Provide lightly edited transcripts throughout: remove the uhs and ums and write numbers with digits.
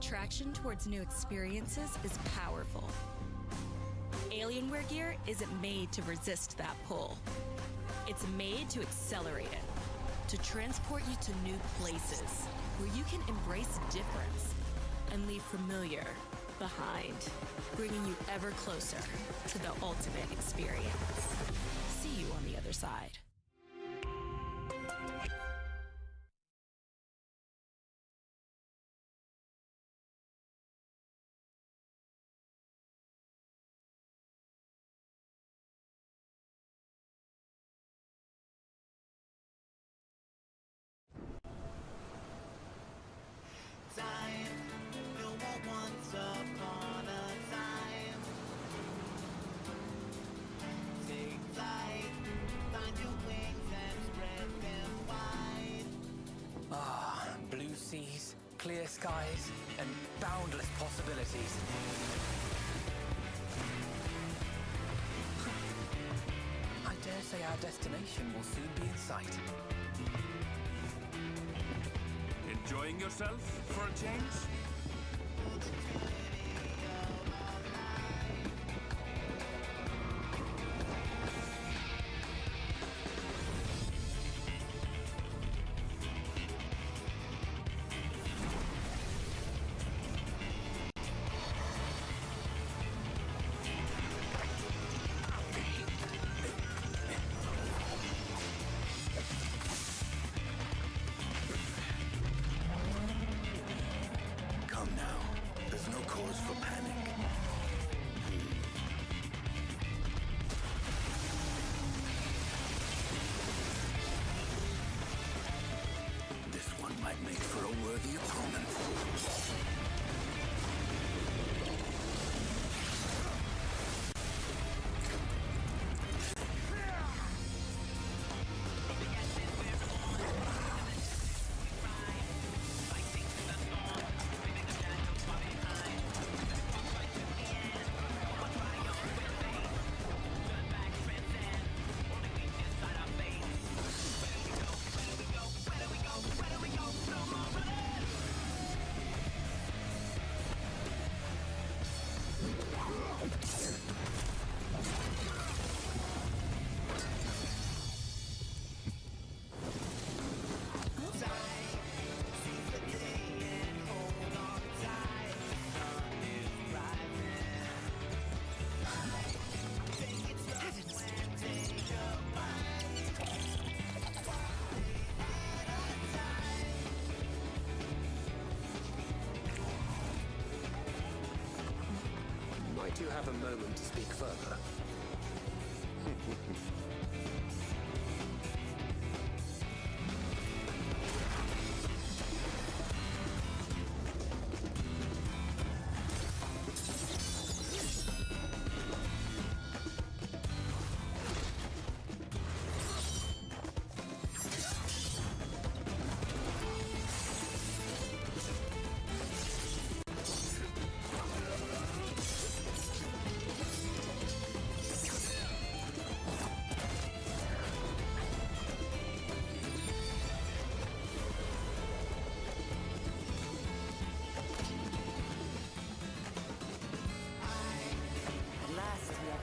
attraction towards new experiences is powerful. Alienware gear isn't made to resist that pull. It's made to accelerate it, to transport you to new places where you can embrace difference and leave familiar behind, bringing you ever closer to the ultimate experience. See you on the other side. Blue seas, clear skies, and boundless possibilities. I dare say our destination will soon be in sight. Enjoying yourself for a change? Might you have a moment to speak further?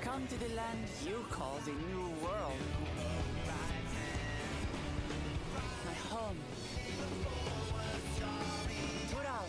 Come to the land you call the New World. My home. Toral.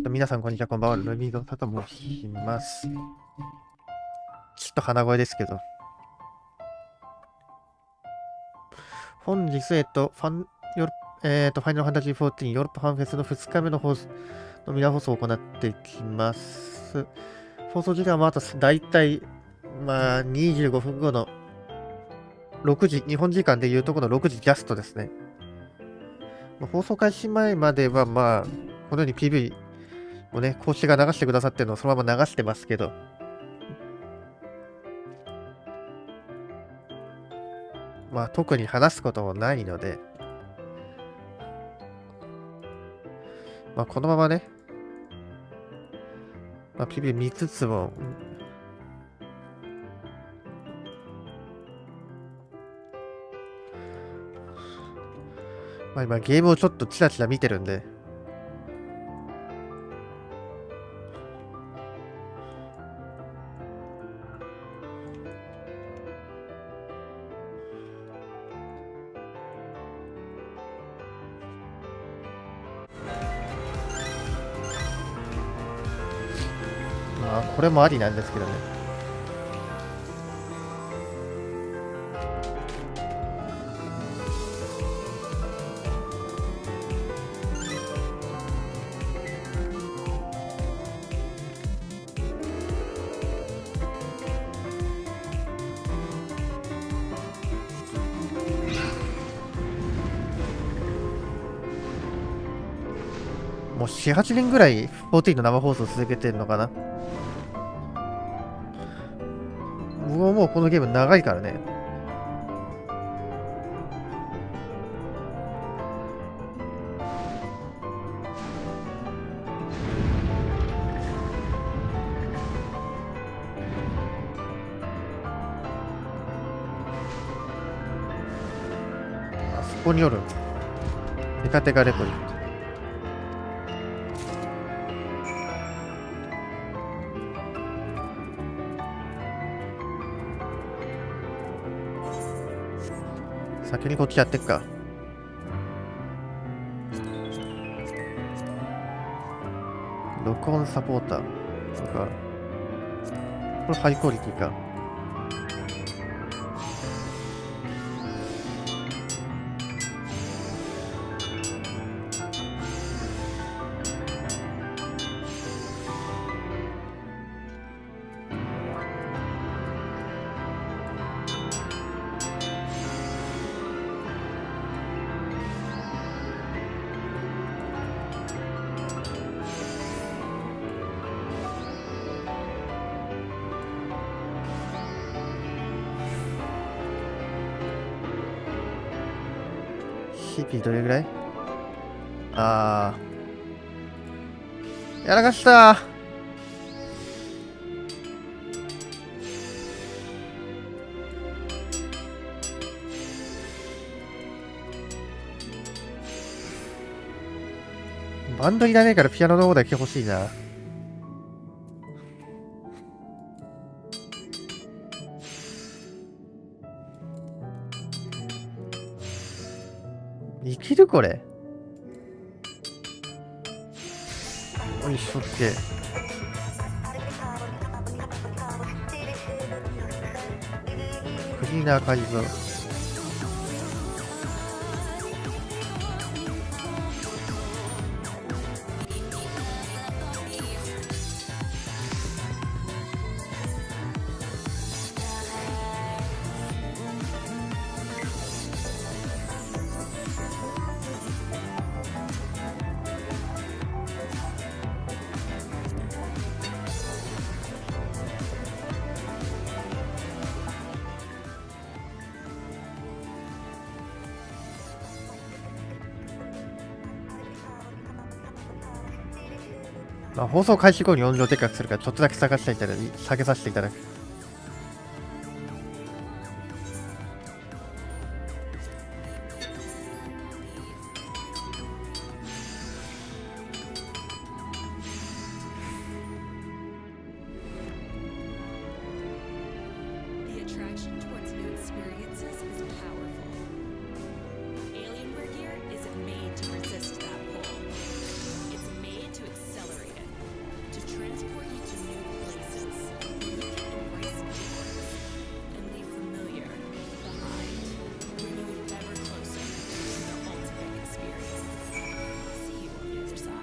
皆さんこんにちは、こんばんは。ルミドタと申します。ちょっと鼻声ですけど。本日、ファイナルファンタジー14ヨーロッパファンフェスの2日目の放送のミラー放送を行っていきます。放送時間はあとだいたい25分後の6時、日本時間でいうところの6時ジャストですね。放送開始前まではこのように PV をね、公式が流してくださってるのをそのまま流してますけど、特に話すこともないので、このままね、PV 見つつも、今ゲームをちょっとチラチラ見てるんで、これもありなんですけどね。もう4、8年ぐらい14の生放送続けてるのかな。もうこのゲーム長いからね。あそこによるテカテカレポリット。先にこっちやってっか。録音サポーターとか、これハイクオリティか。CP どれぐらい？やらかしたー。バンドいらねえからピアノの方だけ欲しいな。いけるこれ。よいしょって。クリーナー改造。放送開始後に音量でかくするからちょっとだけ下げさせていただく。made to resist that pull. It's made to accelerate it, to transport you to new places where you can embrace difference and leave familiar behind, bringing you ever closer to the ultimate experience. See you on the other side.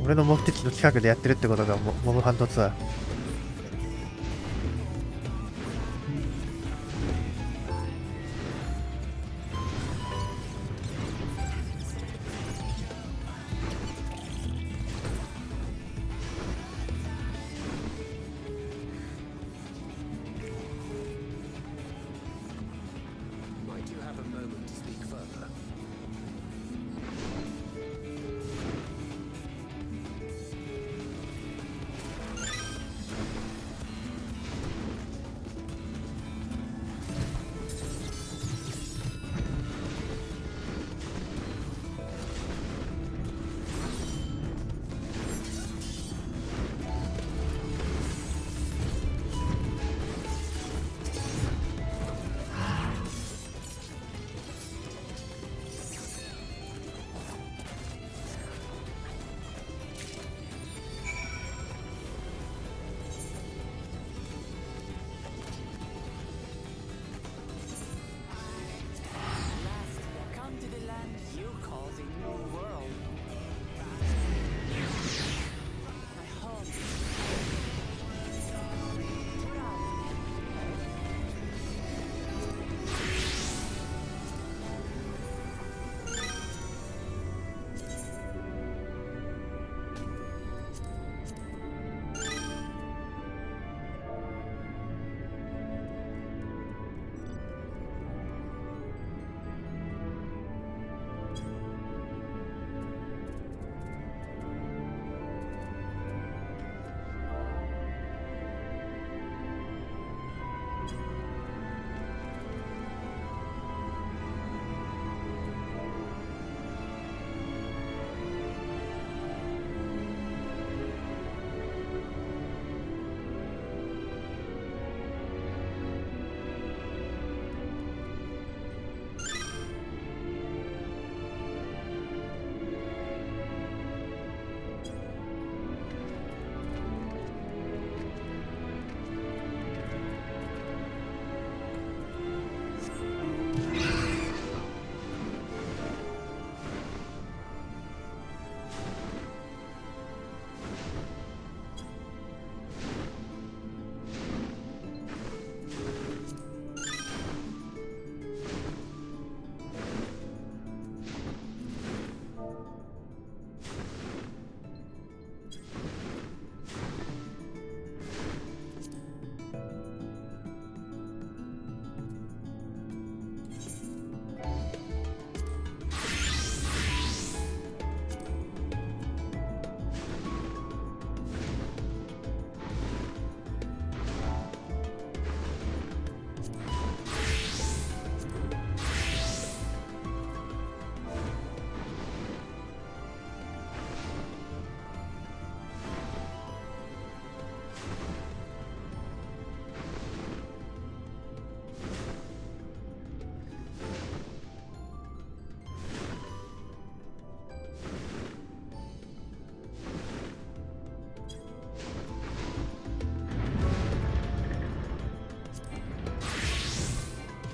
俺の目的の近くでやってるってことがモブハントツアー。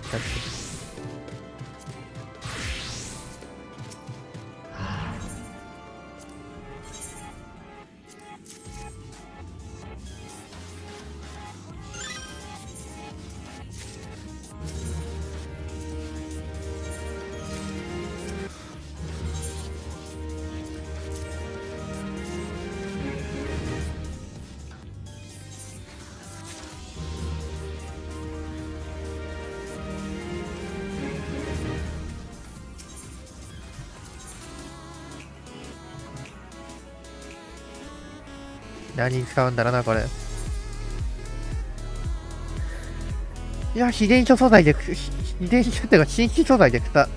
ったって。何に使うんだろうな、これ。いや、秘伝書素材で、秘伝書っていうか、新規素材で草。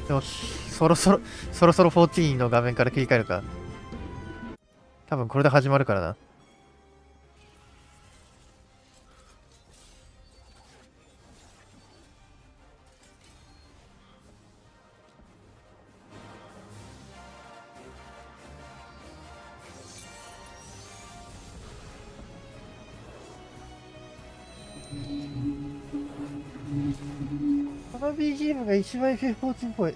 よし、そろそろ14の画面から切り替えるか。多分これで始まるからな。この BGM が一番 FF14 っぽい。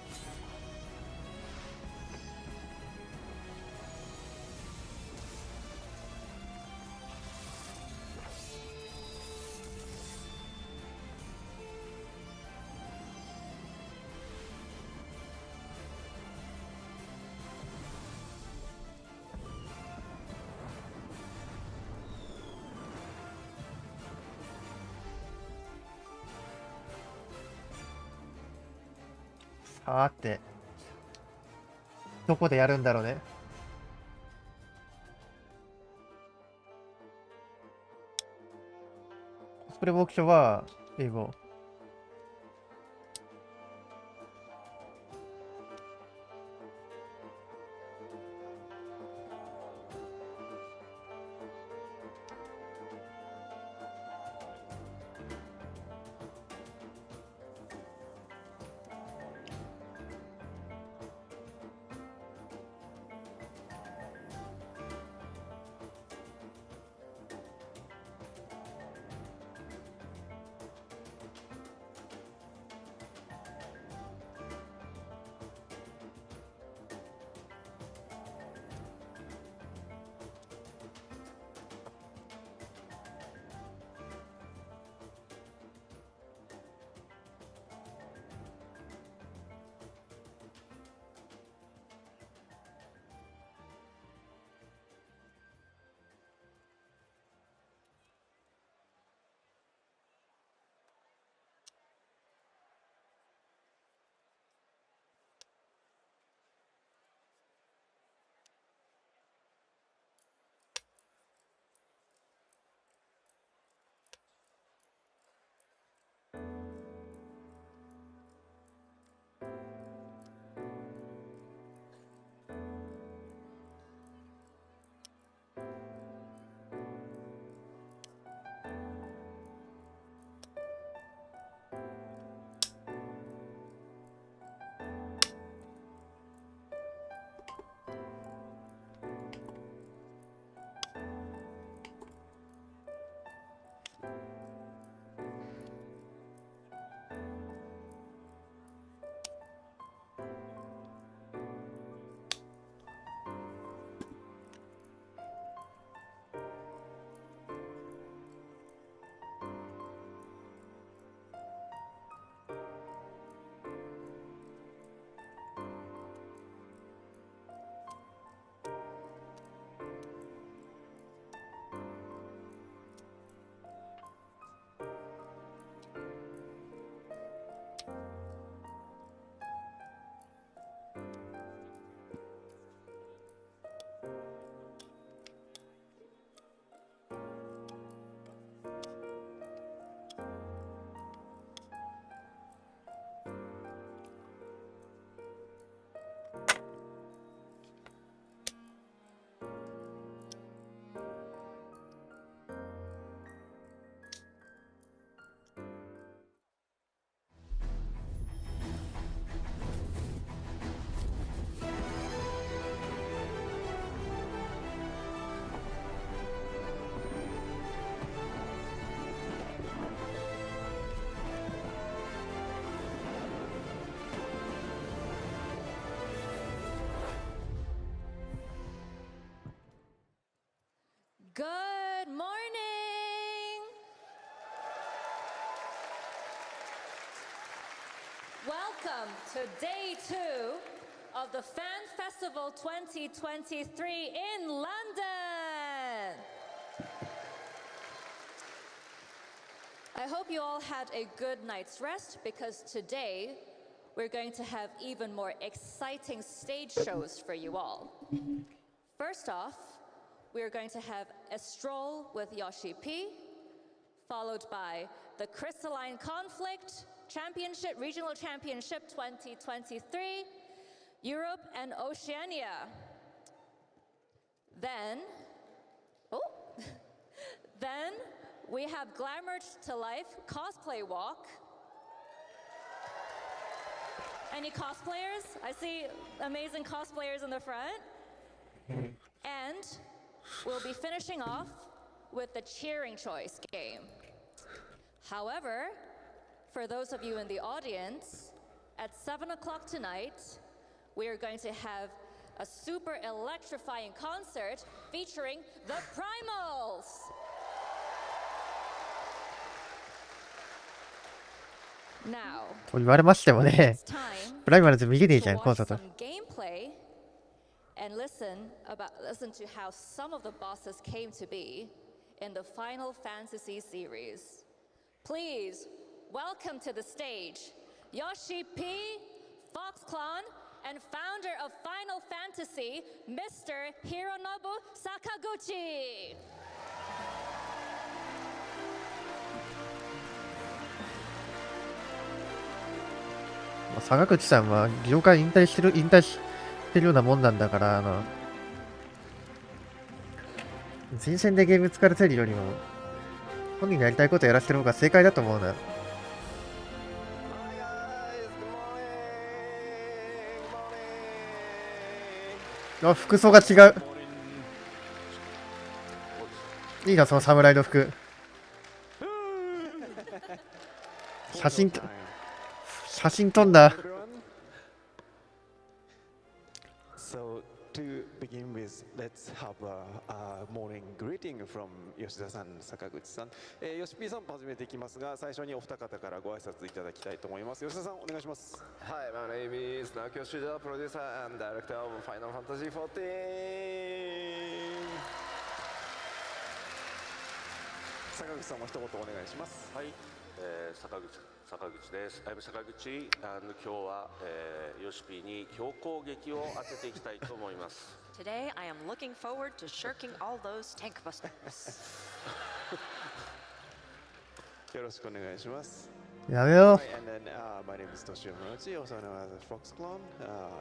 さて、どこでやるんだろうね。コスプレボークショーは英語。Good morning! Welcome to day 2 of the Fan Festival 2023 in London! I hope you all had a good night's rest because today we're going to have even more exciting stage shows for you all. First off, we are going to have a stroll with Yoshi P, followed by the crystalline conflict Championship, Regional Championship 2023, Europe and Oceania. Then we have Glamored to Life Cosplay Walk. Any cosplayers? I see amazing cosplayers in the front. And we'll be finishing off with the cheering choice game. However, for those of you in the audience, at 7 o'clock tonight, we are going to have a super electrifying concert featuring the Primals. Now, と言われましてもね、 it's time プライマルズ見れねえじゃん、 to コン watch サート。 some gameplay and listen to how some of the bosses came to be in the Final Fantasy series. Please welcome to the stage Yoshi P, Fox Clan, and founder of Final Fantasy, Mr. Hironobu Sakaguchi. 坂口さんは業界引退してるようなもんなんだから、前線でゲーム疲れてるよりも本人がやりたいことやらせてる方が正解だと思うな。あ、服装が違う。いいな、その侍の服。写真撮んだ。So to begin with, let's have a morning greeting from Yoshida-san, Sakaguchi-san. Yoshi散歩始めていきますが、最初にお二方からご挨拶いただきたいと思います。吉田さん、お願いします。Hi, my name is Naoki Yoshida, producer and director of Final Fantasy 14. 坂口さんも一言お願いします。はい、坂口です。I'm 坂口、and 今日は、ヨシピーに強攻撃を当てていきたいと思います。Today, I am looking forward to shirking all those tank busters. よろしくお願いします。やめよう。And then, my name is Toshio Murachi, also known as Fox Clan.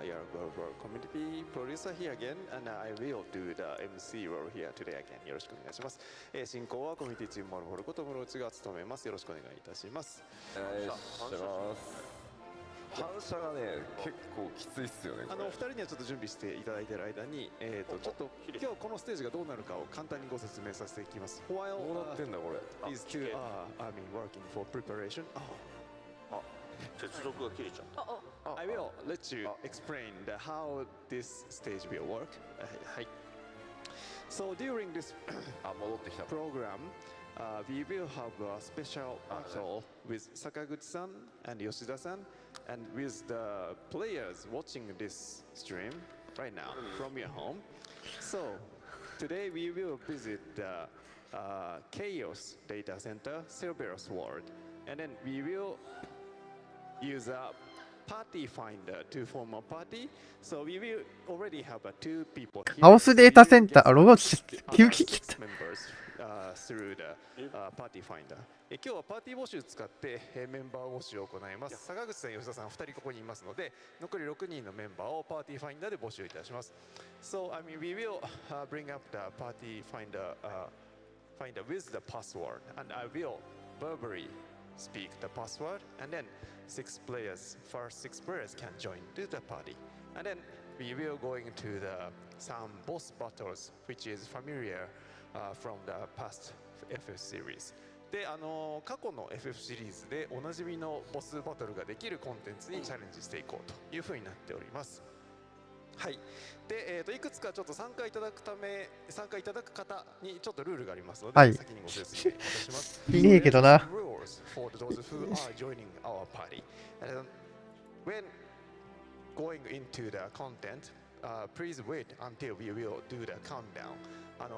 You're a global community producer here again, and I will do the MC role here today again. よろしくお願いします。進行はコミュニティチームモルフォルことムロチが務めます。よろしくお願いいたします。お願いします。反射がね、結構きついっすよね。お二人にはちょっと準備していただいている間に、ちょっと今日このステージがどうなるかを簡単にご説明させていきます。どうなってんだこれ。is to working for preparation. 接続が切れちゃう。I will let you explain how this stage will work. はい。So during this 戻ってきた。 program, we will have a special battle with Sakaguchi-san and Yoshida-san, and with the players watching this stream right now from your home. So today we will visit the Chaos Data Center, Cerberus World, and then we will use a party finder to form a party. So we will already have two people here. ハウスデータセンター、ロゴ急激切った。through the party finder. 今日はパーティー募集使ってメンバー募集を行います。坂口さん、吉田さん2人ここにいますので、残り6人のメンバーをパーティーファインダーで募集いたします。So we will bring up the party finder with the password, and I will verbally speak the password, and then first six players can join to the party, and then we will go into some boss battles, which is familiar from the past FF series. で、過去の FF シリーズでおなじみのボスバトルができるコンテンツにチャレンジしていこうというふうになっております。はい。で、いくつかちょっと参加いただく方にちょっとルールがありますので、はい、先にご説明いたします。いねえけどな。Rules for those who are joining our party. When going into the content, please wait until we will do the countdown.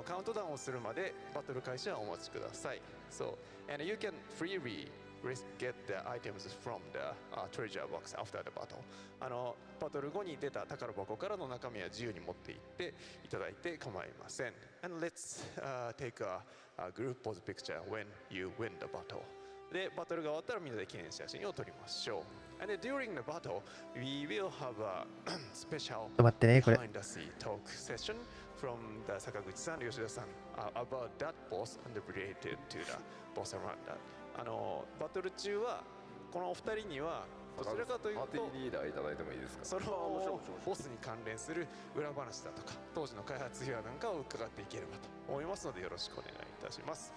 カウントダウンをするまでバトル開始はお待ちください。So, and you can freely get the items from the treasure box after the battle. バトル後に出た宝箱からの中身は自由に持っていっていただいて構いません。And let's take a group pose picture when you win the battle. でバトルが終わったらみんなで記念写真を撮りましょう。And then during the battle, we will have a special 待ってねこれ。 behind the scene talk session from the 坂口さん、吉田さん、about that boss and related to the boss around that。バトル中はこのお二人にはどちらかというとパーティーリーダーいただいてもいいですか。そのボスに関連する裏話だとか当時の開発秘話なんかを伺っていければと思いますのでよろしくお願いいたします。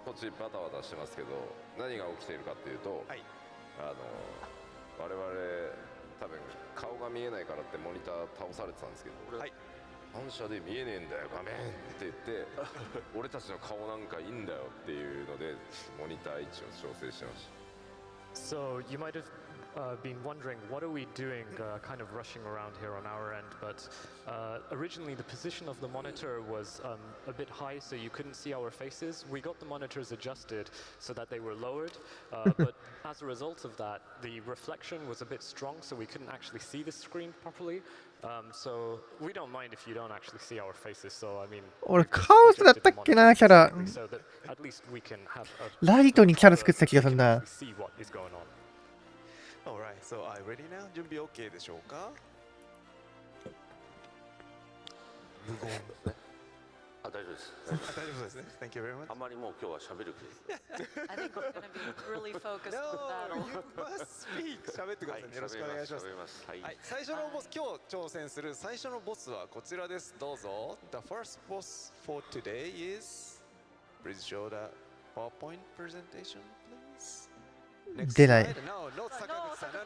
こっちバタバタしてますけど何が起きているかっていうと、はい、我々多分顔が見えないからってモニター倒されてたんですけど、はい、反射で見えねえんだよ画面って言って俺たちの顔なんかいいんだよっていうのでモニター位置を調整してました。 So you might have been wondering, what are we doing, kind of rushing around here on our end, but originally the position of the monitor was a bit high, so you couldn't see our faces. We got the monitors adjusted so that they were lowered, but as a result of that, the reflection was a bit strong, so we couldn't actually see the screen properly. So we don't mind if you don't actually see our faces, so I mean... 俺カオスだったっけなキャラ。ライトにキャラ作ってた気がするな。Alright, so are you ready now? 準備 OK でしょうか？無言ですね。大丈夫です。大丈夫ですね。Thank you very much. あまりもう今日は喋る気です。I think we're going to be really focused on the battle. No, you must speak. 喋ってください。よろしくお願いします。はい。最初のボス、今日挑戦する最初のボスはこちらです。どうぞ。The first boss for today is. Please show the PowerPoint presentation, please. 出ない。No, not 坂口さん。No.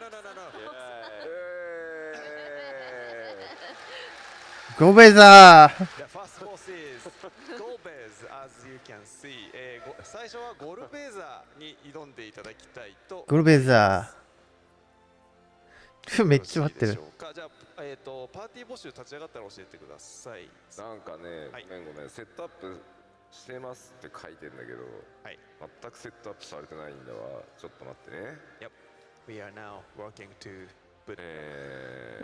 ゴベザー。The first boss is Golbez, as you can see. 最初はゴルベザーに挑んでいただきたいと。ゴルベザー。めっちゃ待ってる。じゃあ、パーティー募集立ち上がったら教えてください。なんかね、ごめん、セットアップしてますって書いてんだけど、はい、全くセットアップされてないんだわ。ちょっと待ってね。Yep. We are now working to put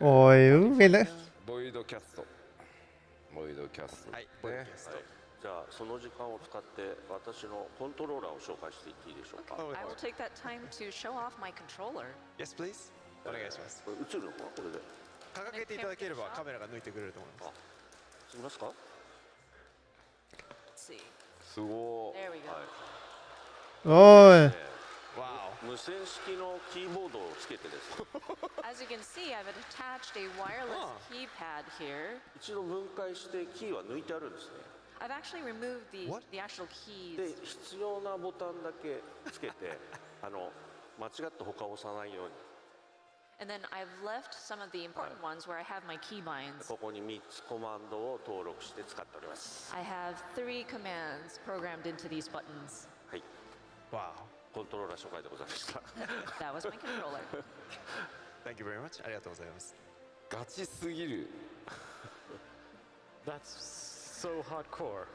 おい、運命だ。ボイドキャスト。ボイドキャスト。はい、ボイドキャスト。じゃあその時間を使って私のコントローラーを紹介していっていいでしょうか。I will take that time to show off my controller. Yes, please. お願いします。これ映るのかなこれで。掲げていただければカメラが抜いてくれると思います。すみますか。すごい。おい。無線式のキーボードをつけてですね。As you can see, I've attached a wireless keypad here. 一度分解してキーは抜いてあるんですね。I've actually removed the actual keys. で必要なボタンだけつけて間違って他を押さないように。And then I've left some of the important ones where I have my keybinds. ここに3つコマンドを登録して使っております。I have 3 commands programmed into these buttons. はい。わあ、コントローラー紹介でございました。That was my controller. Thank you very much. ありがとうございます。ガチすぎる。That's so hardcore.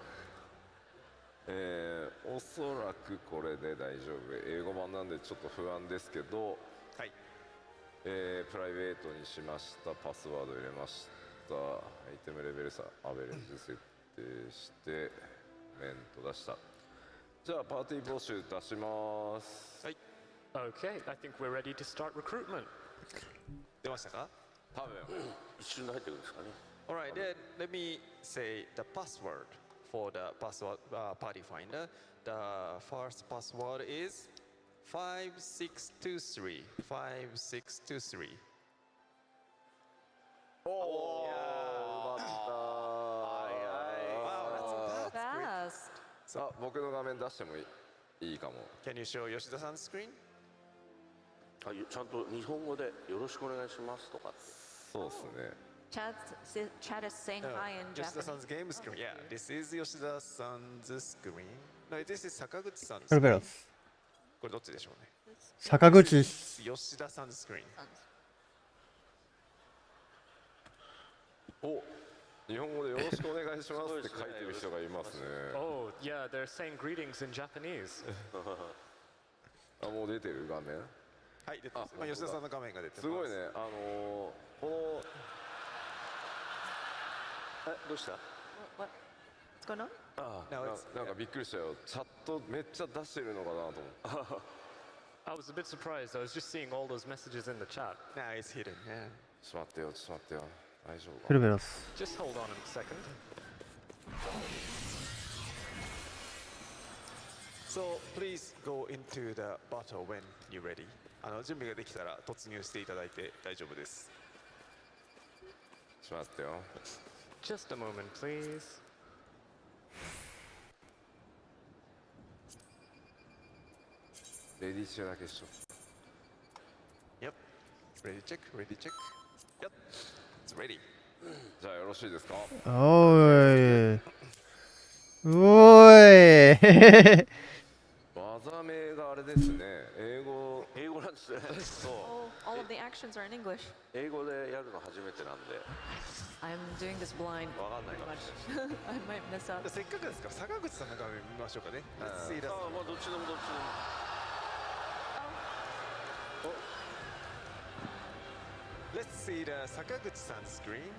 おそらくこれで大丈夫。英語版なんでちょっと不安ですけど。はい。プライベートにしました。パスワード入れました。アイテムレベル差アベレージ設定してメント出した。じゃあパーティー募集出します。はい。Okay, I think we're ready to start recruitment. 出ましたか？多分一瞬で入ってくるんですかね。Alright, then let me say the password for the password party finder. The first password is 5623. 5623. Oh, wow, that's fast. あ、僕の画面出してもいいかも。Can you show Yoshida-san's screen? ちゃんと日本語でよろしくお願いしますとか。そうですね。Chat is saying hi in Japanese. Yoshida-san's game screen. Yeah, this is Yoshida-san's screen. No, this is Sakaguchi-san's screen. これどっちでしょうね。坂口。吉田さんスクリーン。お、日本語でよろしくお願いしますって書いてる人がいますね。Oh, yeah, they're saying greetings in Japanese. あ、もう出てる画面？はい、出てます。吉田さんの画面が出てます。すごいね。このどうした？ What's going on? なんかびっくりしたよ。チャットめっちゃ出してるのかなと思って。I was a bit surprised. I was just seeing all those messages in the chat. Now it's hidden. Yeah. ちょっと待ってよ。大丈夫か。フルベロス。 Just hold on a second. So please go into the battle when you're ready. 準備ができたら突入していただいて大丈夫です。ちょっと待ってよ。Just a moment, please. レディー中だけしょ。Yep. Ready check. Yep. It's ready. じゃあよろしいですか。おい技名があれですね。英語なんですね。そう。 All of the actions are in English. 英語でやるの初めてなんで。I'm doing this blind. わかんないかもしれない。I might mess up. せっかくですから坂口さんの画面見ましょうかね。Let's see that. まあどっちでも。Let's see the 坂口さん screen.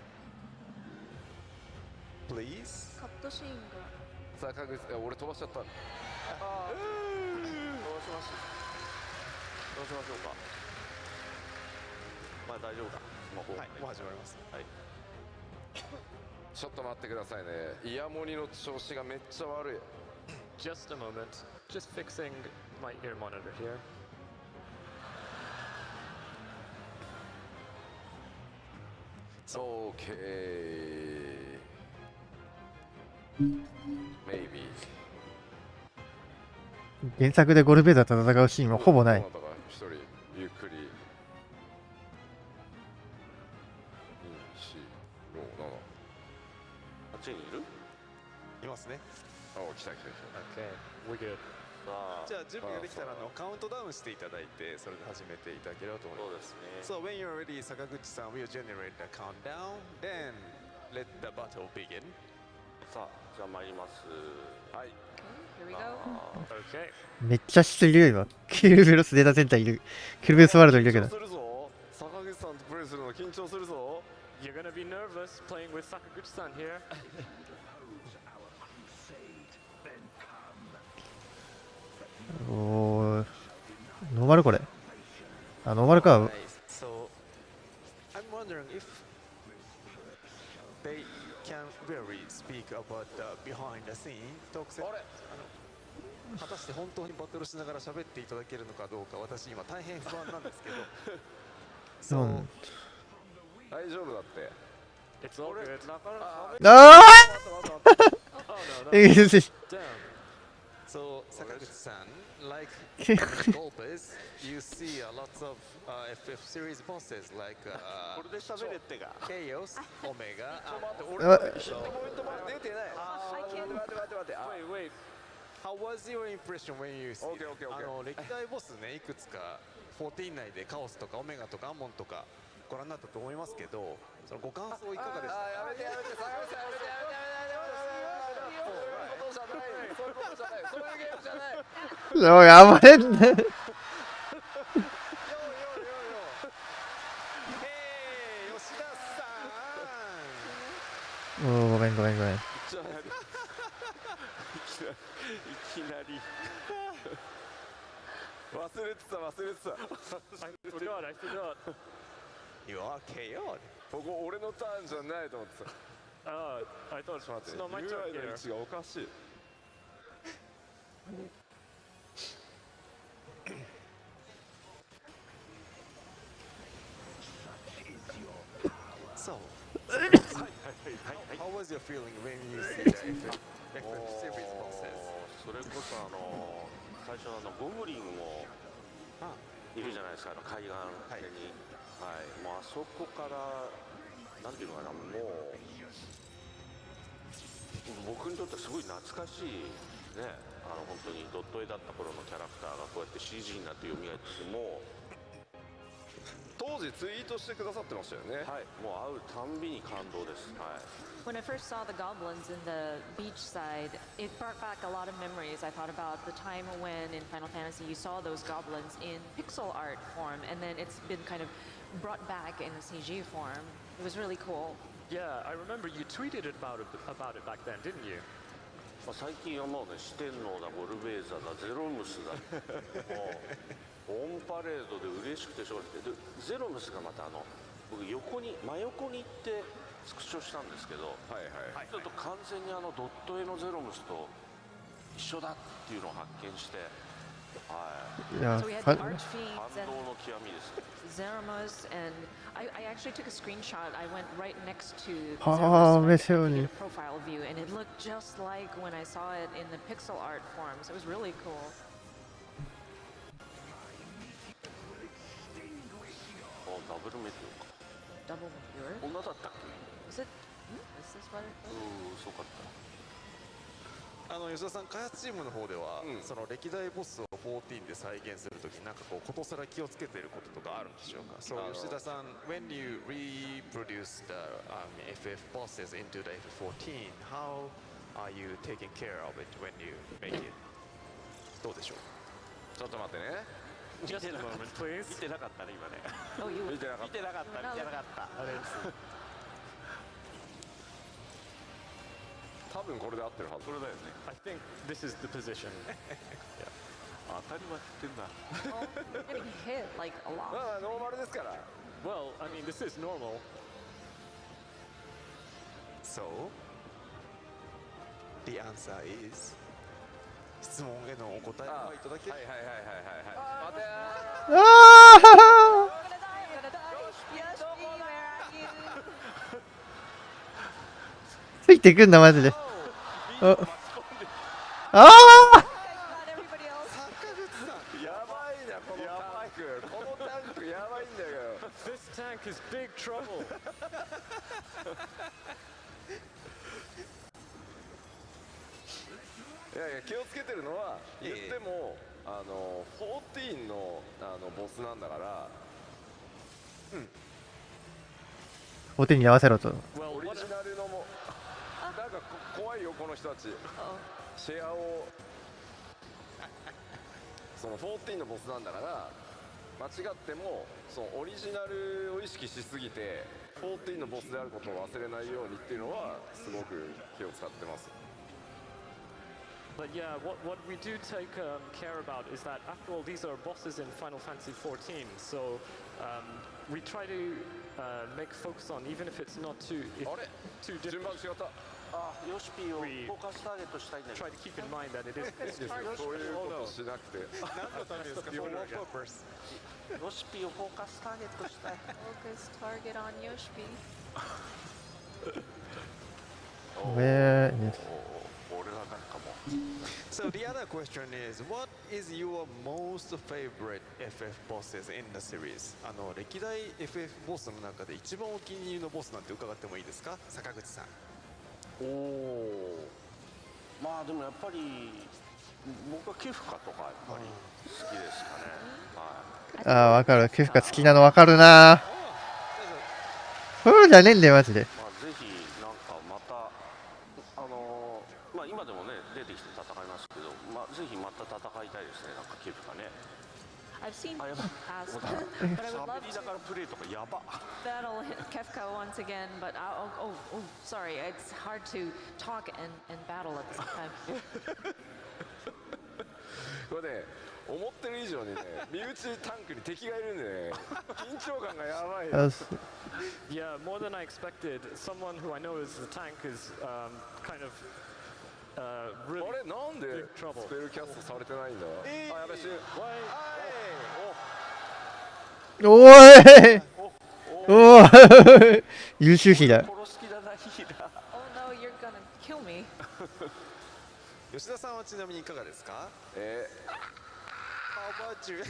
Please. カットシーンが。坂口、俺飛ばしちゃった。どうしましょうか。まあ大丈夫か。はい、もう始まります。はい。ちょっと待ってくださいね。イヤモニの調子がめっちゃ悪い。Just a moment. Just fixing my ear monitor here. Okay. Maybe. 原作でゴルベーザと戦うシーンはほぼない。一人ゆっくり。あっちにいる？いますね。来た。 Okay, we're good. じゃあ準備ができたらカウントダウンしていただいてそれで始めていただければと思います。そうですね。So when you're ready, 坂口さん will generate the countdown. Then let the battle begin. さあ、じゃあ参ります。はい。Here we go. Okay. めっちゃしてるよ今。キルベロスデータセンターいる。キルベロスワールドいるけど。するぞ。坂口さんとプレイするの緊張するぞ。You're gonna be nervous playing with Sakaguchi-san here. おー、ノーマルこれ。ノーマルか。So I'm wondering if they can really speak about the behind the scene talks. 果たして本当にバトルしながら喋っていただけるのかどうか私今大変不安なんですけど。So 大丈夫だって。It's all good. あSo, 坂口さん like golfers, you see a lot of FF series bosses like これで喋れってが。Chaos, Omega. ヒットポイントまで出てない。待て。Wait. How was your impression when you see? 歴代ボスねいくつか14内でカオスとかオメガとかアモンとかご覧になったと思いますけど、そのご感想いかがですか？やめて坂口さんやめて。そういうことじゃない。そういうゲームじゃない。おい、暴れんな。吉田さん。ごめん。いきなり。忘れてた。I forgot. You are KO. ここ俺のターンじゃないと思ってた。I thought it's not my turn UI の位 here. 置がおかしい。So, how was your feeling when you see the FF series bosses? それこそ最初のゴブリンもいるじゃないですか、海岸線に。はい。もうあそこからなんていうのかな、もう僕にとってはすごい懐かしいね。本当にドット絵だった頃のキャラクターがこうやって CG になって蘇ってきて、もう当時ツイートしてくださってましたよね。はい、もう会うたんびに感動です。はい。When I first saw the goblins in the beachside, it brought back a lot of memories. I thought about the time when in Final Fantasy you saw those goblins in pixel art form, and then it's been kind of brought back in a CG form. It was really cool. Yeah, I remember you tweeted about it back then, didn't you? まあ、最近はもうね、四天王だ、ゴルベーザだ、ゼロムスだ、もうオンパレードで嬉しくてしょうがなくて、でゼロムスがまた僕真横に行ってスクショしたんですけど、ちょっと完全にドット絵のゼロムスと一緒だっていうのを発見して、いや、So we had the Archfiends 感動の極みです。 Zeramus, and I actually took a screenshot. I went right next to はあ、 Zeramus 目線に profile view, and it looked just like when I saw it in the pixel art form. So it was really cool. ダブルメテオか。 Double mirror? 女だったっけ？ Is it? Is this what it was? そうかった。吉田さん、開発チームの方では、その歴代ボスを14で再現するときになんかこうことさら気をつけていることとかあるんでしょうか。So 吉田さん、when you reproduce the FF bosses into the FF14, how are you taking care of it when you make it? どうでしょう。ちょっと待ってね。Just a moment, please. 見てなかったね、今ね。Oh, you 見てなかった。見てなかった。あれです。多分これで合ってるはず。これだよね。I think this is the position. 当たり前ってんだ。 oh, you're getting hit like a lot. まあノーマルですから。Well, I mean, this is normal. So, the answer is 質問へのお答えをいただける。はいはいはいはいはいはい。待てああついてくんなマジで。ああやばいなこのタンク。このタンクやばいんだよ。This tank is big trouble. いやいや気をつけてるのは言っても14のボスなんだから。お手に合わせろと。オリジナルのもなんか怖いよこの人たち。シェアをその14のボスなんだから間違ってもそのオリジナルを意識しすぎて14のボスであることを忘れないようにっていうのはすごく気を使ってます。But yeah, what we do take care about is that after all, these are bosses in Final Fantasy 14. So we try to make focus on, even if it's not too difficult. 順番違った。ヨシピーをフォーカスターゲットしたいんだけど。 Try to keep in mind that it is. そういうことしなくて。何のためですか。For what purpose? ヨシピーをフォーカスターゲットしたい。 Focus target on Yoshi. Where is So the other question is, what is your most favorite FF bosses in the series? 歴代 FF ボスの中で一番お気に入りのボスなんて伺ってもいいですか、坂口さん。まあでもやっぱり僕はケフカとかやっぱり好きですかね。ああ、わかる。ケフカ好きなのわかるな。そうじゃねえんだよマジで。ぜひなんかまたまあ今でもね出てきて戦いますけど、ぜひまた戦いたいですね。なんかケフカね。I've seen past, but I would love to battle Kefka once again. But sorry, it's hard to talk and battle at the same time. これね、思ってる以上にね、身内タンクに敵がいるんでね、緊張感がやばいよ。Yeah, more than I expected. Someone who I know is the tank is kind of really あれなんで big ス trouble. ペルキャストされてないんだ。あ、やべし。おいおい優秀比だ。殺す気だな、ヒーラー。 Oh no, you're gonna kill me. 吉田さんはちなみにいかがですか。How about you?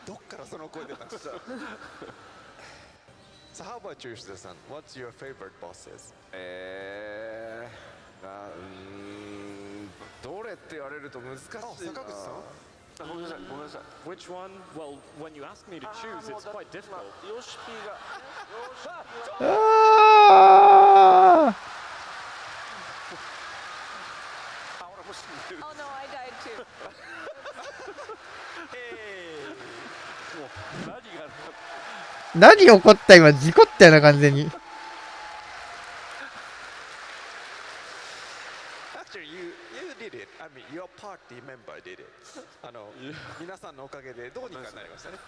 どっからその声出たんですか。So how about you, 吉田さん What's your favorite bosses? どれって言われると難しいな。坂口さん。ごめんなさい、ごめんなさい。 Which one? Well, when you ask me to choose, it's quite difficult. ヨシピーが。Oh no, I died too. 何起こった今、事故ったよな完全に。Actually, you did it. I mean, your party member did it. 皆さんのおかげでどうにかなりましたね。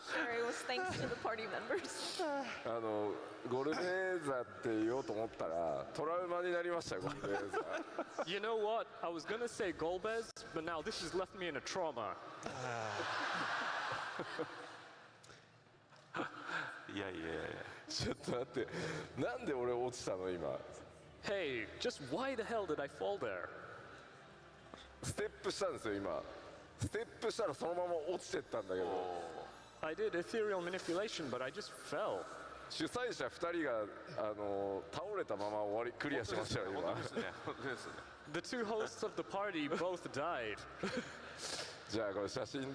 Sure, it was thanks to the party members. ゴルベーザって言おうと思ったらトラウマになりましたよ、ゴルベーザ。You know what? I was gonna say Golbez, but now this has left me in a trauma. いやいやいや。ちょっと待って、なんで俺落ちたの今。Hey, just why the hell did I fall there? ステップしたんですよ今。ステップしたらそのまま落ちてったんだけど。I did ethereal manipulation, but I just fell. 主催者2人が倒れたまま終わりクリアしましたよ今。本当ですね。本当ですね。The two hosts of the party both died. じゃあこれ写真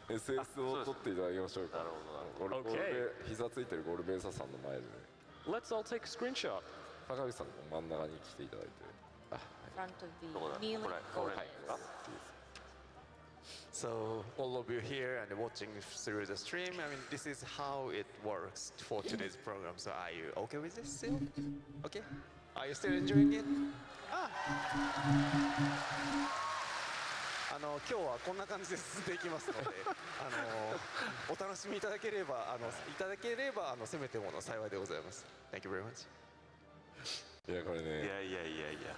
SS を撮っていただきましょうか。なるほど。ゴルベ膝ついてるゴルベーサさんの前でね。Let's all take a screenshot. 坂口さんの真ん中に来ていただいて。Front of the kneeling gold. So all of you here and watching through the stream, I mean, this is how it works for today's program. So are you okay with this still? Okay? Are you still enjoying it? 今日はこんな感じで進んでいきますので、お楽しみいただければせめてもの幸いでございます。Thank you very much. いやこれね。いやいやいやいや。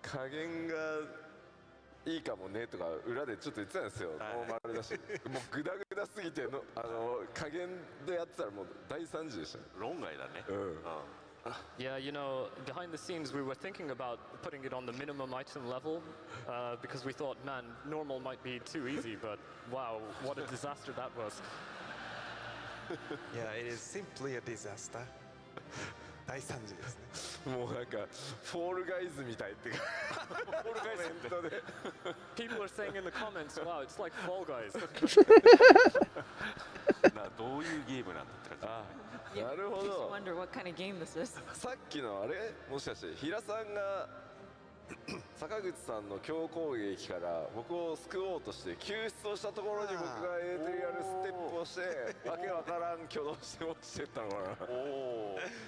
加減がいいかもねとか裏でちょっと言ってたんですよ。ノーマルだし、もうグダグダすぎての加減でやってたらもう大惨事でした。論外だね。Yeah, you know, behind the scenes we were thinking about putting it on the minimum item level because we thought, man, normal might be too easy, but wow, what a disaster that was. Yeah, it is simply a disaster. 大惨事ですね。もうなんかフォールガイズみたいっていうか。フォールガイズで。People are saying in the comments, wow, it's like Fall Guys. どういうゲームなんだって感じ。なるほど。Wonder what kind of game this is. さっきのあれもしかして平さんが坂口さんの強攻撃から僕を救おうとして救出をしたところに僕がエーテリアルステップをしてわけわからん挙動して落ちてったのかな。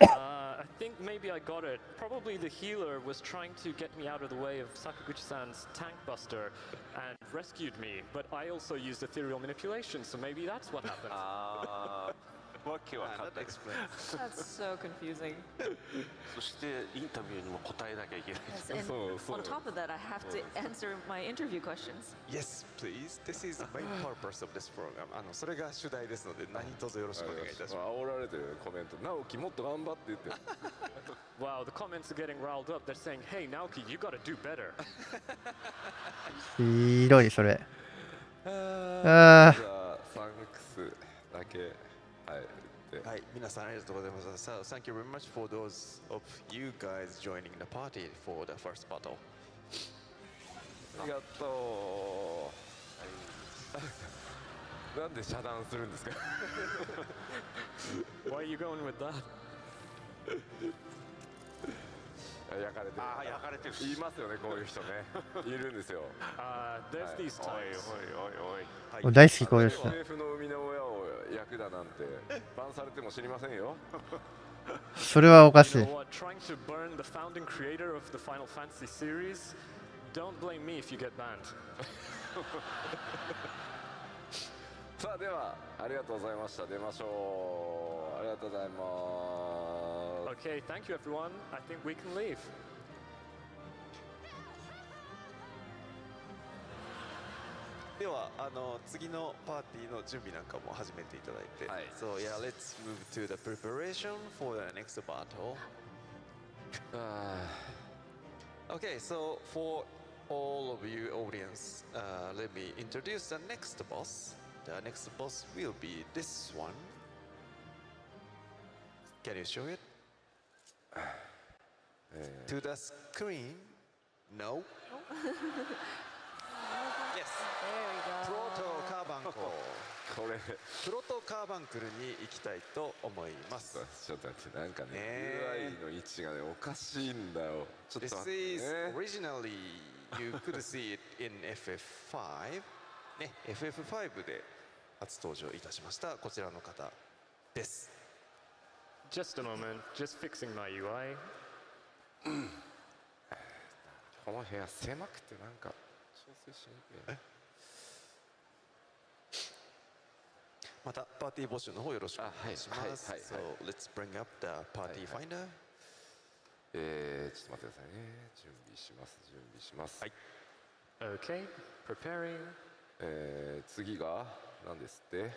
I think maybe I got it. Probably the healer was trying to get me out of the way of Sakaguchi-san's tank buster and rescued me, but I also used ethereal manipulation, so maybe that's what happened. わけわかんない。That's so confusing. そしてインタビューにも答えなきゃいけない。And on top of that, I have to answer my interview questions. Yes, please. This is the main purpose of this program. それが主題ですので何卒よろしくお願いいたします。煽られてるコメント。直樹もっと頑張って言って。Wow, the comments are getting riled up. They're saying, "Hey, Naoki, you got to do better." ひどいそれ。じゃあサンクスだけ。はい、皆さんありがとうございます。So, thank you very much for those of you guys joining the party for the first battle. ありがとう。なんで遮断するんですか。Why are you going with that? 焼かれてる。焼かれてる。言いますよね、こういう人ね。いるんですよ。There's these times. おい。大好きこういう人。FF の生みの親を焼くだなんてバンされても知りませんよ。それはおかしい。You know what? Trying to burn the founding creator of the Final Fantasy series. Don't blame me if you get banned. さあではありがとうございました。出ましょう。ありがとうございます。Okay, thank you everyone. I think we can leave. では次のパーティーの準備なんかも始めていただいて。So yeah, let's move to the preparation for the next battle. Okay, so for all of you audience, let me introduce the next boss. The next boss will be this one. Can you show it? To the screen? No? Yes. There we go. プロトカーバンコ。これプロトカーバンクルに行きたいと思います。ちょっと待って、なんかね UI の位置がねおかしいんだよ。ちょっと This is originally you could see it in FF5 ね、FF5 で初登場いたしましたこちらの方です。Just a moment, just fixing my UI. この部屋狭くてなんか調整しにくいね。またパーティー募集の方よろしくお願いします。So let's bring up the party finder. ちょっと待ってくださいね。準備します。はい。Okay, preparing. 次が何ですって？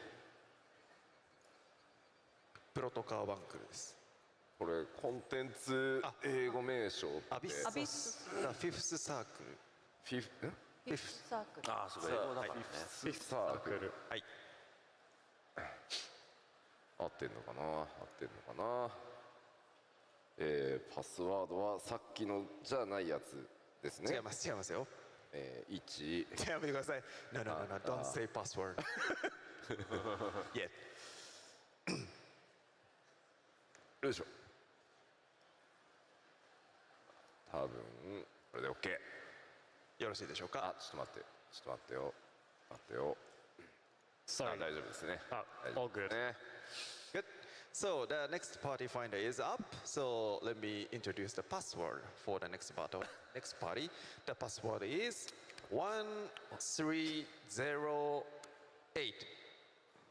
プロトカーバンクルです。これコンテンツ英語名称って。アビス。フィフスサークル。フィフスサークル。ああ、そうだ。英語だからね。フィフスサークル。はい。合ってんのかな。パスワードはさっきのじゃないやつですね。違いますよ。1。やめてください。No, don't say password. Yet. よいしょ。多分これで OK。よろしいでしょうか。ちょっと待ってよ。Sorry. 大丈夫ですね。All good. Good. So the next party finder is up. So let me introduce the password for the next party. The password is 1308.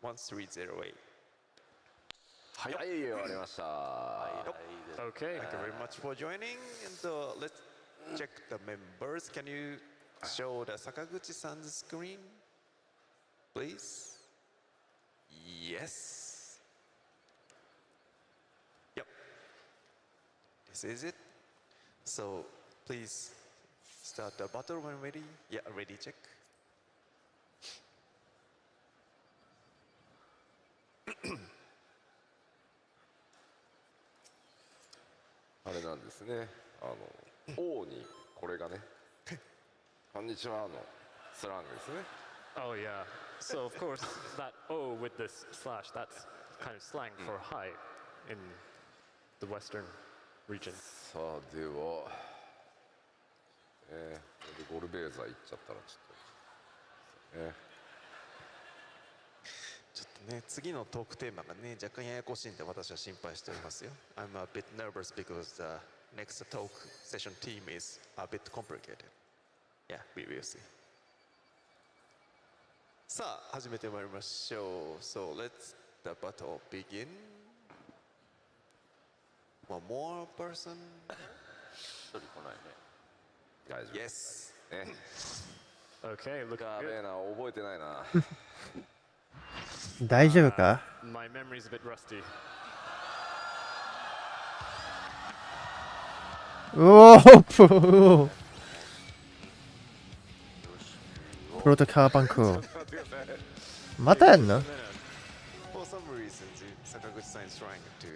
1308. はい、終わりました。Okay. Thank you very much for joining. And let's check the members. Can you show the Sakaguchi-san's screen, please? Yes. Yep. This is it. So please start the battle when ready. Yeah, ready, check. あれなんですね。王にこれがね、こんにちはのスラングですね。Oh yeah. So of course that O with this slash, that's kind of slang for hi in the Western region. さあでは、ゴルベーザー行っちゃったらちょっとね。ちょっとね、次のトークテーマがね、若干ややこしいんで私は心配しておりますよ。I'm a bit nervous because the next talk session team is a bit complicated. Yeah, we will see. さあ、始めてまいりましょう。So let's the battle begin. One more person. 一人来ないね。大丈夫。Yes. Okay, lookやべえな、覚えてないな。大丈夫か？ My memory's a bit rusty. プロトカーバンクまたやんの？ For some reason, Sakaguchi-san is trying to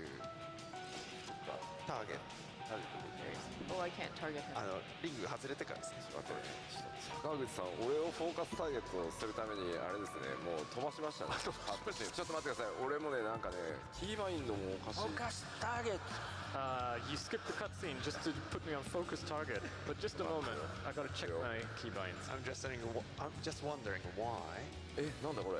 target. Oh, I can't target him. リング外れてからですね。坂口さん、俺をフォーカスターゲットするためにあれですね、もう飛ばしましたね。ちょっと待ってください。俺もね、なんかね、キーバインドもおかしい。フォーカスターゲット。You skipped the cutscene just to put me on focus target. But just a moment, I gotta check my keybinds. I'm just wondering why. なんだこれ。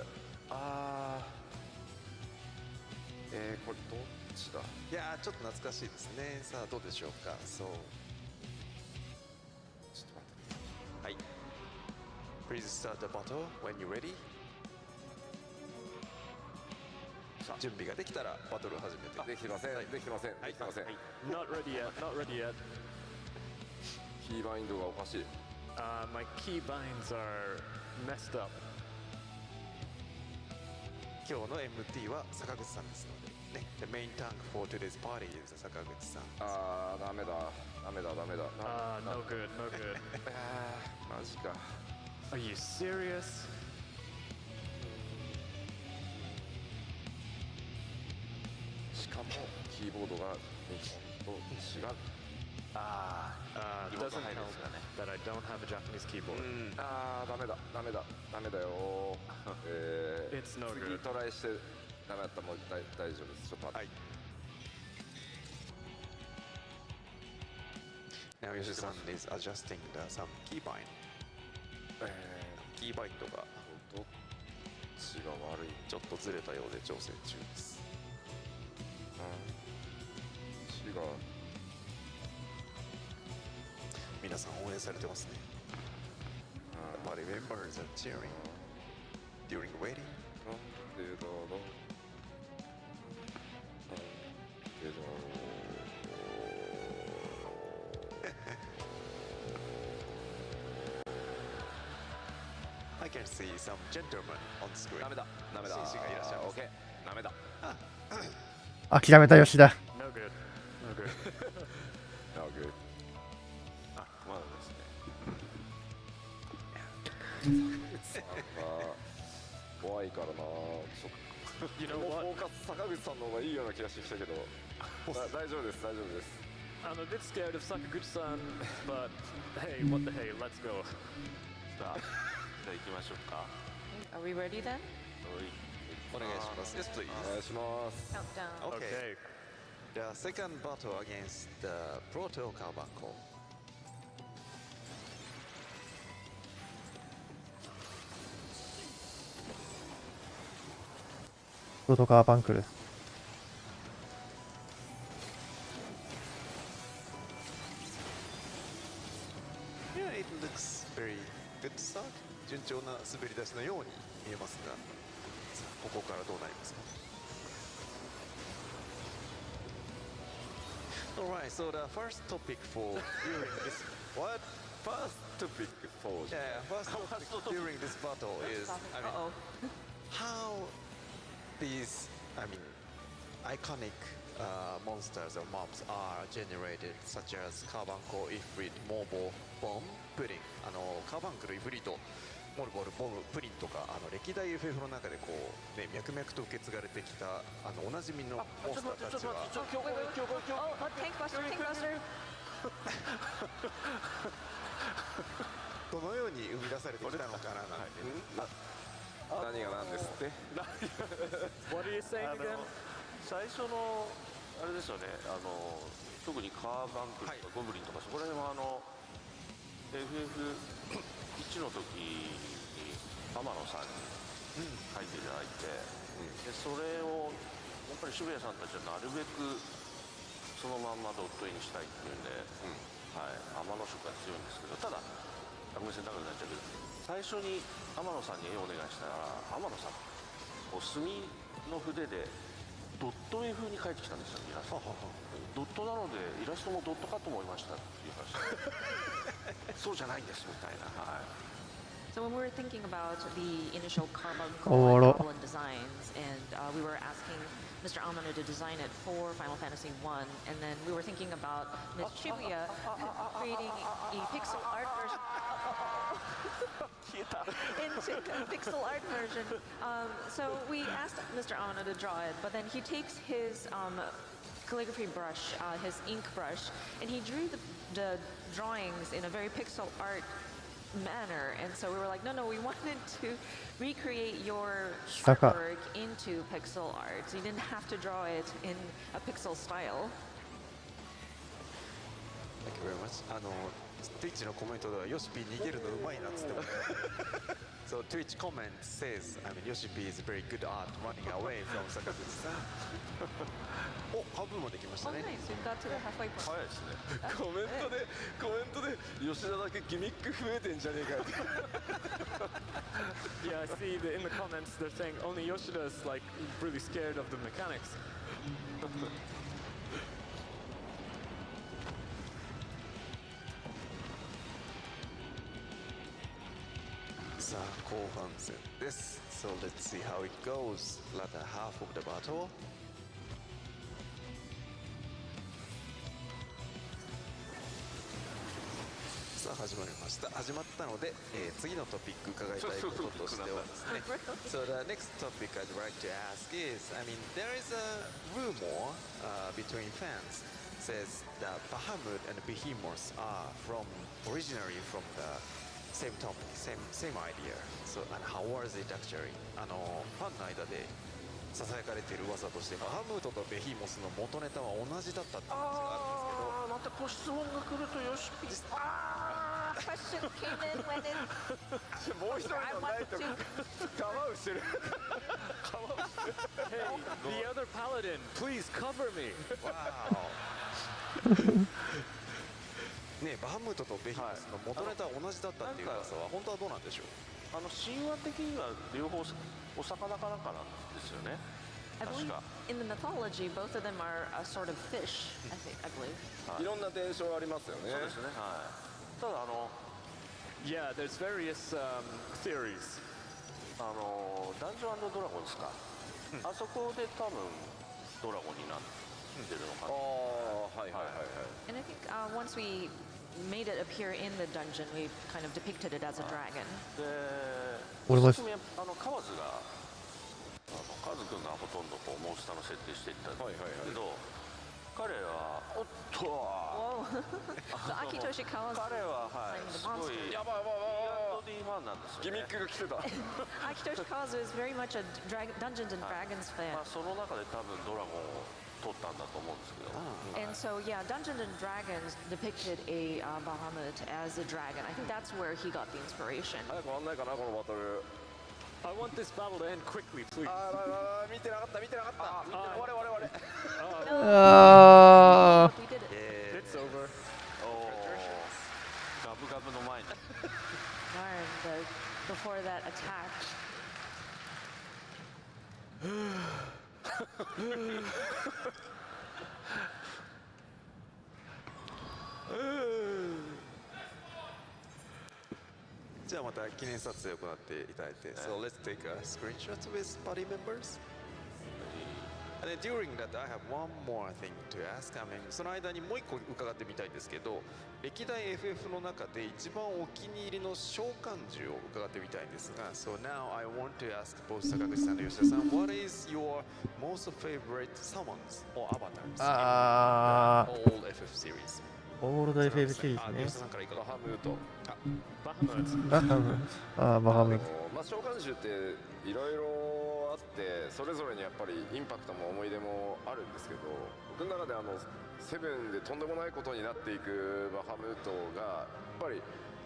これどっちだ？いやー、ちょっと懐かしいですね。さあ、どうでしょうか。そう。ちょっと待って。はい。Please start the battle when you're ready. 準備ができたらバトルを始めて。できません。Not ready yet, not ready yet. キーバインドがおかしい。My keybinds are messed up. 今日の MT は坂口さんですので、ね。The main tank for today's party is 坂口さん。ダメだ。No good, no good. マジか。Are you serious? しかもキーボードが日本と違う。It doesn't help that I don't have a Japanese keyboard. ダメだよ。It's no 次 good. トライしてダメだったらもう大丈夫です。ちょっと待って。Now Yoshi-san is adjusting some keybind. キーバインドがどっちが悪い？ちょっとずれたようで調整中です。違う。皆さん応援されてますね。Party members are cheering during waiting. I can see some gentlemen on screen. ダメだダメだ。紳士がいらっしゃいます。 OK ダメだ。諦めた吉田。 No good. No good. No good. あ、まだですね。怖いからな。You know フ what? ォーカス坂口さんの方がいいような気がしてきたけど、大丈夫です大丈夫です。 I'm a bit scared of Sakaguchi-san, but hey, what the hey, let's go. じゃあ行きましょうか。 Are we ready then? お願いします。Yes, please. お願いします。 Countdown. Okay. The second battle against the Proto Carbanco. プロトカーバンクル。Yeah, it looks very good start. 順調な滑り出しのように見えますが、さあここからどうなりますか。Alright, so the first topic for during this what? First topic for Yeah, first topic during this battle is I mean Uh-oh. how these iconic monsters or mobs are generated, such as Carbanco, Ifrit, Mobile, Bomb, Pudding. カーバンクル、イフリート、モルボル、ボム、プリンとか歴代 FF の中でこう、ね、脈々と受け継がれてきたおなじみのモンスターたちは Oh, tank buster, tank buster. どのように生み出されてきたのかななんて、何が何ですって。 What are you saying again? 最初のあれですよね。特にカーバンクルとかゴブリンとか、そこら辺はFF1 の時に天野さんに書いていただいて、でそれをやっぱり渋谷さんたちはなるべくそのまんまドット絵にしたいっていうんで、はい、天野色が強いんですけど、ただごめんなさい長くなっちゃうけど、最初に天野さんに絵をお願いしたら、天野さんこう墨の筆でドット絵風に描いてきたんですよ、イラスト。ドットなのでイラストもドットかと思いましたっていう話。そうじゃないんですみたいな。はい。 So when we were thinking about the initial Carbanco Oh, and no. Goblin designs, and we were asking Mr. Amano to design it for Final Fantasy 1, and then we were thinking about Ms. Shibuya creating a pixel art version. Into a pixel art version. So we asked Mr. Amano to draw it, but then he takes his calligraphy brush, his ink brush, and he drew the drawings in a very pixel art manner, and so we were like, no, we wanted to recreate your artwork into pixel art, so you didn't have to draw it in a pixel style. Thank you very much. Twitch のコメントではヨシピー逃げるのうまいなっつってます。So Twitch comment says, Yoshi P is very good at running away from 坂口さん。お、半分まで来ましたね。 Nice, we've got to the halfway point. 早いですね。コメントで吉田だけギミック増えてんじゃねえかって。 Yeah, I see in the comments they're saying only Yoshida is like really scared of the mechanics. さあ後半戦です。So let's see how it goes. Latter half of the battle. さあ始まりました。始まったので、次のトピック伺いたいこととしてはですね。So the next topic I'd like to ask is, there is a rumor between fans says that Bahamut and Behemoth are originally from the same topic, same idea. So and how was it actually? ファンの間でささやかれている噂として、バハムートとベヒモスの元ネタは同じだったって話があるんですけど。またご質問が来るとよしぴ。Question came in when it. もう一人のナイトがカマウしてる。 Hey, the other paladin, please cover me. Wow. ね、バハムートとベヒマスの元ネタは同じだったっていう噂は本当はどうなんでしょう。神話的には両方お魚かなんかなんですよね。 I believe in the mythology, both of them are a sort of fish. I believe. いろんな伝承ありますよね。そうですね。はい。ただYeah, there's various theories. ダンジョン&ドラゴンですか。あそこで多分ドラゴンになってるのかな。はいはいはいはい。 And I think once we made it appear in the dungeon, we kind of depicted it as a dragon. で、俺もカワズがカズ君がほとんどこうモンスターの設定していったんですけど、彼はおっと。So Akitoshi Kawazu 彼はすごいやばいやばいやばい。D ファンなんですよね。ギミックが来てた。Akitoshi Kawazu is very much a Dungeons and Dragons fan. その中で多分ドラゴンを取ったんだと思うんですけど。And so, yeah, Dungeons and Dragons depicted a Bahamut as a dragon. I think that's where he got the inspiration. 早く終わんないかなこのバトル。I want this battle to end quickly, please. 見てなかった見てなかった。終われ終われ終われ。We did it. It's over. ガブガブの前に。Darn, before that attack. じゃあまた記念撮影を行っていただいて、So let's take a screenshot with party members. And then during that, I have one more thing to ask. I mean, その間にもう一個伺ってみたいんですけど、歴代 FF の中で一番お気に入りの召喚獣を伺ってみたいんですが、So now I want to ask both 坂口さんと吉田さん、What is your most favorite summons or avatars in all FF series? オールド FF シリーズね。吉田さんからいかが。バハムート。バハムート。バハム。バハムート。まあ召喚獣っていろいろあってそれぞれにやっぱりインパクトも思い出もあるんですけど、僕の中でセブンでとんでもないことになっていくバハムートがやっぱり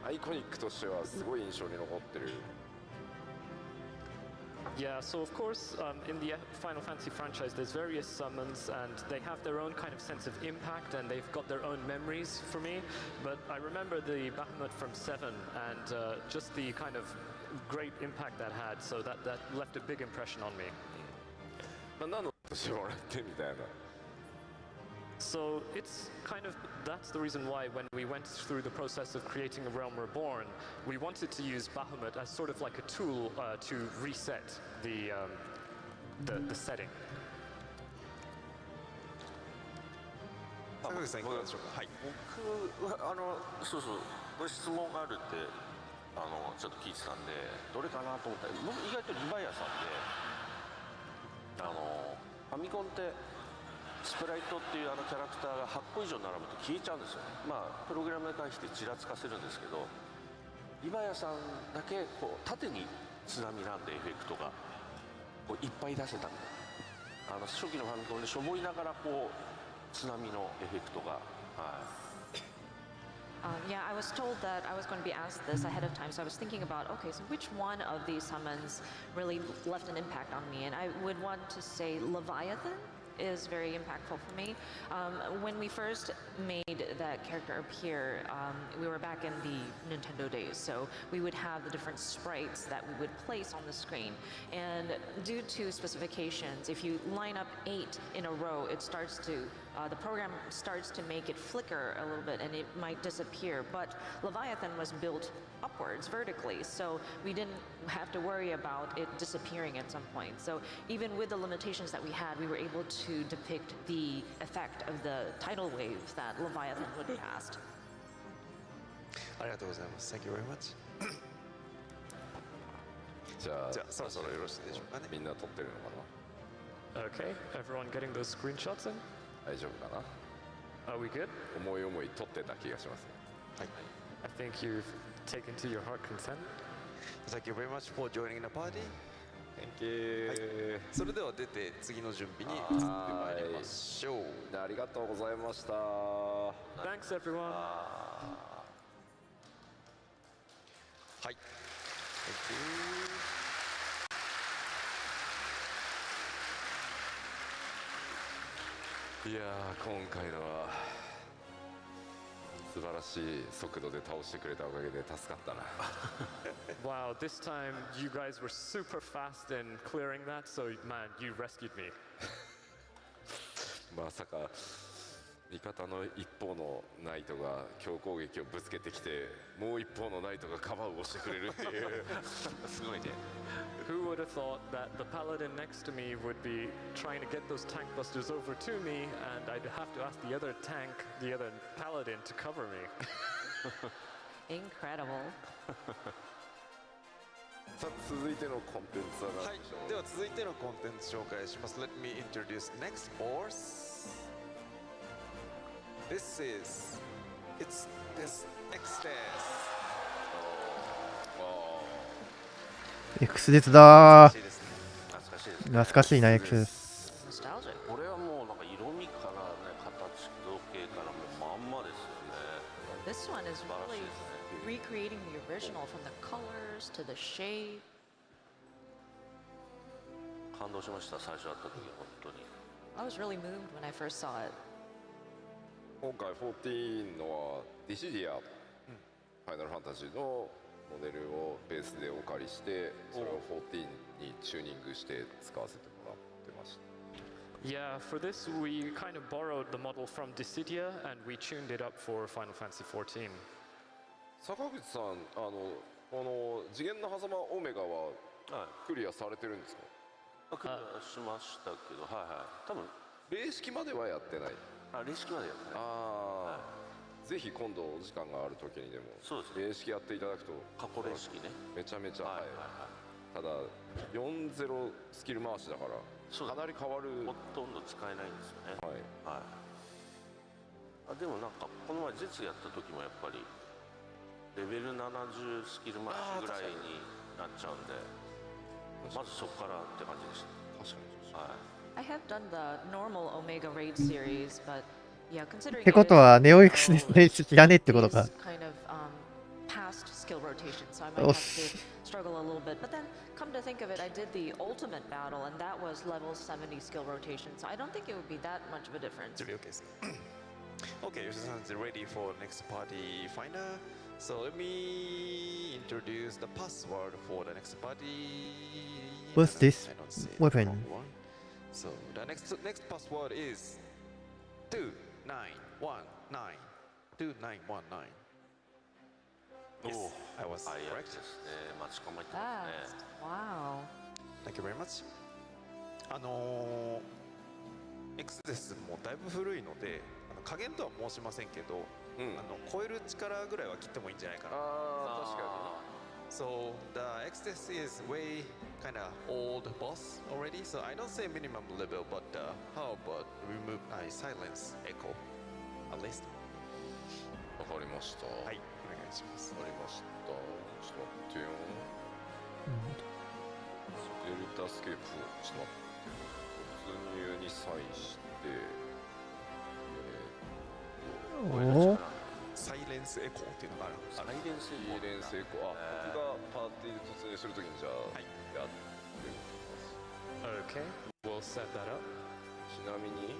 アイコニックとしてはすごい印象に残ってる。Yeah, so of course, in the Final Fantasy franchise, there's various summons, and they have their own kind of sense of impact, and they've got their own memories for me. But I remember the Bahamut from 7, and just the kind of great impact that had, so that left a big impression on me. 何の年をもらってみたいな。So it's kind of, that's the reason why when we went through the process of creating A Realm Reborn, we wanted to use Bahamut as sort of like a tool to reset the setting. 坂口さんいかがでしょうか。はい。僕はそうそう、これ質問があるってちょっと聞いてたんで、どれかなと思ったら、僕意外とリバイアさんで、ファミコンってスプライトっていうキャラクターが8個以上並ぶと消えちゃうんですよね。まあプログラムで返してちらつかせるんですけど、リバヤさんだけこう縦に津波なんでエフェクトがこういっぱい出せたんで、初期のファミコンでしょぼいながらこう津波のエフェクトが、はい。Yeah, I was told that I was going to be asked this ahead of time, so I was thinking about, okay, so which one of these summons really left an impact on me? And I would want to say Leviathan is very impactful for me. When we first made that character appear, we were back in the Nintendo days, so we would have the different sprites that we would place on the screen. And due to specifications, if you line up 8 in a row, it starts to the program starts to make it flicker a little bit and it might disappear. But Leviathan was built upwards vertically, so we didn't have to worry about it disappearing at some point. So even with the limitations that we had, we were able to depict the effect of the tidal waves that Leviathan would cast. ありがとうございます。Thank you very much. じゃあそろそろよろしいでしょうかね。みんな撮ってるのかな。 Okay, everyone getting those screenshots in? 大丈夫かな。 Are we good? 思い思い撮ってた気がします。はい。I think you've taken to your heart content. Thank you very much for joining the party. Thank you. はい。それでは出て次の準備に移ってまいりましょう。ありがとうございました。Thanks everyone. はい。Thank you. いやー今回のは素晴らしい速度で倒してくれたおかげで助かったな。Wow, this time you guys were super fast in clearing that, so man, you rescued me. まさか味方の一方のナイトが強攻撃をぶつけてきて、もう一方のナイトがカバーをしてくれるっていうすごいね。Who would have thought that the paladin next to me would be trying to get those tank busters over to me, and I'd have to ask the other tank, the other paladin, to cover me. Incredible. さあ続いてのコンテンツは何でしょう。では続いてのコンテンツ紹介します。Let me introduce next boss. This is X です。 X ですだー。懐かしいですね。懐かしいな X です。これはもうなんか色味からね、形造形からもうまんまですよね。 This one is really recreating the original from the colors to the shape. 感動しました、最初会った時本当に。 I was really moved when I first saw it. 今回14のはディシディア、ファイナルファンタジーのモデルをベースでお借りして、それを14にチューニングして使わせてもらってました。 Yeah, for this we kind of borrowed the model from Dissidia and we tuned it up for Final Fantasy 14. 坂口さん、この次元の狭間オメガはクリアされてるんですか？クリアしましたけど、はいはい。多分霊式まではやってない。霊式までやってない。ああ、ぜひ今度お時間がある時にでも霊式やっていただくと。過去霊式ね。めちゃめちゃ早い。ただ40スキル回しだからかなり変わる。ほとんど使えないんですよね。はい。はい。でもなんかこの前実やった時もやっぱりレベル70スキル回しぐらいになっちゃうんで、まずそこからって感じでした。確かに。はい。I have done the normal Omega Raid series, but yeah, considering ってことはネオ X ですね。知らねえってことか。kind of past skill rotation, so I might have to struggle a little bit. But then, come to think of it, I did the ultimate battle, and that was level 70 skill rotation, so I don't think it would be that much of a difference. Okay, Yoshi-san is ready for next party finder. So let me introduce the password for the next party. What's this weapon? So the next password is 2919. 2919. Yes, I was correct. Wow. Thank you very much. X ですもうだいぶ古いので加減とは申しませんけど、超える力ぐらいは切ってもいいんじゃないかな。確かに。So the X is way kind of old boss already. So I don't say minimum level, but how about remove silence echo at least? わかりました。はい、お願いします。わかりました。ちょっと待ってよ。デルタスケープをちょっと待って。突入に際して。サイレンスエコーっていうのがあるんです。サイレンスエコー。僕がパーティーで突入するときにじゃあやってみます。Okay, we'll set that up. ちなみに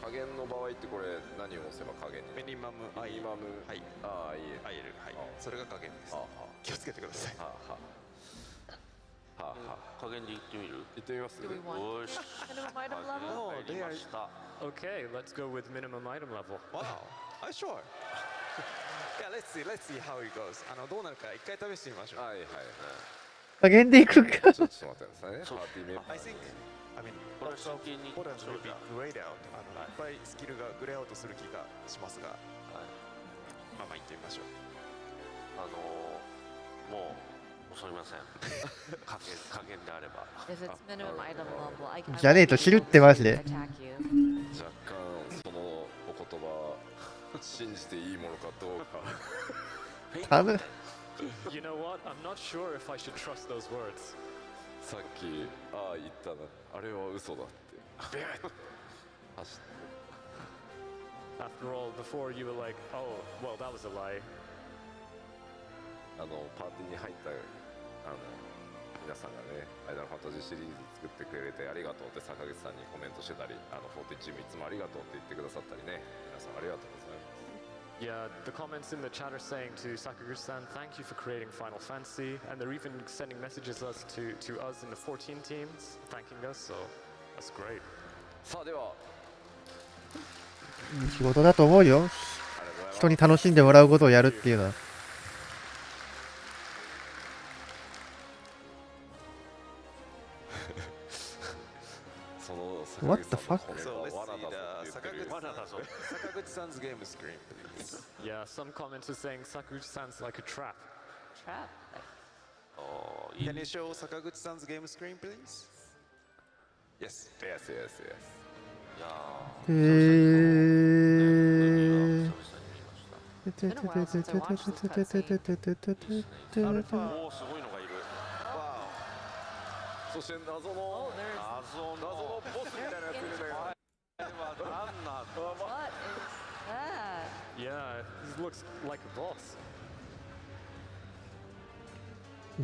加減の場合ってこれ何を押せば加減に？ミニマム、はい。IL、はい。それが加減です。気をつけてください。加減で言ってみる？言ってみます？よし。Minimum item level? Okay, let's go with minimum item level. Wow, are you sure? Yeah, let's see how it goes. どうなるか一回試してみましょう。はいはい。加減でいくか。ちょっと待ってくださいね。パーティーメンバー。I think, I mean, lots of buttons will be grayed out. いっぱいスキルがグレーアウトする気がしますが、まあ行ってみましょう。もう恐れません。加減であれば。If it's minimum item level, I can. じゃねえと知るってマジで。若干そのお言葉信じていいものかどうか。多分。You know what? I'm not sure if I should trust those words. さっき言ったな。あれは嘘だって。走って。After all, before you were like, oh, well, that was a lie. パーティーに入った皆さんがね、ファイナルファンタジーシリーズ作ってくれてありがとうって坂口さんにコメントしてたり、14チームいつもありがとうって言ってくださったりね、皆さんありがとうございます。Yeah, the comments in the chat are saying to Sakaguchi-san, thank you for creating Final Fantasy, and they're even sending messages to us in the 14 teams, thanking us, so that's great. さあでは、仕事だと思うよ。人に楽しんでもらうことをやるっていうのは。What the fuck? So let's see the Sakaguchi-san's game screen, please. Yeah, some comments are saying Sakaguchi-san's like a trap. Trap? Oh, Can you show Sakaguchi-san's game screen, please? Yes. Yes, yes, yes. いやへーー。久々に見ましたIt's been a while since I watched this cutscene. おーすごいのがいるそして謎のOh, there's. 謎のボスみたいなやついるね。何なんだ What is that? Yeah, he looks like a boss.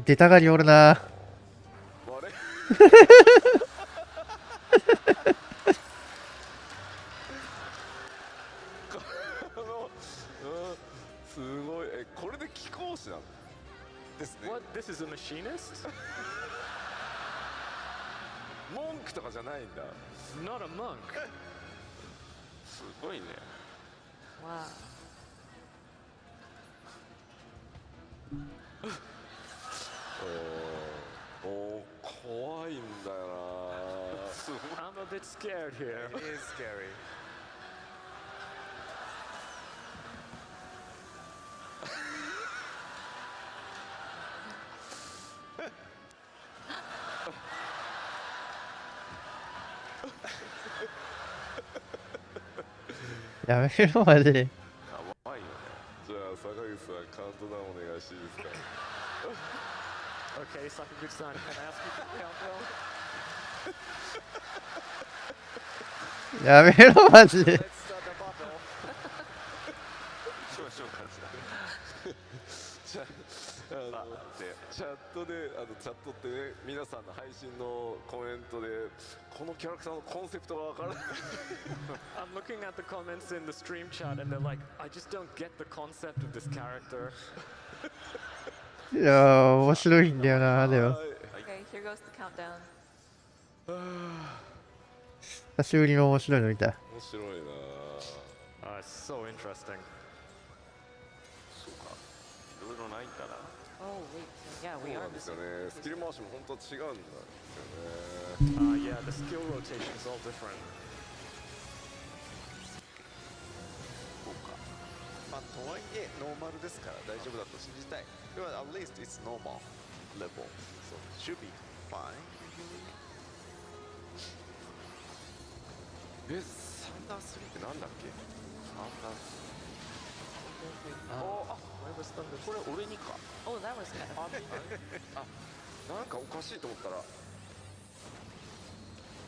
出たがりおるな。あれすごい。これで貴公子なのですね。 What? This is a machinist? 文句とかじゃないんだ。 Not a monk. すごいね Wow. おー怖いんだよな。 I'm a bit scared here. It is scary. やめろマジで。やばいよねじゃあ坂口さんカウントダウンお願いしていいですか。 Okay, Sakaguchi-san, can I ask you for the countdown? やめろマジで。そうそう感じだチャットでチャットってね、皆さんの配信のコメントでこのキャラクターのコンセプトがわからない。 I'm looking at the comments in the stream chat and they're like, I just don't get the concept of this character. いやー面白いんだよな。でも Okay, here goes the countdown. 久しぶりの面白いの見た。面白いな。 It's so interesting. そうかいろいろないんだな Oh, wait. Yeah, そう we な are んですよ missing. ね。スキル回しも本当は違うんだよね。 Yeah, the skill rotation is all different. そうか。まあとはいえノーマルですから大丈夫だと信じたい。では at least it's normal level, so should be fine. サンダー3ってなんだっけ。なんだ Where was Thunder? これ俺にか Oh, that was kind of fun. なんかおかしいと思ったら。あ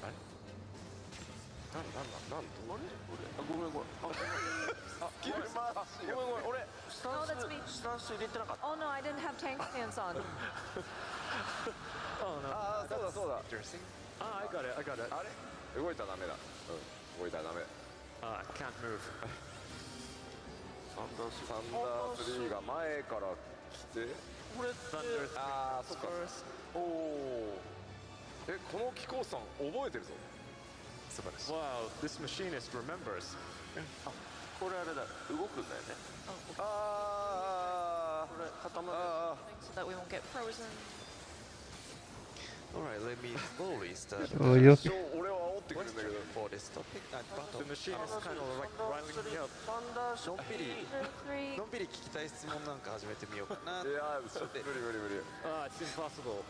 れ。なんあれ俺あごめんごめんあごめんキル回しごめんごめん俺スタ Oh, that's me. ンス入れてなかった Oh no, I didn't have tank stance on. Oh no. ああそうだそうだ。 Interesting. I got it, I got it. あれ動いたらダメだ。動いたらダメ。 I can't move. サンダースサンダー3が前から来て。これって Thunder ああそっか。 first. おお。この貴公子さん覚えてるぞ。素晴らしい。 Wow, this machinist remembers. これあれだ動くんだよね Oh, ああ。これ固まるああ。 so that we won't get frozen. Alright, let me slowly start およ俺は煽ってくるんだけど。 for this topic. The machine is kind of like riling me up. サンダーショッピリ Three. のんびり聞きたい質問なんか始めてみようかな。いやー、無理無理無理。 It's impossible.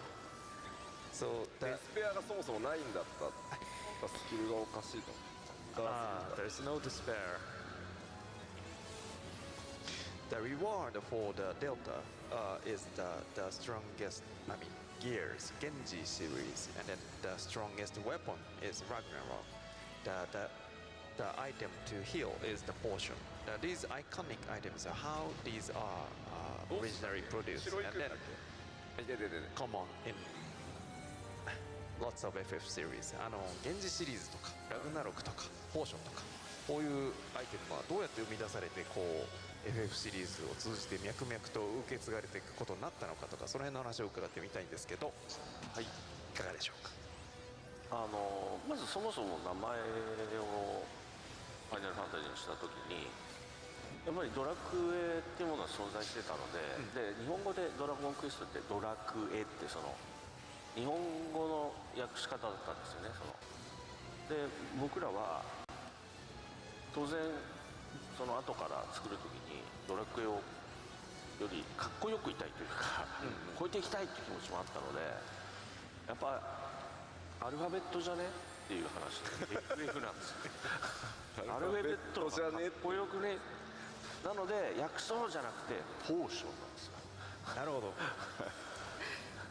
So デスペアがそもそもないんだった。スキルがおかしいと。There's no despair. the reward for the Delta is the strongest, gears, Genji series, and then the strongest weapon is Ragnarok. The item to heal is the potion. These iconic items are how these are originally produced, and then common in lots of FF series. ゲンジシリーズとかラグナロクとかポーションとかこういうアイテムはどうやって生み出されてこう FF シリーズを通じて脈々と受け継がれていくことになったのかとか、その辺の話を伺ってみたいんですけど、はい、いかがでしょうか。まずそもそも名前をファイナルファンタジーにした時にやっぱりドラクエっていうものは存在してたので、で日本語でドラゴンクエストってドラクエってその日本語の訳し方だったんですよね。で僕らは当然その後から作る時にドラクエをよりかっこよくいたいというか、超えていきたいっていう気持ちもあったので、やっぱアルファベットじゃねっていう話で FF なんですよアルファベットじゃね、かっこよくね。なので訳そうじゃなくてポーションなんですよ。なるほど。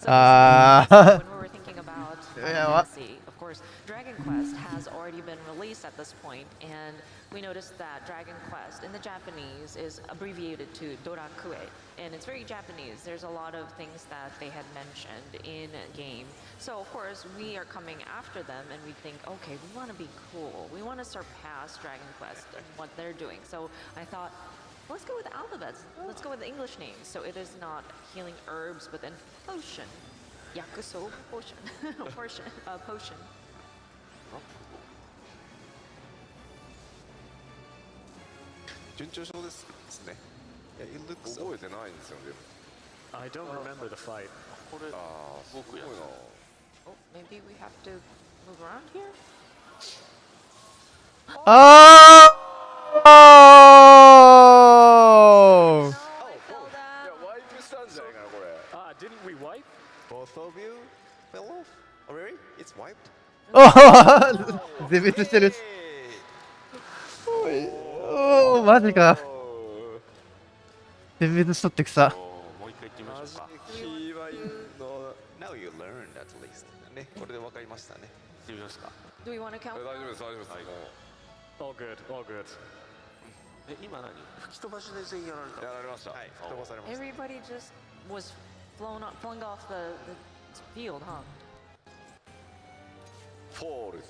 When we were thinking about Final Fantasy, of course, Dragon Quest has already been released at this point, and we noticed that Dragon Quest in the Japanese is abbreviated to Dorakue, and it's very Japanese. There's a lot of things that they had mentioned in game. So, of course, we are coming after them, and we think, okay, we want to be cool. We want to surpass Dragon Quest and what they're doing. So I thought, let's go with alphabets. Let's go with the English names. So it is not healing herbs, but then potion. Yakuso potion. Potion. 順調そうですね。覚えてないんですよね。I don't remember the fight. これ僕やる。Oh, maybe we have to move around here? Didn't we wipe? Both of you fell off already? It's wiped? 全滅してる。おお、マジか。全滅しとってくさ。もう一回言ってみましょうか。Now you learned at least ね、これで分かりましたね。言ってみますか。 Do we want to count? 大丈夫です、大丈夫です。All good, all good. 今何？吹き飛ばしで全員やられた。やられました。はい、吹き飛ばされました。 Everybody just was flung off the field, huh? フォール。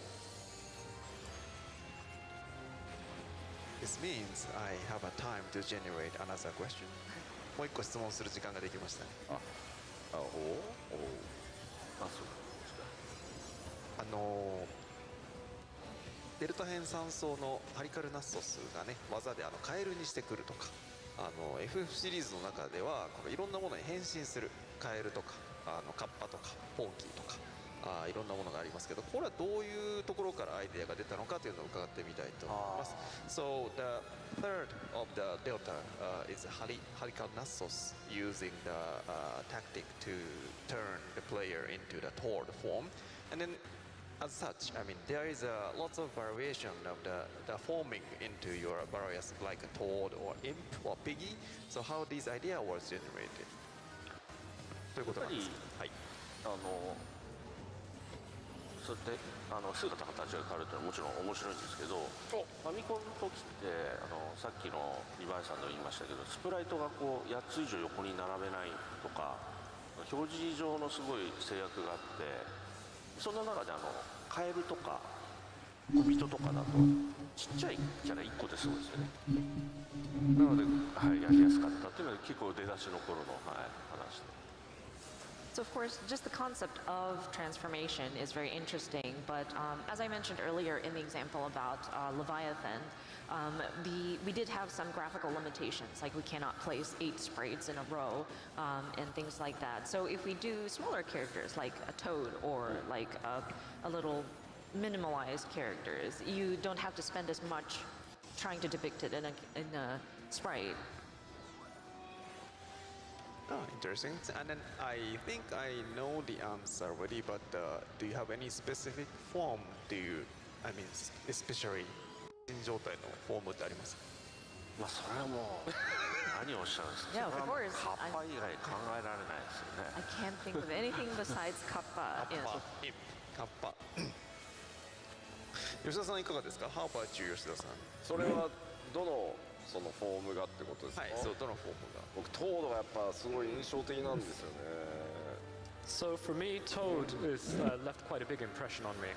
This means I have a time to generate another question. もう一個質問する時間ができましたね。デルタ編3層のハリカルナッソスがね、技でカエルにしてくるとか、FF シリーズの中ではこのいろんなものに変身するカエルとかカッパとかポーキーとかいろんなものがありますけど、これはどういうところからアイデアが出たのかというのを伺ってみたいと思います。So the third of the delta is Harikal Nassos using the tactic to turn the player into the Toad form, and then as such, I mean, there is lots of variation of the forming into your various like a toad or imp or piggy. So how this idea was generated? ということなんです。はい。そうやって姿形が変わるというのはもちろん面白いんですけど、ファミコンの時ってさっきのリバイさんでも言いましたけど、スプライトがこう8つ以上横に並べないとか表示上のすごい制約があって、そんな中でカエルとか小人とかだとちっちゃいキャラ1個ですごいですよね。なので、はい、やりやすかったっていうのは結構出だしの頃の、はい、話で。So of course, just the concept of transformation is very interesting, but as I mentioned earlier in the example about Leviathan, we did have some graphical limitations, like we cannot place 8 sprites in a row and things like that. So if we do smaller characters like a toad or like a little minimalized characters, you don't have to spend as much trying to depict it in a sprite. Oh, interesting. And then I think I know the answer already, but do you have any specific form I mean, especially 新状態のフォームってありますか？まあそれはもう何をおっしゃるんですか。Yeah, of course. カッパ以外考えられないですよね。I can't think of anything besides kappa. カッパ。吉田さんいかがですか？ How about you, 吉田さん？それはどのそのフォームがってことですか？はい、そう、どのフォームが。僕トードがやっぱすごい印象的なんですよね。So for me, Toad is left quite a big impression on me.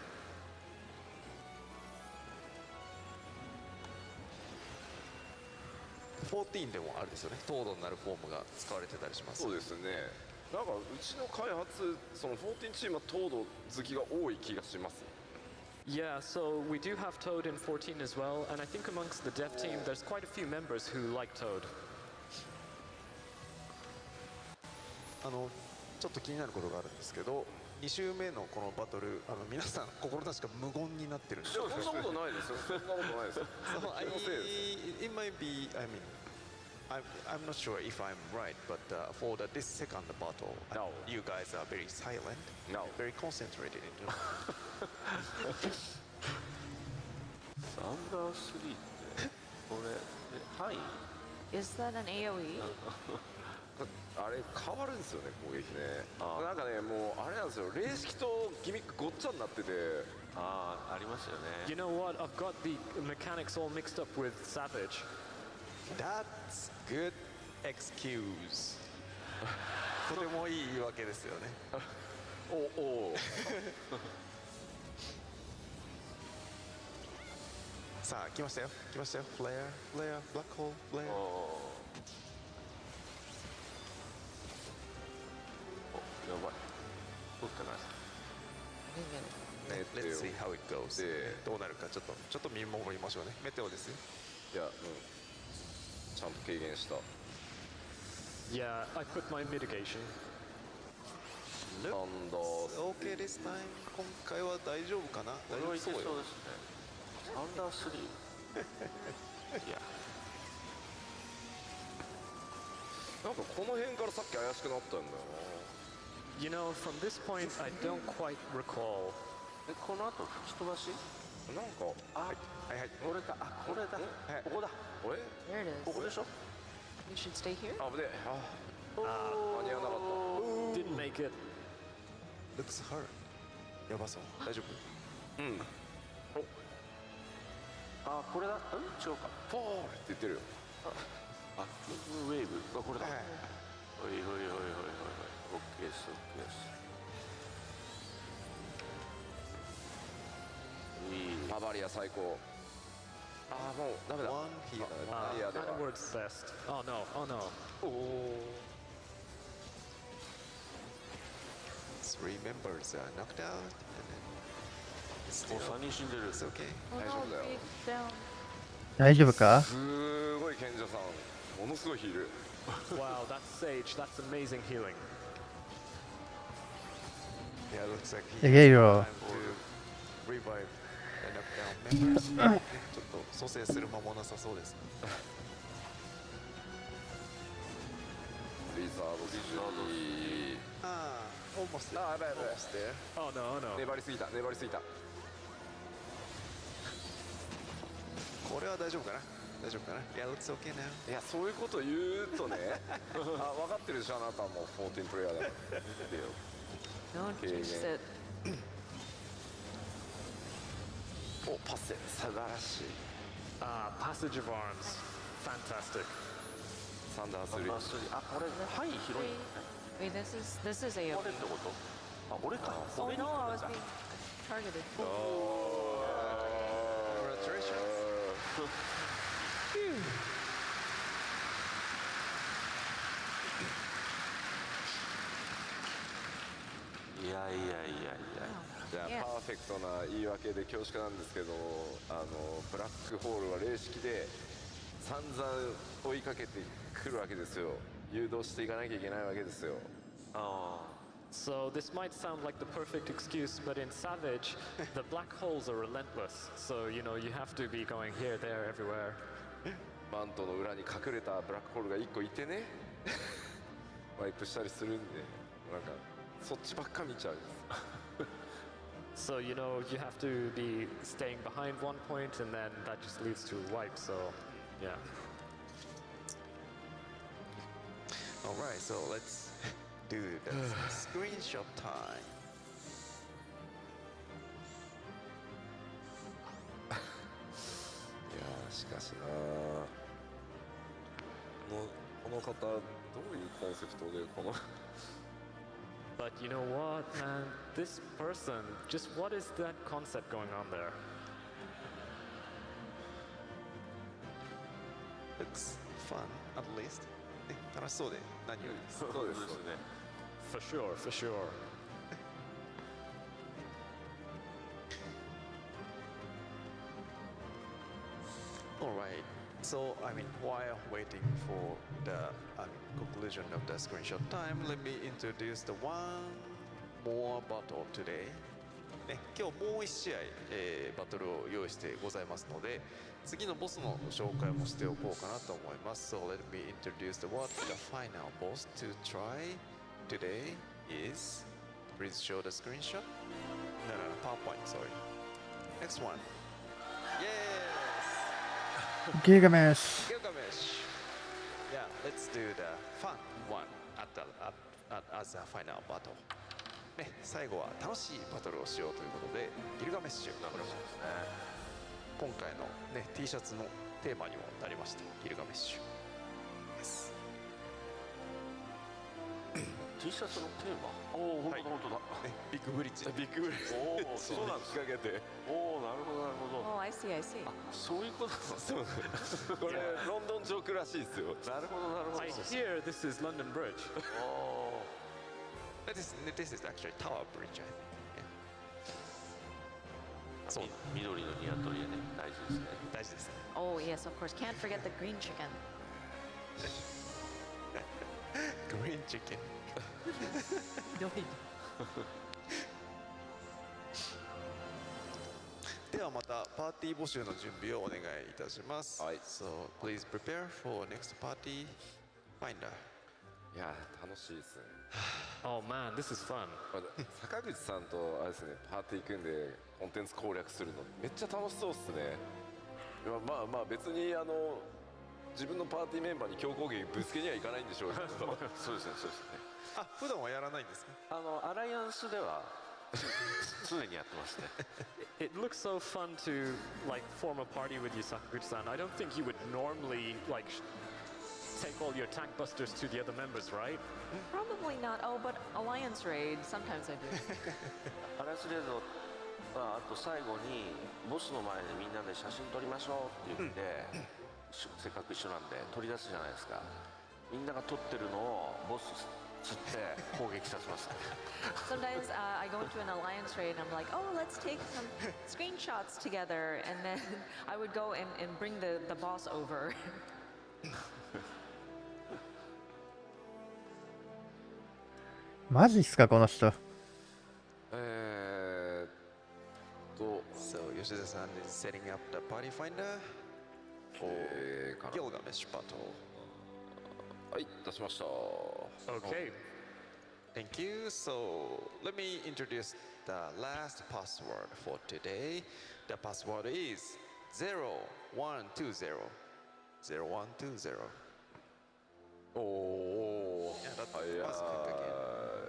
FF14 でもあれですよね、トードになるフォームが使われてたりします。そうですね。なんかうちの開発、その14チームはトード好きが多い気がします。Yeah, so we do have Toad in 14 as well, and I think amongst the dev team there's quite a few members who like Toad. ちょっと気になることがあるんですけど、2周目のこのバトル、皆さん心確か無言になってるんですよ。そんなことないですよ。そんなことないですよ。It might be, I mean, I'm not sure if I'm right, but for this second battle, no. You guys are very silent, no. Very concentrated into. サンダー3ってこれはい Is that an AoE? あれ変わるんですよね、攻撃ね。なんかね、もうあれなんですよ、霊式とギミックごっちゃになってて。ありますよね。You know what? I've got the mechanics all mixed up with Savage. That's good excuse. とてもいい言い訳ですよね。おさあ来ましたよ、来ましたよ。フレア、ブラックホール、フレア。やばい。取ってないです。Let's see how it goes. どうなるかちょっと見守りましょうね。メテオですよ。いや、ちゃんと軽減した。Yeah, I put my mitigation. Okay this time. 今回は大丈夫かな。これはいけそうですね。サンダー3。いや。なんかこの辺からさっき怪しくなったんだよな。You know, from this point, I don't quite recall. この後吹き飛ばし？なんか、はい、これだ、これだ、ここだ。これ？ There it is. ここでしょ？ You should stay here? 危ねえ。間に合わなかっDidn't make it. Looks hurt. やばそう。大丈夫？うん。これだ。違うか。フォールって言ってるよ。ウェーブ。これだ。おいおいおいおいおいおい。オッケーです、オッケーです。ババリア最高。もうダメだ。バリアでは。That works best. Oh no, oh no. Three members are knocked out, and then もう3人死んでる。It's okay. 大丈夫だよ。大丈夫か？すごい賢者さん。ものすごいヒール。Wow, that's Sage. That's amazing healing. Yeah, looks like he has time to revive the knockdown members. ちょっと蘇生する間もなさそうです。リザード3。almost there. やばいやばい。Almost there. Oh no, oh no. 粘りすぎた。これは大丈夫かな。大丈夫かな。Yeah, looks okay now. いや、そういうこと言うとね。分かってるでしょ、あなたも14プレイヤーだから。Don't jinx it. パセ素晴らしい。Passage of Arms. Fantastic. サンダー3。これね、はい広い。Wait, this is AoE. 俺ってこと？俺か。Oh no, I was being targeted. Congratulations. いや。じゃあ、パーフェクトな言い訳で恐縮なんですけど、ブラックホールは霊式で散々追いかけてくるわけですよ。誘導していかなきゃいけないわけですよ。So this might sound like the perfect excuse, but in Savage, the black holes are relentless. So, you know, you have to be going here, there, everywhere. マントの裏に隠れたブラックホールが1個いてね。ワイプしたりするんで、なんかそっちばっか見ちゃうんです。So, you know, you have to be staying behind one point, and then that just leads to a wipe, so, yeah. Alright, so let's do the screenshot time. いやー、しかしなこの方どういうコンセプトでこのBut you know what, man? This person, just what is that concept going on there? Looks fun, at least. ね、楽しそうで何よりです。そうですね。For sure, for sure. Alright, so while waiting for the conclusion of the screenshot time, let me introduce the one more battle today. ね、今日もう1試合、バトルを用意してございますので、次のボスの紹介もしておこうかなと思います。So let me introduce the final boss to try today is. Please show the screenshot. No, PowerPoint, sorry. Next one. Yes! Gilgamesh. Gilgamesh. Yeah, let's do the fun one as a final battle. ね、最後は楽しいバトルをしようということで、ギルガメッシュ。なるほどですね。今回のね T シャツのテーマにもなりました。ギルガメッシュ。です。T シャツのテーマ。おお、本当だ。ね、ビッグブリッジ。ビッグブリッジ。おお、そうなんですかけて。おお、なるほどなるほど。Oh, I see, I see. そういうことなんですね。これロンドンジョークらしいですよ。なるほどなるほど。I hear this is London Bridge. おお。This is actually Tower Bridge, I think. Yeah. そう。緑のニワトリね、大事ですね。大事ですね。Oh, yes, of course. Can't forget the green chicken. Green chicken. ではまたパーティー募集の準備をお願いいたします。はい。So please prepare for next party finder. いや楽しいですね。Oh man, this is fun. 坂口さんとあれですね、パーティー組んでコンテンツ攻略するのめっちゃ楽しそうですね。まあ別に自分のパーティーメンバーに強攻撃ぶつけにはいかないんでしょうけど。そうですね、そうですね。あ、普段はやらないんですか？アライアンスでは常にやってますね。It looks so fun to like form a party with you, Sakaguchi-san. I don't think you would normally like take all your tank busters to the other members, right? Probably not. Oh, but Alliance Raid, sometimes I do. アライアンスレードあと最後にボスの前でみんなで写真撮りましょうって言って、せっかく一緒なんで取り出すじゃないですか。みんなが撮ってるのをボス釣って攻撃させます。Sometimes I go into an Alliance Raid and I'm like, oh, let's take some screenshots together. And then I would go and bring the boss over. マジっすかこの人。So Yoshida-san is setting up the party finder for Gilgamesh battle. はい、出しました。Okay. Thank you. So let me introduce the last password for today. The password is 0120. 0120. Oh, yeah, that was quick again.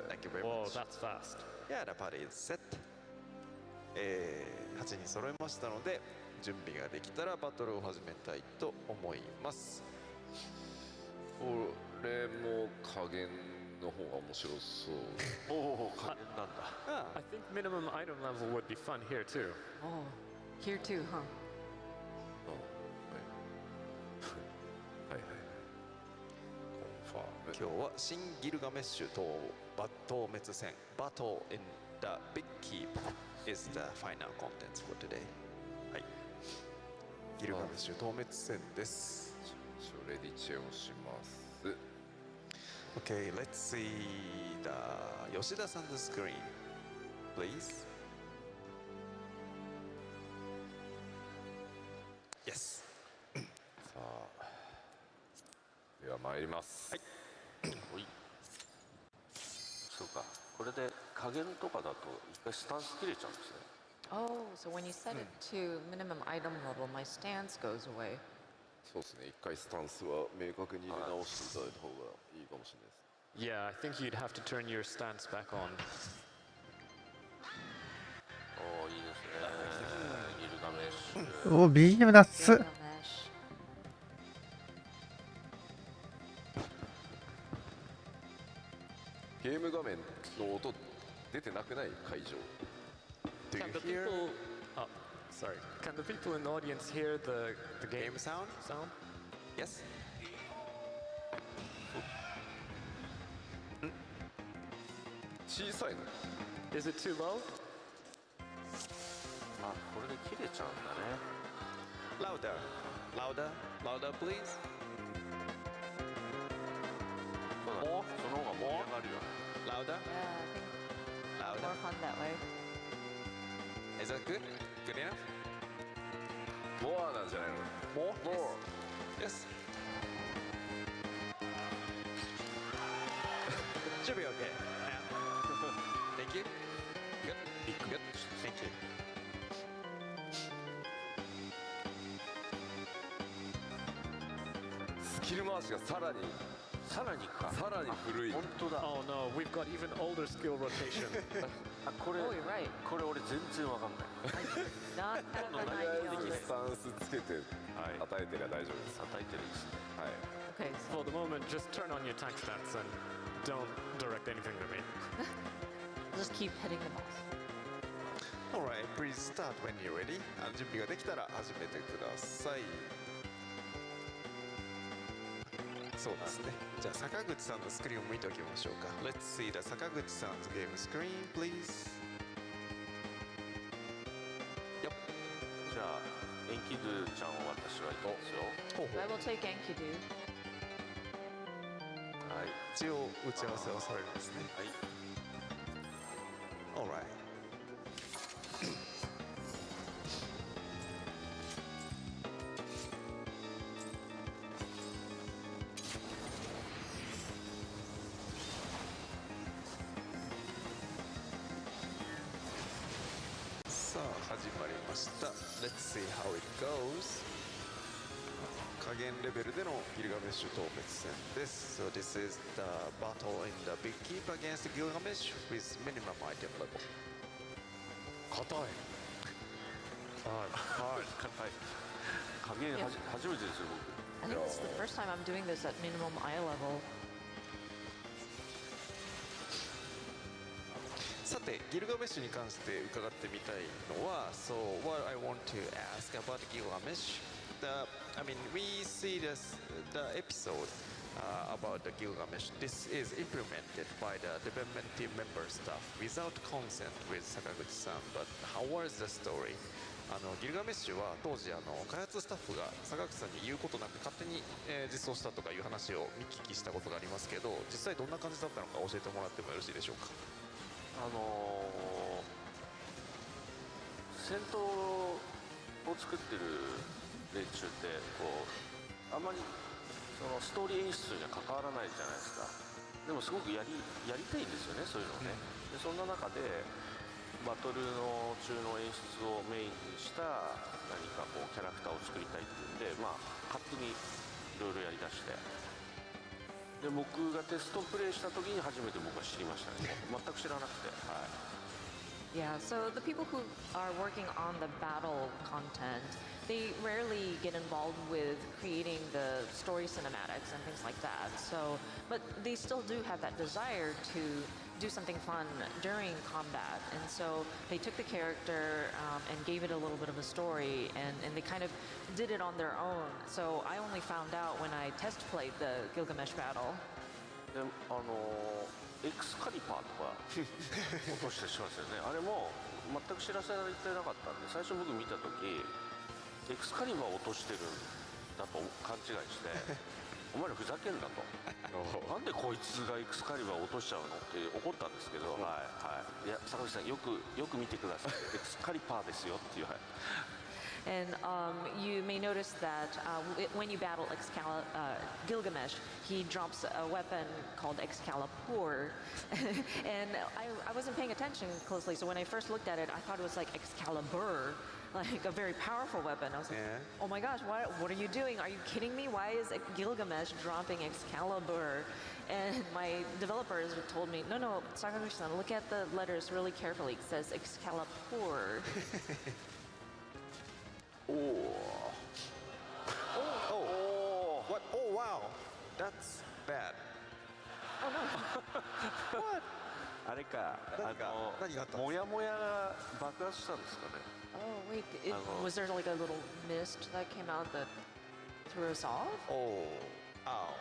Thank you very Whoa, much. that's fast. Yeah, the party is set. 8人揃いましたので、準備ができたらバトルを始めたいと思います。これも加減の方が面白そう。おお、加減なんだ。I think minimum item level would be fun here too. Oh, here too, huh? 今日は新ギルガメッシュと透滅戦 Battle in the Big Keep is the final contents for today. はい。ギルガメッシュ透滅戦です。レディチェをします。Okay, let's see the Yoshida-san the screen, please. Yes. さあ、では参ります。はい。おい。そうか。これで加減とかだと一回スタンス切れちゃうんですね。Oh, so when you set it to minimum item level, my stance goes away. そうですね。一回スタンスは明確に入れ直していただいた方がいいかもしれないです。Yeah, I think you'd have to turn your stance back on. おお、いいですね。ギルガメッシュ。おお、BGM だっつ。ゲーム画面の音出てなくない会場。Can the people? Oh, sorry. Can the people in the audience hear the game sound? Sound? Yes. 小さいの Is it too low? あ、これで切れちゃうんだね。Louder, louder, louder, please. そうだ、その方が盛り上がるよね。Louder, Yeah, I think louder. more fun that way. Is that good? Good enough? モアなんじゃないの More? More. Yes. Should be okay. Now. Thank you. Good. Good. Thank you. スキル回しがさらに古い。本当だ。 Oh no, we've got even older skill rotation. あ、これ Oh, you're right. これ俺全然わかんない。 Not have an 意 idea 外 on に this. スタンスつけて与えてりゃ大丈夫です。叩いてるんですね。はい。 Okay, so For the moment, just turn on your tank stats and don't direct anything to me. I'll just keep hitting the boss. Alright, please start when you're ready. 準備ができたら始めてください。そうですね。じゃあ坂口さんのスクリーンを見ておきましょうか。Let's see the 坂口さん 's game screen, please. よっ。じゃあエンキドゥちゃんを私は行きますよ。ほうほ I う。 will take Enkidu. はい。一応打ち合わせをされるんですね。はい。 Alright. さあ始まりました。Let's see how it goes. 加減レベルでのギルガメッシュ討滅戦です。So this is the battle in the big keep against Gilgamesh with minimum item level. 硬い。はい。加減いや初めてですよ I think this is the first time I'm doing this at minimum eye level. さて、ギルガメッシュに関して伺ってみたいのは、So what I want to ask about Gilgamesh, I mean, we see the episode about the Gilgamesh. This is implemented by the development team member staff without consent with 坂口さん. But how was the story? ギルガメッシュは当時開発スタッフが坂口さんに言うことなく勝手に、実装したとかいう話を見聞きしたことがありますけど、実際どんな感じだったのか教えてもらってもよろしいでしょうか。戦闘を作ってる連中ってあんまりそのストーリー演出には関わらないじゃないですか。でもすごくやりたいんですよね、そういうのをね。でそんな中でバトルの中の演出をメインにした何かキャラクターを作りたいっていうんで、勝手にいろいろやりだして、で僕がテストプレイした時に初めて僕は知りましたね。全く知らなくて。はい。 Yeah, so the people who are working on the battle content, they rarely get involved with creating the story cinematics and things like that. So, but they still do have that desire to do something fun during combat. And so they took the character and gave it a little bit of a story, and they kind of did it on their own. So I only found out when I test played the Gilgamesh battle. でエクスカリパーとか落としたりしますよね。あれも全く知らせられてなかったんで、最初僕見た時エクスカリバー落としてるんだと勘違いしてお前らふざけんなとなんでこいつがエクスカリバー落としちゃうのって怒ったんですけど、はいはい、いや坂口さんよく見てくださいエクスカリパーですよっていう。はい。 And you may notice that when you battle Gilgamesh, he drops a weapon called Excalibur. And I wasn't paying attention closely, so when I first looked at it, I thought it was like Excalibur, like a very powerful weapon. I was like, oh my gosh, what are you doing? Are you kidding me? Why is Gilgamesh dropping Excalibur? And my developers told me, no, Sakaguchi-san, look at the letters really carefully. It says Excalibur. What? Oh wow, that's bad. Oh no. What? あれか、何があったんですか？モヤモヤが爆発したんですかね。 Oh wait, was there like a little mist that came out that threw us off? Oh, ow.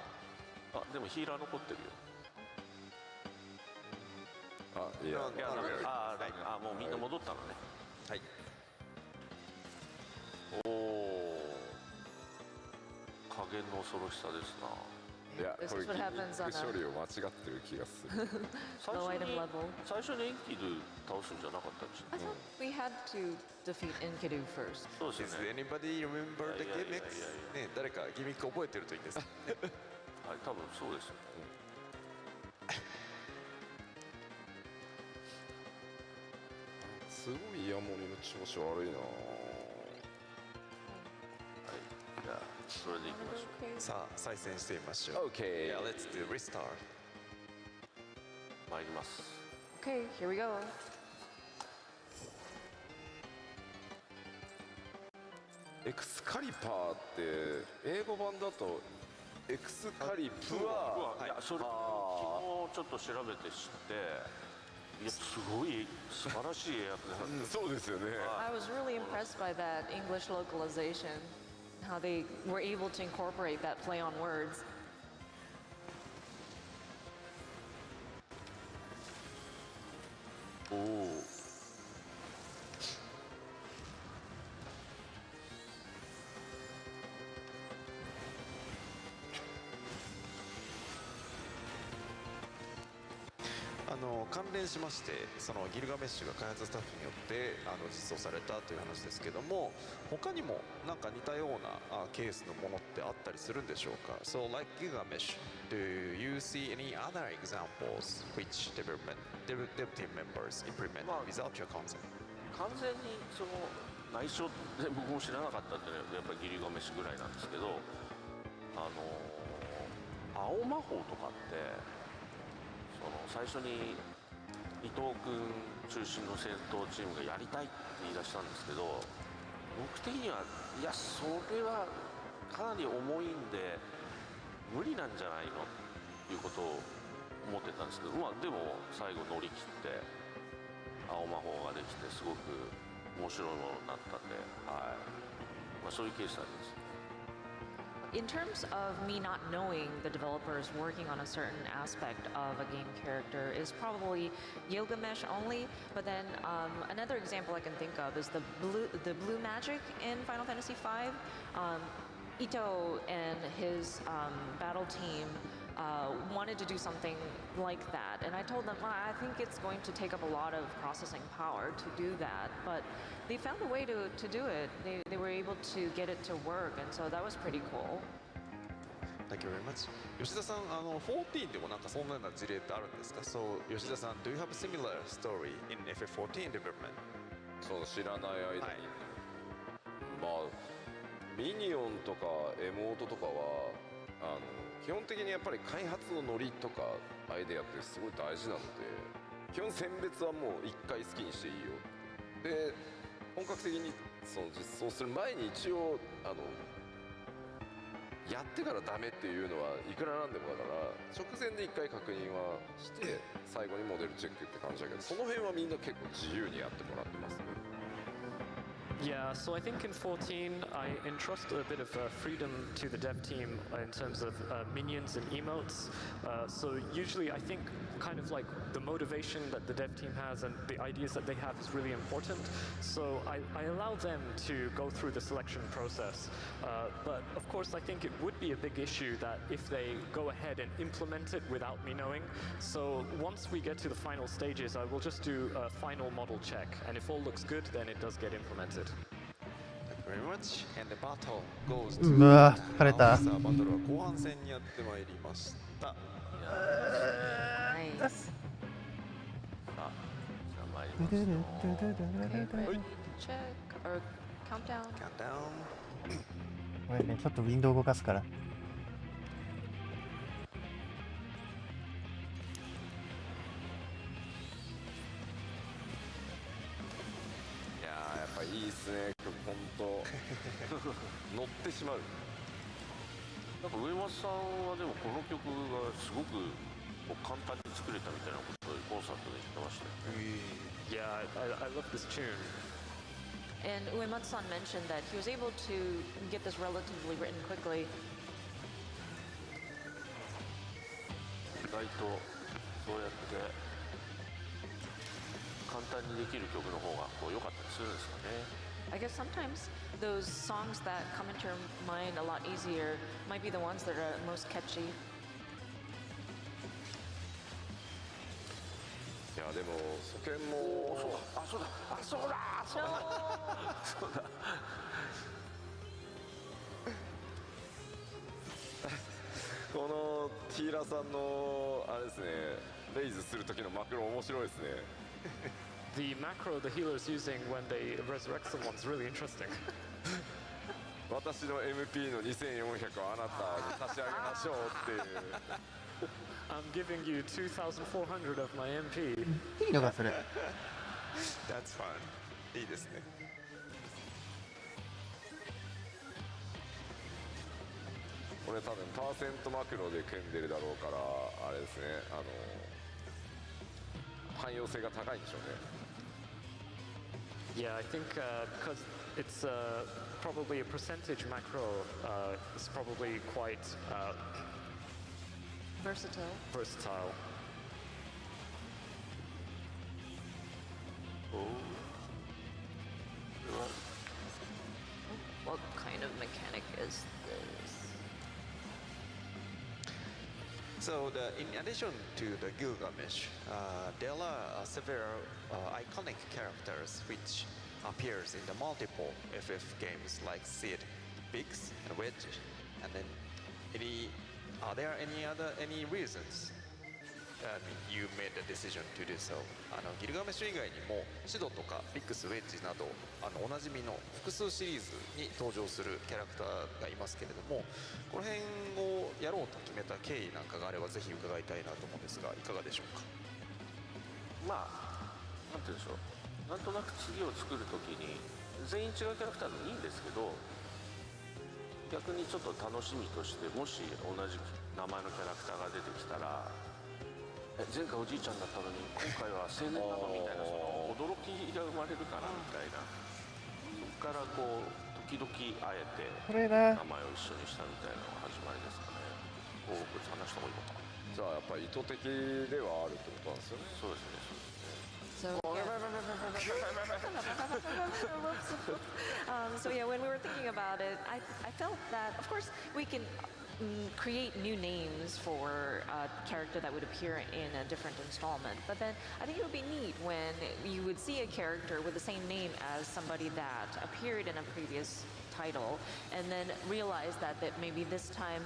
あ、でもヒーラー残ってるよ。いや、もうみんな戻ったのね。はい。おお、加減の恐ろしさですな。いや、This これ is what happens on 処理を間違ってる気がする。low item level. 最初にエンキル倒すんじゃなかったんですか。 I thought we had to defeat Enkidu first. そうです Does よね。 anybody remember the いやいやいやいや gimmicks? ね、誰かギミック覚えてるといいんですね。はい、多分そうですよね。すごいイヤモニの調子悪いな。はい、じゃあそれでいきましょう。さあ、再戦してみましょう。 OK。 Yeah, let's do restart. 参ります。 Okay, here we go. エクスカリパーって英語版だとエクスカリプア。いや、それ昨日ちょっと調べて知って、いや、すごい素晴らしい英訳なんです。そうですよね。I was really impressed by that English localization, how they were able to incorporate that play on words. おお。関連しまして、そのギルガメッシュが開発スタッフによって実装されたという話ですけども、他にもなんか似たようなケースのものってあったりするんでしょうか。 So like Gilgamesh, do you see any other examples which dev team members implement without your consent? 完全にその内緒で僕も知らなかったっていうのはやっぱりギルガメッシュぐらいなんですけど、青魔法とかってその最初に伊藤君中心の戦闘チームがやりたいって言い出したんですけど、僕的にはいやそれはかなり重いんで無理なんじゃないのっていうことを思ってたんですけど、まあでも最後乗り切って青魔法ができてすごく面白いものになったんで、はい、まあそういうケースなんです。In terms of me not knowing the developers working on a certain aspect of a game character is probably Gilgamesh only, but then another example I can think of is the blue magic in Final Fantasy V. Ito and his battle team wanted to do something like that, and I told them, well, I think it's going to take up a lot of processing power to do that, but they found a way to do it. They were able to get it to work, and so that was pretty cool. Thank you very much. 吉田さん、14でもなんかそんなような事例ってあるんですか。 So 吉田さん、do you have a similar story in FF14 development? そう、知らない間に、まあミニオンとかエモートとかは基本的にやっぱり開発のノリとかアイデアってすごい大事なので、基本選別はもう一回好きにしていいよ。で本格的にその実装する前に一応やってからダメっていうのはいくらなんでもだから直前で一回確認はして最後にモデルチェックって感じだけど、その辺はみんな結構自由にやってもらってますね。Yeah, so I think in 14 I entrust a bit of freedom to the dev team in terms of minions and emotes. So usually I think kind of like the motivation that the dev team has and the ideas that they have is really important. So I allow them to go through the selection process. But of course I think it would be a big issue that if they go ahead and implement it without me knowing. So once we get to the final stages, I will just do a final model check. And if all looks good, then it does get implemented. Thank you very much. And the battle goes うわ、疲れ to た。さあバトルは後半戦にやってまいりました。Nice. さあ参りますよ。 Okay, check or countdown. Countdown. ごめんね、ちょっとウィンドウ動かすから。いやーやっぱいいっすね、曲本当乗ってしまう。なんか上松さんはでもこの曲がすごく簡単に作れたみたいなことをコンサートで言ってましたよね。Yeah, I love this tune. And Uematsu-san mentioned that he was able to get this relatively written quickly. 外とそうやって簡単にできる曲の方がこう良かったりするんですかね。I guess sometimes those songs that come into your mind a lot easier might be the ones that are most catchy. いやでもソケンもそうだこのティーラさんのあれですね、レイズする時のマクロ面白いですね。The macro the healer's using when they resurrect someone's really interesting. 私の MP の2400をあなたに差し上げましょうっていう。I'm giving you 2,400 of my MP. いいのかそれ。That's fun. いいですね。これ多分パーセントマクロで組んでるだろうからあれですね、汎用性が高いんでしょうね。Yeah, I think because it's probably a percentage macro, it's probably quite Versatile. versatile. What kind of mechanic is this? So in addition to the Gilgamesh, there are several iconic characters which appears in the multiple FF games like Sid, Biggs, and Wedge. And then, are there any reasons you made the decision to do so? ギルガメッシュ以外にもシドとかビッグス、ウェッジなどおなじみの複数シリーズに登場するキャラクターがいますけれども、この辺をやろうと決めた経緯なんかがあればぜひ伺いたいなと思うんですが、いかがでしょうか。まあなんて言うんでしょう、なんとなく次を作るときに全員違うキャラクターでいいんですけど、逆にちょっと楽しみとしてもし同じ名前のキャラクターが出てきたら、前回おじいちゃんだったのに今回は青年なのみたいな、その驚きが生まれるかなみたいな、そこからこう時々あえて名前を一緒にしたみたいなのが始まりですかね。こうこれ話した方がいいのかな。じゃあやっぱり意図的ではあるってことなんですよね。そうですね。So so yeah, when we were thinking about it, I felt that of course we can create new names for a character that would appear in a different installment. But then I think it would be neat when you would see a character with the same name as somebody that appeared in a previous title, and then realize that maybe this time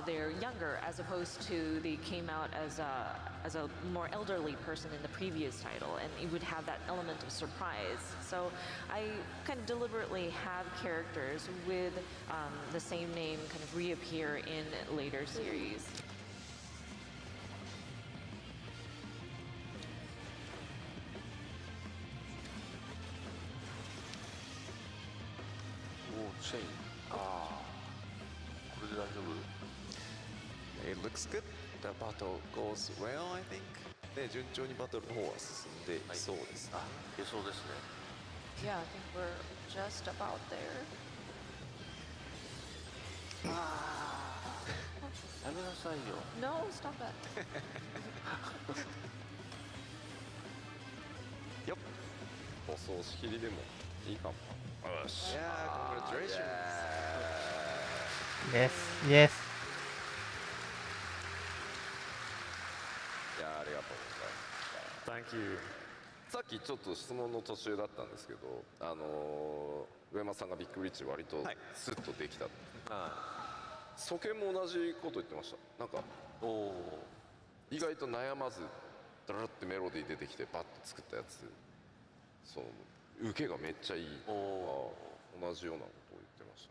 they're younger as opposed to they came out as a more elderly person in the previous title, and it would have that element of surprise. So I kind of deliberately have characters with the same name kind of reappear in later series. Chain. これで大丈夫? It looks good. The battle goes well, I think. で、順調にバトルの方は進んでいそうですね。いけそうですね。Yeah, I think we're just about there. やめなさいよ。No, stop that. よっ。お葬式りでもいいかも。よし。Yeah, congratulations. Yes, yes. いやありがとうございます。 Thank you. さっきちょっと質問の途中だったんですけど、上間さんがビッグリッチ割とスッとできた。ソケンも同じこと言ってました。なんか意外と悩まずダラってメロディー出てきてバッと作ったやつ、そう受けがめっちゃいい。同じようなことを言ってました。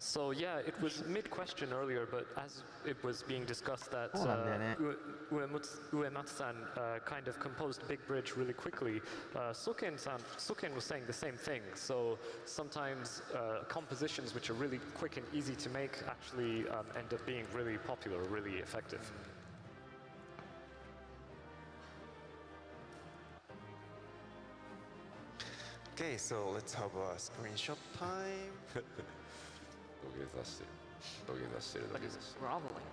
So yeah, it was mid-question earlier, but as it was being discussed that Uematsu-san kind of composed Big Bridge really quickly, Soken was saying the same thing. So sometimes compositions which are really quick and easy to make actually end up being really popular, really effective. Okay, so let's have a screenshot time. 土下座してる。土下座してる。土下座してる。 Groveling.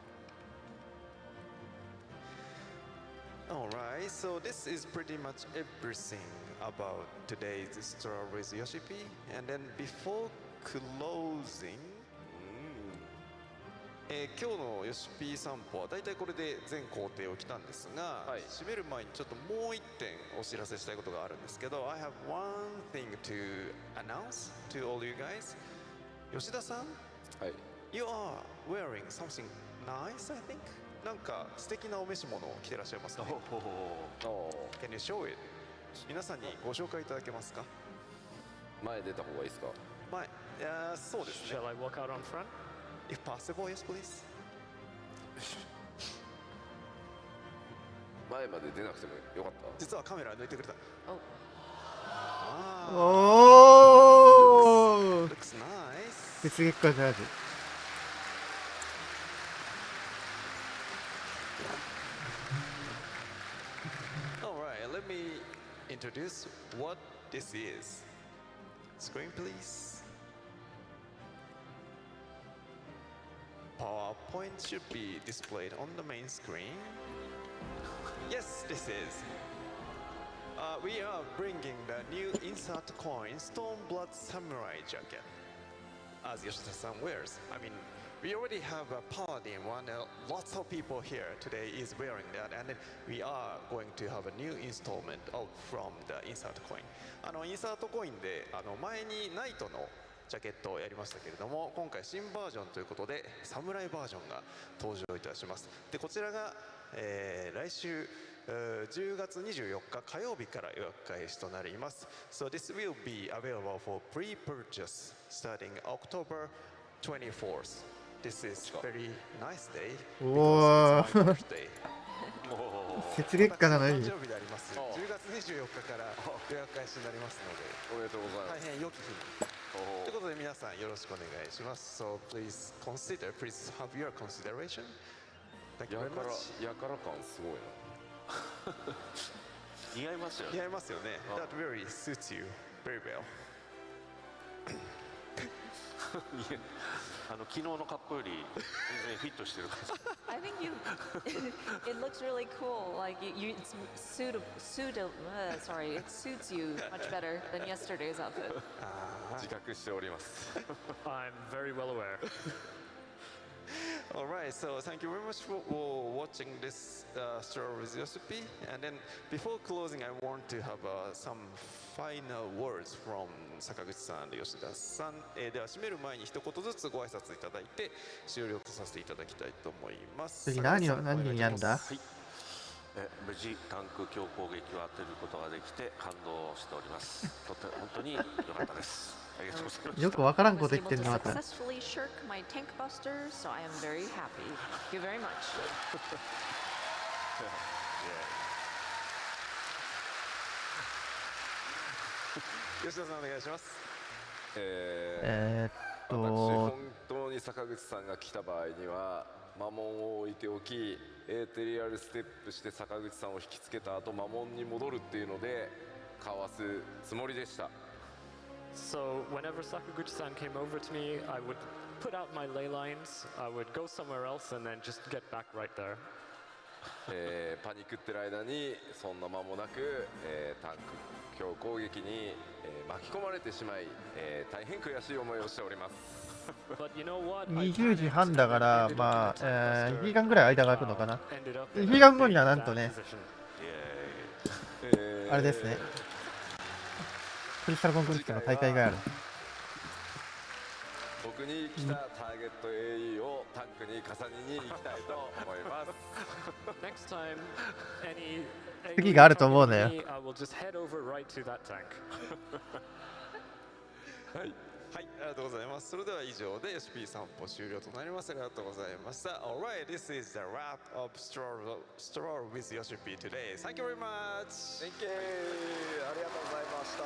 Alright, so this is pretty much everything about today's story with Yoshi P. And then before closing, 今日のヨシ P 散歩はだいたいこれで全工程を来たんですが、締める前にちょっともう一点お知らせしたいことがあるんですけど、I have one thing to announce to all you guys. 吉田さん、You are wearing something nice, I think. なんか素敵なお召し物を着てらっしゃいますね。Can you show it? 皆さんにご紹介いただけますか？前出た方がいいですか？前、そうですね。Shall I walk out on front? If possible, yes, please. 前まで出なくてもよかった。実はカメラ抜いてくれた。おお。Looks nice. 別月間ジャージ。Alright, let me introduce what this is. Screen, please. PowerPoint should be displayed on the main screen. Yes, this is. We are bringing the new insert coin Stormblood Samurai jacket, as Yoshida-san wears. I mean, we already have a paladin one. Lots of people here today is wearing that, and then we are going to have a new installment from the insert coin. インサートコインで前にナイトのジャケットをやりましたけれども、今回新バージョンということでサムライバージョンが登場いたします。でこちらが、来週10月24日火曜日から予約開始となります。So this will be available for pre-purchase starting October 24th. This is very nice day because it's my birthday. 節月間なのに。誕生日であります。10月24日から予約開始になりますので、おめでとうございます。大変良き日に。ということで皆さんよろしくお願いします。So please consider, please have your consideration. Thank you very much. やから感すごいな。似合いますよね。似合いますよね。That really suits you very well. 昨日の格好より全然フィットしてる感じ。I think you. It looks really cool. Like it suits you much better than yesterday's outfit. 自覚しております。I'm very well aware. Alright, so thank you very much for watching this story with Yoshi P. And then before closing, I want to have some final words from 坂口さん、吉田さん。では締める前に一言ずつご挨拶いただいて終了とさせていただきたいと思います。次何にやんだ？無事タンク強攻撃を当てることができて感動しております。本当に良かったです。ありがとうございます。よくわからんこと言ってんなまた。Successfully shirk my tank buster, so I am very happy. Thank you very much. 吉田さんお願いします。私本当に坂口さんが来た場合には魔文を置いておき、エーテリアルステップして坂口さんを引きつけた後魔文に戻るっていうのでかわすつもりでした。So whenever Sakaguchi-san came over to me, I would put out my ley lines, I would go somewhere else, and then just get back right there. パニックってる間にそんな間もなく、タンク強攻撃に、巻き込まれてしまい、大変悔しい思いをしております。20時半だからまあ、1時間ぐらい間が空くのかな。1時間後にはなんとね、あれですね。クリスタルコンフリクトの大会がある。僕に来たターゲット AE をタンクに重ねに行きたいと思います。次があると思うのよ。はい、はい、ありがとうございます。それでは以上で Yoshi P 散歩終了となります。ありがとうございました。Alright, this is the wrap of Stroll with Yoshi P today. Thank you very much. Thank you. ありがとうございました。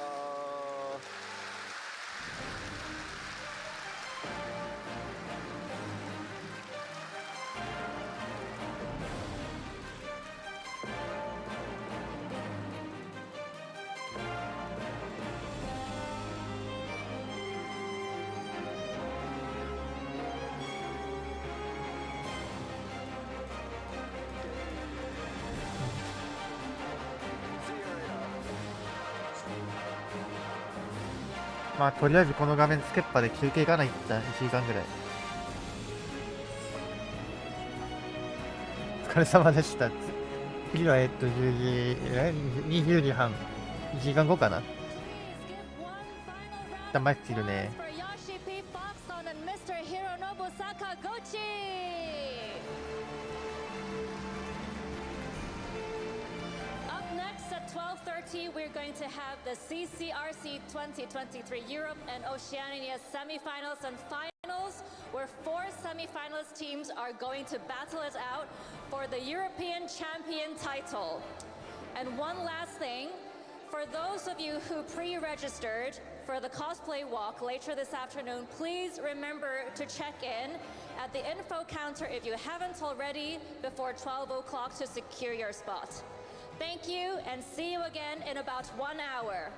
まあとりあえずこの画面つけっぱで休憩がないっちゃ1時間ぐらい。お疲れ様でした。次は10時、20時半、1時間後かな。マイク切るね。We're going to have the CCRC 2023 Europe and Oceania semifinals and finals, where 4 semifinalist teams are going to battle it out for the European champion title. And one last thing, for those of you who pre-registered for the cosplay walk later this afternoon, please remember to check in at the info counter if you haven't already before 12 o'clock to secure your spot. Thank you, and see you again in about 1 hour.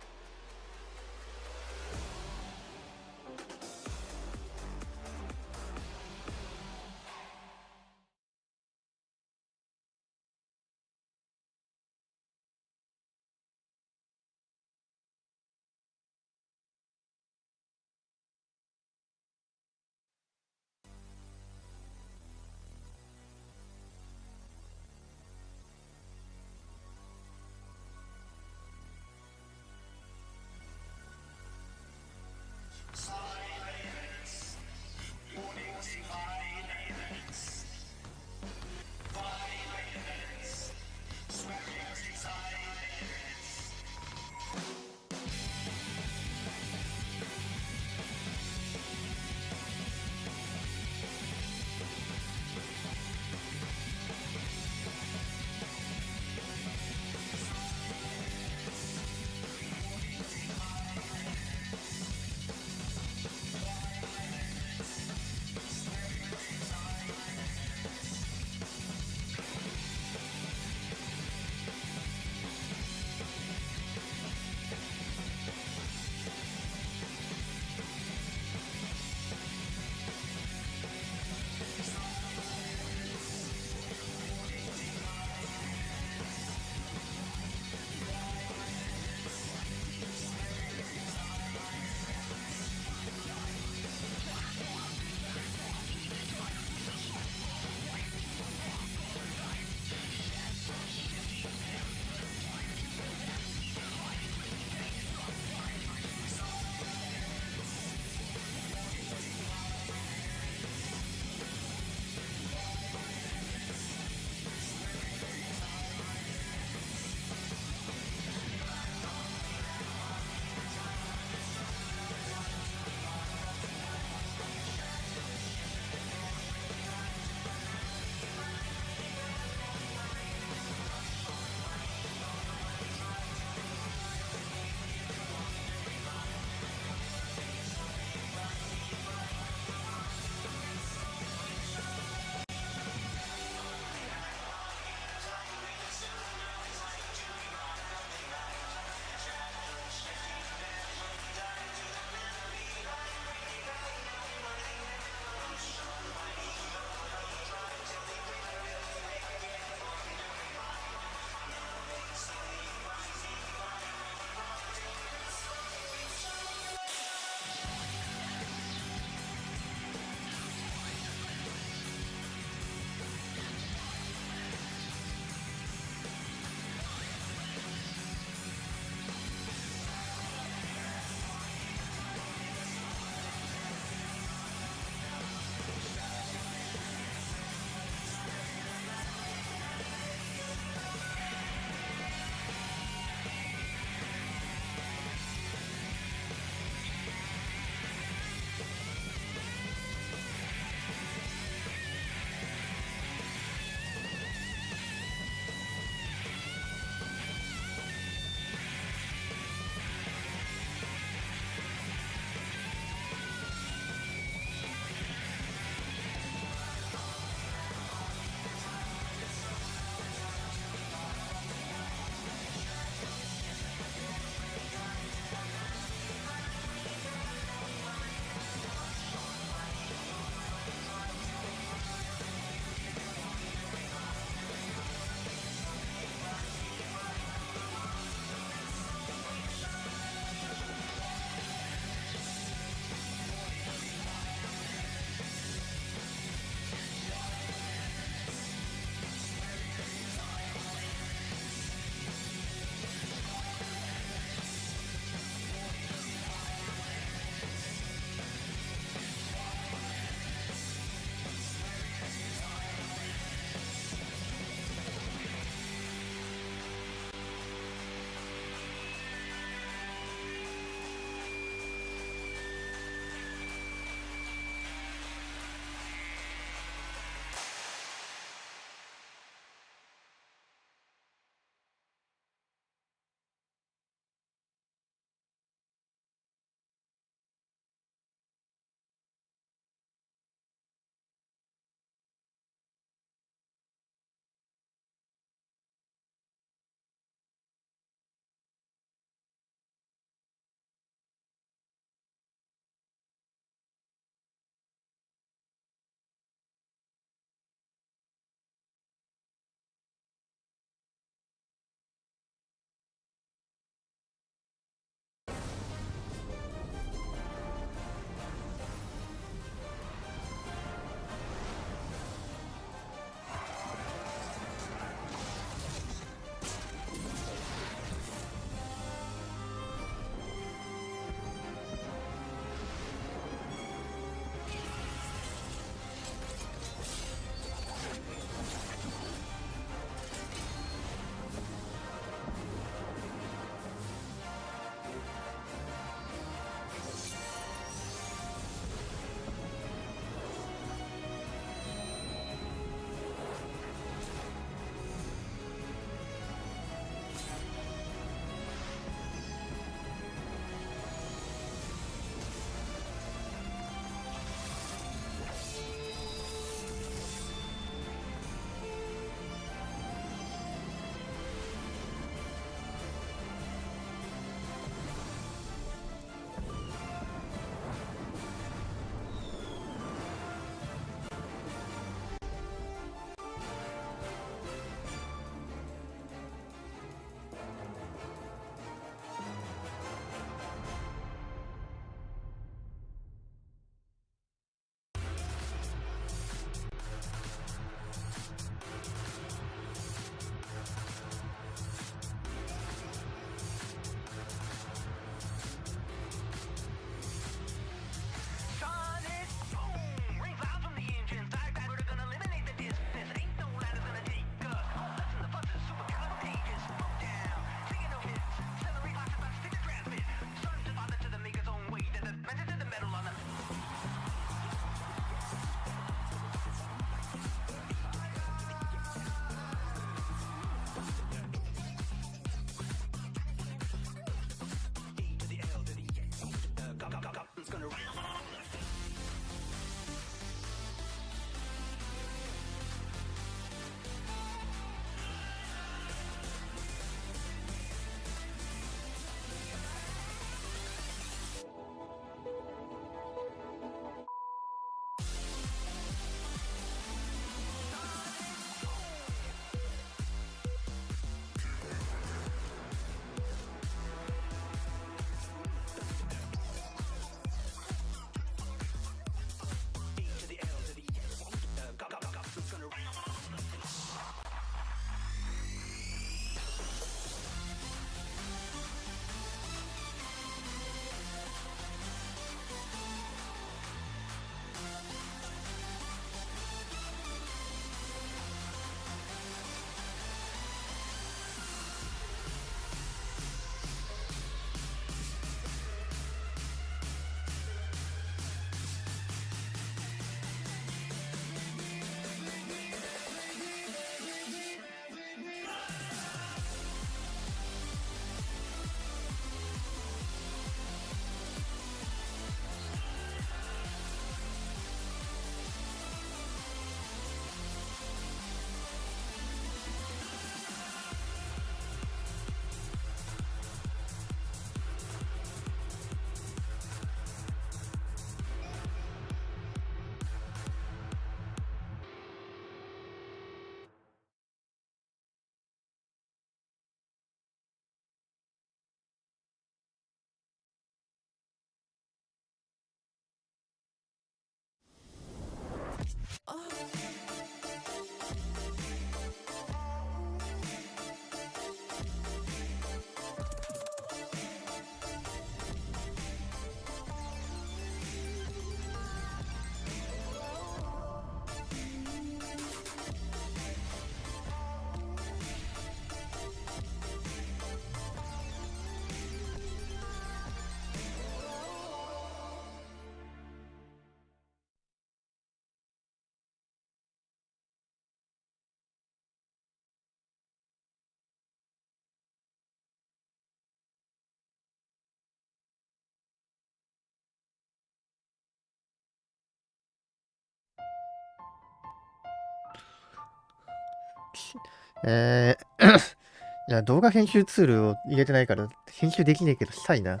いや、動画編集ツールを入れてないから、編集できねえけど、したいな。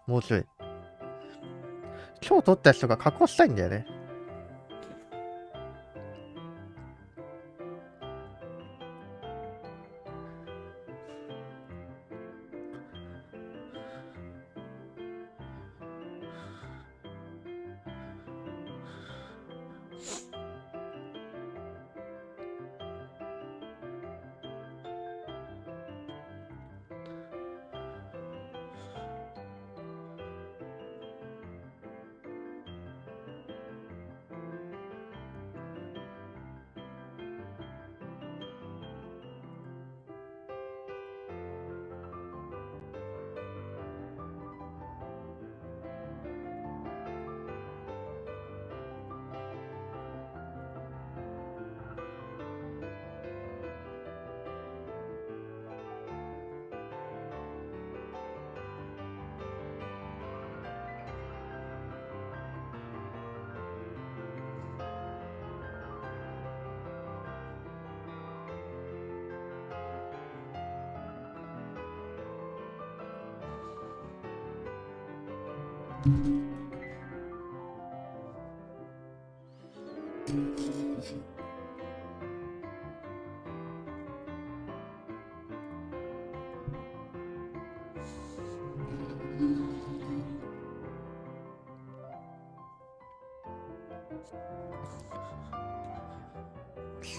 もうちょい。今日撮ったやつとか加工したいんだよね。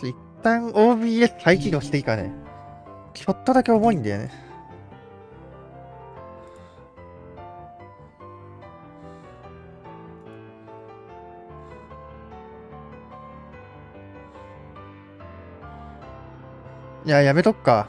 一旦 OBS 再起動していいかね。ちょっとだけ重いんだよね。いや、やめとくか。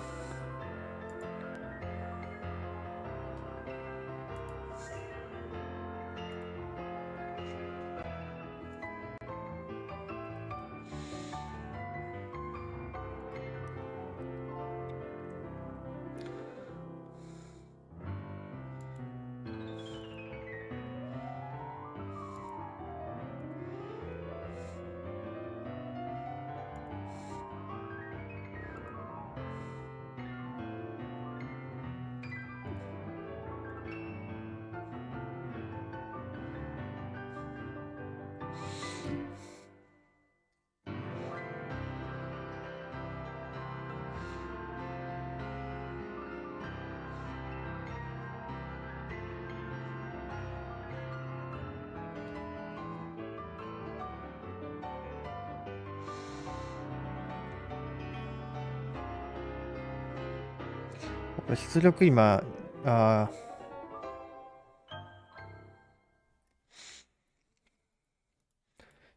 出力今、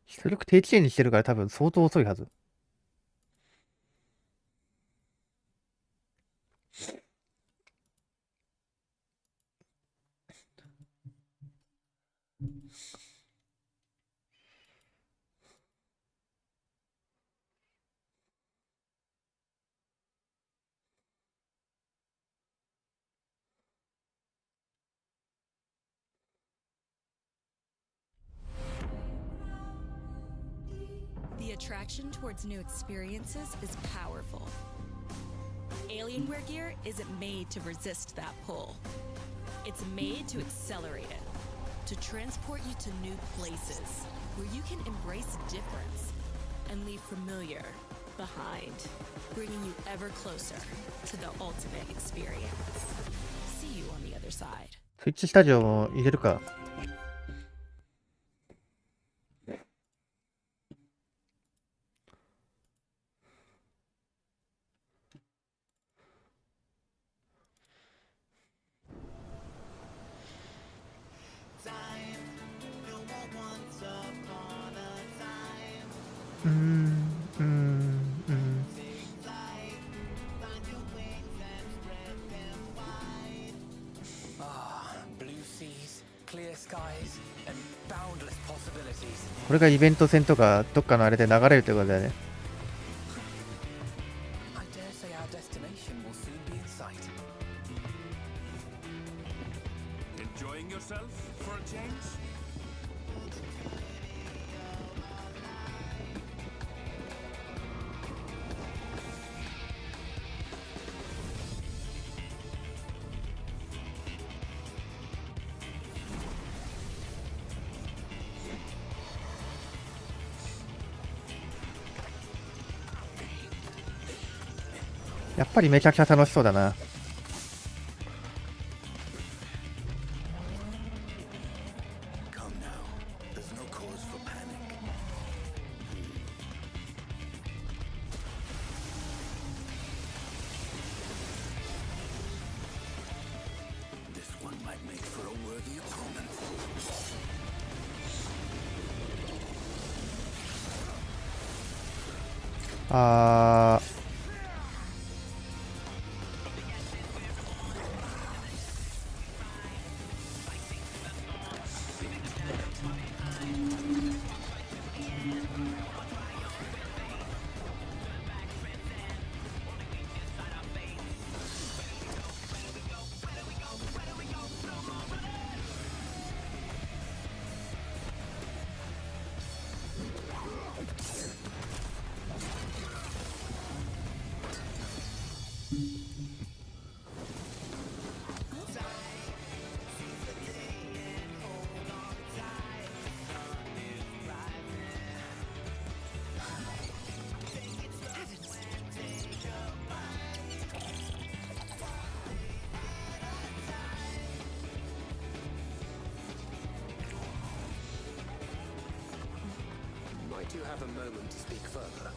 出力低遅延にしてるから多分相当遅いはず。The attraction towards new experiences is powerful. Alienware gear isn't made to resist that pull. It's made to accelerate it, to transport you to new places where you can embrace difference and leave familiar behind, bringing you ever closer to the ultimate experience. See you on the other side. スイッチスタジオも入れるか。これがイベント戦とかどっかのあれで流れるってことだよね。やっぱりめちゃくちゃ楽しそうだな。あーMight you have a moment to speak further?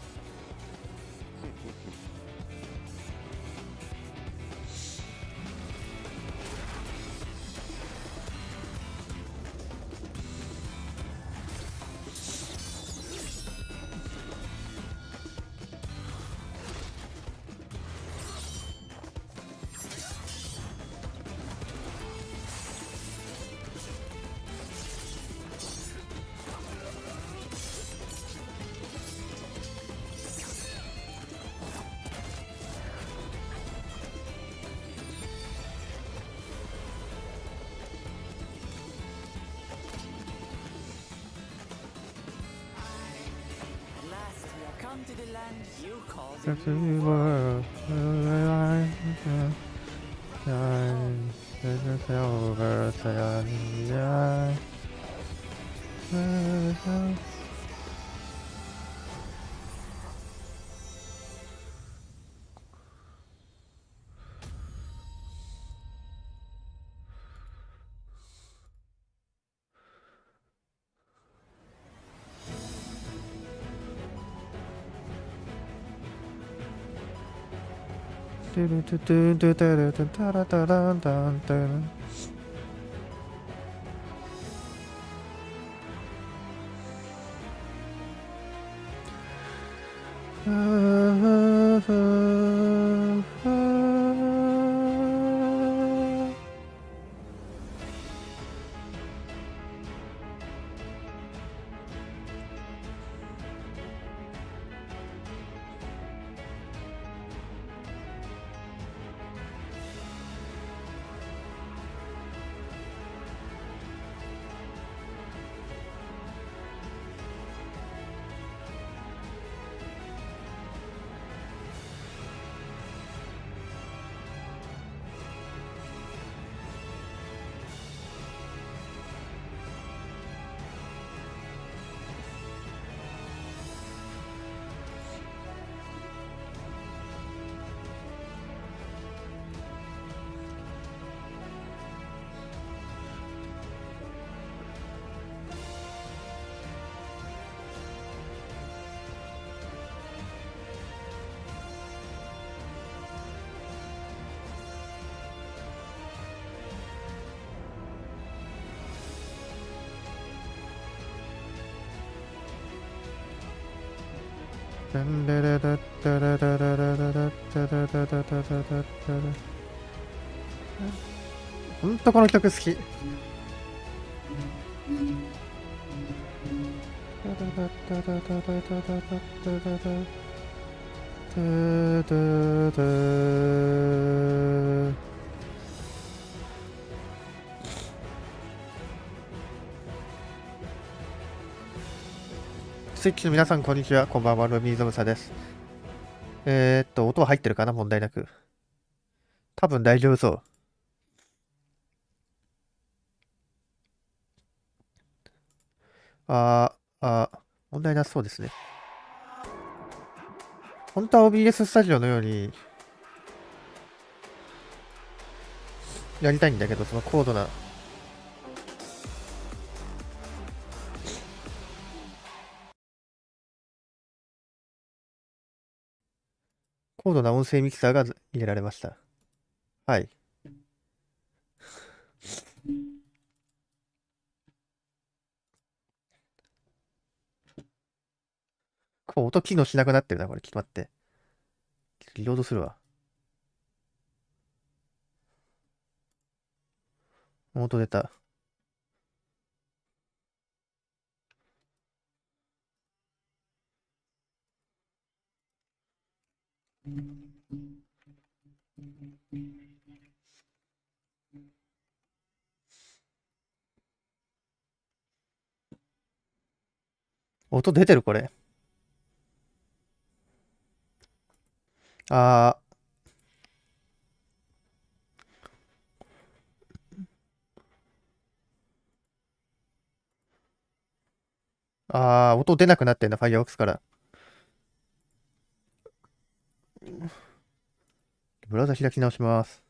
Come to the land you call the the new world.ほんとこの曲好き。スイッチの皆さん、こんにちは。こんばんは。ルミーゾムサです。音は入ってるかな？問題なく。多分大丈夫そう。問題なさそうですね。本当は OBS スタジオのように、やりたいんだけど、その高度な音声ミキサーが入れられました。はい。これ音機能しなくなってるな、これ。ちょっと待って。リロードするわ。音出た。音出てるこれ。あ音出なくなってんだ、Firefox から。ブラウザ開き直します。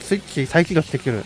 スイッチ再起動してくる。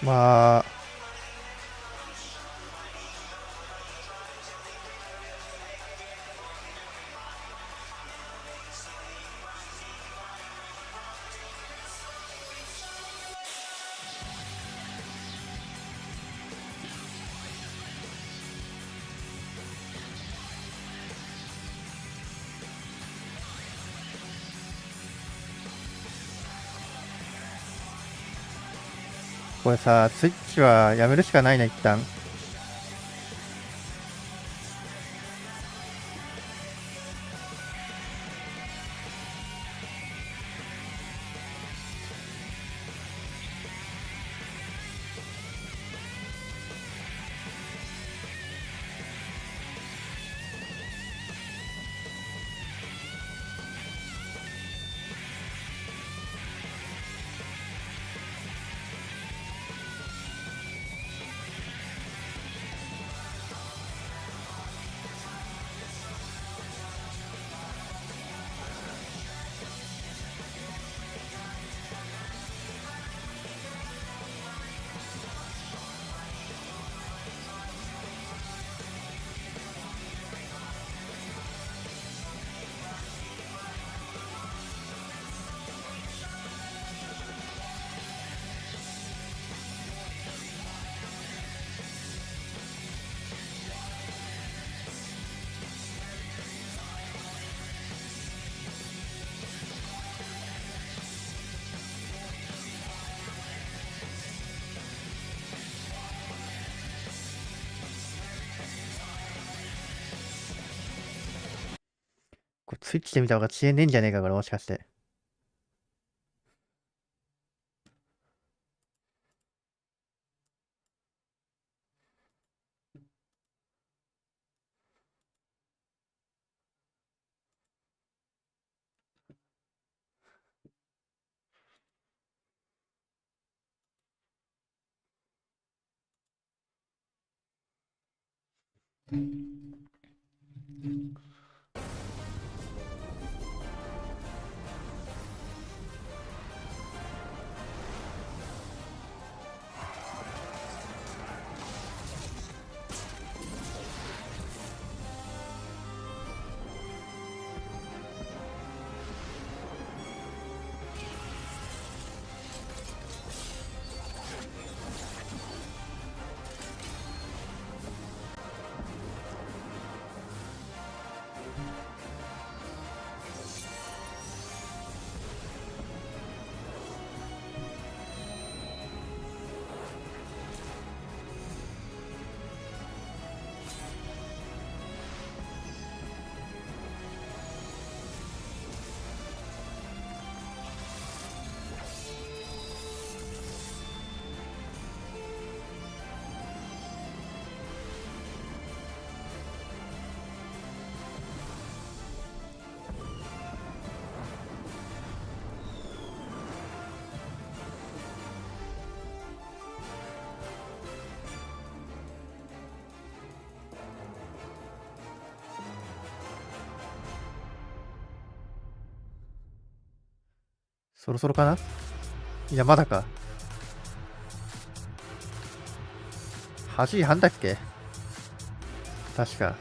まあ、これさ、スイッチはやめるしかないな、一旦。これスイッチで見た方が遅延ねえんじゃねえか、これもしかして。そろそろかな。いや、まだか。8時半だっけ確か。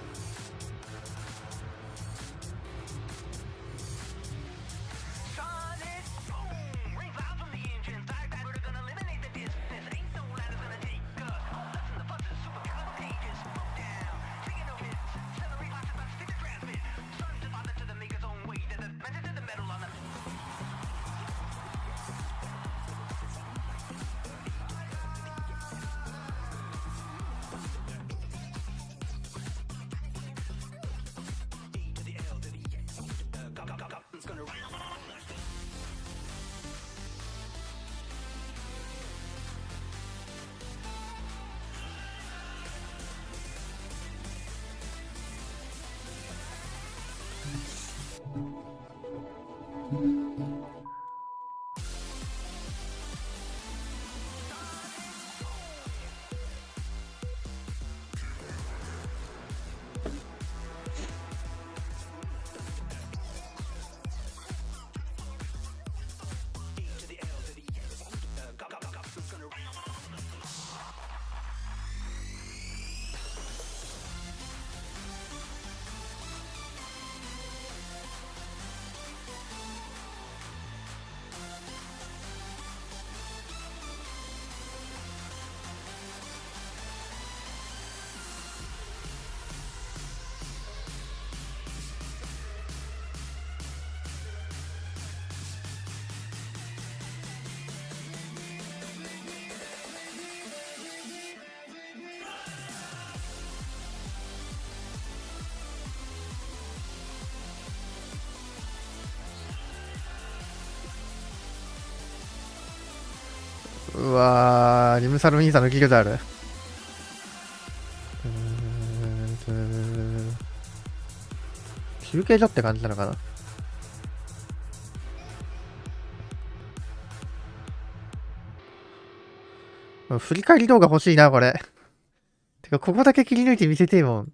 うわー、リムサル兄さんの技術ある。休憩所って感じなのかな。振り返り動画欲しいな、これ。てか、ここだけ切り抜いて見せてえもん。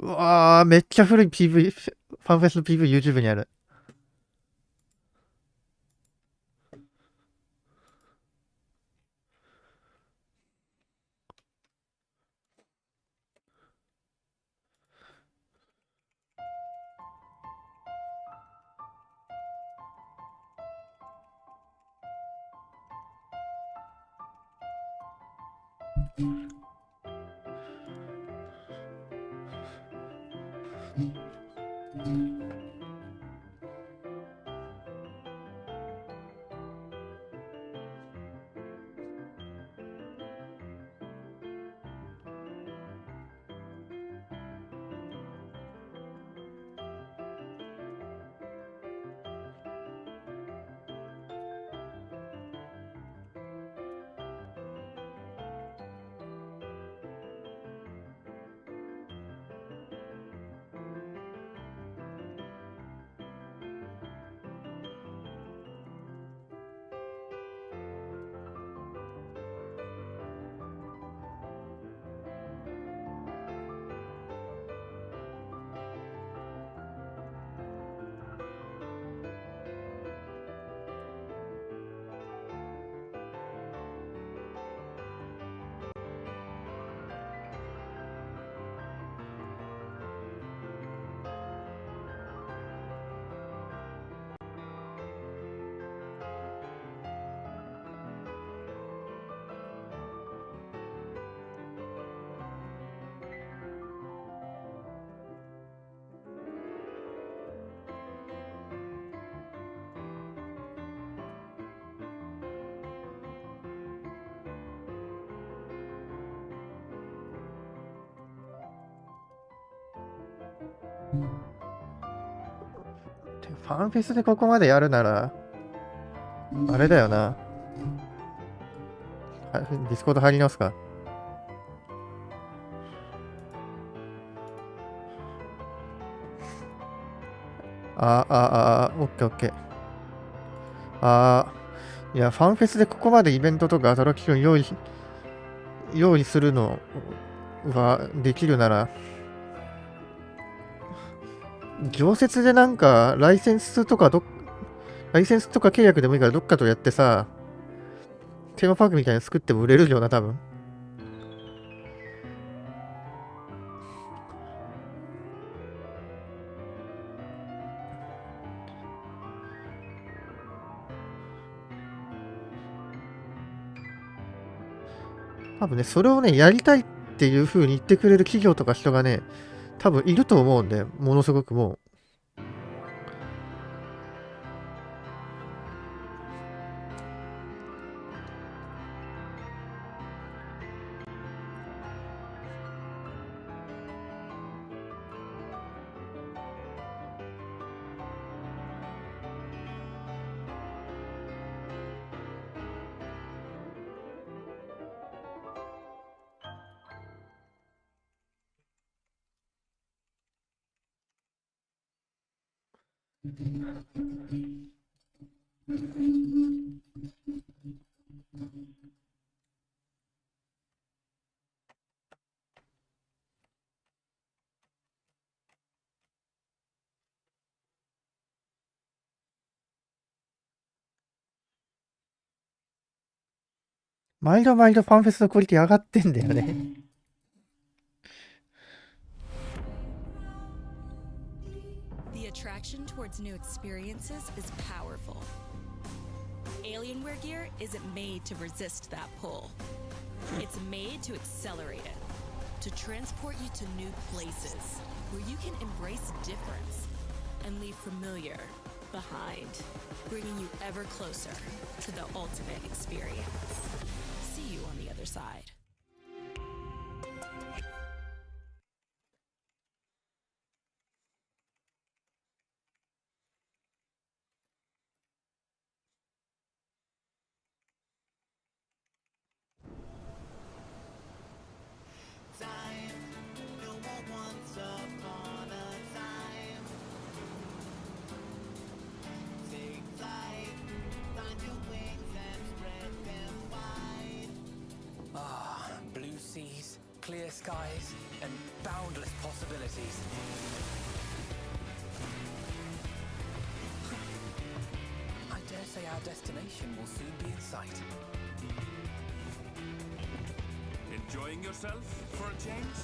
うわー、めっちゃ古い PV、ファンフェスの PV YouTube にある。ファンフェスでここまでやるなら、あれだよな。ディスコード入り直すか。オッケーオッケー。いや、ファンフェスでここまでイベントとかアトラクション用意するのができるなら、常設でなんかライセンスとか契約でもいいからどっかとやってさ、テーマパークみたいに作っても売れるよな、多分。多分ね、それをね、やりたいっていう風に言ってくれる企業とか人がね、多分いると思うんで、ものすごくもう。毎度毎度ファンフェスのクオリティ上がってんだよね。The attraction towards new experiences is powerful. Alienware gear isn't made to resist that pull. It's made to accelerate it, to transport you to new places where you can embrace difference and leave familiar behind, bringing you ever closer to the ultimate experience. See you on the other side. Blue seas, clear skies, and boundless possibilities. I dare say our destination will soon be in sight. Enjoying yourself for a change?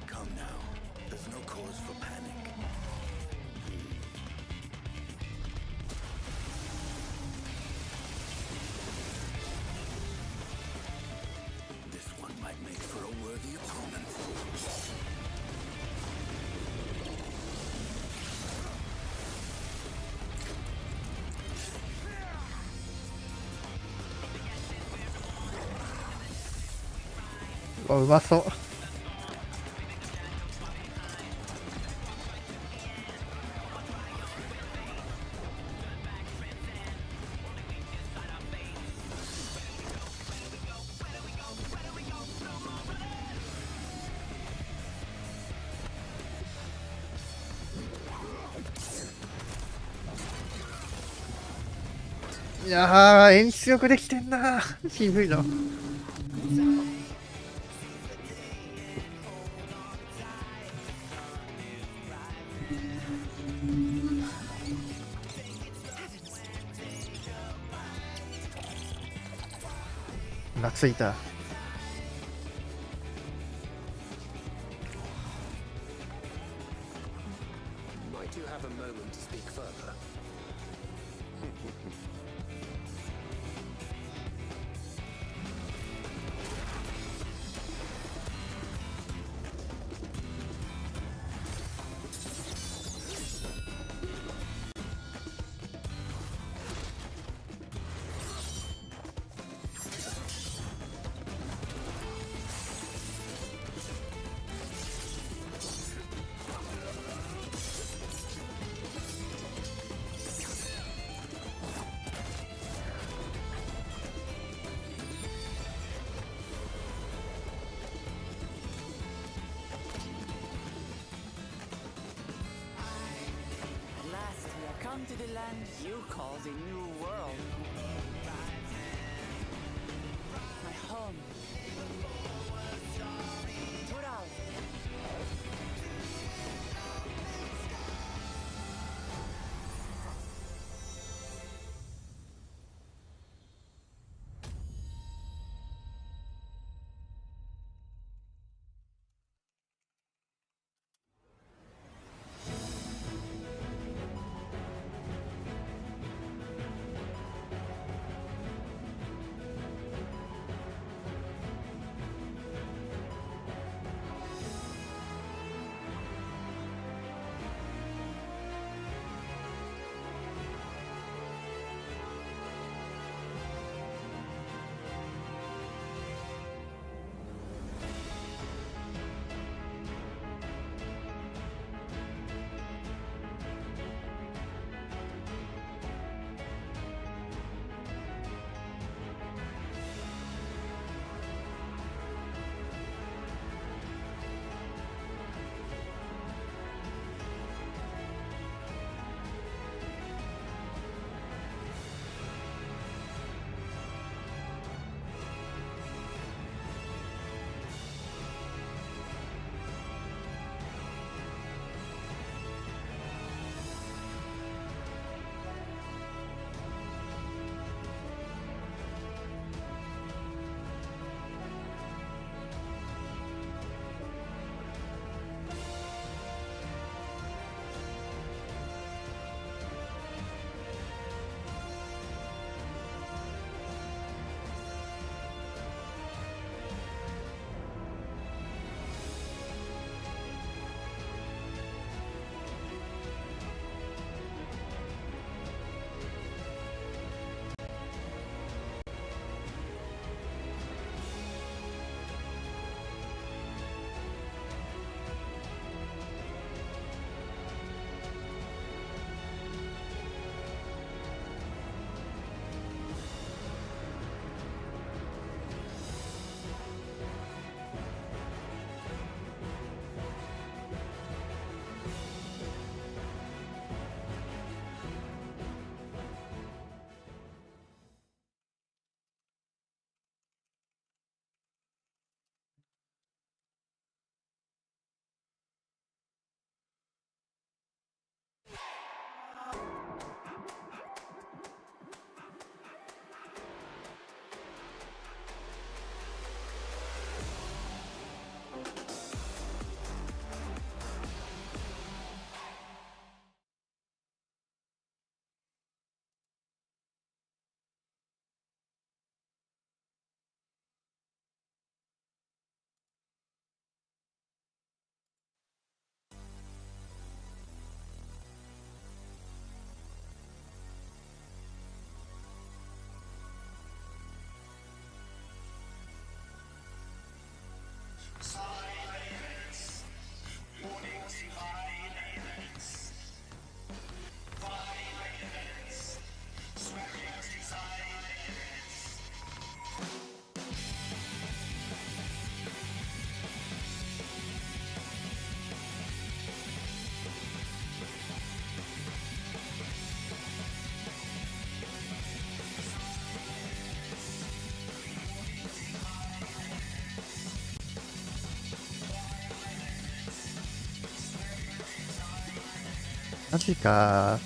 Come now. There's no cause for panic. This one might make for a worthy opponent. Oh, うまそう。いやー、演出よくできてんな。渋いの。懐いた。Do you have a moment to speak further? Come to the land you call the New World. My home. Toral. マジか。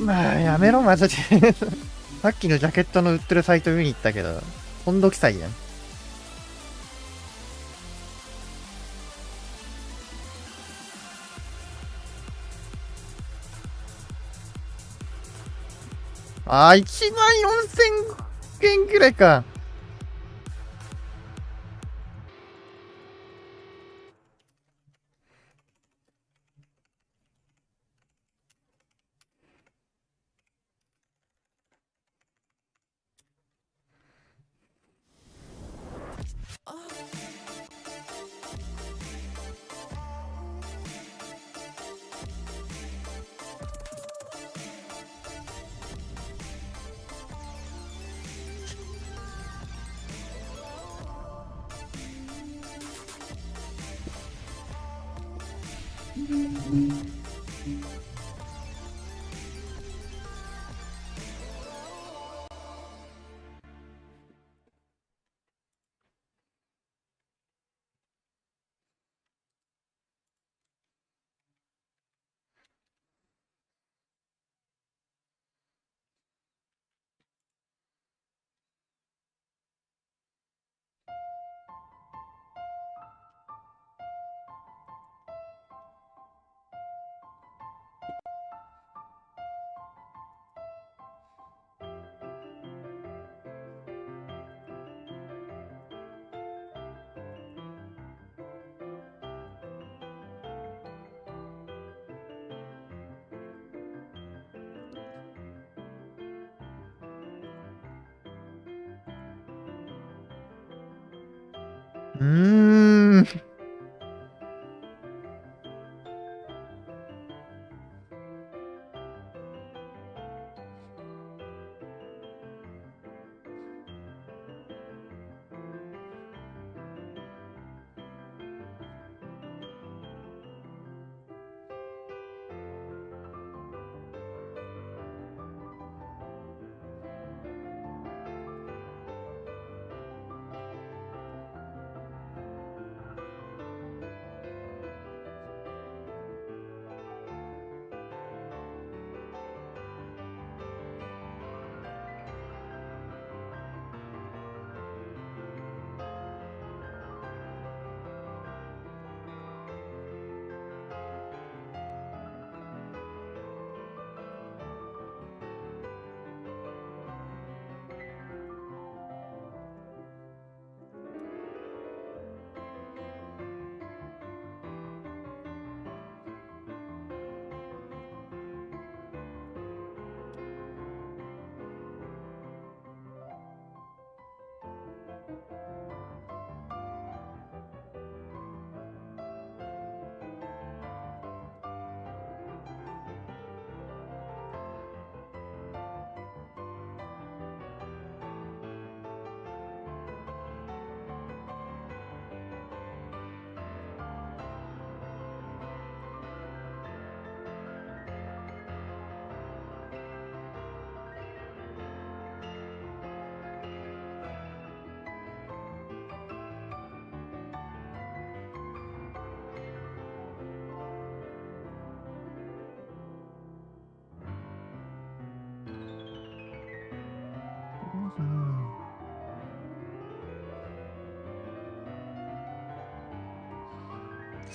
まあやめろマジでさっきのジャケットの売ってるサイト見に行ったけど今度記載やん。あー、14,000円くらいか。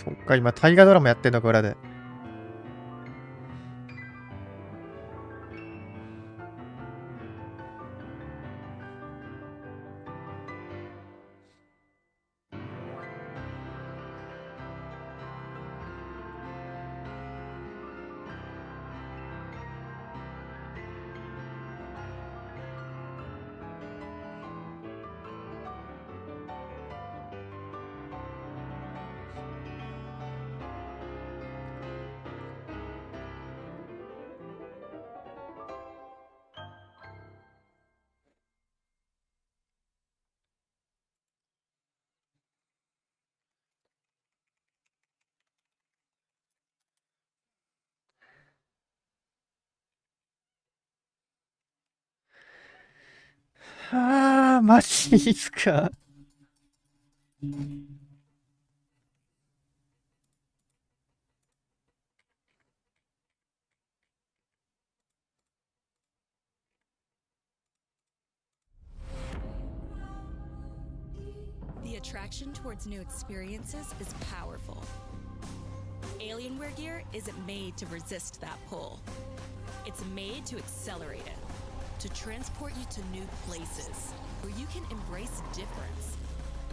そっか、今大河ドラマやってんのか、裏で。あー、マジっすか。attraction towards new experiences is powerful. Alienware gear isn't made to resist that pull. It's made to accelerate it, to transport you to new places where you can embrace difference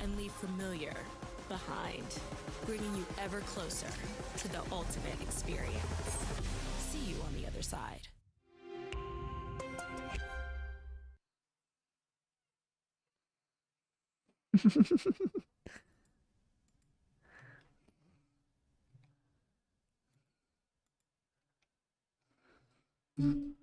and leave familiar behind, bringing you ever closer to the ultimate experience. See you on the other side. Mm.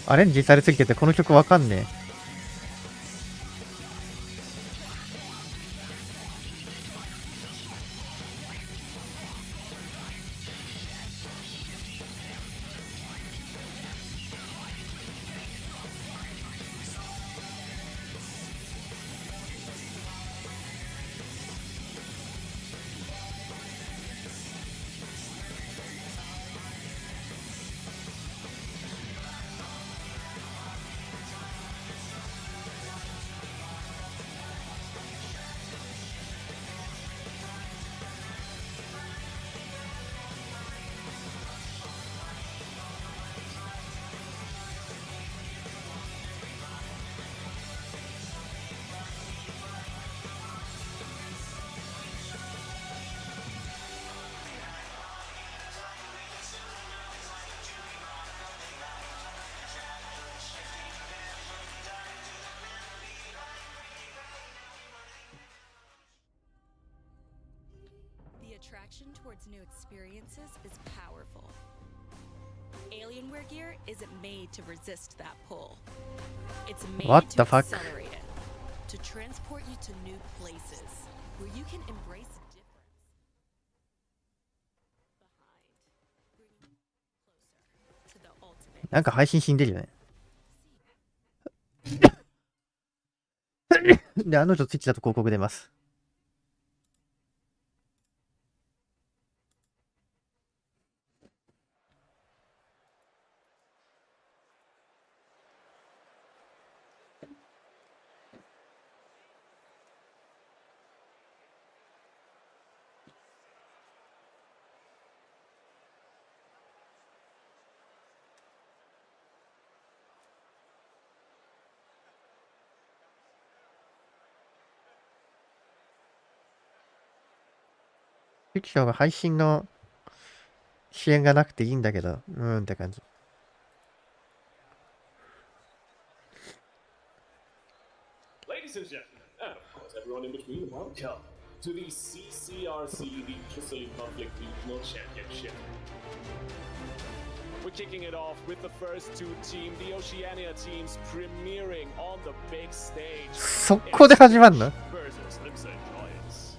アレンジされすぎててこの曲わかんねえ。Attraction towards new experiences is powerful. Alienware gear isn't made to resist that pull. It's made to accelerate it, to transport you to new places where you can embrace difference behind, bringing you closer to the ultimate. なんか配信死んでるよね。で、あの人ツイッチだと広告出ます。フィクションが配信の支援がなくていいんだけど、って感じ。Ladies and gentlemen, and of course everyone in between, welcome to the CCRC, the Crystal Conflict Regional Championship. We're kicking it off with the first two teams, the Oceania teams, premiering on the big stage. そこで始まるの？ versus Limsa Giants.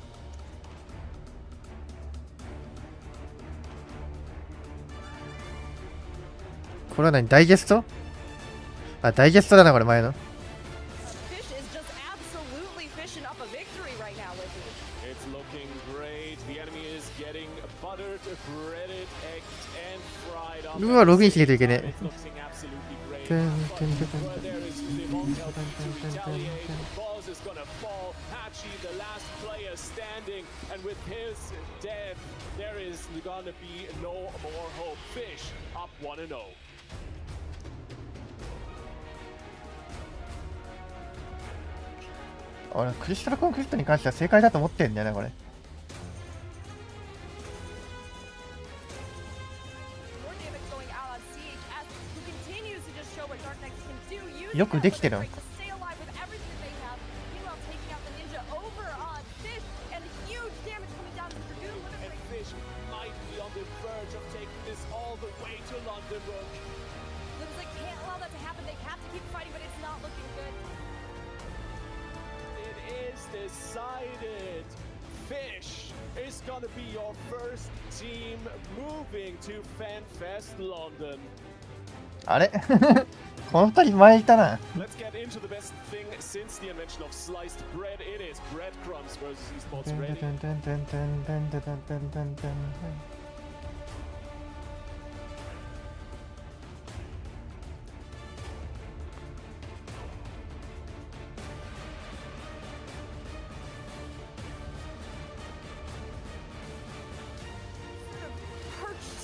これは何？ダイジェスト？あ、ダイジェストだな、これ前の。It's looking great. The enemy is getting buttered, breaded, egged, and fried up. うわ、ログインしないといけね It's looking absolutely great. But there is Limon helping to retaliate. Boss is gonna fall. Hachi, the last player standing, and with his death, there is gonna be no more hope. Fish up 1-0. 俺、クリスタルコンフリクトに関しては正解だと思ってんだよね、これ。よくできてるの。Decided. Fish is gonna be your first team moving to FanFest London. あれこの二人前いたな。 Let's get into the best thing since the invention of sliced bread. It is breadcrumbs versus esports ready.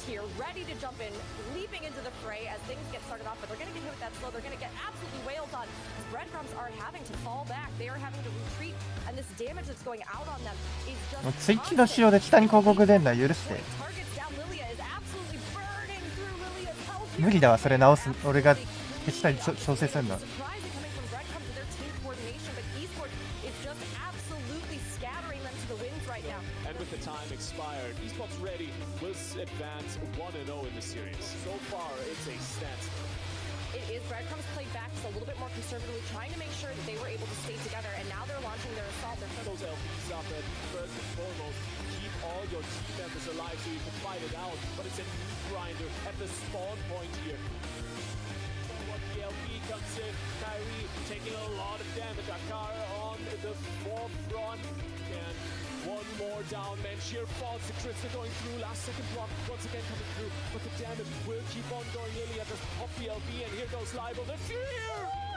here, ready to jump in, leaping into the fray as things get started off, but they're going to get hit with that slow. They're going to get absolutely wailed on. Breadcrumbs are having to fall back. They are having to retreat, and this damage that's going out on them is just ツイッチの仕様で下に広告出んのは許して。 targets down. Lilia is absolutely burning through Lilia's health. 無理だわ、それ直す。俺が消したり調整するの。 Surprising coming from Breadcrumbs with their team coordination, but esports is just absolutely scattering them to the winds right now. And with the time expired, esports ready will advance 1-0 in the series. So far, it's a standstill. It is Breadcrumbs played back just a little bit more conservatively, trying to make sure that they were able to stay together, and now they're launching their assault. Those LPs up at first and foremost, keep all your team members alive so you can fight it out, but it's a meat grinder at the spawn point here. The LP comes in, Kyrie taking a lot of damage, Akara on the forefront, and one more down, man. Sheer falls to Krista going through. Last second block once again coming through. But the damage will keep on going. Lilia just pop the LB, and here goes Libel. The fear!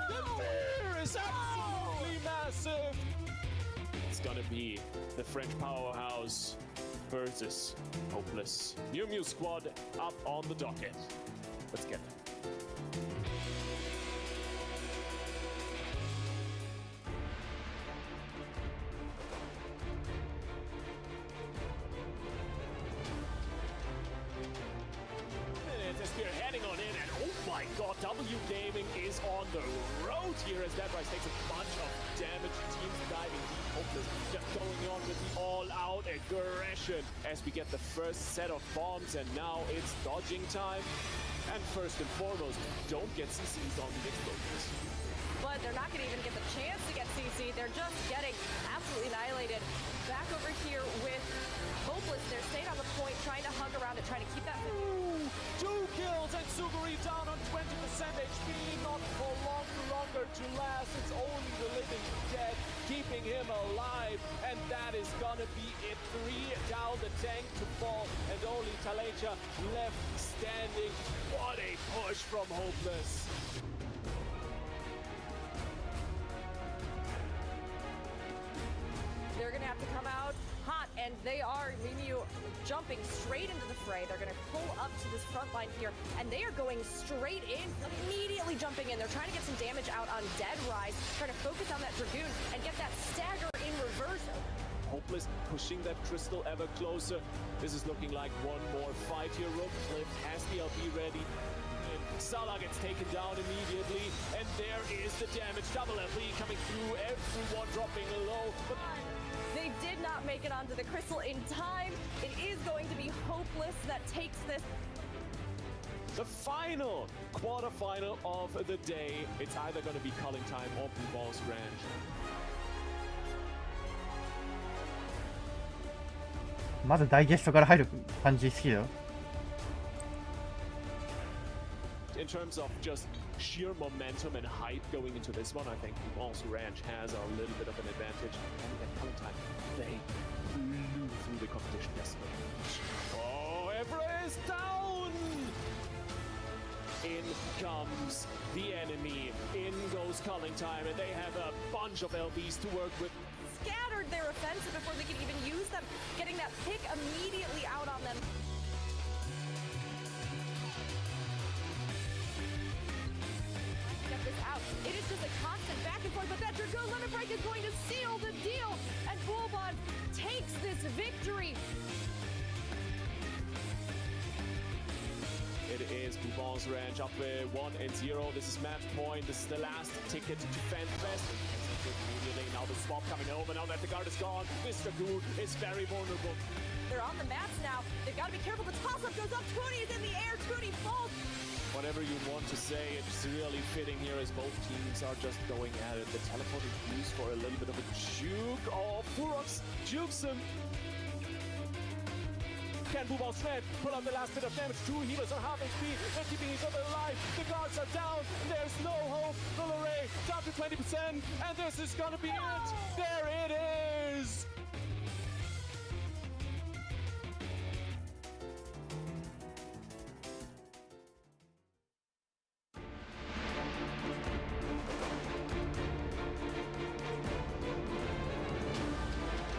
The fear is absolutely massive! It's gonna be the French powerhouse versus Hopeless. Mew Mew squad up on the docket. Let's get it. We're heading on in, and oh my god, W Gaming is on the road here as Deadrise takes a bunch of damage. Teams diving deep, Hopeless just going on with the all-out aggression as we get the first set of bombs, and now it's dodging time. And first and foremost, don't get CCs on the explosions. But they're not going to even get the chance to get CC. They're just getting absolutely annihilated. Back over here with Hopeless. They're staying on the point, trying to hug around it, trying to keep that. Ooh, 2 kills and Suguri down on 20% HP. Not for longer to last. It's only the living dead keeping him alive. And that is gonna be it. 3 down the tank to fall. And only Talecha left standing. What a push from Hopeless. They're going to have to come out hot, and they are Mimu jumping straight into the fray. They're going to pull up to this front line here, and they are going straight in, immediately jumping in. They're trying to get some damage out on Deadrise, trying to focus on that Dragoon and get that stagger in reverse. hopeless, pushing that crystal ever closer. This is looking like one more fight here. Rope Cliff has the LP ready. Salah gets taken down immediately, and there is the damage. Double LP coming through, everyone dropping low. But they did not make it onto the crystal in time. It is going to be Hopeless that takes this. The final quarterfinal of the day. It's either going to be Culling Time or Blue Balls Ranch. まず大ゲストから入る感じ好きだよ。In terms of just sheer momentum and hype going into this one, I think Balls Ranch has a little bit of an advantage. And at Culling Time, they flew through the competition yesterday. Oh, Evra is down! In comes the enemy. In goes Culling Time, and they have a bunch of LBs to work with. Scattered their offensive before they could even use them, getting that pick immediately out on them. Get this out. It is just a constant back and forth, but that Dragoon Limit Break is going to seal the deal, and Bullbon takes this victory. It is Blue Balls Ranch up 1-0. This is match point. This is the last ticket to FanFest. Immediately now the swap coming over. Now that the guard is gone, this Dragoon is very vulnerable. They're on the mats now. They've got to be careful. The toss-up goes up. Toonie is in the air. Toonie falls. Whatever you want to say, it's really fitting here as both teams are just going at it. The teleporting used for a little bit of a juke. Oh, Furox jukes him. Can Blue Balls Ranch pull out the last bit of damage? Two healers are half HP. They're keeping each other alive. The guards are down. There's no hope. Villeray down to 20%. And this is gonna be it. There it is.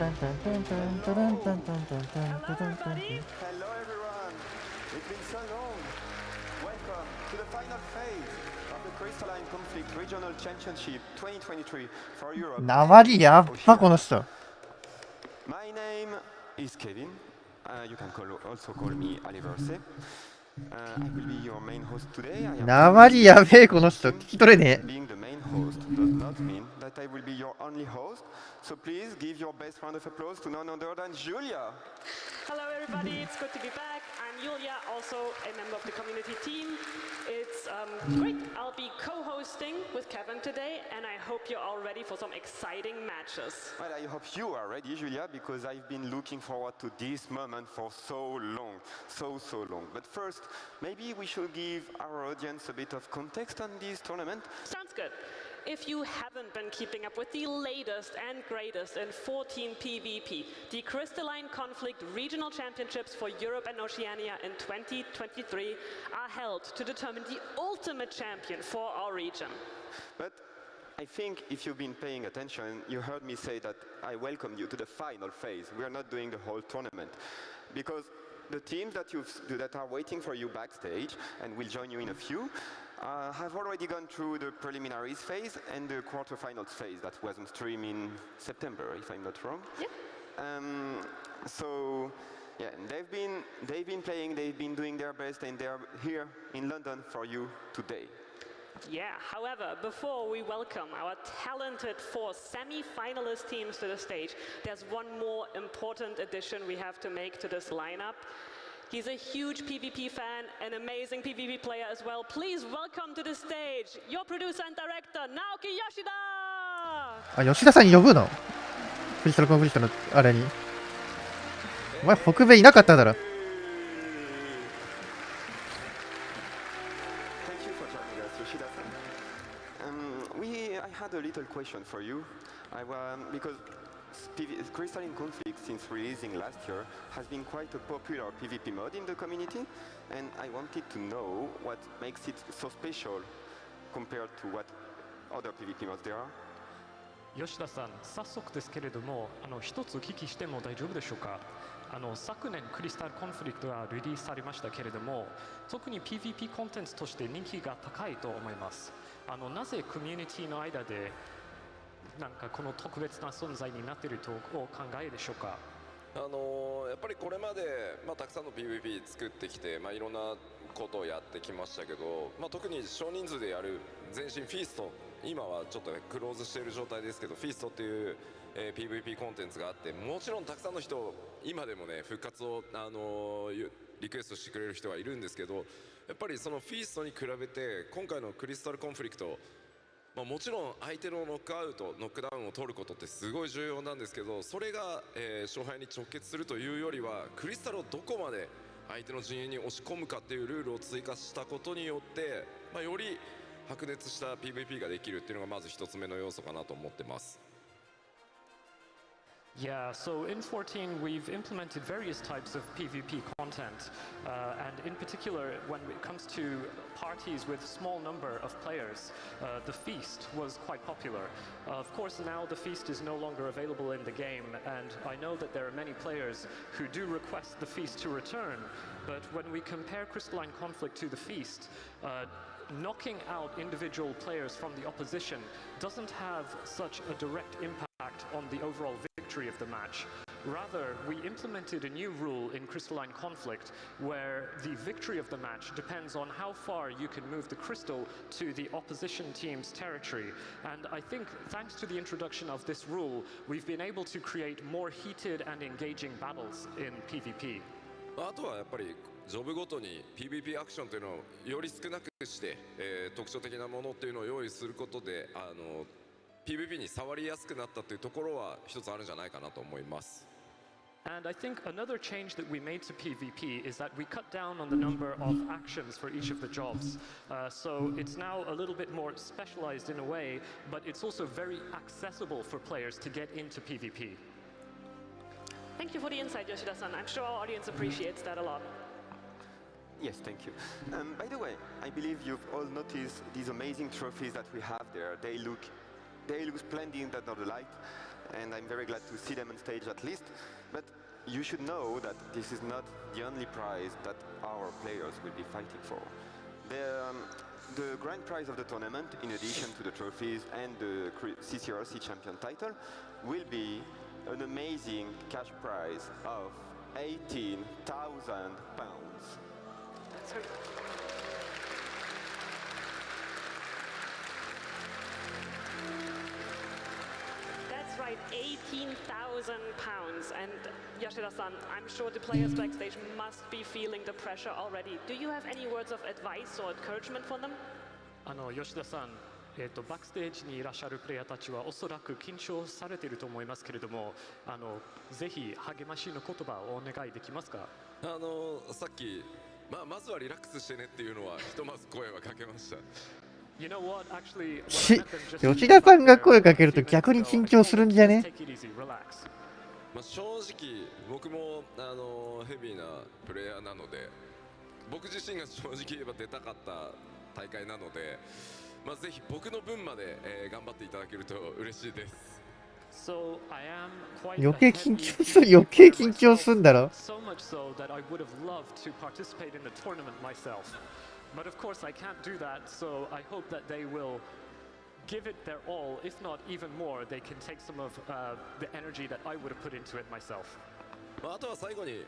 Hello everyone, it's been so long. Welcome to the final phase of the Crystalline Conflict Regional Championship 2023 for Europe. 訛りやっぱこの人。 My name is Kevin. You can also call me Aliverse. I will be your main host today. 訛りやべえこの人。聞き取れねえ。 Being the main host does not mean that I will be your only host. So please give your best round of applause to none other than Julia. Hello everybody, it's good to be back. I'm Julia, also a member of the community team. It's great. I'll be co-hosting with Kevin today, and I hope you're all ready for some exciting matches. Well, I hope you are ready, Julia, because I've been looking forward to this moment for so long, so long. But first, maybe we should give our audience a bit of context on this tournament. Sounds good. If you haven't been keeping up with the latest and greatest in 14 PvP, the Crystalline Conflict Regional Championships for Europe and Oceania in 2023 are held to determine the ultimate champion for our region. But I think if you've been paying attention, you heard me say that I welcome you to the final phase. We are not doing the whole tournament because the teams that are waiting for you backstage and will join you in a few have already gone through the preliminaries phase and the quarterfinals phase that was on stream in September, if I'm not wrong. Yeah. So yeah, they've been playing, they've been doing their best, and they're here in London for you today. Yeah, however, before we welcome our talented 4 semi-finalist teams to the stage, there's one more important addition we have to make to this lineup. He's a huge PvP fan, an amazing PvP player as well. Please welcome to the stage your producer and director, Naoki Yoshida! あ、吉田さん呼ぶの？クリスタルコンフリクトのあれに。お前北米いなかっただろ。I had a little question for you. Because Crystalline Conflict, since releasing last year, has been quite a popular PvP mod in the community, and I wanted to know what makes it so special compared to what other PvP mods there are. 吉田さん、早速ですけれども、一つお聞きしても大丈夫でしょうか。昨年クリスタルコンフリクトがリリースされましたけれども、特に PvP コンテンツとして人気が高いと思います。なぜコミュニティの間でなんかこの特別な存在になっているとお考えでしょうか？やっぱりこれまで、たくさんの PVP 作ってきて、いろんなことをやってきましたけど、特に少人数でやる前身フィースト、今はちょっとクローズしている状態ですけど、フィーストっていう、PVP コンテンツがあって、もちろんたくさんの人今でもね復活を、リクエストしてくれる人はいるんですけど、やっぱりそのフィーストに比べて今回のクリスタルコンフリクト、もちろん相手のノックアウトノックダウンを取ることってすごい重要なんですけど、それが、勝敗に直結するというよりはクリスタルをどこまで相手の陣営に押し込むかっていうルールを追加したことによって、より白熱した PVP ができるっていうのがまず一つ目の要素かなと思ってます。Yeah, so in 14 we've implemented various types of PvP content, and in particular when it comes to parties with small number of players, the feast was quite popular. Of course now the feast is no longer available in the game, and I know that there are many players who do request the feast to return, but when we compare Crystalline Conflict to the feast, knocking out individual players from the opposition doesn't have such a direct impact on the overall victory of the match. Rather, we implemented a new rule in Crystalline Conflict where the victory of the match depends on how far you can move the crystal to the opposition team's territory. And I think thanks to the introduction of this rule, we've been able to create more heated and engaging battles in PvP. あとはやっぱりジョブごとに PVP アクションというのをより少なくして、特徴的なものっていうのを用意することでPVP に触りやすくなったというところは一つあるんじゃないかなと思います。And I think another change that we made to PvP is that we cut down on the number of actions for each of the jobs. So it's now a little bit more specialized in a way, but it's also very accessible for players to get into PvP. Thank you for the insight, Yoshida-san. I'm sure our audience appreciates that a lot. Yes, thank you. By the way, I believe you've all noticed these amazing trophies that we have there. They look splendid under the light, and I'm very glad to see them on stage at least. But you should know that this is not the only prize that our players will be fighting for. The grand prize of the tournament, in addition to the trophies and the CCRC champion title, will be an amazing cash prize of £18,000. That's right, £18,000. And Yoshida-san, I'm sure the players backstage must be feeling the pressure already. Do you have any words of advice or encouragement for them? 吉田さん、バックステージにいらっしゃるプレイヤーたちはおそらく緊張されていると思いますけれども、ぜひ励ましの言葉をお願いできますか？さっき、まずはリラックスしてねっていうのはひとまず声はかけました。You know what? Actually, 吉田さんが声かけると逆に緊張するんじゃね？正直僕もヘビーなプレイヤーなので、僕自身が正直言えば出たかった大会なので、ぜひ僕の分まで、頑張っていただけると嬉しいです。余計緊張するんだろ。 So much so that I would have loved to participate in the tournament myself. But of course I can't do that, so I hope that they will give it their all. If not even more, they can take some of the energy that I would have put into it myself. あとは最後に、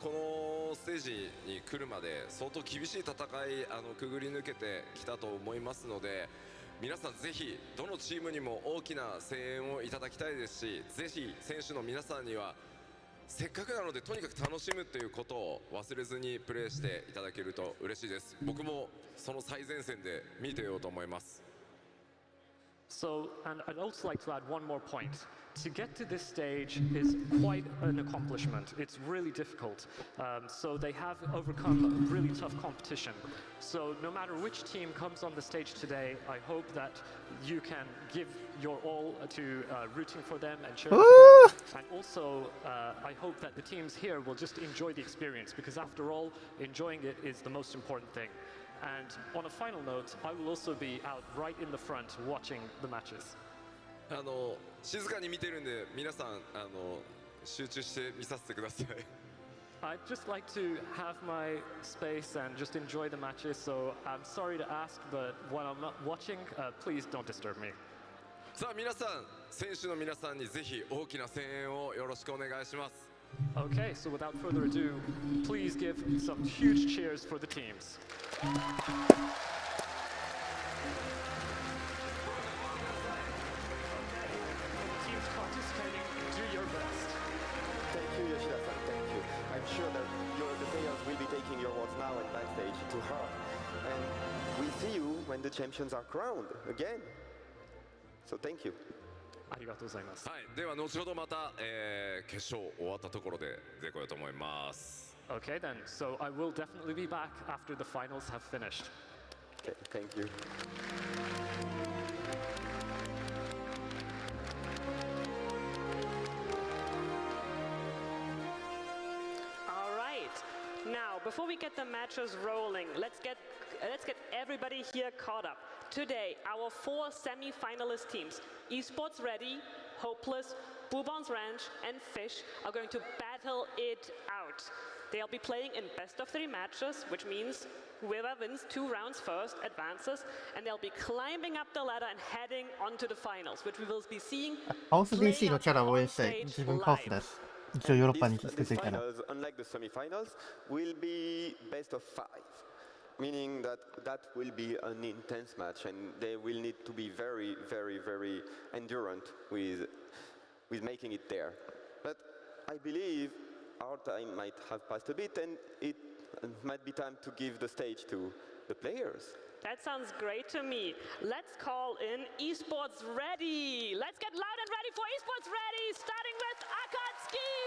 このステージに来るまで相当厳しい戦いくぐり抜けてきたと思いますので、皆さんぜひどのチームにも大きな声援をいただきたいですし、ぜひ選手の皆さんにはせっかくなのでとにかく楽しむということを忘れずにプレーしていただけると嬉しいです。僕もその最前線で見てようと思います。 So, and I'd also like to add one more point. To get to this stage is quite an accomplishment. It's really difficult. So they have overcome really tough competition. So no matter which team comes on the stage today, I hope that you can give your all to rooting for them and cheering for them. And also, I hope that the teams here will just enjoy the experience, because after all, enjoying it is the most important thing. And on a final note, I will also be out right in the front watching the matches. 静かに見てるんで皆さん集中して見させてください。I'd just like to have my space and just enjoy the matches. So I'm sorry to ask, but when I'm not watching, please don't disturb me. さあ皆さん、選手の皆さんにぜひ大きな声援をよろしくお願いします。 Okay, so without further ado, please give some huge cheers for the teams. Teams participating, do your best. Thank you, Yoshida-san. Thank you. I'm sure that the players will be taking your words now and backstage to heart. And we see you when the champions are crowned again. So thank you. ありがとうございます。はい、では後ほどまた、決勝終わったところで出てこようと思います。 Okay then, so I will definitely be back after the finals have finished. Okay, thank you. All right. Now, before we get the matches rolling, let's get everybody here caught up. Today, our 4 semi-finalist teams, Esports Ready, Hopeless, Bourbon's Ranch, and Fish, are going to battle it out. They'll be playing in best of 3 matches, which means whoever wins 2 rounds first advances, and they'll be climbing up the ladder and heading onto the finals, which we will be seeing. ハウス DC のキャラを応援したい。自分ハウスです。一応ヨーロッパに行き着くから。Unlike the semi-finals, will be best of 5. Meaning that will be an intense match, and they will need to be very, very, very endurant with making it there. But I believe our time might have passed a bit, and it might be time to give the stage to the players. That sounds great to me. Let's call in Esports Ready. Let's get loud and ready for Esports Ready, starting with Akatsuki.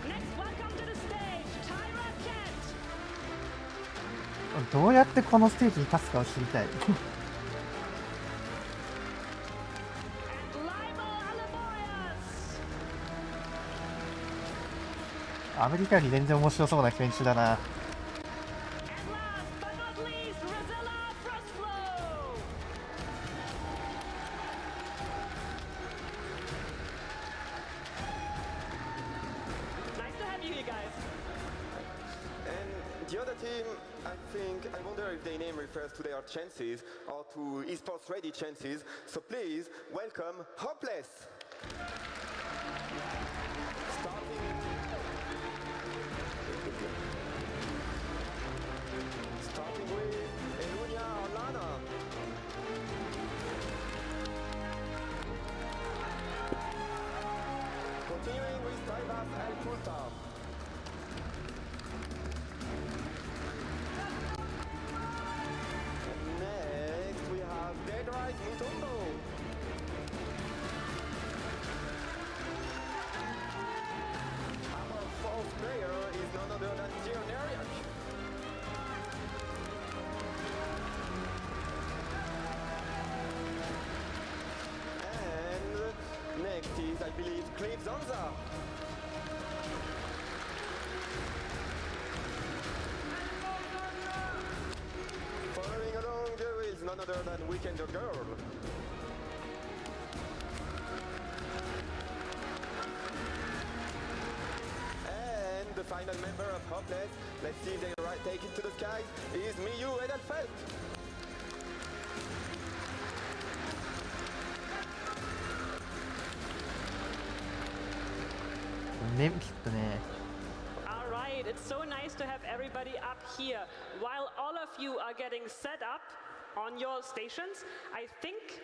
Next, welcome to the stage, Tyra Kent. どうやってこのステージに立つかを知りたい。アメリカより全然面白そうな選手だな。The other team, I wonder if their name refers to their chances or to esports ready chances. So please welcome Hopeless. Starting with Elunia Orlana. Continuing with Taibas El Kulta. Next, we have Dead Rise Mutombo. Our fourth player is none other than Geoneriac. And next is, I believe, Cliff Zonza. Following along there is none other than Weekender Girl. And the final member of Hopeless, let's see if they take it to the sky, is Miyu Edelfelt. ね、きっとね。All right, it's so nice to have everybody up here. While all of you are getting set up on your stations, I think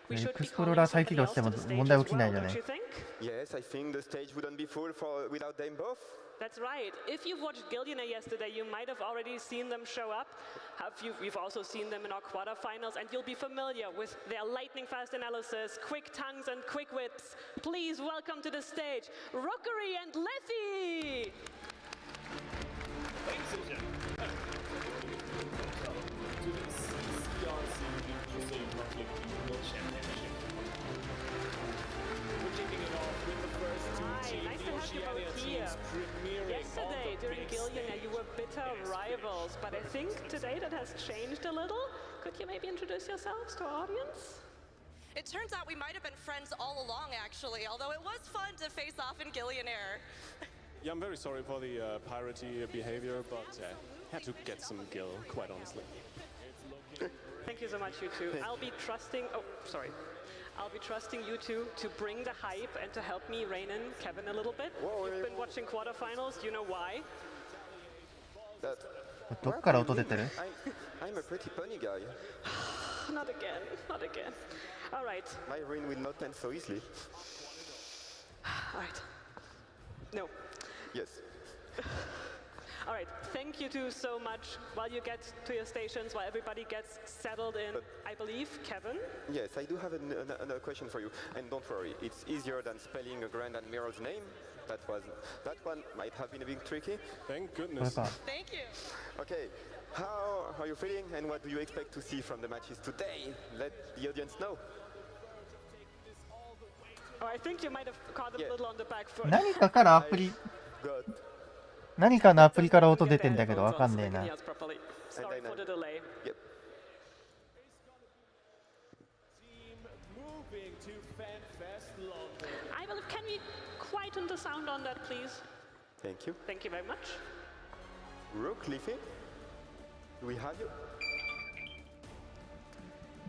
we should be calling somebody else to the stage as well, don't you think? Yes, I think the stage wouldn't be full without them both. That's right. If you've watched Gillionaire yesterday, you might have already seen them show up. You've also seen them in our quarterfinals, and you'll be familiar with their lightning-fast analysis, quick tongues, and quick wits. Please welcome to the stage, Rookery and Lethy! Ladies and gentlemen, to the CCRC Jose Conflict World Championship. We're kicking it off with the first bitter rivals, but I think today that has changed a little. Could you maybe introduce yourselves to our audience? It turns out we might have been friends all along, actually, although it was fun to face off in Gillionaire. Yeah, I'm very sorry for the piratey behavior, but had to get some gill, quite honestly. Thank you so much, you two. I'll be trusting you two to bring the hype and to help me rein in Kevin a little bit. You've been watching quarterfinals, you know why? どっから音出てる？ I'm a pretty funny guy. Not again, not again. All right. My ring will not end so easily. All right. No. Yes. All right. Thank you two so much. While you get to your stations, while everybody gets settled in, I believe, Kevin? Yes, I do have another question for you. And don't worry, it's easier than spelling a Grand Admiral's name. That one might have been a bit tricky. Thank goodness. Thank you. Okay. How are you feeling and what do you expect to see from the matches today? Let the audience know. Oh, I think you might have caught a little on the back foot. 何かからアプリ、何かのアプリから音出てんだけどわかんねえな。Sorry for the delay. Yep. I believe, can we quieten the sound on that, please? Thank you. Thank you very much. Rook, Leafy, do we have you?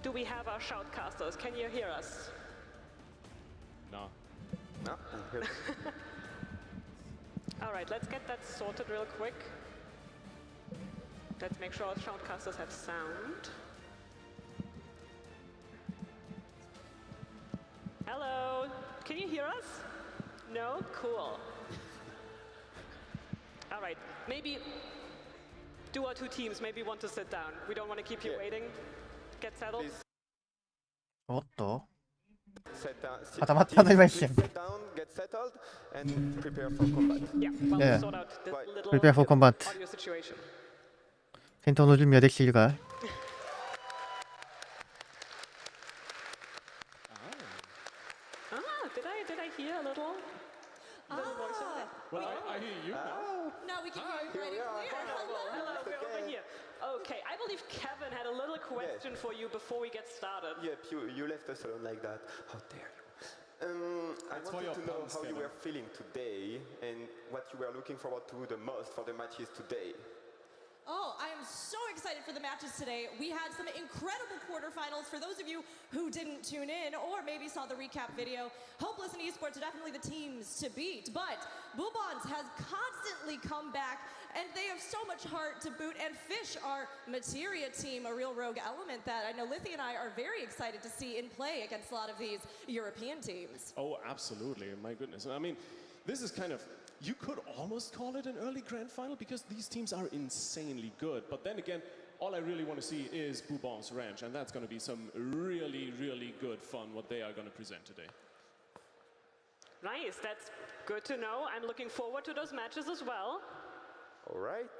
Do we have our shoutcasters? Can you hear us? No. No, I'm here. All right, let's get that sorted real quick. Let's make sure our shoutcasters have sound. Hello, can you hear us? No? Cool. All right, maybe do our two teams maybe want to sit down. We don't want to keep you waiting. Get settled. おっと Sit down, 固まったの今一瞬。 sit down, get settled, and prepare for combat. Yeah, while Yeah. we sort out this little Prepare for combat. audio situation. 戦闘の準備はできているか？ Did I hear a little voice over there? Well, I hear you. Now we can hear you right and clear. Hello, we're over here. Okay, I believe Kevin had a little question for you before we get started. Yep, you left us alone like that. How dare you? I wanted to know how you were feeling today and what you were looking forward to the most for the matches today. Oh, I am so excited for the matches today. We had some incredible quarterfinals. For those of you who didn't tune in or maybe saw the recap video, Hopeless and Esports are definitely the teams to beat. But Bubons has constantly come back, and they have so much heart to boot. And Fish, our materia team, a real rogue element that I know Lithi and I are very excited to see in play against a lot of these European teams. Oh, absolutely. My goodness. I mean, this is kind of... You could almost call it an early grand final because these teams are insanely good. But then again, all I really want to see is Bubon's Ranch, and that's going to be some really, really good fun what they are going to present today. Nice, that's good to know. I'm looking forward to those matches as well. All right.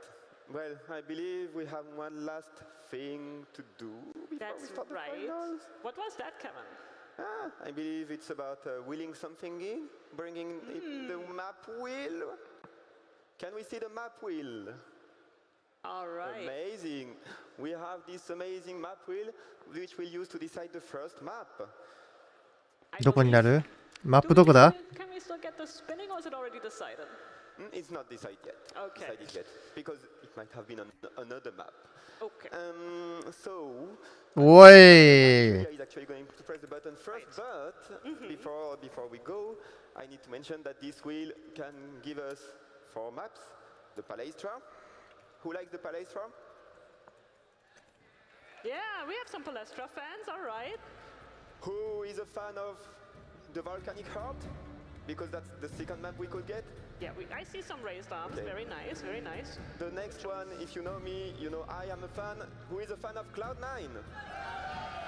Well, I believe we have one last thing to do before we start the finals. What was that, Kevin? I believe it's about wheeling something in, bringing the map wheel. Can we see the map wheel? All right. Amazing. We have this amazing map wheel, which we'll use to decide the first map. どこになる？マップどこだ？ Can we still get the spinning, or is it already decided? It's not decided yet. Okay. Decided yet, because it might have been another map. Okay. So. おい。 Is actually going to press the button first, but before we go, I need to mention that this wheel can give us 4 maps. The Palestra. Who likes the Palestra? Yeah, we have some Palestra fans. All right. Who is a fan of the Volcanic Heart? Because that's the second map we could get. Yeah, I see some raised arms. Okay. Very nice, very nice. The next one, if you know me, you know I am a fan. Who is a fan of Cloud9?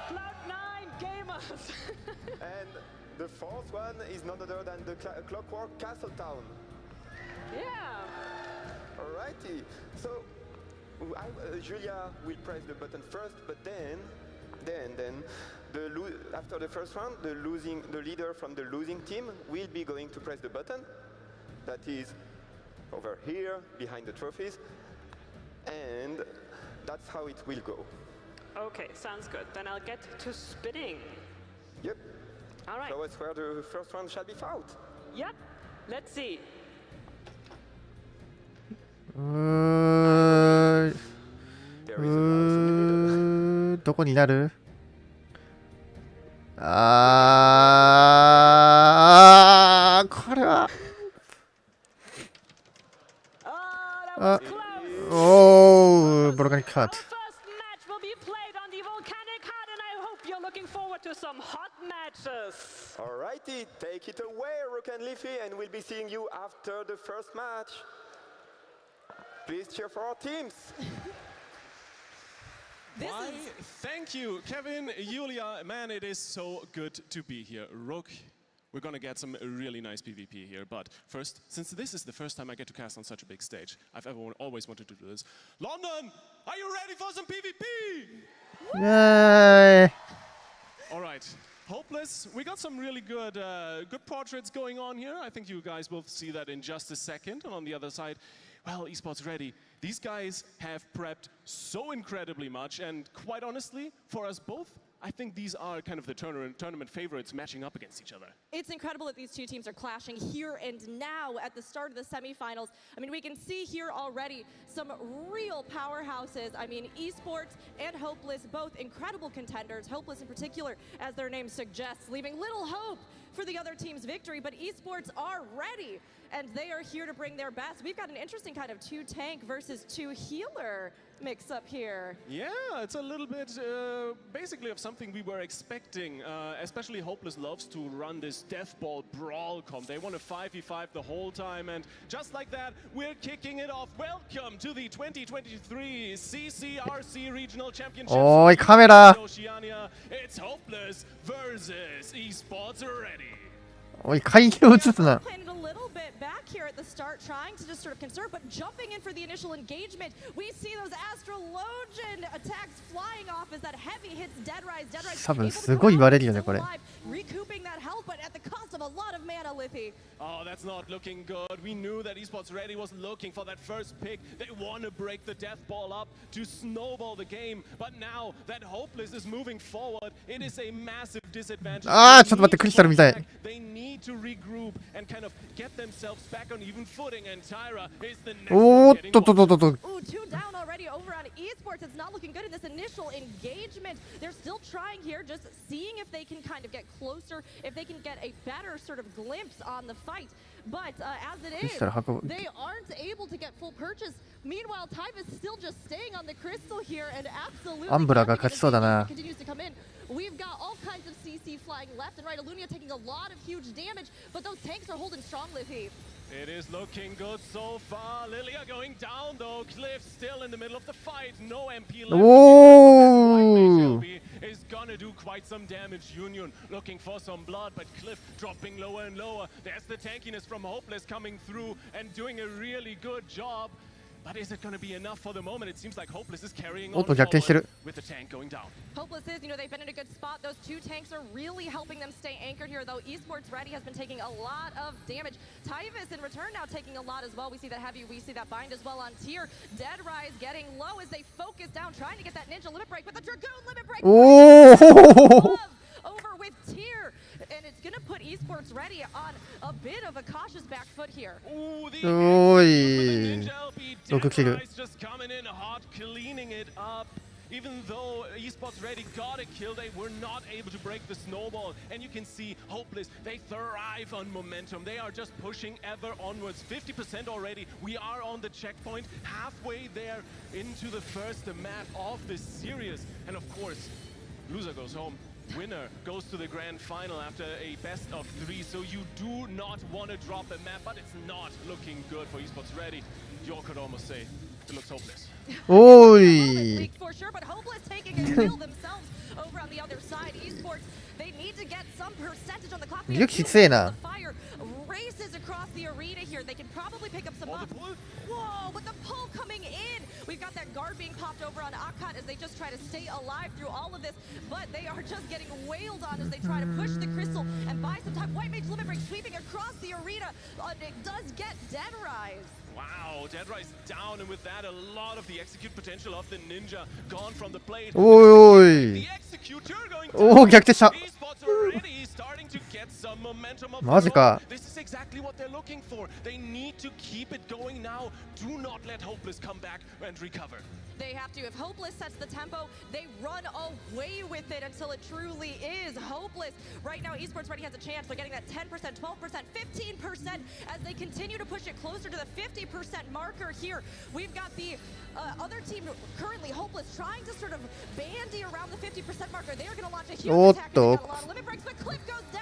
Cloud9 gamers! And the fourth one is none other than the Clockwork Castle Town. Yeah. Alrighty. So, Julia will press the button first, but then after the first round, the leader from the losing team will be going to press the button. That is over here, behind the trophies. and that's how it will go. Okay, sounds good. Then I'll get to spinning. Yep. All right. So it's where the first one shall be fought. Yep. Let's see. どこになる？これは。Volcanic Heart. Some hot matches. Alrighty, take it away, Rook and Leafy, and we'll be seeing you after the first match. Please cheer for our teams. Why? Thank you, Kevin, Julia. Man, it is so good to be here. Rook, we're gonna get some really nice PvP here. But first, since this is the first time I get to cast on such a big stage, I've always wanted to do this. London, are you ready for some PvP? Yay! All right, Hopeless. We got some really good portraits going on here. I think you guys will see that in just a second. And on the other side, well, Esports Ready. These guys have prepped so incredibly much, and quite honestly, for us both, I think these are kind of the tournament favorites matching up against each other. It's incredible that these two teams are clashing here and now at the start of the semifinals. I mean, we can see here already some real powerhouses. I mean, Esports and Hopeless, both incredible contenders. Hopeless in particular, as their name suggests, leaving little hope for the other team's victory, but Esports are ready, and they are here to bring their best. We've got an interesting kind of 2-tank versus 2-healer mix up here. Yeah, it's a little bit basically of something we were expecting. Especially Hopeless loves to run this Death Ball Brawl comp. They want to 5v5 the whole time, and just like that, we're kicking it off. Welcome to the 2023 CCRC Regional Championship. Oi, camera! Oceania. It's Hopeless versus Esports Ready. おい、会議を映すな。 Playing it a little bit back here at the start, trying to just sort of conserve, but jumping in for the initial engagement. We see those Astrologian attacks flying off as that heavy hits Deadrise. 多分すごい言われるよねこれ。 Recouping that health, but at the cost of a lot of mana, Liffy. Oh, that's not looking good. We knew that Esports Ready was looking for that first pick. They want to break the death ball up to snowball the game. But now that Hopeless is moving forward, it is a massive disadvantage. ああ、ちょっと待って、クリスタルみたい。 They need to regroup and kind of get themselves back on even footing. And Tyra is the next おーっと。 Ooh, 2 down already over on Esports. It's not looking good in this initial engagement. They're still trying here, just seeing if they can kind of get closer, if they can get a better sort of glimpse on the fight. But as it is, they aren't able to get full purchase. Meanwhile, Time is still just staying on the crystal here and absolutely アンブラが勝ちそうだな。 continues to come in. We've got all kinds of CC flying left and right. Alunia taking a lot of huge damage, but those tanks are holding strong, Liffy. It is looking good so far. Lilia going down though. Cliff still in the middle of the fight. No MP left. Whoa! Is gonna do quite some damage. Union looking for some blood, but Cliff dropping lower and lower. There's the tankiness from Hopeless coming through and doing a really good job. But is it going to be enough for the moment? It seems like Hopeless is carrying on forward with the tank going down. Hopeless is, they've been in a good spot. Those 2 tanks are really helping them stay anchored here, though. Esports Ready has been taking a lot of damage. Tyvis in return now taking a lot as well. We see that heavy, we see that bind as well on tier. Deadrise getting low as they focus down, trying to get that ninja limit break, but the Dragoon limit break over with tier. And it's going to put Esports Ready on a bit of a cautious back foot here. Ooh, the just coming in hot, cleaning it up. Even though Esports Ready got a kill, they were not able to break the snowball. And you can see Hopeless, they thrive on momentum. They are just pushing ever onwards. 50% already. We are on the checkpoint, halfway there into the first map of this series. And of course, loser goes home. Winner goes to the grand final after a best of 3. So you do not want to drop a map, but it's not looking good for Esports Ready. You could almost say it looks hopeless. Oi! For sure, but Hopeless taking a kill themselves over on the other side. Esports, they need to get some percentage on the clock. The fire races across the arena here. They can probably pick up some buff. Whoa, but the pull coming in. We've got that guard being popped over on Akkat as they just try to stay alive through all of this, but they are just getting wailed on as they try to push the crystal and buy some time. White Mage limit break sweeping across the arena. It does get Dead Rise. Wow, Dead Rise down, and with that, a lot of the execute potential of the ninja gone from the blade. おーい。おお、逆転した。マジか。This is exactly what they're looking for. They need to keep it going now. Do not let Hopeless come back and recover. They have to. If Hopeless sets the tempo, they run away with it until it truly is Hopeless. Right now, Esports Ready has a chance. They're getting that 10%, 12%, 15% as they continue to push it closer to the 50% marker here. We've got the other team currently Hopeless trying to sort of bandy around the 50% marker. They are going to launch a huge attack. They got a lot of limit breaks, but Cliff goes down.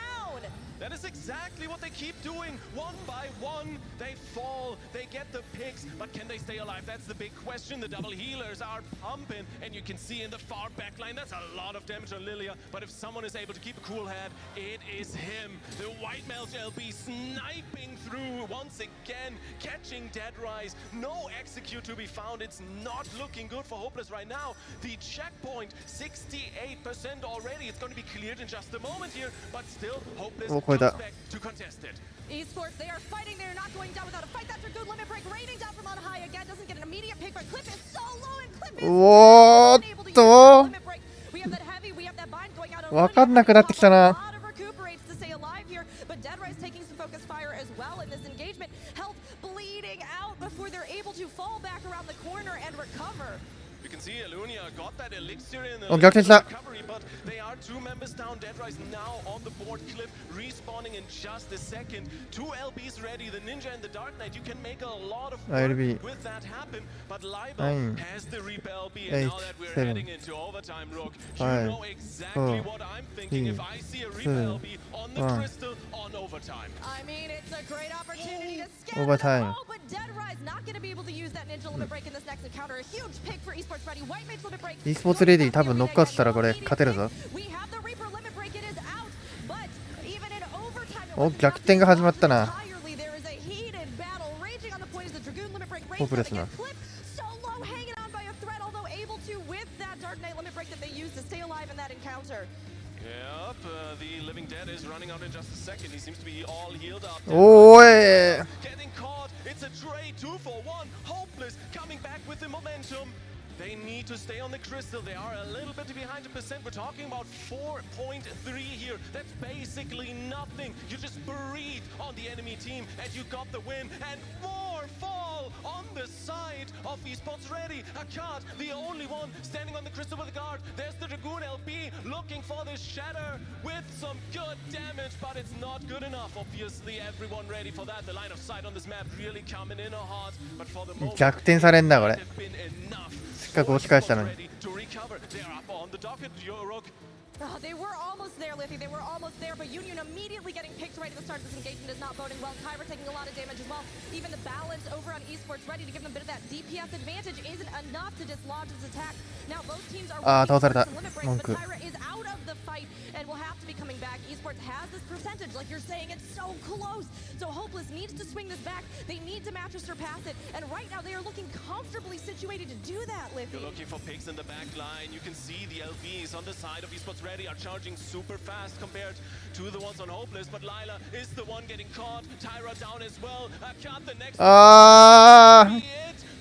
That is exactly what they keep doing. One by one, they fall, they get the picks, but can they stay alive? That's the big question. The double healers are pumping, and you can see in the far back line, that's a lot of damage on Lilia, but if someone is able to keep a cool head, it is him. The White Mage LB sniping through once again, catching Dead Rise. No execute to be found. It's not looking good for Hopeless right now. The checkpoint, 68% already. It's going to be cleared in just a moment here, but still, Hopeless comes back to contest it. Esports, they are fighting. They're not going down without a fight. That's a good limit break. Raining down from on high again. Doesn't get an immediate pick, but Cliff is so low, and Cliff is unable to use that limit break. We have that heavy. We have that bind going out. わかんなくなってきたな。A lot of recuperates to stay alive here, but Dead Rise taking some focus fire as well in this engagement. Health bleeding out before they're able to fall back around the corner and recover. You can see Alunia got that elixir in the recovery, but they are two members down. Dead Rise now on the board. Cliff respawning in just a second. Two LBs ready, the Ninja and the Dark Knight. You can make a lot of work with that happen, but Liva has the Reaper LB, and now that we're heading into overtime, Rook, you know exactly what I'm thinking if I see a Reaper LB on the crystal on overtime. I mean, it's a great opportunity to scare overtime. But Dead Rise not going to be able to use that ninja limit break in this next encounter. A huge pick for Esports Ready. White Mage limit break. e スポーツレディ多分ノックアウトしたらこれ勝てるぞ。お、逆転が始まったな。ホープレスな。Yep, the living dead is running out in just a second. He seems to be all healed up. おーい。 Getting caught. It's a trade 2 for 1. Hopeless coming back with the momentum. They need to stay on the crystal. They are a little bit behind 1%. We're talking about 4.3 here. That's basically nothing. You just breathe on the enemy team and you got the win. And more fall on the side of Esports Ready. Akkad, the only one standing on the crystal with a guard. There's the Dragoon LB looking for the shatter with some good damage, but it's not good enough. Obviously, everyone ready for that. The line of sight on this map really coming in hard. But for the moment, 逆転されんなこれ。 been enough. せっかく押し返したのに。 They were almost there, Liffy. They were almost there, but Union immediately getting picked right at the start of this engagement is not boding well. Kyra taking a lot of damage as well. Even the balance over on Esports Ready to give them a bit of that DPS advantage isn't enough to dislodge this attack. Now both teams are limit breaks, but Kyra is out of the fight and will have to be coming back. Esports has this percentage, like you're saying, it's so close. So Hopeless needs to swing this back. They need to match or surpass it, and right now they are looking comfortably situated to do that, Liffy. You're looking for picks in the back line. You can see the LBs on the side of Esports Ready are charging super fast compared to the ones on Hopeless, but Lila is the one getting caught. Tyra down as well. Akkad the next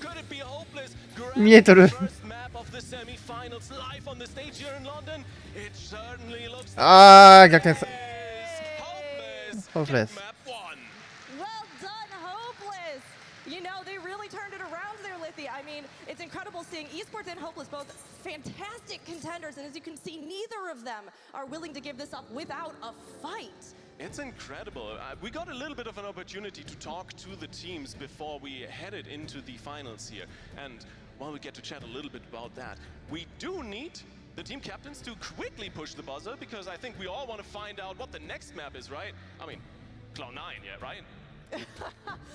Could it be Hopeless? 見えとる。 First map of the semi-finals live on the stage here in London. It certainly looks あー、逆転さ。Hopeless. Well done, Hopeless. You know, they really turned it around there, Liffy. I mean, it's incredible seeing Esports and Hopeless both fantastic contenders, and as you can see, neither of them are willing to give this up without a fight. It's incredible. We got a little bit of an opportunity to talk to the teams before we headed into the finals here. And while we get to chat a little bit about that, we do need the team captains to quickly push the buzzer, because I think we all want to find out what the next map is, right? I mean, Cloud9, yeah, right?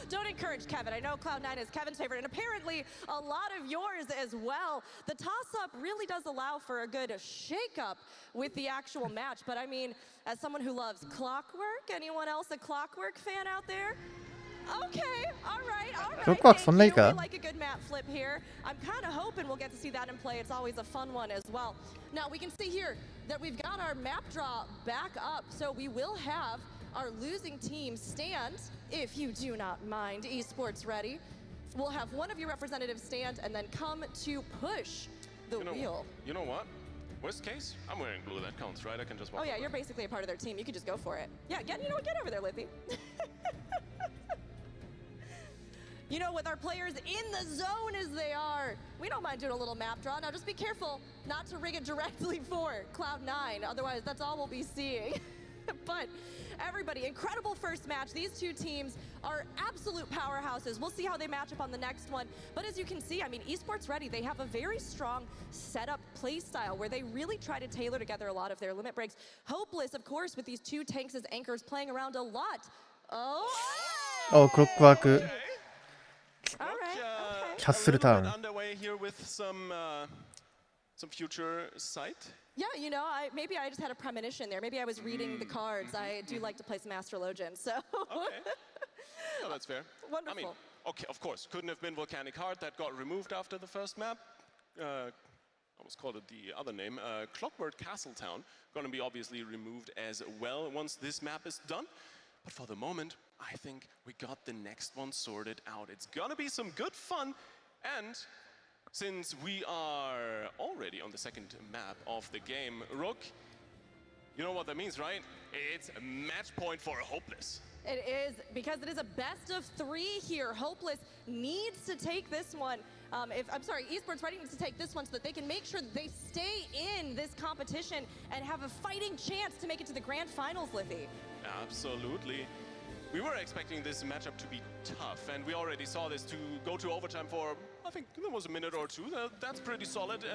Don't encourage Kevin. I know Cloud9 is Kevin's favorite, and apparently a lot of yours as well. The toss-up really does allow for a good shake-up with the actual match, but I mean, as someone who loves Clockwork, anyone else a Clockwork fan out there? Okay, all right. We like a good map flip here. I'm kind of hoping we'll get to see that in play. It's always a fun one as well. Now, we can see here that we've got our map draw back up, so we will have our losing team stand, if you do not mind, esports ready. We'll have one of your representatives stand and then come to push the wheel. You know what? Worst case, I'm wearing blue. That counts, right? I can just walk. Oh yeah, over. you're basically a part of their team. You could just go for it. Yeah, get over there, Lippy. You know, with our players in the zone as they are, we don't mind doing a little map draw. Now just be careful not to rig it directly for Cloud9, otherwise that's all we'll be seeing. But everybody, incredible first match. These two teams are absolute powerhouses. We'll see how they match up on the next one. But as you can see, I mean, esports ready, they have a very strong setup play style where they really try to tailor together a lot of their limit breaks. Hopeless, of course, with these two tanks as anchors playing around a lot. Oh,クロックワーク Castle Town. Underway here with some future sight. Yeah, you know, maybe I just had a premonition there. Maybe I was reading the cards. I do like to play some Astrologian, so. Okay. No, that's fair. Wonderful. I mean, okay, of course, couldn't have been Volcanic Heart. That got removed after the first map. I almost called it the other name. Clockwork Castle Town, going to be obviously removed as well once this map is done. But for the moment, I think we got the next one sorted out. It's gonna be some good fun, and since we are already on the second map of the game, Rook, you know what that means, right? It's a match point for Hopeless. It is, because it is a best of 3 here. Hopeless needs to take this one. Esports Ready needs to take this one so that they can make sure that they stay in this competition and have a fighting chance to make it to the grand finals, Liffy. Absolutely. We were expecting this matchup to be tough, and we already saw this to go to overtime for, I think there was a minute or two. That's pretty solid,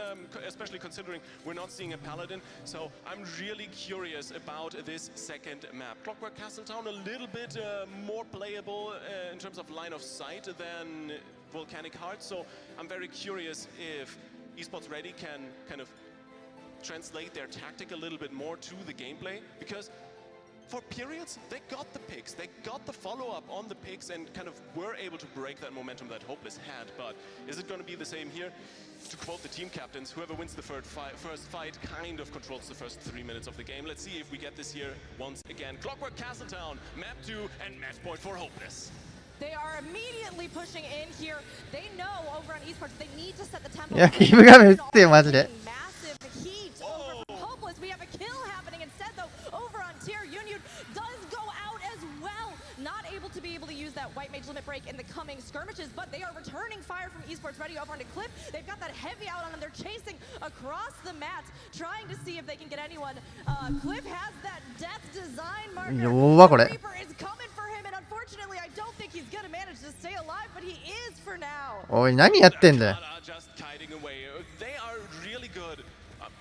especially considering we're not seeing a Paladin. So I'm really curious about this second map. Clockwork Castle Town, a little bit more playable in terms of line of sight than Volcanic Heart. So I'm very curious if Esports Ready can kind of translate their tactic a little bit more to the gameplay, because for periods, they got the picks, they got the follow-up on the picks and kind of were able to break that momentum that Hopeless had. But is it going to be the same here? To quote the team captains, whoever wins the first fight kind of controls the first 3 minutes of the game. Let's see if we get this here once again. Clockwork Castle Town, map 2, and match point for Hopeless. They are immediately pushing in here. They know over on esports they need to set the tempo. いや、キム画面映ってよ、マジで。 Massive heat over from Hopeless. We have a kill happening instead, though. Over on Tier, Union does go out as well. Not able to use that White Mage limit break in the coming skirmishes, but they are returning fire from Esports Ready over onto Cliff. They've got that heavy out on them. They're chasing across the mats, trying to see if they can get anyone. Cliff has that death design marker. Reaper is coming for him, and unfortunately, I don't think he's gonna manage to stay alive, but he is for now. おい、何やってんだよ。 Just kiting away. They are really good.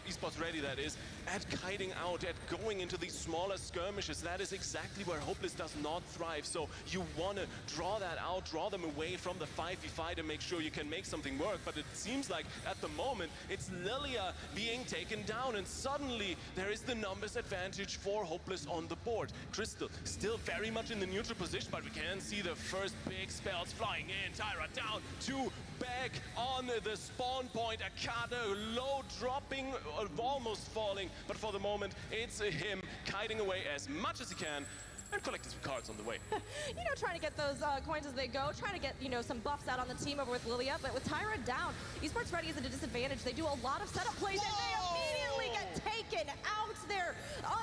Esports Ready, that is, at kiting out, at going into these smaller skirmishes. That is exactly where Hopeless does not thrive. So you want to draw that out, draw them away from the 5v5 to make sure you can make something work. But it seems like at the moment it's Lilia being taken down, and suddenly there is the numbers advantage for Hopeless on the board. Crystal still very much in the neutral position, but we can see the first big spells flying in. Tyra down, 2 back on the spawn point. Akada low dropping, almost falling, but for the moment it's him kiting away as much as he can and collecting some cards on the way. You know, trying to get those coins as they go, trying to get, you know, some buffs out on the team over with Lilia, but with Tyra down, Esports Ready is at a disadvantage. They do a lot of setup plays, and they immediately get taken out there.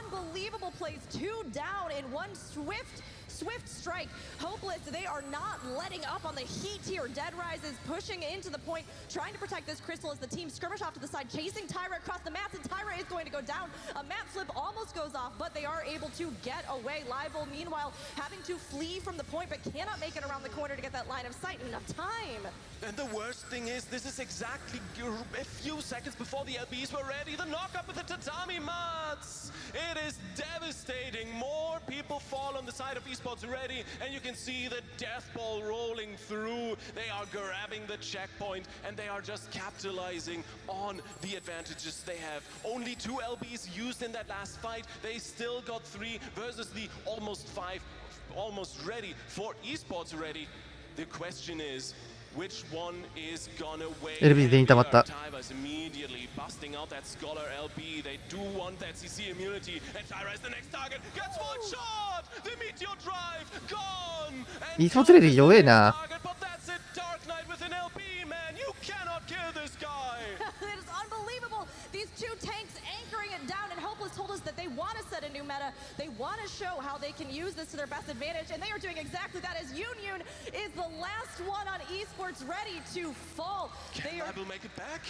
Unbelievable plays, 2 down in one swift strike. Hopeless, they are not letting up on the heat here. Dead Rise is pushing into the point, trying to protect this Crystal as the team skirmish off to the side, chasing Tyra across the mats, and Tyra is going to go down. A map flip almost goes off, but they are able to get away. Live meanwhile, having to flee from the point, but cannot make it around the corner to get that line of sight in enough time. And the worst thing is, this is exactly a few seconds before the LBs were ready. The knock-up with the tatami mats. It is devastating. More people fall on the side of Esports Ready, and you can see the death ball rolling through. They are grabbing the checkpoint, and they are just capitalizing on the advantages they have. Only 2 LBs used in that last fight. They still got 3 versus the almost 5, almost ready for Esports Ready. The question is, which one is gonna win? Tyra's immediately busting out that Scholar LB. They do want that CC immunity, and Tyra is the next target. Gets one shot! The e スポーツレディ弱えな。It is unbelievable. These two tanks anchoring it down, and Hopeless told us that they want to set a new meta. They want to show how they can use this to their best advantage, and they are doing exactly that as Union is the last one on esports ready to fall. They are make it back?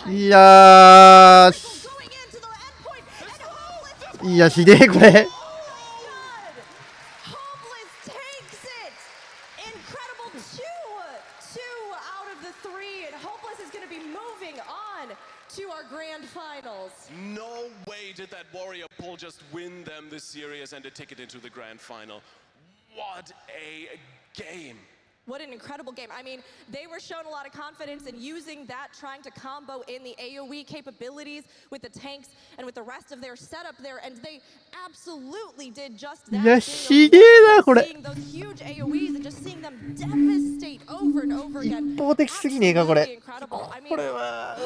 いやー、いや、ひでえこれ。To our grand finals. No way did that warrior pull just win them this series and a ticket into the grand final. What a game. What an incredible game. I mean, they were shown a lot of confidence in using that, trying to combo in the AoE capabilities with the tanks and with the rest of their setup there, and they absolutely did just that. いや、ひでえなこれ。 Seeing those huge AoEs and just seeing them devastate over and over again. 一方的すぎねえかこれ。 Incredible. I mean, これは。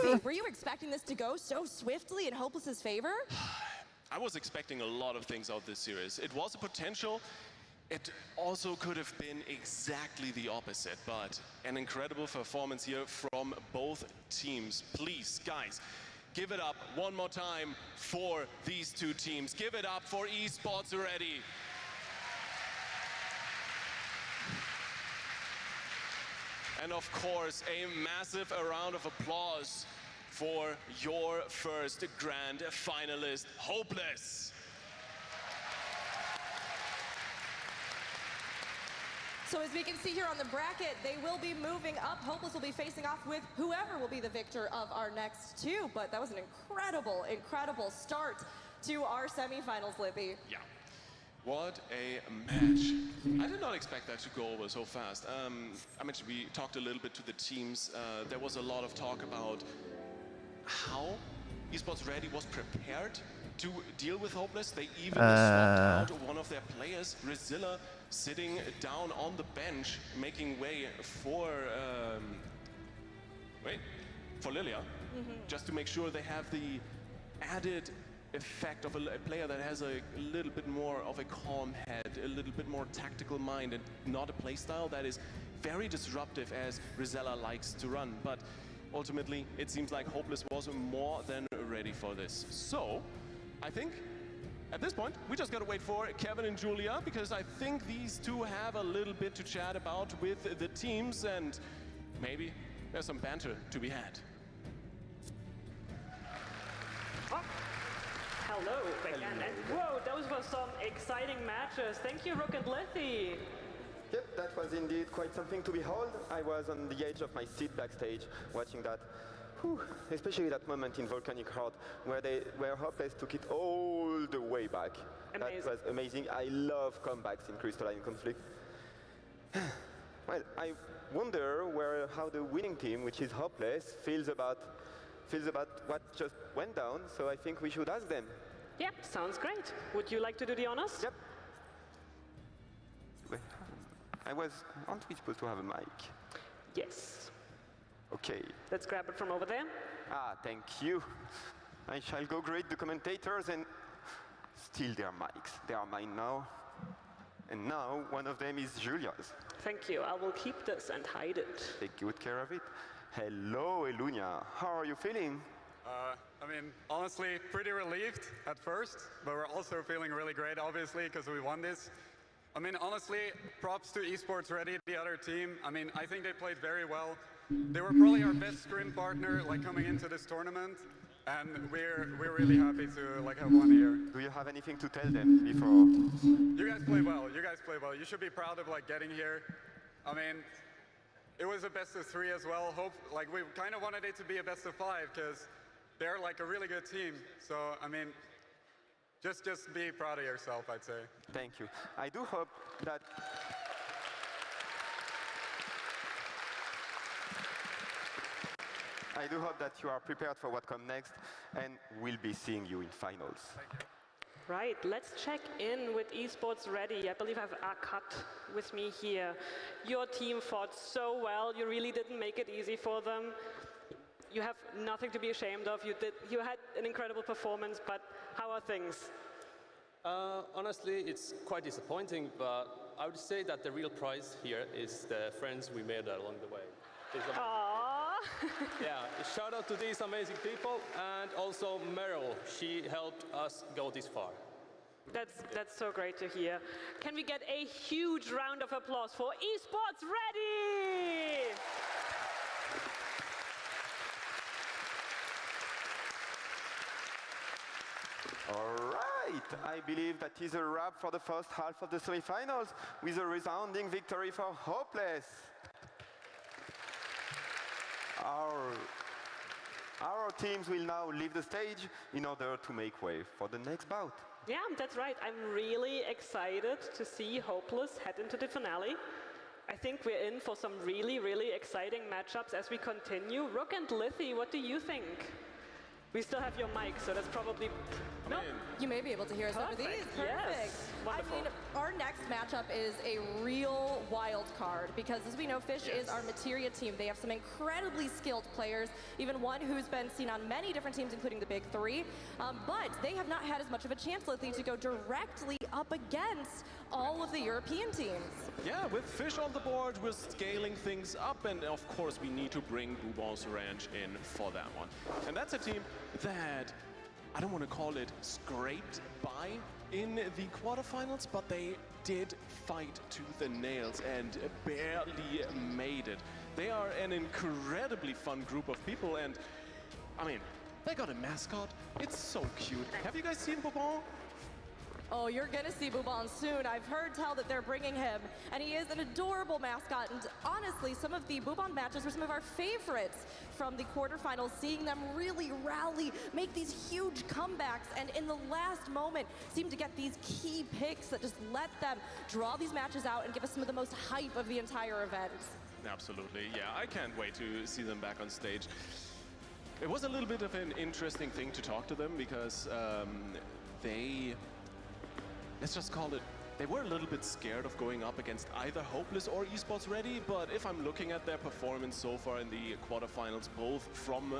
Lizzie, were you expecting this to go so swiftly in Hopeless's favor? I was expecting a lot of things out of this series. It was a potential. It also could have been exactly the opposite, but an incredible performance here from both teams. Please, guys, give it up one more time for these two teams. Give it up for esports already. And of course, a massive round of applause for your first grand finalist, Hopeless. So as we can see here on the bracket, they will be moving up. Hopeless will be facing off with whoever will be the victor of our next two. But that was an incredible, incredible start to our semifinals, Lippy. Yeah. What a match. I did not expect that to go over so fast. I mentioned we talked a little bit to the teams. There was a lot of talk about how Esports Ready was prepared to deal with Hopeless. They even swapped out one of their players, Rizilla, sitting down on the bench, making way for Lilia, just to make sure they have the added effect of a player that has a little bit more of a calm head, a little bit more tactical mind, and not a playstyle that is very disruptive as Rizella likes to run. But ultimately, it seems like Hopeless was more than ready for this. So, I think at this point, we just gotta wait for Kevin and Julia, because I think these two have a little bit to chat about with the teams, and maybe there's some banter to be had. Oh. Hello again, and whoa, those were some exciting matches. Thank you, Rook and Lethy. Yep, that was indeed quite something to behold. I was on the edge of my seat backstage watching that. Whew, especially that moment in Volcanic Heart where Hopeless took it all the way back. Amazing. That was amazing. I love comebacks in Crystalline Conflict. Well, I wonder how the winning team, which is Hopeless, feels about what just went down. So I think we should ask them. Yep, sounds great. Would you like to do the honors? Yep. Aren't we supposed to have a mic? Yes. Okay. Let's grab it from over there. Ah, thank you. I shall go greet the commentators and steal their mics. They are mine now. And now one of them is Julia's. Thank you. I will keep this and hide it. Take good care of it. Hello, Elunia. How are you feeling? I mean, honestly, pretty relieved at first, but we're also feeling really great, obviously, because we won this. I mean, honestly, props to Esports Ready, the other team. I mean, I think they played very well. They were probably our best sprint partner, like, coming into this tournament, and we're really happy to have won here. Do you have anything to tell them before? You guys play well. You guys play well. You should be proud of getting here. I mean, it was a best of 3 as well. We kind of wanted it to be a best of 5 because they're a really good team. So I mean, just be proud of yourself, I'd say. Thank you. I do hope that. I do hope that you are prepared for what comes next, and we'll be seeing you in finals. Right, let's check in with Esports Ready. I believe I have Akat with me here. Your team fought so well. You really didn't make it easy for them. You have nothing to be ashamed of. You had an incredible performance, but how are things? Honestly, it's quite disappointing, but I would say that the real prize here is the friends we made along the way. Yeah, shout out to these amazing people, and also Meryl. She helped us go this far. That's so great to hear. Can we get a huge round of applause for Esports Ready? All right, I believe that is a wrap for the first half of the semifinals with a resounding victory for Hopeless. Our teams will now leave the stage in order to make way for the next bout. Yeah, that's right. I'm really excited to see Hopeless head into the finale. I think we're in for some really, really exciting matchups as we continue. Rook and Lithy, what do you think? We still have your mic, so that's probably... No. You may be able to hear us over these. Perfect. Yes. Wonderful. I mean, our next matchup is a real wild card because, as we know, Fish is our materia team. They have some incredibly skilled players, even one who's been seen on many different teams, including the Big Three. But they have not had as much of a chance lately to go directly up against all of the European teams. Yeah, with Fish on the board, we're scaling things up, and of course we need to bring Bubon's Ranch in for that one. And that's a team that, I don't want to call it scraped by in the quarterfinals, but they did fight tooth and nails and barely made it. They are an incredibly fun group of people, and I mean, they got a mascot. It's so cute. Have you guys seen Bubon? Oh, you're gonna see Bubon soon. I've heard tell that they're bringing him, and he is an adorable mascot. And honestly, some of the Bubon matches were some of our favorites from the quarterfinals, seeing them really rally, make these huge comebacks, and in the last moment, seem to get these key picks that just let them draw these matches out and give us some of the most hype of the entire event. Absolutely, yeah. I can't wait to see them back on stage. It was a little bit of an interesting thing to talk to them because let's just call it, they were a little bit scared of going up against either Hopeless or Esports Ready, but if I'm looking at their performance so far in the quarterfinals, both from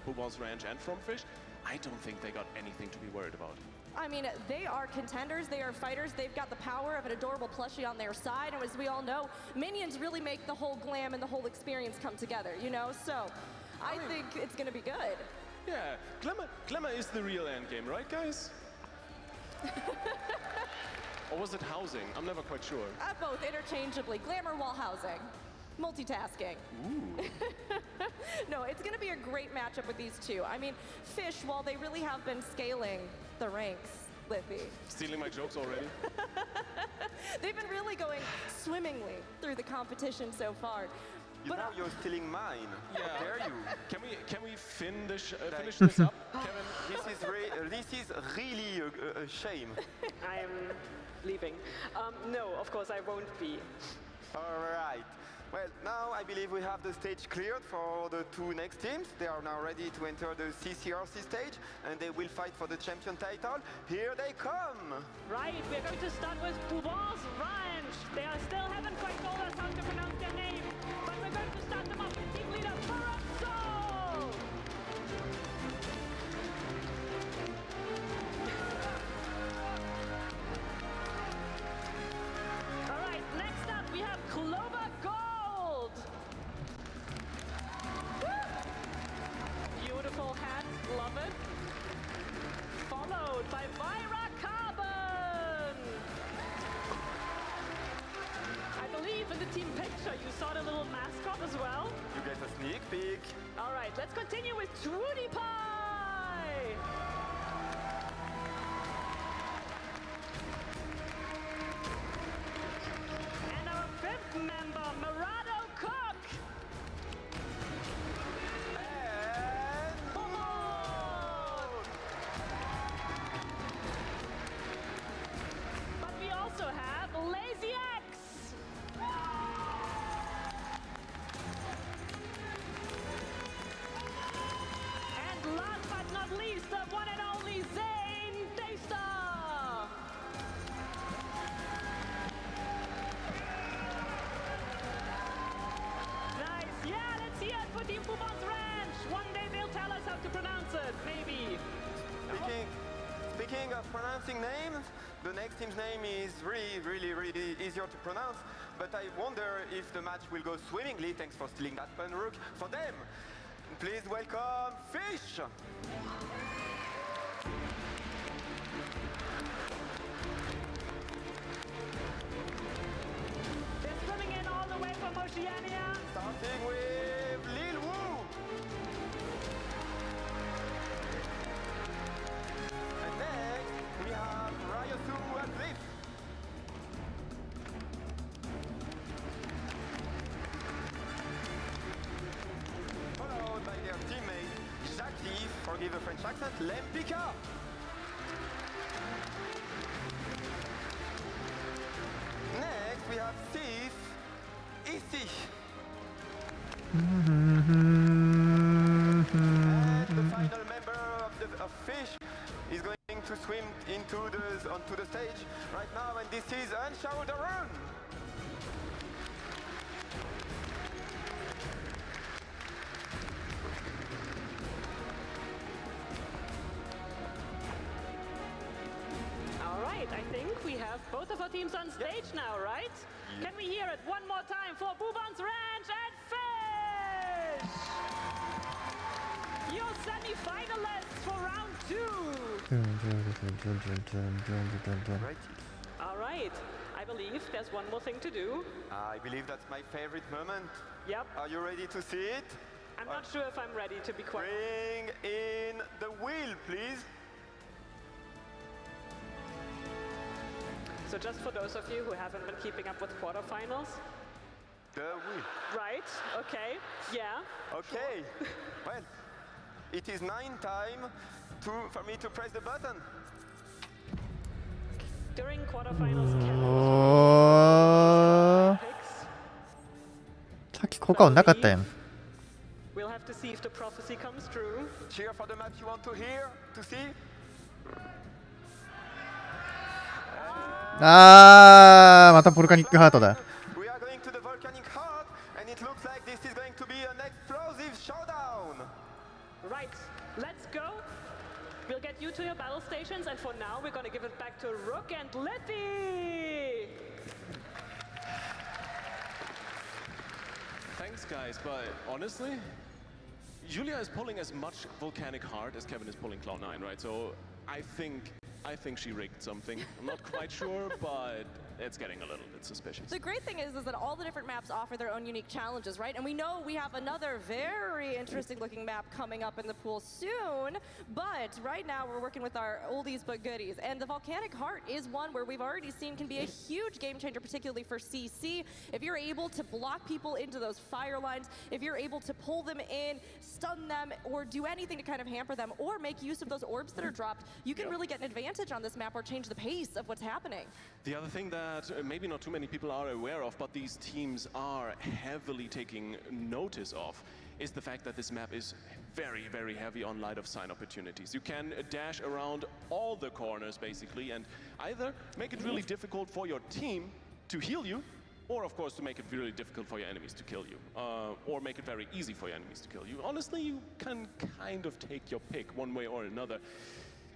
Bubon's Ranch and from Fish, I don't think they got anything to be worried about. I mean, they are contenders, they are fighters, they've got the power of an adorable plushie on their side, and as we all know, minions really make the whole glam and the whole experience come together, you know? So, I think it's gonna be good. Yeah, Glamour is the real endgame, right guys? Or was it housing? I'm never quite sure. Both, interchangeably. Glamour while housing. Multitasking. Ooh. No, it's going to be a great matchup with these two. I mean, Fish, while they really have been scaling the ranks, Lithy. Stealing my jokes already? They've been really going swimmingly through the competition so far. But now you're stealing mine. Yeah. How dare you? Can we finish this up, Kevin? This is really a shame. I am leaving. No, of course I won't be. All right. Well, now I believe we have the stage cleared for the two next teams. They are now ready to enter the CCRC stage, and they will fight for the champion title. Here they come! Right, we're going to start with Bubon's Ranch. They still haven't quite told us how to pronounce their name, but we're going to start them off with team leader Farazzo! All right, next up we have Clover Gold. Beautiful hat, love it. Followed by Vyra Carbon. I believe in the team picture you saw the little mascot as well. You get a sneak peek. All right, let's continue with Trudy Pie. And our fifth member, Murado Cook. But we also have Lazy X. And last but not least, the one and only Zane Daystar. Nice. Yeah, let's hear it for Team Bubon's Ranch. One day they'll tell us how to pronounce it, maybe. Speaking of pronouncing names, the next team's name is really easier to pronounce, but I wonder if the match will go swimmingly. Thanks for stealing that pun, Rook, for them. Please welcome Fish! They're swimming in all the way from Oceania. Starting with Lil Wu. And next, we have Ryosu and Leaf. Followed by their teammate, Jackie, forgive the French accent, Lempika. Next, we have Steve, Issy. And the final member of Fish is going to swim onto the stage right now, and this is Unshaodarun. All right, I think we have both of our teams on stage now, right? Can we hear it one more time for Bubon's Ranch and Fish? Your semi-finalists for round 2. All right, I believe there's one more thing to do. I believe that's my favorite moment. Yep. Are you ready to see it? I'm not sure if I'm ready, to be quite Bring in the wheel, please. So just for those of you who haven't been keeping up with quarterfinals. The wheel. Right, okay, yeah. Okay, well, it is 9 time for me to press the button. During quarterfinals, さっき効果音なかったやん。 we'll have to see if the prophecy comes true. Cheer for the match you want to hear, to see. またボルカニックハートだ。 We are going to the volcanic heart, and it looks like this is going to be an explosive showdown. Right, let's go. We'll get you to your battle stations, and for now, we're going to give it back to Rook and Liffy. Thanks, guys, but honestly, Julia is pulling as much Volcanic Heart as Kevin is pulling Cloud9, right? So I think she rigged something. I'm not quite sure, but it's getting a little bit suspicious. The great thing is that all the different maps offer their own unique challenges, right? And we know we have another very interesting looking map coming up in the pool soon, but right now we're working with our oldies but goodies. And the Volcanic Heart is one where we've already seen can be a huge game changer, particularly for CC. If you're able to block people into those fire lines, if you're able to pull them in, stun them, or do anything to kind of hamper them, or make use of those orbs that are dropped, you can really get an advantage on this map or change the pace of what's happening. The other thing that maybe not too many people are aware of, but these teams are heavily taking notice of, is the fact that this map is very, very heavy on light of sign opportunities. You can dash around all the corners basically, and either make it really difficult for your team to heal you, or of course to make it really difficult for your enemies to kill you, or make it very easy for your enemies to kill you. Honestly, you can kind of take your pick one way or another.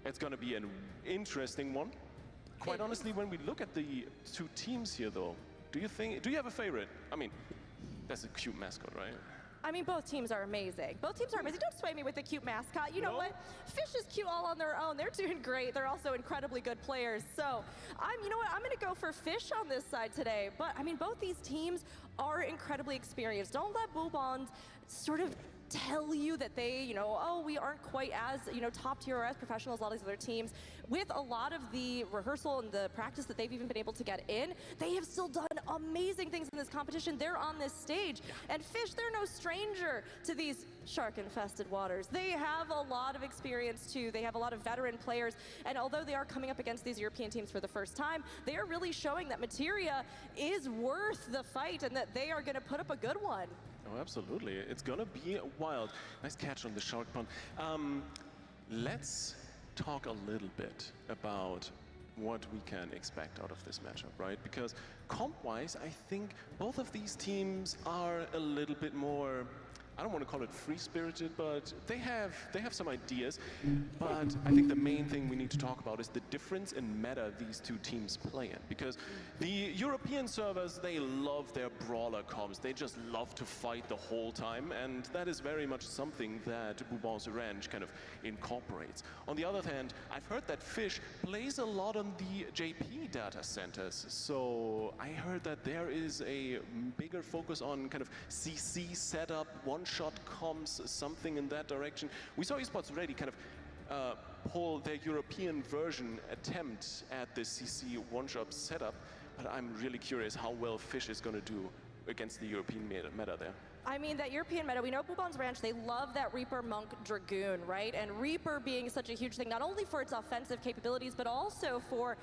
It's going to be an interesting one. Quite honestly, when we look at the two teams here, though, do you have a favorite? I mean, that's a cute mascot, right? I mean, both teams are amazing. Both teams are amazing. Don't sway me with the cute mascot. You know what? Fish is cute all on their own. They're doing great. They're also incredibly good players. So, you know what? I'm going to go for Fish on this side today. But, I mean, both these teams are incredibly experienced. Don't let Bubon sort of tell you that they, you know, oh, we aren't quite as, you know, top tier or as professional as a lot of these other teams. With a lot of the rehearsal and the practice that they've even been able to get in, they have still done amazing things in this competition. They're on this stage. And Fish, they're no stranger to these shark-infested waters. They have a lot of experience too. They have a lot of veteran players. And although they are coming up against these European teams for the first time, they are really showing that Materia is worth the fight and that they are going to put up a good one. Oh, absolutely. It's gonna be wild. Nice catch on the shark pun. Let's talk a little bit about what we can expect out of this matchup, right? Because comp-wise, I think both of these teams are a little bit more I don't want to call it free-spirited, but they have some ideas. But I think the main thing we need to talk about is the difference in meta these two teams play in. Because the European servers, they love their brawler comps. They just love to fight the whole time, and that is very much something that Bouban's Ranch kind of incorporates. On the other hand, I've heard that Fish plays a lot on the JP data centers. So I heard that there is a bigger focus on kind of CC setup, one-shot comms, something in that direction. We saw Esports already kind of pull their European version attempt at the CC one-shot setup, but I'm really curious how well Fish is going to do against the European meta there. I mean, that European meta, we know Bouban's Ranch, they love that Reaper Monk Dragoon, right? And Reaper being such a huge thing, not only for its offensive capabilities, but also for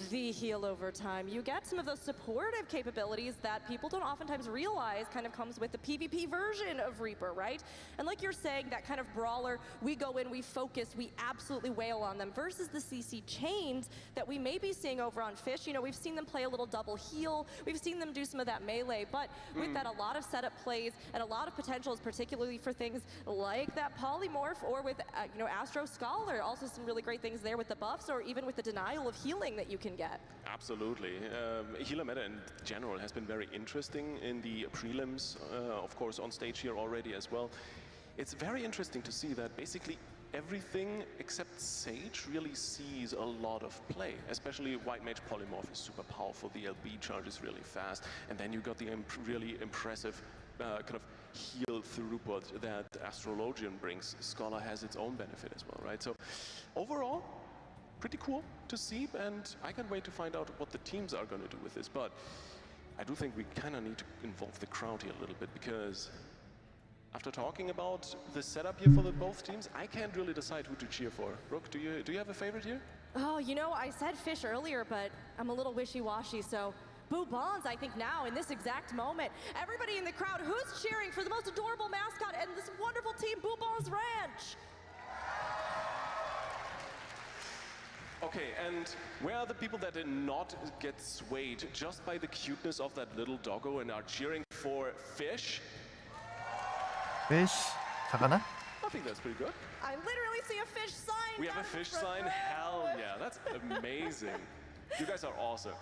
the heal over time. You get some of those supportive capabilities that people don't oftentimes realize kind of comes with the PvP version of Reaper, right? And like you're saying, that kind of brawler, we go in, we focus, we absolutely wail on them, versus the CC chains that we may be seeing over on Fish. You know, we've seen them play a little double heal, we've seen them do some of that melee, but with that, a lot of setup plays and a lot of potentials, particularly for things like that polymorph, or with you know, Astro Scholar. Also some really great things there with the buffs, or even with the denial of healing that you can get. Absolutely. Healer meta in general has been very interesting in the prelims, of course on stage here already as well. It's very interesting to see that basically everything except Sage really sees a lot of play, especially White Mage Polymorph is super powerful, the LB charge is really fast, and then you got the really impressive kind of heal throughput that Astrologian brings. Scholar has its own benefit as well, right? So overall, pretty cool to see, and I can't wait to find out what the teams are going to do with this. But I do think we kind of need to involve the crowd here a little bit, because after talking about the setup here for both teams, I can't really decide who to cheer for. Rook, do you have a favorite here? Oh, you know, I said Fish earlier, but I'm a little wishy-washy, so Bouban's, I think now, in this exact moment. Everybody in the crowd, who's cheering for the most adorable mascot and this wonderful team, Bouban's Ranch? Okay, and where are the people that did not get swayed just by the cuteness of that little doggo and are cheering for Fish? Fish? Sakana? I think that's pretty good. I literally see a fish sign. We have a fish sign? Hell yeah, that's amazing. You guys are awesome.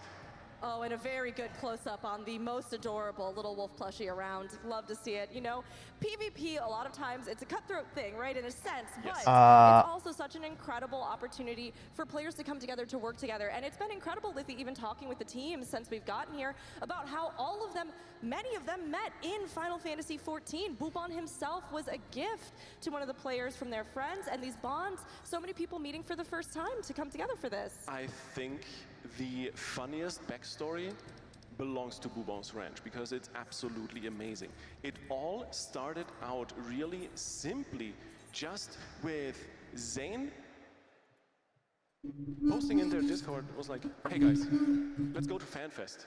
Oh, and a very good close-up on the most adorable little wolf plushie around. Love to see it. You know, PvP, a lot of times, it's a cutthroat thing, right, in a sense, but it's also such an incredible opportunity for players to come together, to work together. And it's been incredible, Lizzie, even talking with the teams since we've gotten here, about how all of them, many of them met in Final Fantasy XIV. Bouban himself was a gift to one of the players from their friends, and these bonds, so many people meeting for the first time to come together for this. I think the funniest backstory belongs to Bouban's Ranch, because it's absolutely amazing. It all started out really simply just with Zane posting in their Discord, was like, hey guys, let's go to FanFest.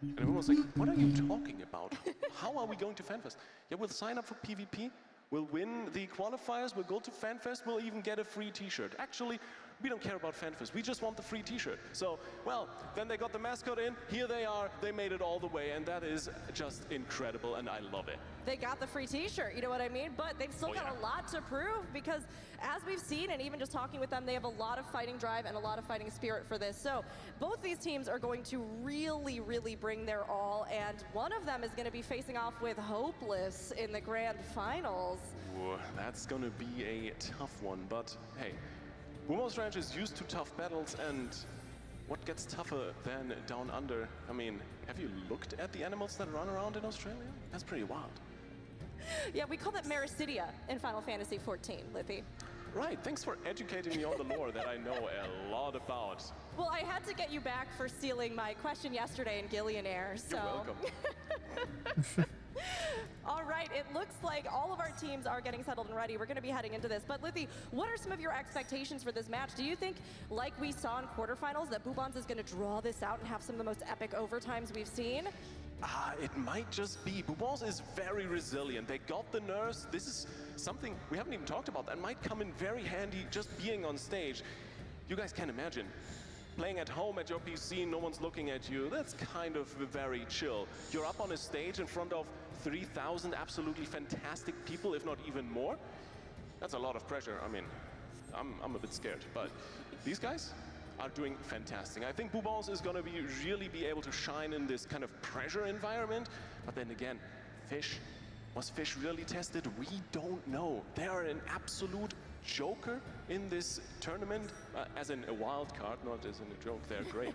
And everyone was like, what are you talking about? How are we going to FanFest? Yeah, we'll sign up for PvP, we'll win the qualifiers, we'll go to FanFest, we'll even get a free t-shirt. Actually, we don't care about FanFest, we just want the free t-shirt. So, well, then they got the mascot in, here they are, they made it all the way, and that is just incredible, and I love it. They got the free t-shirt, you know what I mean? But they've still got a lot to prove, because as we've seen, and even just talking with them, they have a lot of fighting drive and a lot of fighting spirit for this. So both these teams are going to really, really bring their all, and one of them is going to be facing off with Hopeless in the grand finals. Ooh, that's gonna be a tough one, but hey, Bouban's Ranch is used to tough battles, and what gets tougher than down under? I mean, have you looked at the animals that run around in Australia? That's pretty wild. Yeah, we call that Mericidia in Final Fantasy XIV, Liffy. Right, thanks for educating me on the lore that I know a lot about. Well, I had to get you back for stealing my question yesterday in Gillionaire, so. You're welcome. All right, it looks like all of our teams are getting settled and ready. We're going to be heading into this. But Liffy, what are some of your expectations for this match? Do you think, like we saw in quarterfinals, that Bouban's is going to draw this out and have some of the most epic overtimes we've seen? It might just be. Bouban's is very resilient. They got the nurse. This is something we haven't even talked about that might come in very handy just being on stage. You guys can imagine. playing at home at your PC, no one's looking at you. That's kind of very chill. You're up on a stage in front of 3,000 absolutely fantastic people, if not even more. That's a lot of pressure. I mean, I'm a bit scared, but these guys are doing fantastic. I think Bubons is going to really be able to shine in this kind of pressure environment. But then again, was Fish really tested? We don't know. They are an absolute joker in this tournament, as in a wild card, not as in a joke. They're great.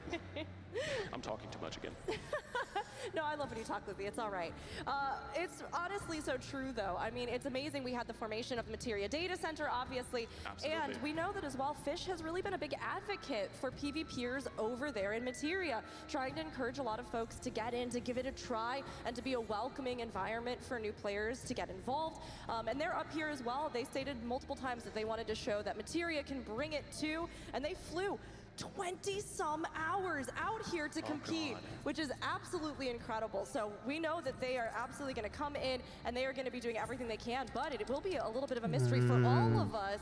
I'm talking too much again. No, I love when you talk, Luffy. It's all right. It's honestly so true, though. I mean, it's amazing. We had the formation of the Materia Data Center, obviously. Absolutely. And we know that as well, Fish has really been a big advocate for PvPers over there in Materia, trying to encourage a lot of folks to get in, to give it a try, and to be a welcoming environment for new players to get involved. And they're up here as well. They stated multiple times that they wanted to show that Materia can bring it too, and they flew 20-some hours out here to compete, which is absolutely incredible. So we know that they are absolutely going to come in and they are going to be doing everything they can, but it will be a little bit of a mystery for all of us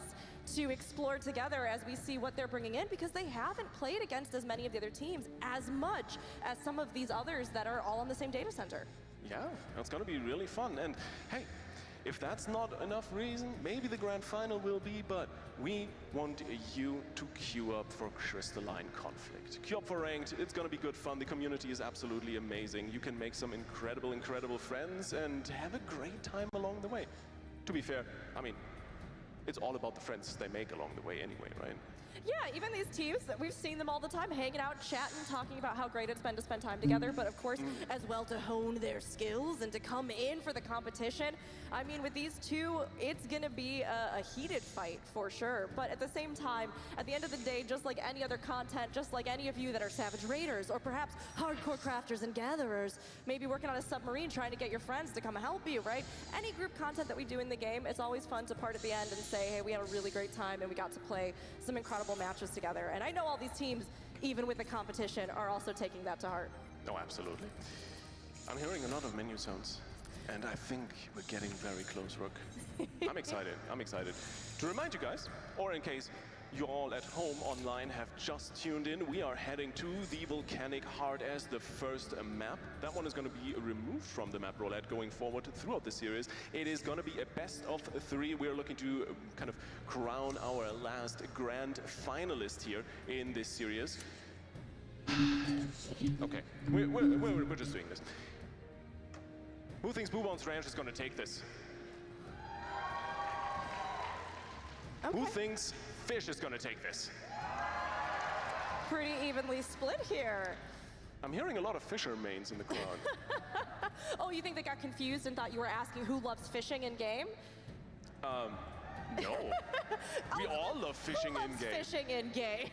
to explore together as we see what they're bringing in, because they haven't played against as many of the other teams as much as some of these others that are all on the same data center. Yeah, it's going to be really fun. And hey, if that's not enough reason, maybe the grand final will be, but we want you to queue up for Crystalline Conflict. Queue up for Ranked, it's gonna be good fun. The community is absolutely amazing. You can make some incredible friends and have a great time along the way. To be fair, I mean, it's all about the friends they make along the way anyway, right? Yeah, even these teams, that we've seen them all the time, hanging out, chatting, talking about how great it's been to spend time together, but of course, as well to hone their skills and to come in for the competition. I mean, with these two, it's gonna be a heated fight for sure, but at the same time, at the end of the day, just like any other content, just like any of you that are Savage Raiders, or perhaps hardcore crafters and gatherers, maybe working on a submarine trying to get your friends to come help you, right? Any group content that we do in the game, it's always fun to part at the end and say, hey, we had a really great time and we got to play some incredible matches together. And I know all these teams, even with the competition, are also taking that to heart. Oh, absolutely. I'm hearing a lot of menu sounds, and I think we're getting very close, Rook. I'm excited. To remind you guys, or in case you all at home online have just tuned in, we are heading to the Volcanic Heart as the first map. That one is going to be removed from the map roulette going forward throughout the series. It is going to be a best of 3. We're looking to kind of crown our last grand finalist here in this series. Okay, we're just doing this. Who thinks Bubon's Ranch is going to take this? Okay. Who thinks Fish is going to take this? Pretty evenly split here. I'm hearing a lot of Fisher mains in the crowd. Oh, you think they got confused and thought you were asking who loves fishing in game? No. We all love fishing in game. Fishing in game.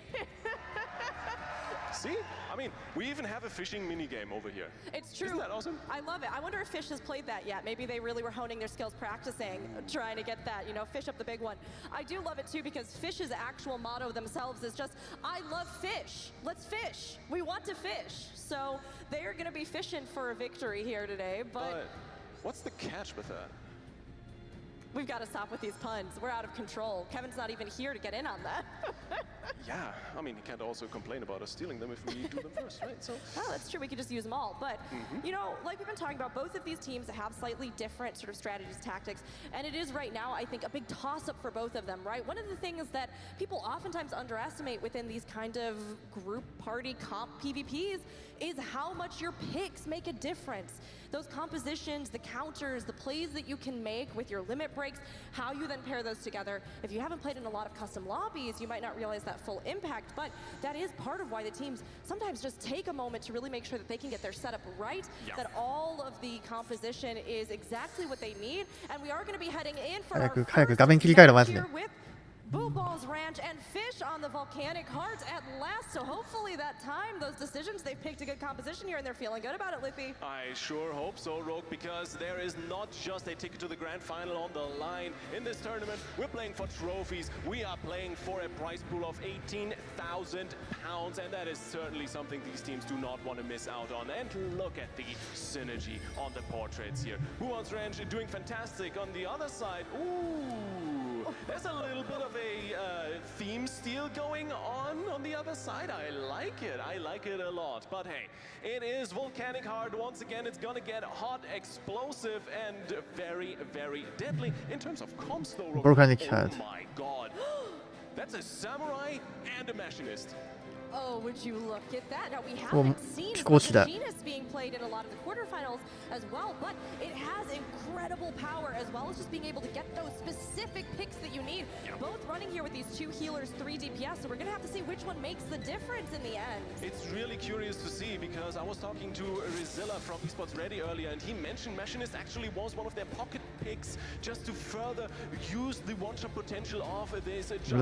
See? I mean, we even have a fishing minigame over here. It's true. Isn't that awesome? I love it. I wonder if Fish has played that yet. Maybe they really were honing their skills practicing, trying to get that, you know, fish up the big one. I do love it too, because Fish's actual motto themselves is just, I love fish. Let's fish. We want to fish. So they are going to be fishing for a victory here today, but what's the catch with that? We've got to stop with these puns. We're out of control. Kevin's not even here to get in on that. Yeah, I mean, he can't also complain about us stealing them if we do them first, right? So. Oh, that's true. We could just use them all. But, you know, like we've been talking about, both of these teams have slightly different sort of strategies, tactics. And it is right now, I think, a big toss-up for both of them, right? One of the things that people oftentimes underestimate within these kind of group party comp PvPs is how much your picks make a difference. Those compositions, the counters, the plays that you can make with your limit breaks, how you then pair those together. If you haven't played in a lot of custom lobbies, you might not realize that full impact, but that is part of why the teams sometimes just take a moment to really make sure that they can get their setup right, that all of the composition is exactly what they need, and we are going to be heading in for our first here with Bubon's Ranch and Fish on the Volcanic Heart at last. So hopefully that time, those decisions, they've picked a good composition here and they're feeling good about it, Lippy. I sure hope so, Rogue, because there is not just a ticket to the grand final on the line. In this tournament, we're playing for trophies. We are playing for a prize pool of £18,000, and that is certainly something these teams do not want to miss out on. And look at the synergy on the portraits here. Bubon's Ranch doing fantastic. On the other side, ooh, There's a little bit of a theme steal going on the other side. I like it. I like it a lot. But hey, it is Volcanic Heart. Once again, it's gonna get hot, explosive, and very, very deadly. In terms of comps, though, Volcanic Heart. Oh my god. That's a samurai and a machinist. Oh, would you look at that? Now, we Well, haven't seen of course that. machinist being played in a lot of the quarterfinals as well, but it has incredible power as well as just being able to get those specific picks that you need. Both running here with these 2 healers, 3 DPS, so we're going to have to see which one makes the difference in the end. It's really curious to see because I was talking to Rizilla from Esports Ready earlier and he mentioned Machinist actually was one of their pocket picks just to further use the one-shot potential of this job.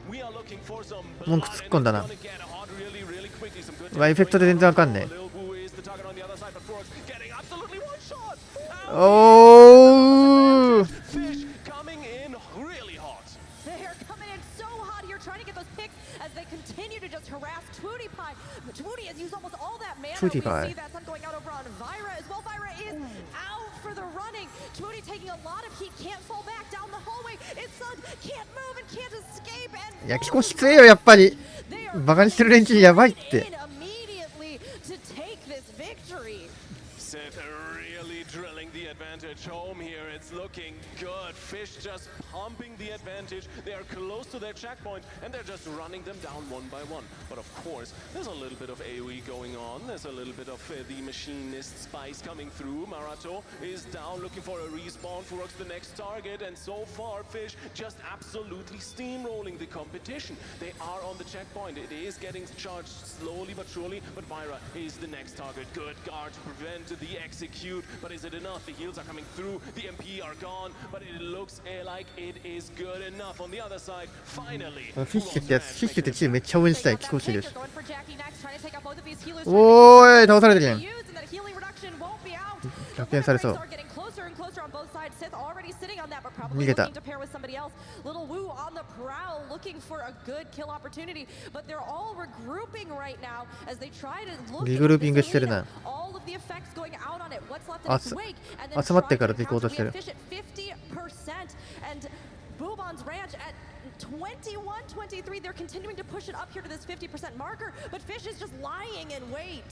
We are looking for some 文句突っ込んだな。うわ、エフェクトで全然わかんねえ。おー。Twootie has used almost all that mana. Twootie We pie. see that sun going out over on Vira as well. Vira is out for the running. Twootie taking a lot of heat, can't fall back down the hallway. It's sun, can't move and can't escape. And いや、気候きついよ、やっぱり。バカにしてる連中やばいって。immediately to take this victory. Sith really drilling the advantage home here. It's looking good. Fish just pumping the advantage. They are close to their checkpoint and they're just running them down one by one. But of course, there's a little bit of AoE going on. There's a little bit of the machinist spice coming through. Marato is down looking for a respawn. Furox the next target. And so far, Fish just absolutely steamrolling the competition. They are on the checkpoint. It is getting charged slowly but surely. But Vira is the next target. Good guard to prevent the execute. But is it enough? The heals are coming through. The MP are gone. But it looks like it is good enough. On the other side, finally. フィッシュってやつ、フィッシュってチームめっちゃ応援したい、気候しいです。 おーい、倒されてるやん。逆転されそう。逃げた。リグルーピングしてるな。集まってから行こうとしてる。Bubon's Ranch at 21-23. They're continuing to push it up here to this 50% marker, but Fish is just lying in wait.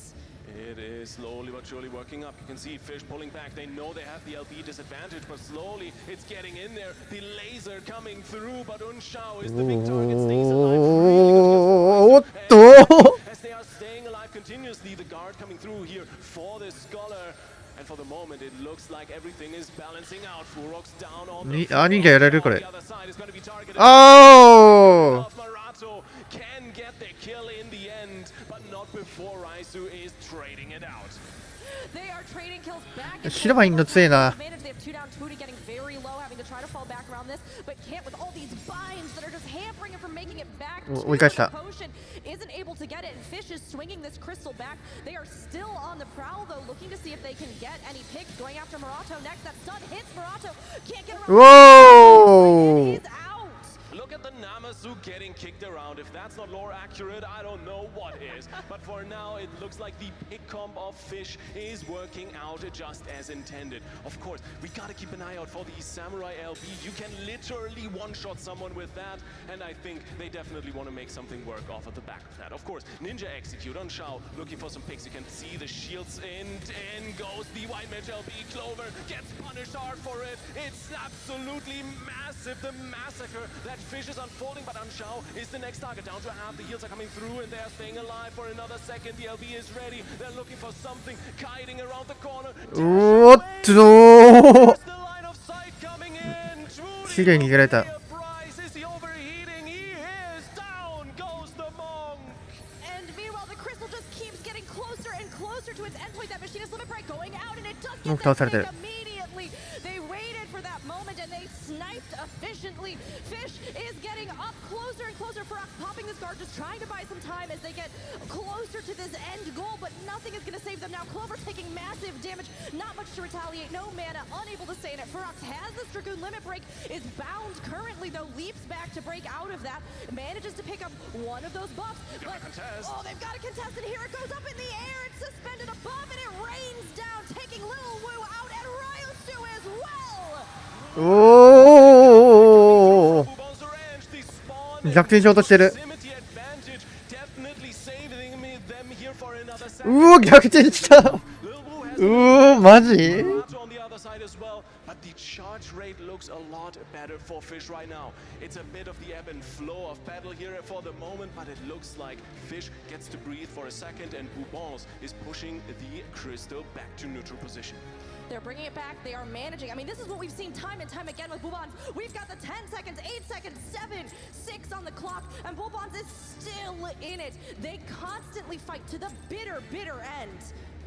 It is slowly but surely working up. You can see Fish pulling back. They know they have the LB disadvantage, but slowly it's getting in there. The laser coming through, but Unshao is the big target. Stays alive. As they are staying alive continuously, the guard coming through here for the Scholar. And for the moment, it looks like everything is balancing out. Furox down on the floor. 忍者やられるこれ。 Oh! Marato can get the kill in the end, but not before Raizu is trading it out. They are trading kills back and 白バインの強いな。 They have 2 down, Twootie getting very low, having to try to fall back around this, but can't with all these binds that are just hampering him from making it back to the potion. Isn't able to get it, and Fish is swinging this crystal back. They are still on the prowl, though, looking to see if they can get any picks. Going after Marato next. That stun hits Marato. Can't get around. Whoa! He's out. Look at the Namazu getting kicked around. If that's not lore accurate, I don't know what is. But for now, it looks like the pick comp of Fish is working out just as intended. Of course, we gotta keep an eye out for the Samurai LB. You can literally one-shot someone with that, and I think they definitely want to make something work off of the back of that. Of course, Ninja execute on Shao, looking for some picks. You can see the shields in goes the White Mage LB. Clover gets punished hard for it. It's absolutely massive, the massacre that Fish is unfolding, but Unshao is the next target. Down to half, the heals are coming through and they're staying alive for another second. The LB is ready. They're looking for something, kiting around the corner. おっと綺麗に逃げられた。もう倒されてる。Efficiently, Fish is getting up closer and closer. Furox popping this guard, just trying to buy some time as they get closer to this end goal, but nothing is going to save them now. Clover taking massive damage, not much to retaliate, no mana, unable to stay in it. Furox has this Dragoon limit break, is bound currently, though, leaps back to break out of that, manages to pick up one of those buffs. But, oh, they've got a contest, and here it goes up in the air. It's suspended above, and it rains down, taking Lil Wu out, and Ryusu as well. Oh! 逆転しようとしてる。うお、逆転した。うお、マジ？But the charge rate looks a lot better for Fish right now. It's a bit of the ebb and flow of battle here for the moment, but it looks like Fish gets to breathe for a second and Bubons is pushing the crystal back to neutral position. They're bringing it back. They are managing. I mean, this is what we've seen time and time again with Bubons. We've got the 10 seconds, 8 seconds, 7, 6 on the clock, and Bubons is still in it. They constantly fight to the bitter, bitter end.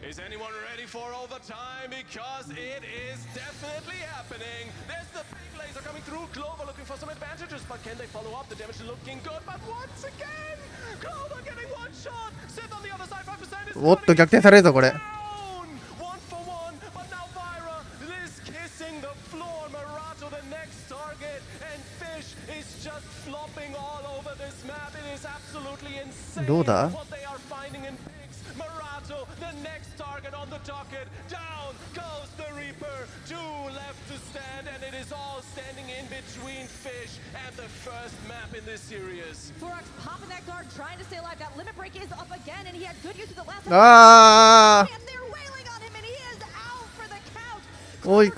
Is anyone ready for overtime? Because it is definitely happening. There's the big laser coming through. Clover looking for some advantages, but can they follow up? The damage is looking good, but once again, Clover getting one shot. Sith on the other side, 5% is おっと、逆転されるぞ、これ。one for one, but now Vyra is kissing the floor. Marato the next target, and Fish is just flopping all over this map. It is absolutely insane どうだ？ what they are finding in picks. Marato, the next target on the docket. Down goes the Reaper. 2 left to stand, and it is all standing in between Fish and the first map in this series. Furux popping that guard, trying to stay alive. That limit break is up again, and he had good use of the last. ああ。 And they're wailing on him, and he is out for the count. おい、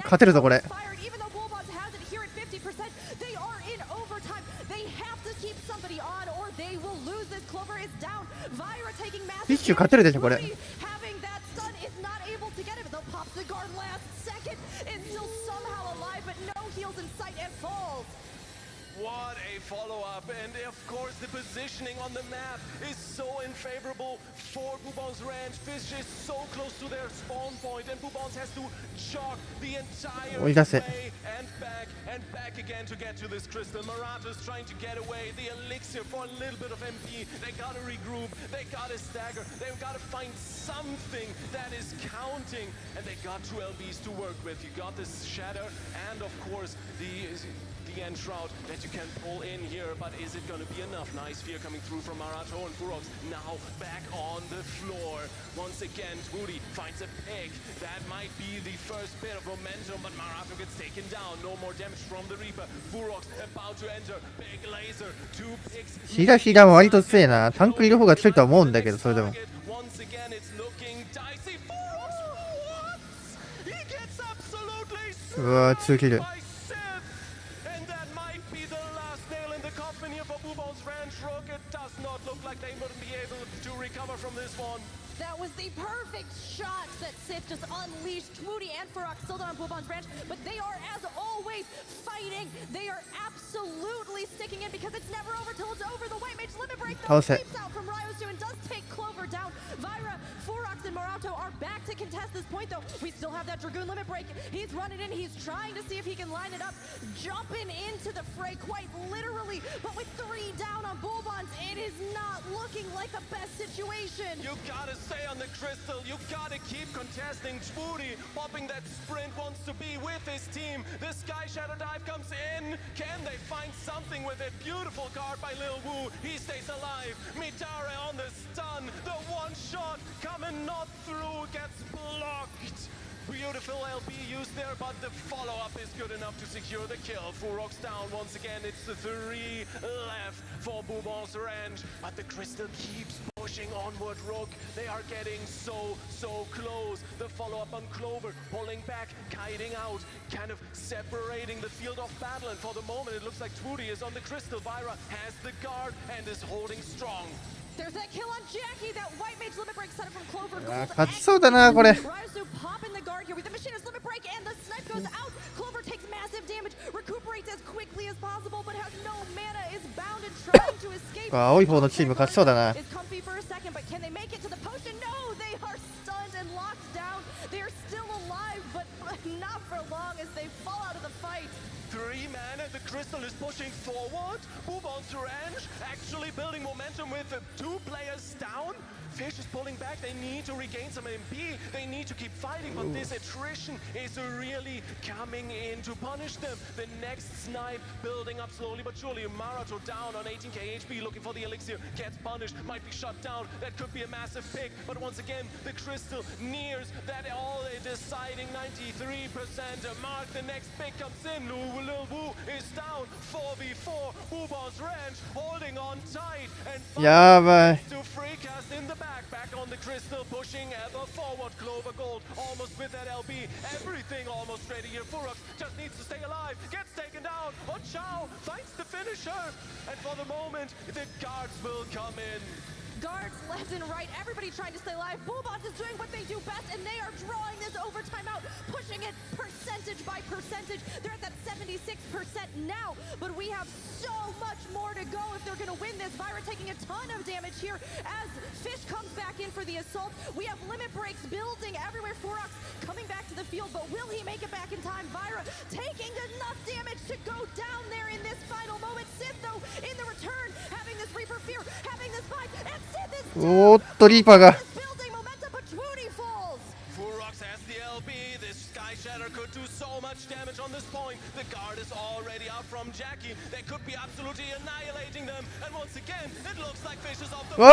勝てるぞこれ。 Even though Bulldogs has it here at 50%, they are in overtime. They have to keep somebody on, or they will lose this. Clover is down. Vyra taking massive. フィッシュ勝てるでしょこれ。 Having that stun is not able to get it, but they'll pop the guard last second. It's still somehow alive, but no heals in sight and falls. What a follow-up, and of course the positioning on the map is so unfavorable for Bubons Ranch. Fish is so close to their spawn point, and Bubons has to jog the entire way and back again to get to this crystal. Marato's trying to get away. The elixir for a little bit of MP. They gotta regroup, they gotta stagger, they've gotta find something that is counting, and they got 2 LBs to work with. You got this Shatter, and of course the end shroud that you can pull in here, but is it going to be enough? Nice fear coming through from Marato, and Furux now back on the floor. Once again, Twooty finds a pick. That might be the first bit of momentum, but Marato gets taken down. No more damage from the Reaper. Furux about to enter. Big laser. 2 picks. ヒラヒラも割と強いな。タンクいる方が強いとは思うんだけど、それでも。Once again, it's looking dicey. Furux, what? He gets absolutely うわー、2キル。That was the perfect shot that Sith just unleashed. Twooty and Furux still down on Bubon's branch, but they are, as always, fighting. They are absolutely sticking in because it's never over till it's over. The White Mage limit break though sweeps out from Ryosu and does take Clover down. Vyra, Furux, and Marato are back to contest this point though. We still have that Dragoon limit break. He's running in. He's trying to see if he can line it up. Jumping into the fray quite literally, but with 3 down on Bullbons, it is not looking like the best situation. You gotta stay on the crystal. You gotta keep contesting. Twooty popping that sprint, wants to be with his team. The Sky Shadow Dive comes in. Can they find something with it? Beautiful card by Lil Wu. He stays alive. Midare on the stun. The one shot coming not through, gets blocked. Beautiful LB used there, but the follow-up is good enough to secure the kill. Furux down once again. It's the 3 left for Bubon's Ranch, but the crystal keeps pushing onward. Rook, they are getting so close. The follow-up on Clover, pulling back, kiting out, kind of separating the field of battle. And for the moment, it looks like Twooty is on the crystal. Vyra has the guard and is holding strong. There's that kill on Jackie. That White Mage limit break set up from Clover. 勝ちそうだなこれ。 Ryosu popping the guard here with the Machinist limit break, and the snipe goes out. Clover takes massive damage, recuperates as quickly as possible, but has no mana. Is bound and trying to escape. 青い方のチーム勝ちそうだな。 Is comfy for a second, but can they make it to the potion? No, they are stunned and locked down. They are still alive, but not for long as they fall out of the fight. 3 man and the crystal is pushing forward. Bubon's Ranch actually building momentum with 2 players down. Fish is pulling back. They need to regain some MP. They need to keep fighting, but this attrition is really coming in to punish them. The next snipe building up slowly but surely. Marato down on 18k HP, looking for the elixir. Gets punished, might be shut down. That could be a massive pick, but once again, the crystal nears that all-deciding 93 Mark, the next pick comes in. Lil Wu is down. 4v4. Bubon's ranch holding on tight. And to Freecast in the back on the crystal, pushing ever forward. Clover Gold almost with that LB. Everything almost ready here. Furox just needs to stay alive. Gets taken down. Chow finds the finisher. And for the moment, the guards will come in. Guards left and right, everybody trying to stay alive. Bubons is doing what they do best, and they are drawing this overtime out, pushing it percentage by percentage. They're at that 76% now, but we have so much more to go if they're going to win this. Vyra taking a ton of damage here as Fish comes back in for the assault. We have limit breaks building everywhere. Furox coming back to the field, but will he make it back in time? Vyra taking enough damage to go down there in this final moment. Sith, though, in the return, having this Reaper Fear, having this fight, andおっとリーパーが Furox has the LB. This Sky Shatter could do so much damage on this point. The guard is already up from Jackie. They could be absolutely annihilating them. And once again, it looks like Fish is off the 85%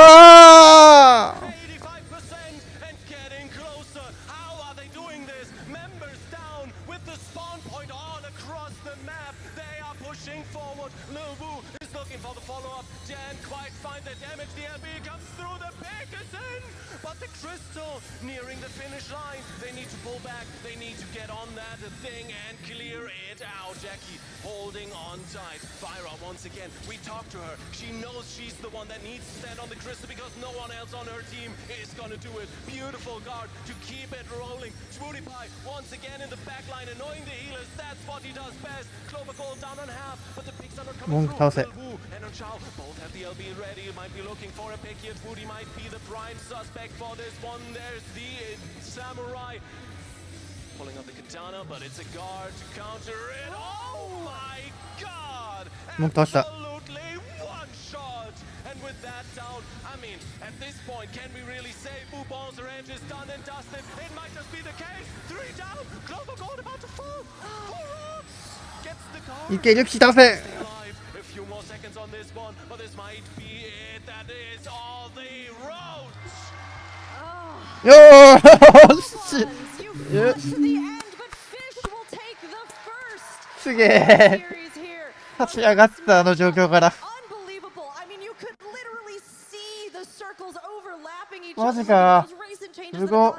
and getting closer. How are they doing this? Members down with the spawn point all across the map. They are pushing forward. Lil Wu is looking for the follow-up. Can't quite find the damage. The LB comes through. The pick is in. But the crystal nearing the finish line. They need to pull back. They need to get on that thing and clear it out. Jackie holding on tight. Vyra once again. We talked to her. She knows she's the one that needs to stand on the crystal because no one else on her team is gonna do it. Beautiful guard to keep it rolling. Shmoody Pie once again in the back line, annoying the healers. That's what he does best. Clover Gold down on half, but the picks are coming through. Wu and Chow both have the LB ready. Might be looking for a pick here. Woody might be the prime suspect for this one. There's the Samurai pulling up the katana, but it's a guard to counter it. Oh my god! Absolutely one shot! And with that down, I mean, at this point, can we really say Bubon's range is done and dusted? It might just be the case. 3 down. Clover Gold about to fall. Gets the guard. いける気出せ A few more seconds on this one, but this might be it. That is all the roads. よーしすげえ立ち上がったあの状況からマジかすごい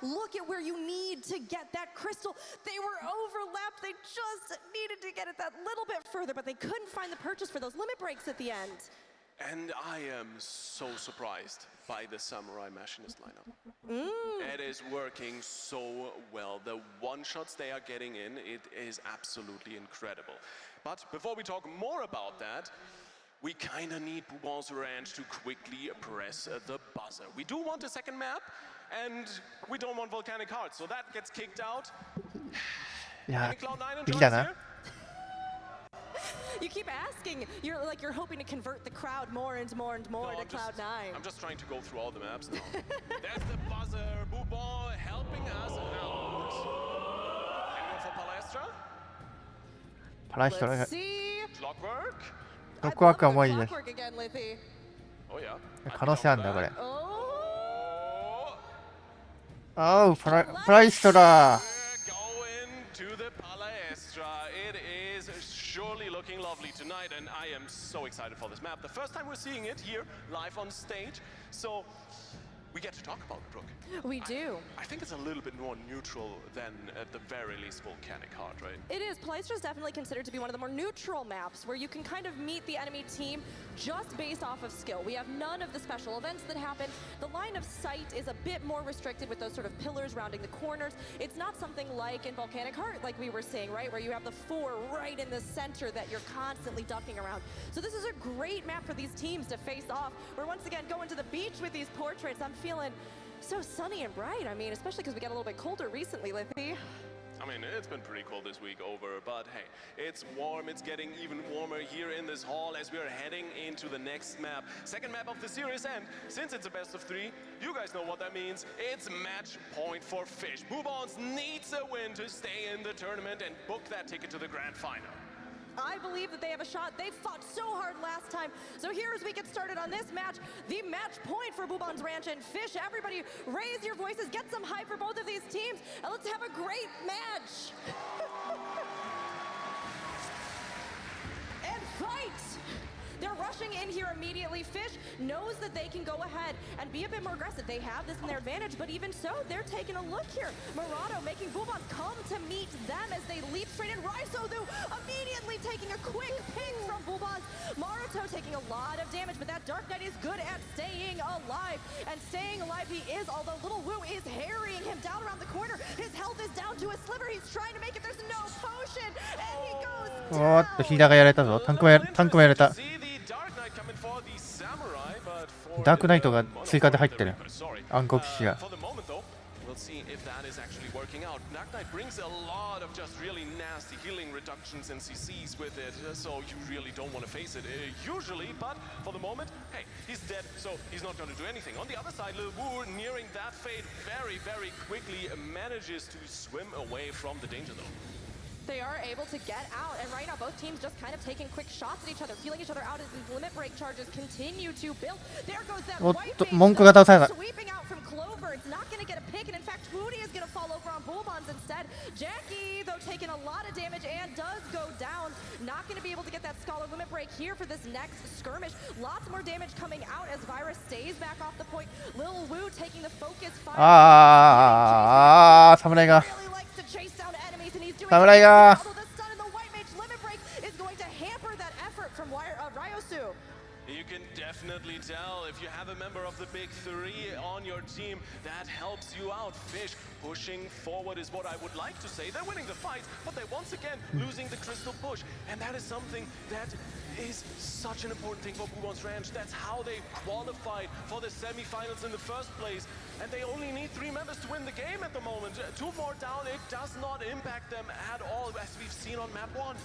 Look at where you need to get that crystal. They were overlapped. They just needed to get it that little bit further, but they couldn't find the purchase for those limit breaks at the end. And I am so surprised by the Samurai Machinist lineup. It is working so well. The one-shots they are getting in, it is absolutely incredible. But before we talk more about that, we kind of need Bubon's ranch to quickly press the buzzer. We do want a second map, and we don't want Volcanic Hearts, so that gets kicked out. いやいいだな You keep asking. You're hoping to convert the crowd more and more and more to Cloud9. I'm just trying to go through all the maps now. There's the buzzer. Bubon helping us out. Anyone for Palestra? パラヒトラ Clockwork? ロックワークはもういいです Oh yeah. 可能性あるんだこれあうパラヒトラ To the Palestra. It is surely looking lovely tonight, and I am so excited for this map. The first time we're seeing it here live on stage, so we get to talk about it, Brooke. We do. I think it's a little bit more neutral than at the very least Volcanic Heart, right? It is. Palestra is definitely considered to be one of the more neutral maps where you can kind of meet the enemy team just based off of skill. We have none of the special events that happen. The line of sight is a bit more restricted with those sort of pillars rounding the corners. It's not something like in Volcanic Heart, like we were saying, right? Where you have the 4 right in the center that you're constantly ducking around. So this is a great map for these teams to face off. We're once again going to the beach with these portraits. I'm feeling so sunny and bright. I mean, especially because we got a little bit colder recently, Liffy. I mean, it's been pretty cold this week over, but hey, it's warm. It's getting even warmer here in this hall as we are heading into the next map. Second map of the series, and since it's a best of 3, you guys know what that means. It's match point for Fish. Bubons needs a win to stay in the tournament and book that ticket to the grand final. I believe that they have a shot. They fought so hard last time. So here as we get started on this match, the match point for Bubon's Ranch and Fish. Everybody raise your voices, get some hype for both of these teams, and let's have a great match. And fight! They're rushing in here immediately. Fish knows that they can go ahead and be a bit more aggressive. They have this in their advantage, but even so, they're taking a look here. Murado making Bubon come to meet them as they leap straight in. Raiso, though, immediately taking a quick ping from Bubon's. Maruto taking a lot of damage, but that Dark Knight is good at staying alive. And staying alive he is, although Little Wu is harrying him down around the corner. His health is down to a sliver. He's trying to make it. There's no potion, and he goes down. おーっとヒーラーがやられたぞ。タンクもやられた。ダークナイトが追加で入ってる。暗黒騎士が。We'll see if that is actually working out. Dark Knight brings a lot of just really nasty healing reductions and CCs with it, so you really don't want to face it usually, but for the moment, hey, he's dead, so he's not going to do anything. On the other side, Lil Wu, nearing that fate very, very quickly, manages to swim away from the danger though. They are able to get out, and right now both teams just kind of taking quick shots at each other, feeling each other out as these limit break charges continue to build. There goes that white mage sweeping out from Clover. It's not going to get a pick, and in fact, Twooty is going to fall over on Bullbons instead. Jackie, though, taking a lot of damage and does go down. Not going to be able to get that Scholar limit break here for this next skirmish. Lots more damage coming out as Virus stays back off the point. Lil Wu taking the focus fire. 侍が。 侍が。 You can definitely tell if you have a member of the big three on your team, that helps you out. Fish pushing forward is what I would like to say. They're winning the fight, but they're once again losing the crystal push. And that is something that is such an important thing for Bubon's Ranch. That's how they qualified for the semifinals in the first place. And they only need 3 members to win the game at the moment. 2 more down, it does not impact them at all, as we've seen on map 1.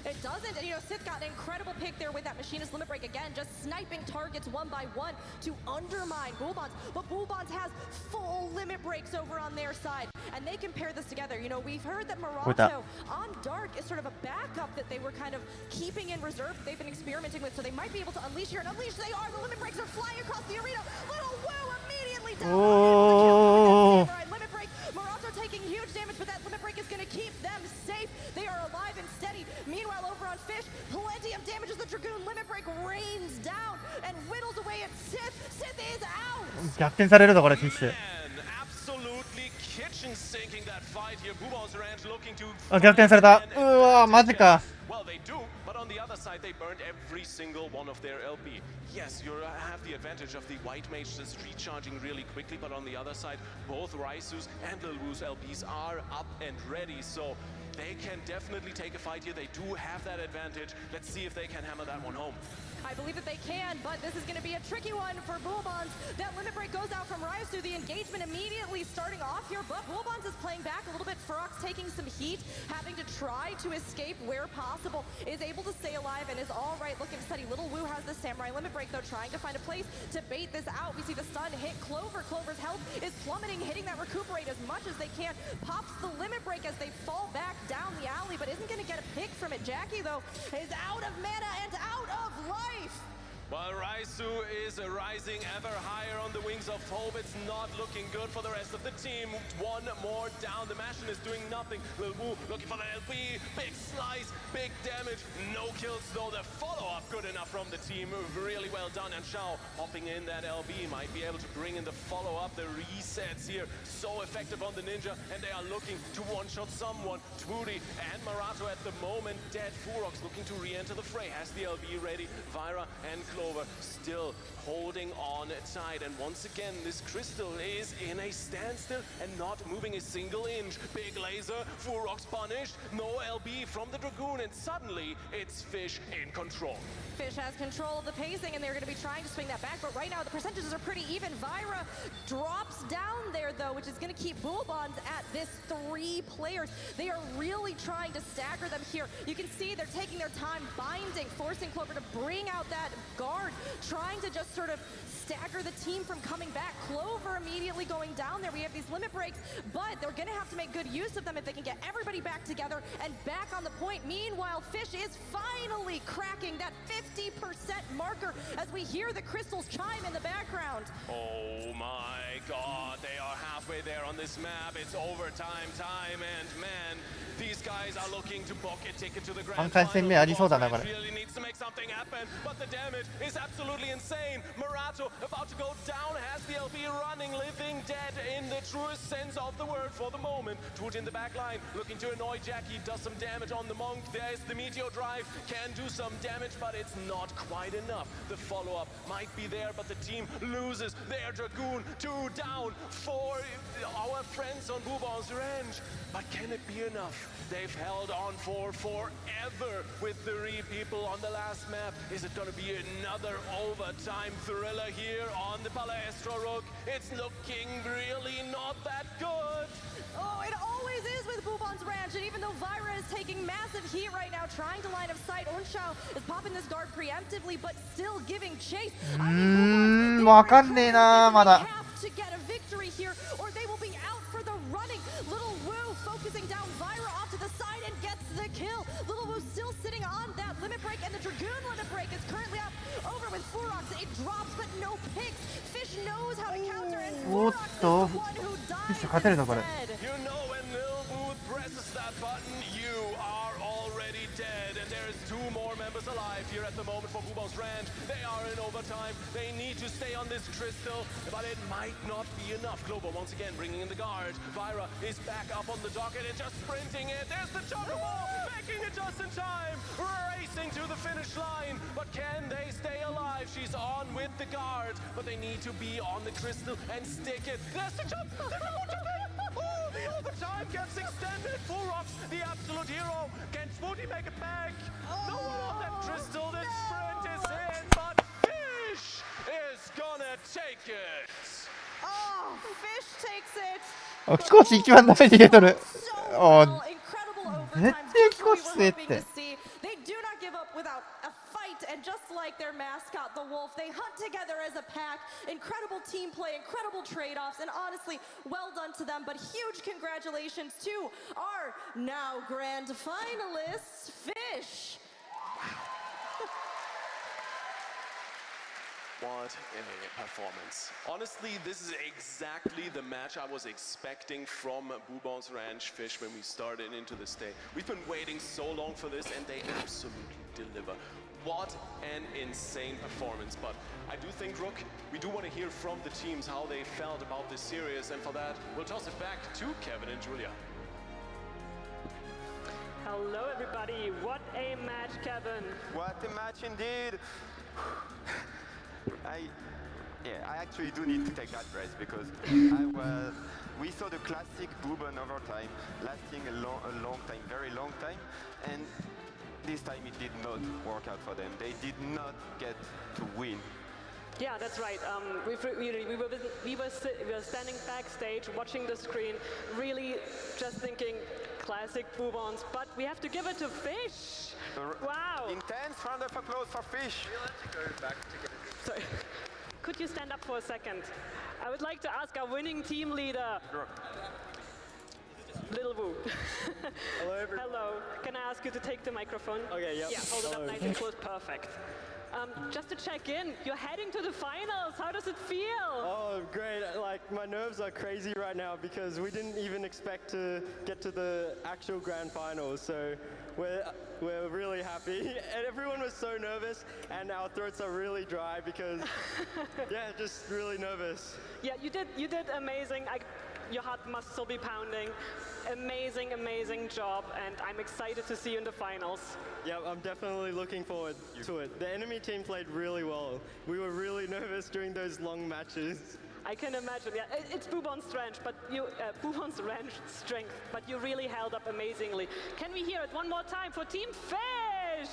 It doesn't, and Sith got an incredible pick there with that Machinist limit break again, just sniping targets one by one to undermine Bullbons. But Bullbons has full limit breaks over on their side, and they can pair this together. We've heard that Murato on Dark is sort of a backup that they were kind of keeping in reserve, they've been experimenting with, so they might be able to unleash here, and unleash they are. The limit breaks are flying across the arena. Little Wu immediately down. Oh. Limit break. Murato taking huge damage, but that limit break is going to keep them safe. They are alive and steady. Meanwhile, over on Fish, plenty of damage as the Dragoon limit break rains down and whittles away at Sith. Sith is out. 逆転されるぞこれフィッシュ。 Absolutely kitchen sinking that fight here. Bubon's Ranch looking to あ、逆転された。うわ、マジか。 Well, they do, but on the other side, they burned every single one of their LB. Yes, you have the advantage of the white mage just recharging really quickly, but on the other side, both Raisu's and Lil Wu's LBs are up and ready, so they can definitely take a fight here. They do have that advantage. Let's see if they can hammer that one home. I believe that they can, but this is going to be a tricky one for Bullbons. That limit break goes out from Raisu. The engagement immediately starting off here, but Bullbons is playing back a little bit. Ferox taking some heat, having to try to escape where possible, is able to stay alive and is all right looking steady. Little Wu has the Samurai limit break, though, trying to find a place to bait this out. We see the stun hit Clover. Clover's health is plummeting, hitting that recuperate as much as they can. Pops the limit break as they fall back down the alley, but isn't going to get a pick from it. Jackie, though, is out of mana and out of life. While Raisu is rising ever higher on the wings of hope, it's not looking good for the rest of the team. One more down. The Machine is doing nothing. Lil Wu looking for the LB. Big slice, big damage. No kills, though. The follow-up good enough from the team. Really well done. And SHOW hopping in that LB might be able to bring in the follow-up. The resets here so effective on the Ninja, and they are looking to one-shot someone. Twooty and Murato at the moment dead. Ferox looking to re-enter the fray. Has the LB ready. Vira and Clover still holding on tight, and once again this crystal is in a standstill and not moving a single inch. Big laser, Ferox punished, no LB from the Dragoon, and suddenly it's Fish in control. Fish has control of the pacing, and they're going to be trying to swing that back, but right now the percentages are pretty even. Vira drops down there. though, which is going to keep Boobons at this 3 players. They are really trying to stagger them here. You can see they're taking their time binding, forcing Clover to bring out that guard, trying to just sort of stagger the team from coming back. Clover immediately going down there. We have these limit breaks, but they're going to have to make good use of them if they can get everybody back together and back on the point. Meanwhile, Fish is finally cracking that 50% marker as we hear the crystals chime in the background. Oh my god, they are halfway there on this map. It's overtime time, and man, these guys are looking to book a ticket to the grand 3回戦目ありそうだなこれ。 really needs to make something happen, but the damage is absolutely insane. Murato about to go down, has the LB running, living dead in the truest sense of the word for the moment. Toot in the back line, looking to annoy Jackie, does some damage on the Monk. There's the Meteor Drive, can do some damage, but it's not quite enough. The follow-up might be there, but the team loses their Dragoon. 2 down for our friends on Boobon's Range. But can it be enough? They've held on for forever with 3 people on the last map. Is it gonna be another overtime thriller here on the Palestro Rook? It's looking really not that good. Oh, it always is with Boobon's Ranch, and even though Vira is taking massive heat right now, trying to line of sight, Onshao is popping this guard preemptively, but still giving chase. わかんねえなまだ。 To get a victory here, or they will be out for the running. Little Wu focusing down Vira off to the side and gets the kill. Little Wu still sitting on that limit break, and the Dragoon limit break is currently up over with Furox. It drops, but no picks. Fish knows how to counter, and Furox is the one who dies. 勝てるのこれ。 You know when Lil Wu presses that button, you are already dead. And there's 2 more members alive here at the moment for Boobon's Ranch. They are in overtime. They need to stay on this crystal, but it might not be enough. Globo once again bringing in the guard. Vira is back up on the docket and just sprinting it. There's the Chocobo, making it just in time. Racing to the finish line, but can they stay alive? She's on with the guard, but they need to be on the crystal and stick it. There's the jump. Oh, the overtime gets extended. Furox, the absolute hero. Can Spooty make it back? No one on that crystal. The sprint is in, but Fish is gonna take it. Oh, Fish takes it. お気コーチ一番ダメージ出とる。お絶対気コーチ強えって。 They do not give up without a fight, and just like their mascot, the Wolf, they hunt together as a pack. Incredible team play, incredible trade-offs, and honestly, well done to them. But huge congratulations to our now grand finalists, Fish. What a performance. Honestly, this is exactly the match I was expecting from Boobon's Ranch Fish when we started into this day. We've been waiting so long for this, and they absolutely deliver. What an insane performance. But I do think, Rook, we do want to hear from the teams how they felt about this series, and for that, we'll toss it back to Kevin and Julia. Hello, everybody. What a match, Kevin. What a match indeed. I actually do need to take that breath because we saw the classic Boobon overtime lasting a long time, very long time, and this time it did not work out for them. They did not get to win. Yeah, that's right. We were standing backstage, watching the screen, really just thinking classic Boobons, but we have to give it to Fish. Wow. Intense round of applause for Fish. Sorry. Could you stand up for a second? I would like to ask our winning team leader. Sure. Little Wu. Hello, everyone. Hello. Can I ask you to take the microphone? Okay, yep. Yeah, hold it Hello. up nice and close. Perfect. Just to check in, you're heading to the finals. How does it feel? Oh, great. Like, my nerves are crazy right now because we didn't even expect to get to the actual grand finals. So we're really happy. And everyone was so nervous, and our throats are really dry because, yeah, just really nervous. Yeah, you did amazing. Your heart must still be pounding. Amazing job, and I'm excited to see you in the finals. Yeah, I'm definitely looking forward to it. The enemy team played really well. We were really nervous during those long matches. I can imagine. Yeah, it's Boobon's strength, but Boobon's strength, but you really held up amazingly. Can we hear it one more time for Team Fish?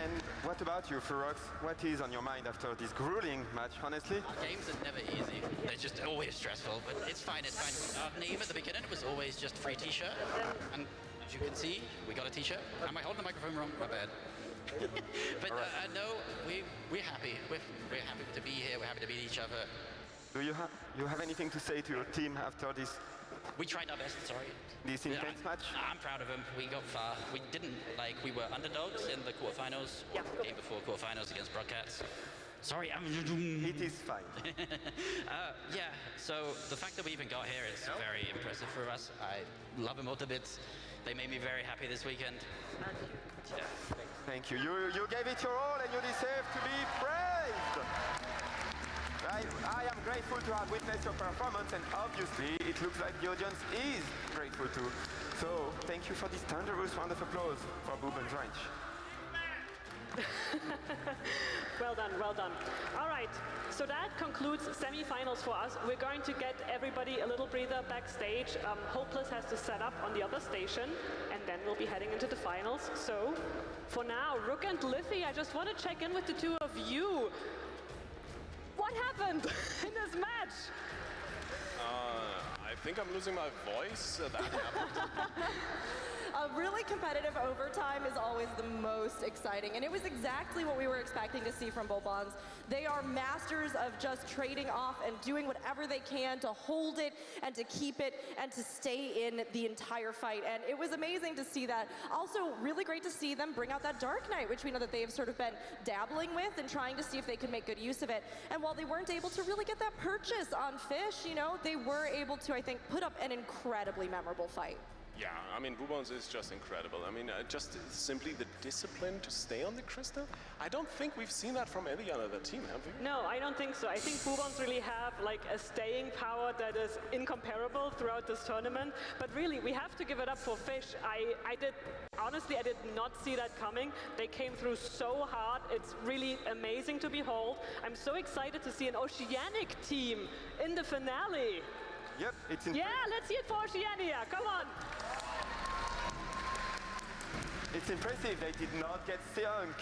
And what what about you, Furox? What is on your mind after this grueling match, honestly? Games are never easy. They're just always stressful, but it's fine, it's fine. Our name at the beginning was always just free t-shirt. And as you can see, we got a t-shirt. Am I holding the microphone wrong? My bad. But no, we're happy. We're happy to be here. We're happy to beat each other. Do you have anything to say to your team after this? We tried our best, sorry. This intense match? I'm proud of them. We got far. We didn't, we were underdogs in the quarterfinals. Yeah. Game before quarterfinals against Broadcats. Sorry, It is fine. Yeah, so the fact that we even got here is very impressive for us. I love them all to bits. They made me very happy this weekend. Yeah. Thank you. You gave it your all and you deserve to be praised. I am grateful to have witnessed your performance, and obviously it looks like the audience is grateful too. So thank you for this thunderous round of applause for Booben's Ranch. Well done, well done. All right, so that concludes semifinals for us. We're going to get everybody a little breather backstage. Hopeless has to set up on the other station, and then we'll be heading into the finals. So for now, Rook and Liffy, I just want to check in with the two of you. What happened in this match? I think I'm losing my voice. That happened. A really competitive overtime is always the most exciting, and it was exactly what we were expecting to see from Bobons. They are masters of just trading off and doing whatever they can to hold it and to keep it and to stay in the entire fight, and it was amazing to see that. Also, really great to see them bring out that Dark Knight, which we know that they've sort of been dabbling with and trying to see if they could make good use of it. And while they weren't able to really get that purchase on Fish, you know, they were able to, I think, put up an incredibly memorable fight. Yeah, I mean, Bubons is just incredible. I mean, just simply the discipline to stay on the crystal. I don't think we've seen that from any other team, have we? No, I don't think so. I think Bubons really have a staying power that is incomparable throughout this tournament. But really, we have to give it up for Fish. Honestly, I did not see that coming. They came through so hard. It's really amazing to behold. I'm so excited to see an Oceanic team in the finale. Yep, it's yeah, let's see it for Oceania. Come on. It's impressive they did not get sunk.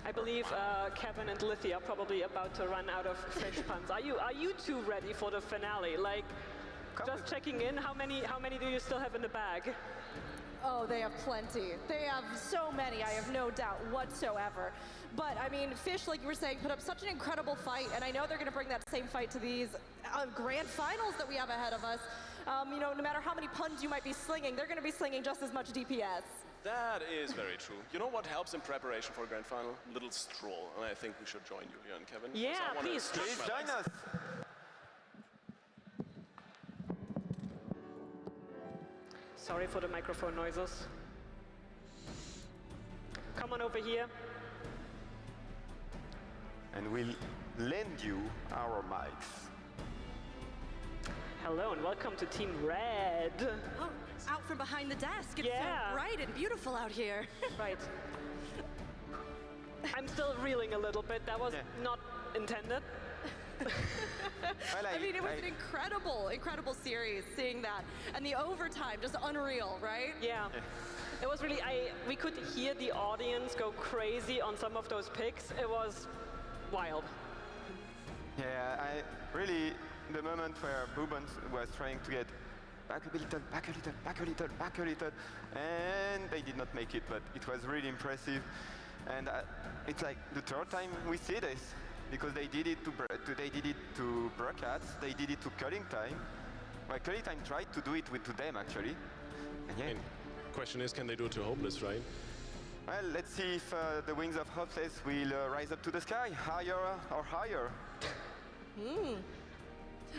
I believe Kevin and Liffy are probably about to run out of Fish puns. Are you two ready for the finale? Just checking in. How many do you still have in the bag? Oh, they have plenty. They have so many, I have no doubt whatsoever. But, I mean, Fish, like you were saying, put up such an incredible fight, and I know they're going to bring that same fight to these grand finals that we have ahead of us. You know, no matter how many puns you might be slinging, they're going to be slinging just as much DPS. That is very true. You know what helps in preparation for a grand final? A little stroll, and I think we should join you here, and Kevin. Yeah, please. Please join us. Sorry for the microphone noises. Come on over here. And we'll lend you our mics. Hello and welcome to Team Red. Oh, out from behind the desk. It's Yeah. so bright and beautiful out here. Right. I'm still reeling a little bit. That was not intended. I mean, it was an incredible series, seeing that. And the overtime, just unreal, right? Yeah. It was really, we could hear the audience go crazy on some of those picks. It was wild. Yeah, really, the moment where Bubons was trying to get back a little, back a little, back a little, back a little, and they did not make it, but it was really impressive. And it's like the third time we see this, because they did it to Broadcats, they did it to Culling Time. Well, Culling Time tried to do it to them, actually. And yeah. Question is, can they do it to Hopeless, right? Well, let's see if the wings of Hopeless will rise up to the sky, higher or higher.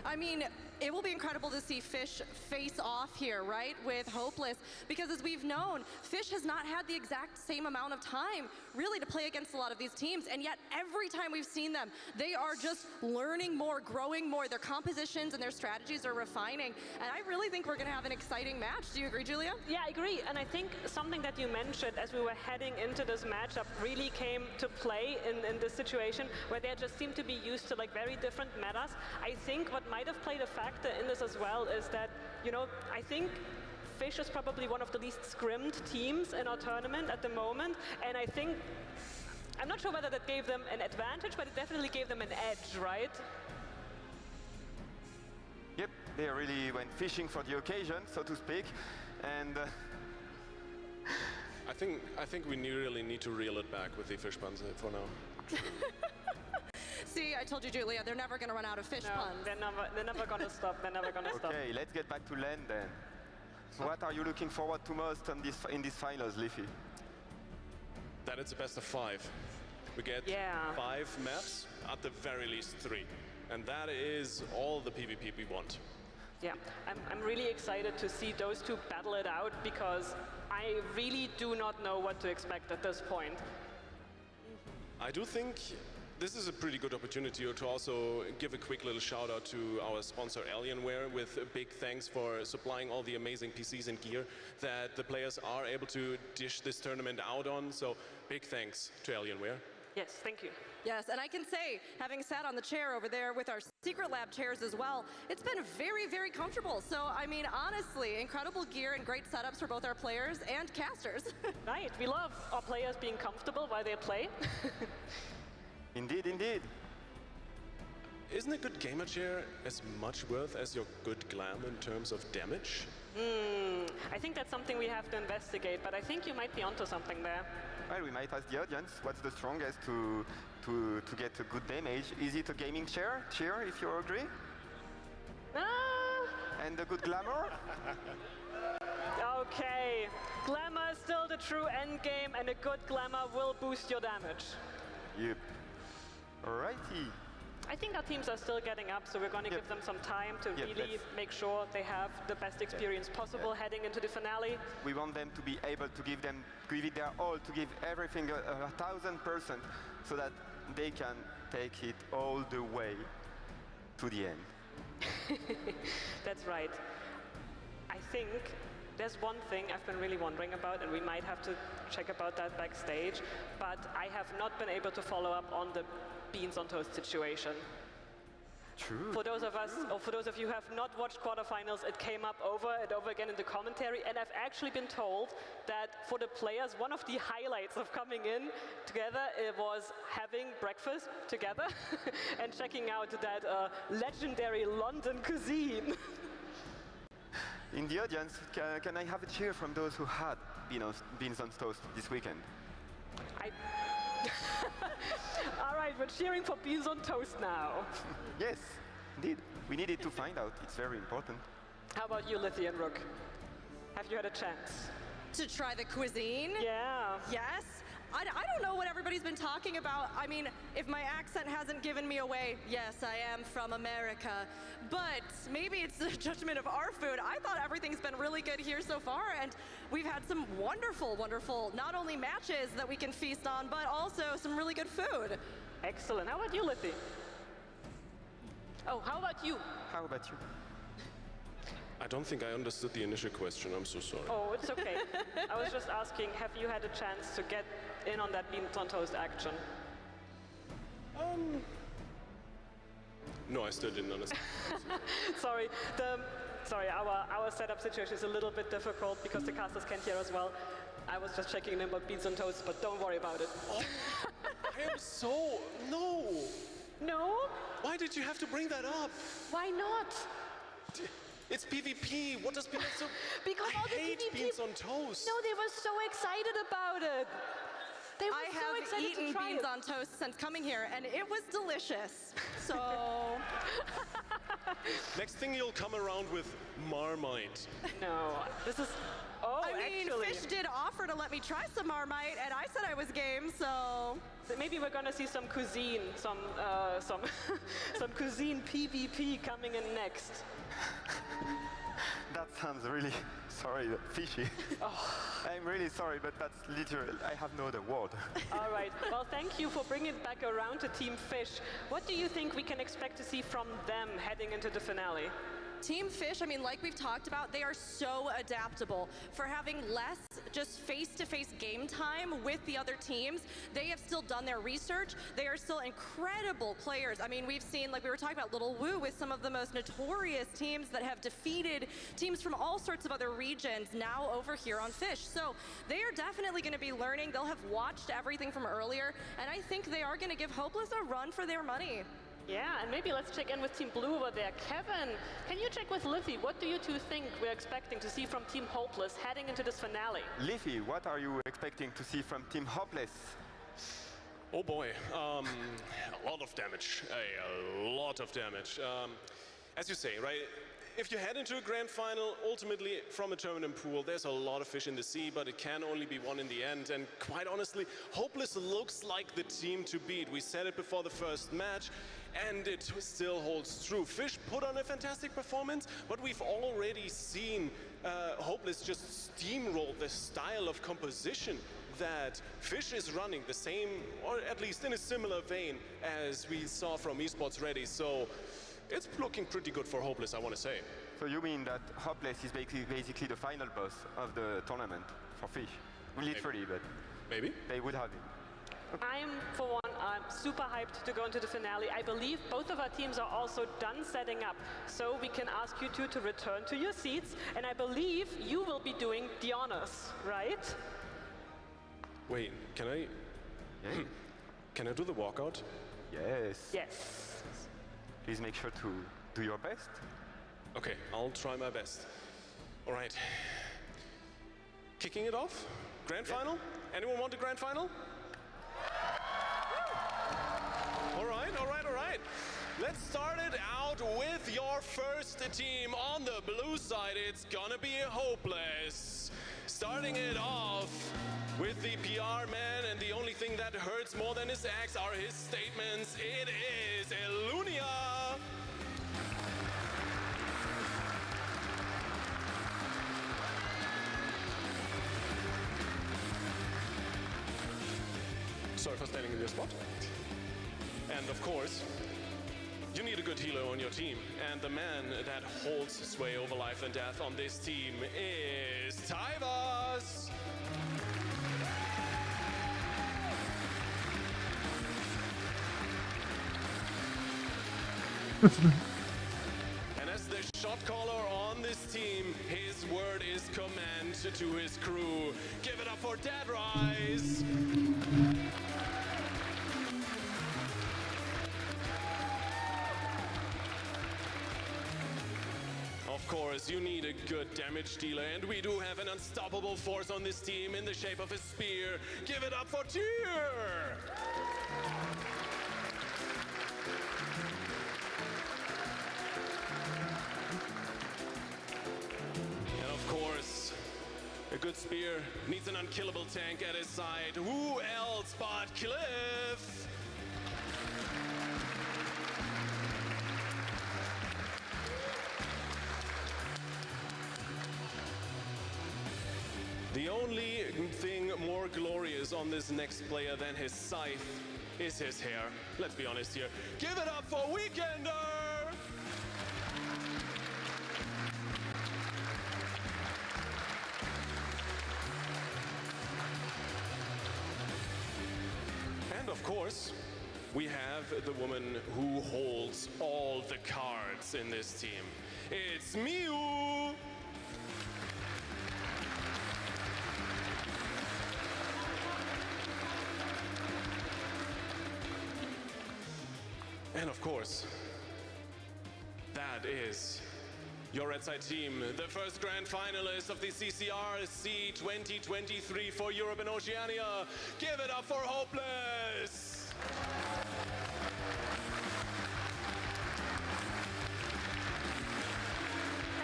I mean, it will be incredible to see Fish face off here, right, with Hopeless, because as we've known, Fish has not had the exact same amount of time, really, to play against a lot of these teams, and yet every time we've seen them, they are just learning more, growing more, their compositions and their strategies are refining, and I really think we're going to have an exciting match. Do you agree, Julia? Yeah, I agree, and I think something that you mentioned as we were heading into this matchup really came to play in this situation, where they just seem to be used to very different metas. I think what might have played a factor in this as well is that, you know, I think Fish is probably one of the least scrimmed teams in our tournament at the moment, and I think, I'm not sure whether that gave them an advantage, but it definitely gave them an edge, right? Yep, they really went fishing for the occasion, so to speak, and I think we really need to reel it back with the fish puns for now. See, I told you, Julia, they're never going to run out of fish puns. They're never going to stop. They're never going to stop. Okay, let's get back to land then. What are you looking forward to most in these finals, Leafy? That it's a best of 5. We get 5 maps, at the very least 3. And that is all the PvP we want. Yeah, I'm really excited to see those two battle it out because I really do not know what to expect at this point. I do think this is a pretty good opportunity to also give a quick little shout out to our sponsor Alienware with a big thanks for supplying all the amazing PCs and gear that the players are able to dish this tournament out on. So big thanks to Alienware. Yes, thank you. Yes, and I can say, having sat on the chair over there with our Secret Lab chairs as well, it's been very, very comfortable. So, I mean, honestly, incredible gear and great setups for both our players and casters. Right, we love our players being comfortable while they play. Indeed, indeed. Isn't a good gamer chair as much worth as your good glam in terms of damage? I think that's something we have to investigate, but I think you might be onto something there. Well, we might ask the audience what's the strongest to get a good damage. Is it a gaming chair, if you agree? And a good glamour? Okay, glamour is still the true end game, and a good glamour will boost your damage. Yep. Alrighty. I think our teams are still getting up, so we're going to give them some time to really make sure they have the best experience possible heading into the finale. We want them to be able to give it their all, to give everything 1,000%, so that they can take it all the way to the end. That's right. I think there's one thing I've been really wondering about, and we might have to check about that backstage, but I have not been able to follow up on the beans on toast situation. True. For those of us, or for those of you who have not watched quarterfinals, it came up over and over again in the commentary, and I've actually been told that for the players, one of the highlights of coming in together was having breakfast together and checking out that legendary London cuisine. In the audience, can I have a cheer from those who had beans on toast this weekend? All right, we're cheering for beans on toast now. Yes, indeed. We needed to find out. It's very important. How about you, Lithy and Rook? Have you had a chance? To try the cuisine? Yeah. Yes. I don't know what everybody's been talking about. I mean, if my accent hasn't given me away, yes, I am from America. But maybe it's the judgment of our food. I thought everything's been really good here so far, and we've had some wonderful, wonderful, not only matches that we can feast on, but also some really good food. Excellent. How about you, Lithy? Oh, how about you? How about you? I don't think I understood the initial question. I'm so sorry. Oh, it's okay. I was just asking, have you had a chance to get in on that beans on toast action? No, I still didn't understand. Sorry, our setup situation is a little bit difficult because the casters can't hear as well. I was just checking in about beans on toast, but don't worry about it. Oh, I am so... No! No? Why did you have to bring that up? Why not? It's PvP. What does beans on toast? Because I hate beans on toast. No, they were so excited about it. They were I so have excited eaten to try beans it. on toast since coming here, and it was delicious. So... Next thing you'll come around with Marmite. No, this is... Oh, I mean, actually. Fish did offer to let me try some Marmite, and I said I was game, so maybe we're gonna see some cuisine, some cuisine PvP coming in next. That sounds really, fishy. Oh. I'm really sorry, but that's literal. I have no other word. All right. Well, thank you for bringing it back around to Team Fish. What do you think we can expect to see from them heading into the finale? Team Fish, I mean, like we've talked about, they are so adaptable. For having less just face-to-face game time with the other teams, they have still done their research. They are still incredible players. I mean, we've seen, like we were talking about, Little Woo with some of the most notorious teams that have defeated teams from all sorts of other regions now over here on Fish. So they are definitely going to be learning. They'll have watched everything from earlier, and I think they are going to give Hopeless a run for their money. Yeah, and maybe let's check in with Team Blue over there. Kevin, can you check with Liffy? What do you two think we're expecting to see from Team Hopeless heading into this finale? Liffy, what are you expecting to see from Team Hopeless? Oh boy, a lot of damage, a lot of damage. As you say, right? If you head into a grand final, ultimately from a tournament pool, there's a lot of fish in the sea, but it can only be one in the end. And quite honestly, Hopeless looks like the team to beat. We said it before the first match, and it still holds true. Fish put on a fantastic performance, but we've already seen Hopeless just steamroll the style of composition that Fish is running, the same, or at least in a similar vein as we saw from Esports Ready. So it's looking pretty good for Hopeless, I want to say. So you mean that Hopeless is basically the final boss of the tournament for Fish? Literally, but maybe they would have it. I'm, for one, super hyped to go into the finale. I believe both of our teams are also done setting up, so we can ask you two to return to your seats, and I believe you will be doing the honors, right? Wait, can I? Yeah. Can I do the walkout? Yes. Yes. Please make sure to do your best. Okay, I'll try my best. All right. Kicking it off? Grand final? Anyone want the grand final? All right, all right, all right. Let's start it out with your first team. On the blue side, it's gonna be Hopeless. Starting it off with the PR man, and the only thing that hurts more than his axe are his statements. It is Elunia. Sorry for standing in your spot. And of course, you need a good healer on your team, and the man that holds sway over life and death on this team is Tyvus! And as the shot caller on this team, his word is command to his crew. Give it up for Dead Rise! Of course, you need a good damage dealer, and we do have an unstoppable force on this team in the shape of a spear. Give it up for Tyr! And of course, a good spear needs an unkillable tank at his side. Who else but Cliff? The only thing more glorious on this next player than his scythe is his hair. Let's be honest here. Give it up for Weekender! And of course, we have the woman who holds all the cards in this team. It's Miu! And of course, that is your red side team, the first grand finalist of the CCRC 2023 for Europe and Oceania. Give it up for Hopeless!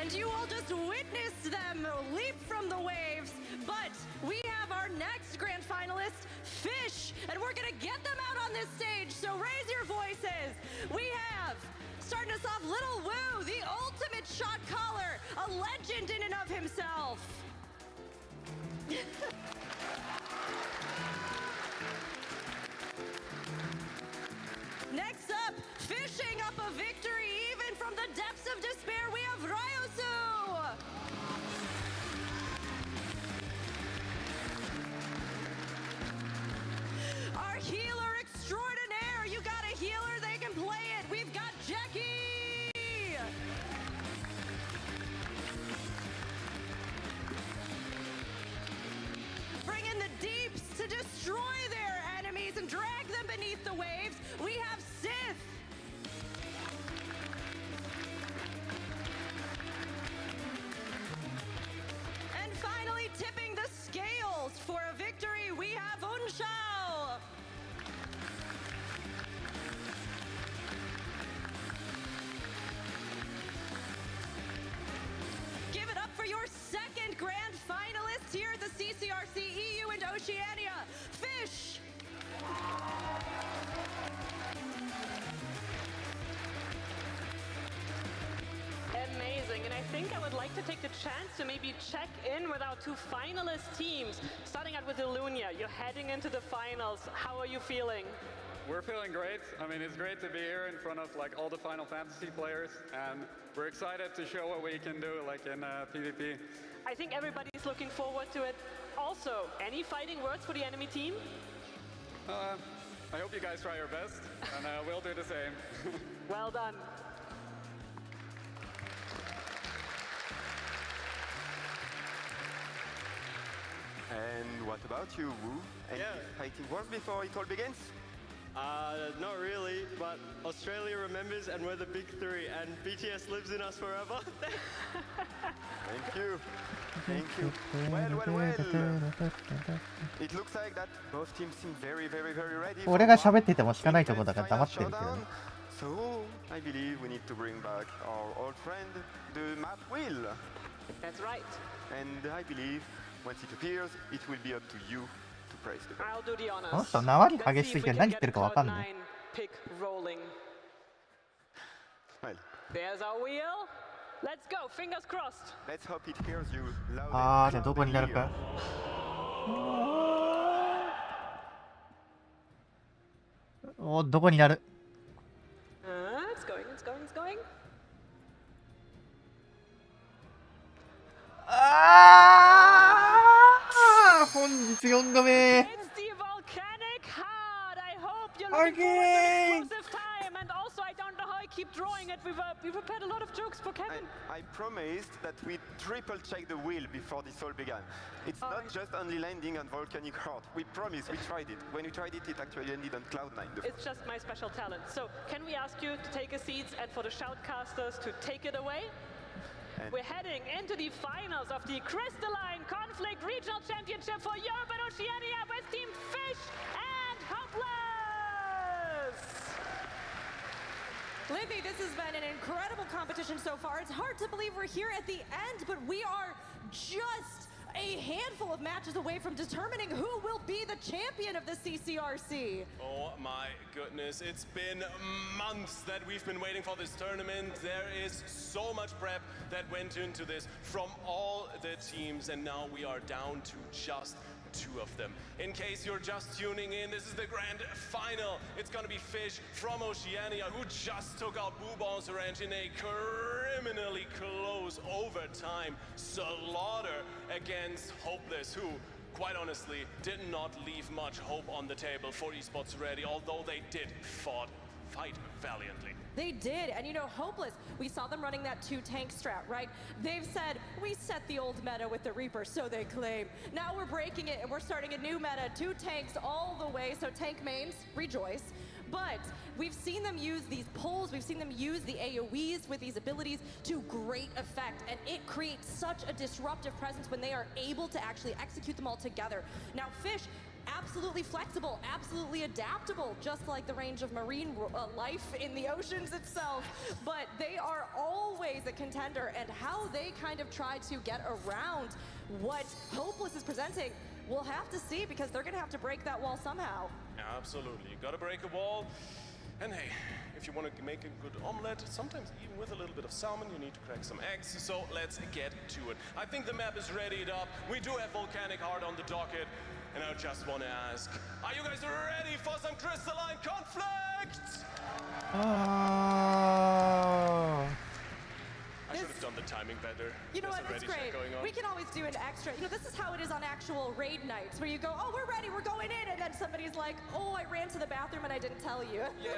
And you all just witnessed them leap from the waves, but we have our next grand finalist, Fish, and we're gonna get them out on this stage, so raise your voices. We have, starting us off, Little Woo, the ultimate shot caller, a legend in and of himself. Next up, fishing up a victory even from the depths of despair. despair, we have Ryosu! Our healer extraordinaire! You got a healer, they can play it! We've got Jackie! Bring in the deeps to destroy their enemies and drag them beneath the waves. We have Sith. And finally tipping the scales for a victory, we have Unshao. Give it up for your second grand finalist here at the CCRC EU and Oceania, Fish. Amazing, and I think I would like to take the chance to maybe check in with our two finalist teams. Starting out with Illunia, you're heading into the finals. How are you feeling? We're feeling great. I mean, it's great to be here in front of like all the Final Fantasy players, and we're excited to show what we can do like in PvP. I think everybody's looking forward to it. Also, any fighting words for the enemy team? I hope you guys try your best, and we'll do the same. Well done. And what about you, Wu? Any fighting words before it all begins? Not really, but Australia remembers and we're the big three, and BTS lives in us forever. Thank you. Thank you. Well. It looks like that both teams seem very ready. 俺が喋ってても聞かないとこだから黙ってるけどね。So, I believe we need to bring back our old friend, the map wheel. That's right. And I believe once it appears, it will be up to you to praise the I'll do the honors. この人縄に激しすぎて何言ってるかわかんない。 Pick rolling. Well. There's our wheel. Let's go. Fingers crossed. Let's hope it hears you loud. あー、じゃあどこになるか。おー、どこになる。It's going, it's going, it's going. 本日4度目。 It's the volcanic heart. I hope you're looking forward to an explosive time. And also, I don't know how I keep drawing it. We prepared a lot of jokes for Kevin. I promised that we triple check the wheel before this all began. It's not just only landing on volcanic heart. We promised, we tried it. When we tried it, it actually ended on Cloud9. It's just my special talent. So, can we ask you to take a seat and for the shoutcasters to take it away? We're heading into the finals of the Crystalline Conflict Regional Championship for Europe and Oceania with Team Fish and Hopeless! Livy, this has been an incredible competition so far. It's hard to believe we're here at the end, but we are just a handful of matches away from determining who will be the champion of the CCRC. Oh my goodness, it's been months that we've been waiting for this tournament. There is so much prep that went into this from all the teams, and now we are down to just two of them. In case you're just tuning in, this is the grand final. It's gonna be Fish from Oceania, who just took out Bubon's Ranch in a criminally close overtime slaughter against Hopeless, who, quite honestly, did not leave much hope on the table for esports ready, although they did fight valiantly. They did, and you know, Hopeless, we saw them running that 2-tank strat, right? They've said, we set the old meta with the Reaper, so they claim. Now we're breaking it, and we're starting a new meta, 2 tanks all the way, so tank mains, rejoice. But we've seen them use these pulls, we've seen them use the AoEs with these abilities to great effect, and it creates such a disruptive presence when they are able to actually execute them all together. Now, Fish, absolutely flexible, absolutely adaptable, just like the range of marine life in the oceans itself. But they are always a contender, and how they kind of try to get around what Hopeless is presenting, we'll have to see, because they're gonna have to break that wall somehow. Absolutely, you gotta break a wall. And hey, if you want to make a good omelette, sometimes even with a little bit of salmon, you need to crack some eggs. So let's get to it. I think the map is readied up. We do have Volcanic Heart on the docket. And I just want to ask, are you guys ready for some crystalline conflict? feeling better. You know There's what? a It's ready check great. going on. We can always do an extra. You know, this is how it is on actual raid nights, where you go, "Oh, we're ready, we're going in," and then somebody's like, "Oh, I ran to the bathroom and I didn't tell you." Yeah,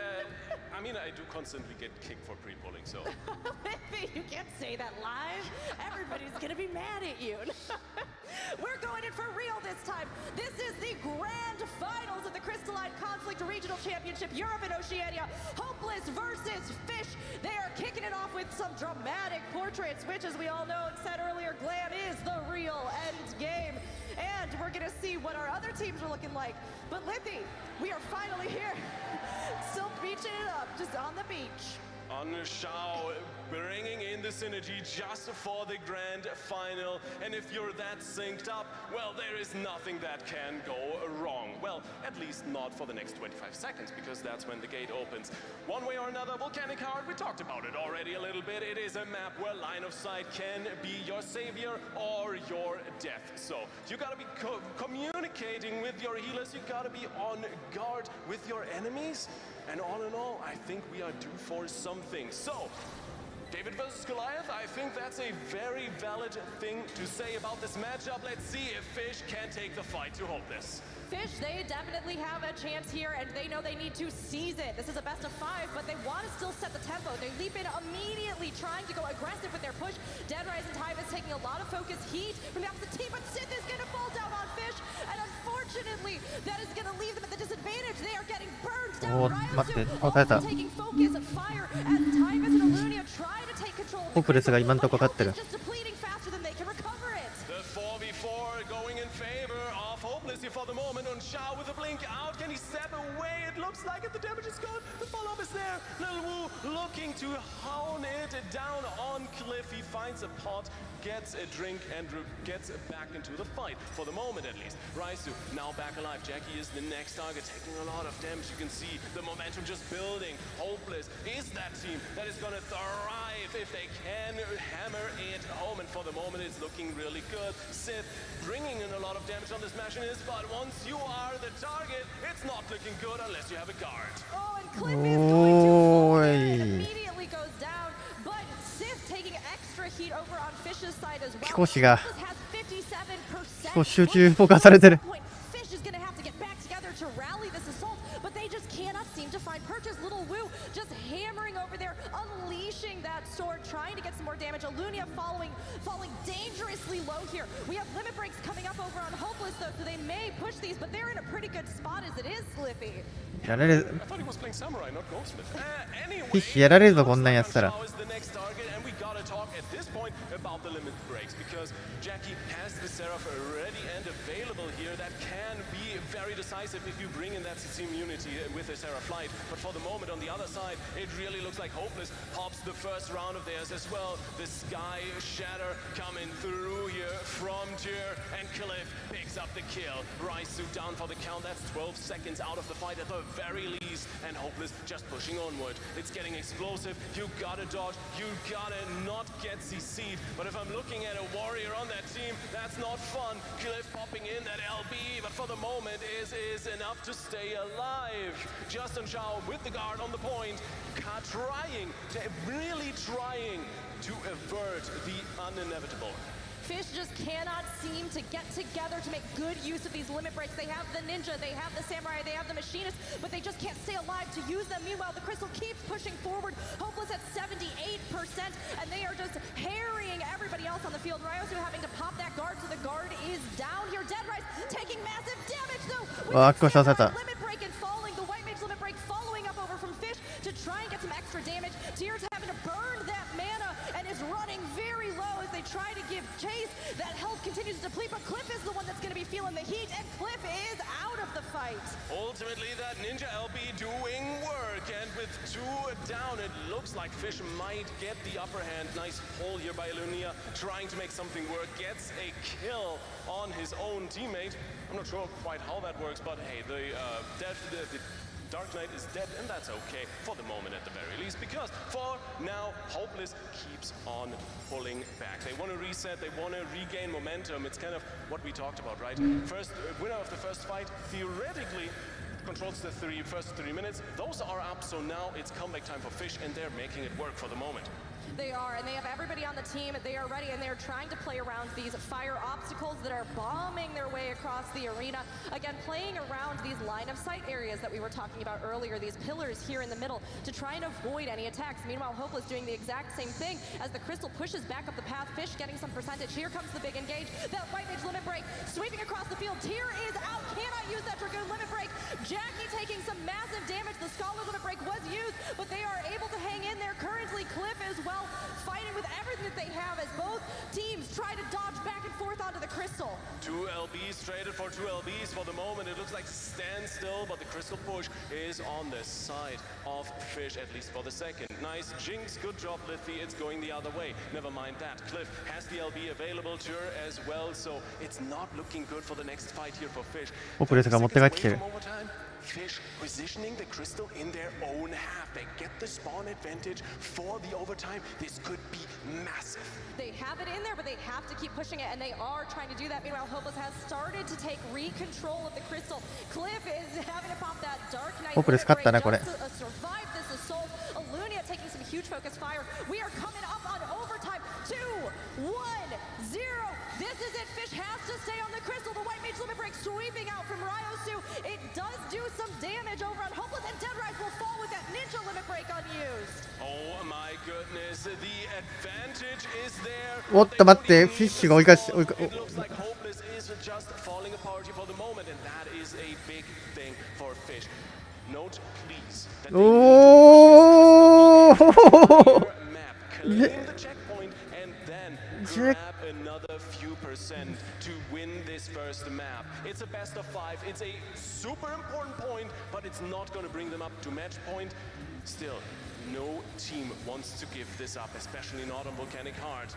I mean, I do constantly get kicked for pre-polling, so. You can't say that live. Everybody's gonna be mad at you. We're going in for real this time. This is the grand finals of the Crystalline Conflict Regional Championship, Europe and Oceania. Hopeless versus Fish. They are kicking it off with some dramatic portraits, which, as we all know and said earlier, glam is the real end game. And we're gonna see what our other teams are looking like. But Liffy, we are finally here. Still beaching it up, just on the beach. On SHOW, bringing in the synergy just for the grand final. And if you're that synced up, well, there is nothing that can go wrong. Well, at least not for the next 25 seconds, because that's when the gate opens. One way or another, Volcanic Heart, we talked about it already a little bit. It is a map where line of sight can be your savior or your death. So you gotta be communicating with your healers, you gotta be on guard with your enemies. And all in all, I think we are due for something. So, David versus Goliath, I think that's a very valid thing to say about this matchup. Let's see if Fish can take the fight to Hopeless. Fish, they definitely have a chance here, and they know they need to seize it. This is a best of 5, but they want to still set the tempo. They leap in immediately, trying to go aggressive with their push. Deadrise and Tyvis taking a lot of focus heat from the opposite team, but Sith is going to fall down on Fish, and unfortunately, that is going to leave them at the disadvantage. They are getting burned down. Ryosu also taking focus of fire as Tyvis and Alunia try to take control of the Hopelessが今のとこ勝ってる。 just depleting faster than they can recover it. The 4v4 going in favor of Hopeless here for the moment. On SHOW with a blink out. Can he step away? It looks like it. The damage is gone. The follow-up is there. Little Wu looking to hound it down on Cliff. He finds a pot, gets a drink, and gets back into the fight. For the moment, at least. Raisu now back alive. Jackie is the next target, taking a lot of damage. You can see the momentum just building. Hopeless is that team that is going to thrive if they can hammer it home. And for the moment, it's looking really good. Sith bringing in a lot of damage on this Machinist, but once you are the target, it's not looking good unless you have a guard. Oh, and Cliff is going to fall in. Immediately goes down, but Sith taking extra heat over on Fish's side as well. 貴公子が Has 57%. こう集中フォーカスされてる。 Fish is going to have to get back together to rally this assault, but they just cannot seem to find purchase. Little Wu just hammering over there, unleashing that sword, trying to get some more damage. Alunia falling dangerously low here. We have limit breaks coming up over on Hopeless though, so they may push these, but they're in a pretty good spot as it is, Slippy. やられる。 I thought he was playing Samurai, not Goldsmith. Anyway, フィッシュやられるぞこんなんやったら。 SHOW is the next target, and we gotta talk at this point about the limit breaks because Jackie has the Seraph ready and available here. That can be very decisive if you bring in that CC immunity with the Seraph Flight. But for the moment, on the other side, it really looks like Hopeless pops the first round of theirs as well. The Sky Shatter coming through here from Tyr, and Cliff picks up the kill. Raisu down for the count. That's 12 seconds out of the fight at the very least, and Hopeless just pushing onward. It's getting explosive. You gotta dodge. You gotta not get CC'd. But if I'm looking at a warrior on that team, that's not fun. Cliff popping in that LB, but for the moment is enough to stay alive. Just on SHOW with the guard on the point, really trying to avert the inevitable. Fish just cannot seem to get together to make good use of these limit breaks. They have the ninja, they have the samurai, they have the machinist, but they just can't stay alive to use them. Meanwhile, the crystal keeps pushing forward. Hopeless at 78%, and they are just harrying everybody else on the field. Ryosu having to pop that guard, so the guard is down here. Deadrise taking massive damage, though. With the limit break and falling, the white mage limit break following up over from Fish to try and get some extra damage. Tyr's having to burn that mana and is running very low as they try to give chase. That health continues to deplete, but Cliff is the one that's going to be feeling the heat, and Cliff is out of the fight. Ultimately, that Ninja LB doing work, and with 2 down, it looks like Fish might get the upper hand. Nice pull here by Alunia, trying to make something work, gets a kill on his own teammate. I'm not sure quite how that works, but hey, the Dark Knight is dead, and that's okay for the moment at the very least, because for now, Hopeless keeps on pulling back. They want to reset, they want to regain momentum. It's kind of what we talked about, right? First winner of the first fight, theoretically, controls the first 3 minutes. Those are up, so now it's comeback time for Fish, and they're making it work for the moment. They are, and they have everybody on the team. They are ready, and they're trying to play around these fire obstacles that are bombing their way across the arena. Again, playing around these line of sight areas that we were talking about earlier, these pillars here in the middle, to try and avoid any attacks. Meanwhile, Hopeless doing the exact same thing as the crystal pushes back up the path. Fish getting some percentage. Here comes the big engage. That White Mage limit break, sweeping across the field. Tyr is out, cannot use that Dragoon limit break. Jackie taking some massive damage. The Scholar limit break was used, but they are able to hang in there. Currently, Cliff as well, fighting with everything that they have as both teams try to dodge back and forth onto the crystal. 2 LBs traded for 2 LBs for the moment. It looks like standstill, but the crystal push is on the side of Fish, at least for the second. Nice Jinx, good job, Liffy. It's going the other way. Never mind that. Cliff has the LB available to her as well, so it's not looking good for the next fight here for Fish. オプレスが持って帰ってきてる。 Fish positioning the crystal in their own half. They get the spawn advantage for the overtime. This could be massive. They have it in there, but they have to keep pushing it, and they are trying to do that. Meanwhile, Hopeless has started to take control of the crystal. Cliff is having to pop that Dark Knight Hopeless 勝ったなこれ。 to survive this assault. Alunia taking some huge focus fire. We are coming up on overtime. 2, 1, 0. This is it. Fish has to stay on the crystal. The White Mage limit break sweeping out from Ryosu. It does do some damage over on Hopeless, and Deadrise will fall with that ninja limit break unused. Oh my goodness, the advantage is there. おっと待って、フィッシュが追い返し、It looks like Hopeless is just falling apart here for the moment, and that is a big thing for Fish. Note, please, that they map, claim the checkpoint, and then grab another few percent to win this first map. It's a best of 5. It's a super important point, but it's not going to bring them up to match point. Still, no team wants to give this up, especially not on Volcanic Heart.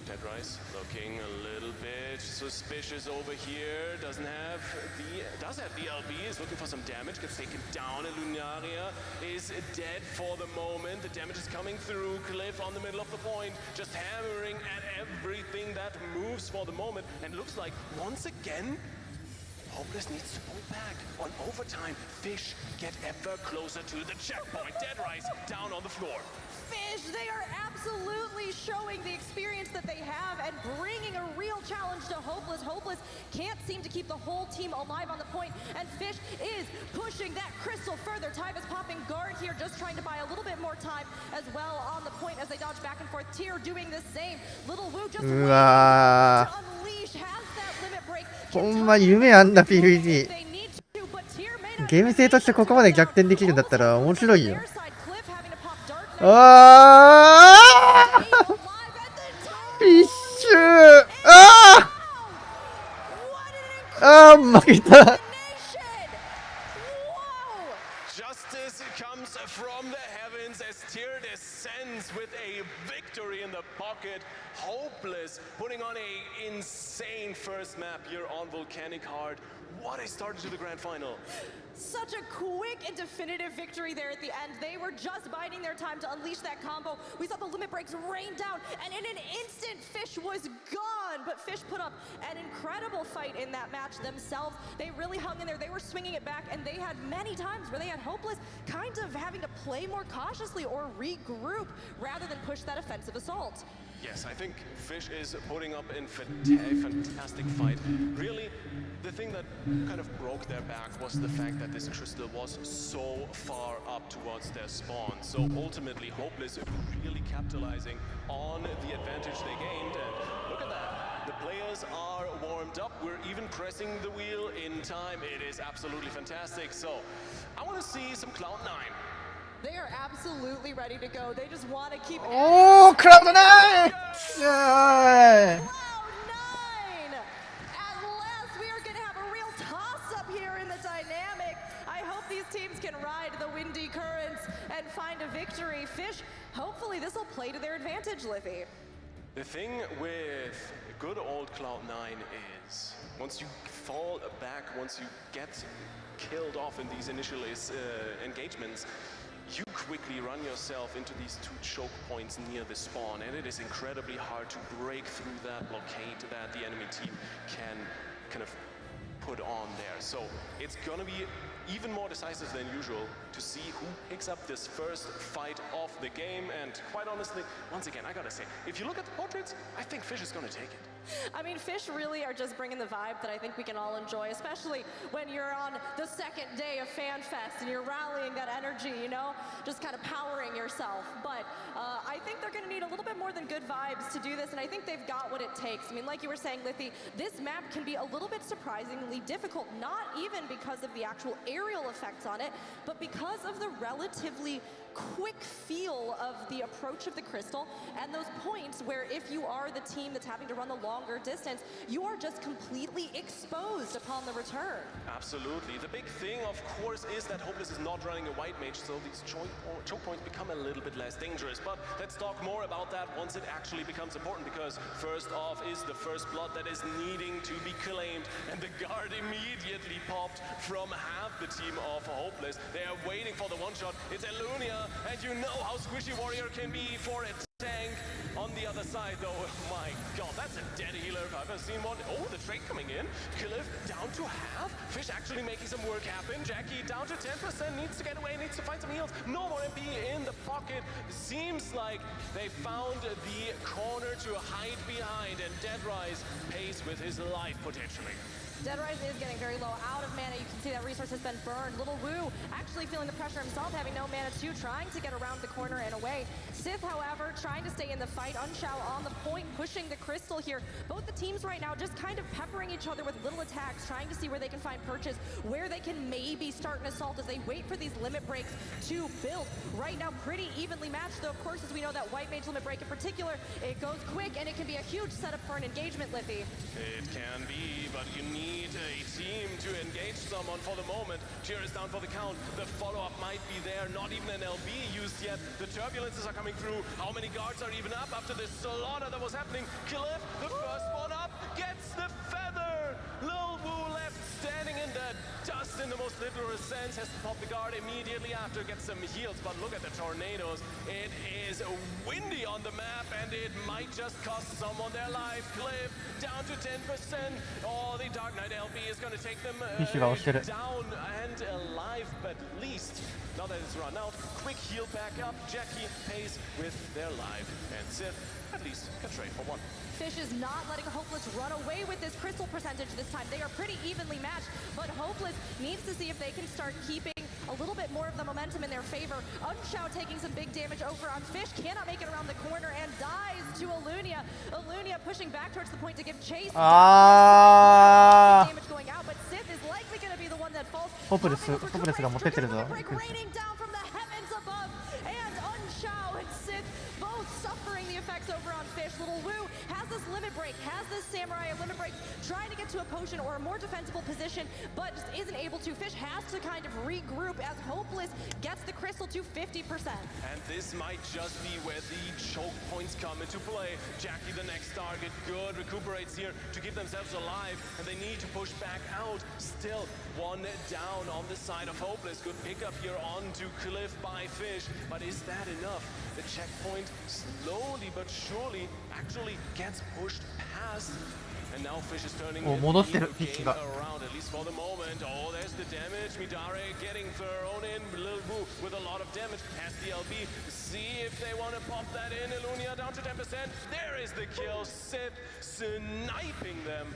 Deadrise looking a little bit suspicious over here. Does have the LB, is looking for some damage, gets taken down, and Lunaria is dead for the moment. The damage is coming through. Cliff on the middle of the point, just hammering at everything that moves for the moment. And looks like once again, Hopeless needs to pull back. On overtime, Fish get ever closer to the checkpoint. Deadrise down on the floor. Fish, they are absolutely showing the experience that they have and bringing a real challenge to Hopeless. Hopeless can't seem to keep the whole team alive on the point, and Fish is pushing that crystal further. Tyve is popping guard here, just trying to buy a little bit more time as well on the point as they dodge back and forth. Tyr doing the same. Little Wu just waiting to unleash, has that limit break. ほんま夢あんな PVP。ゲーム性としてここまで逆転できるんだったら面白いよ。ああフィッシュああ負けた。 Justice comes from the heavens as Tyr descends with a victory in the pocket. Hopeless putting on a insane first map here on Volcanic Heart. What a start to the grand final. Such a quick and definitive victory there at the end. They were just biding their time to unleash that combo. We saw the limit breaks rain down, and in an instant, Fish was gone. But Fish put up an incredible fight in that match themselves. They really hung in there. They were swinging it back, and they had many times where they had Hopeless kind of having to play more cautiously or regroup rather than push that offensive assault. Yes, I think Fish is putting up a fantastic fight. Really, the thing that kind of broke their back was the fact that this crystal was so far up towards their spawn. So ultimately, Hopeless really capitalizing on the advantage they gained. And look at that. The players are warmed up. We're even pressing the wheel in time. It is absolutely fantastic. So I want to see some Cloud9. They are absolutely ready to go. They just want to keep. Oh, Cloud9! Cloud9! At last, we are going to have a real toss-up here in the dynamic. I hope these teams can ride the windy currents and find a victory. Fish, hopefully this will play to their advantage, Liffy. The thing with good old Cloud9 is once you fall back, once you get killed off in these initial engagements, you quickly run yourself into these 2 choke points near the spawn, and it is incredibly hard to break through that blockade that the enemy team can kind of put on there. So it's gonna be even more decisive than usual to see who picks up this first fight of the game. And quite honestly, once again, I gotta say, if you look at the portraits, I think Fish is gonna take it. I mean, Fish really are just bringing the vibe that I think we can all enjoy, especially when you're on the second day of Fan Fest and you're rallying that energy, you know, just kind of powering yourself. But I think they're going to need a little bit more than good vibes to do this, and I think they've got what it takes. I mean, like you were saying, Liffy, this map can be a little bit surprisingly difficult, not even because of the actual aerial effects on it, but because of the relatively quick feel of the approach of the crystal and those points where if you are the team that's having to run the longer distance, you are just completely exposed upon the return. Absolutely. The big thing, of course, is that Hopeless is not running a white mage, so these choke points become a little bit less dangerous. But let's talk more about that once it actually becomes important, because first off is the first blood that is needing to be claimed, and the guard immediately popped from half the team of Hopeless. They are waiting for the one-shot. It's Elunia, and you know how squishy Warrior can be for a tank. On the other side, though, oh my god, that's a dead healer if I've ever seen one. Oh, the trade coming in. Cliff down to half. Fish actually making some work happen. Jackie down to 10%, needs to get away, needs to find some heals. No more MP in the pocket. Seems like they found the corner to hide behind, and Deadrise pays with his life potentially. Deadrise is getting very low, out of mana. You can see that resource has been burned. Little Wu actually feeling the pressure himself, having no mana too, trying to get around the corner and away. Sith, however, trying to stay in the fight. Unshao on the point, pushing the crystal here. Both the teams right now just kind of peppering each other with little attacks, trying to see where they can find purchase, where they can maybe start an assault as they wait for these limit breaks to build. Right now, pretty evenly matched, though, of course, as we know that White Mage limit break in particular, it goes quick, and it can be a huge setup for an engagement, Liffy. It can be, but you need a team to engage someone for the moment. Cheer is down for the count. The follow-up might be there. Not even an LB used yet. The turbulences are coming through. How many guards are even up after this slaughter that was happening? Cliff, the first one up, gets the feather. Lil Wu left standing in the dust in the most literal sense. Has to pop the guard immediately after, gets some heals. But look at the tornadoes. It is windy on the map, and it might just cost someone their life. Cliff down to 10%. Oh, the Dark Knight LB is going to take them down and alive, but at least now that it's run out, quick heal back up. Jackie pays with their life, and Sith at least can trade for one. Fish is not letting Hopeless run away with this crystal percentage this time. They are pretty evenly matched, but Hopeless needs to see if they can start keeping a little bit more of the momentum in their favor. Unshao taking some big damage over on Fish, cannot make it around the corner and dies to Elunia. Elunia pushing back towards the point to give chase. Damage going out, but Sith is likely going to be the one that falls. Hopeless が持ってってるぞ。Raining down from the heavens above, and Unshao and Sith both suffering the effects over on Fish. Little Wu has this limit break, has this Samurai limit break, trying to get to a potion or a more defensible position, but just isn't able to. Fish has to kind of regroup as Hopeless gets the crystal to 50%. And this might just be where the choke points come into play. Jackie, the next target, good, recuperates here to keep themselves alive, and they need to push back out. Still one down on the side of Hopeless. Good pickup here onto Cliff by Fish, but is that enough? The checkpoint slowly but surely actually gets pushed past. And now Fish is turning the game around, at least for the moment. Oh, there's the damage. Midare getting thrown in. Lil Wu with a lot of damage. Has the LB. See if they want to pop that in. Elunia down to 10%. There is the kill. Sith sniping them.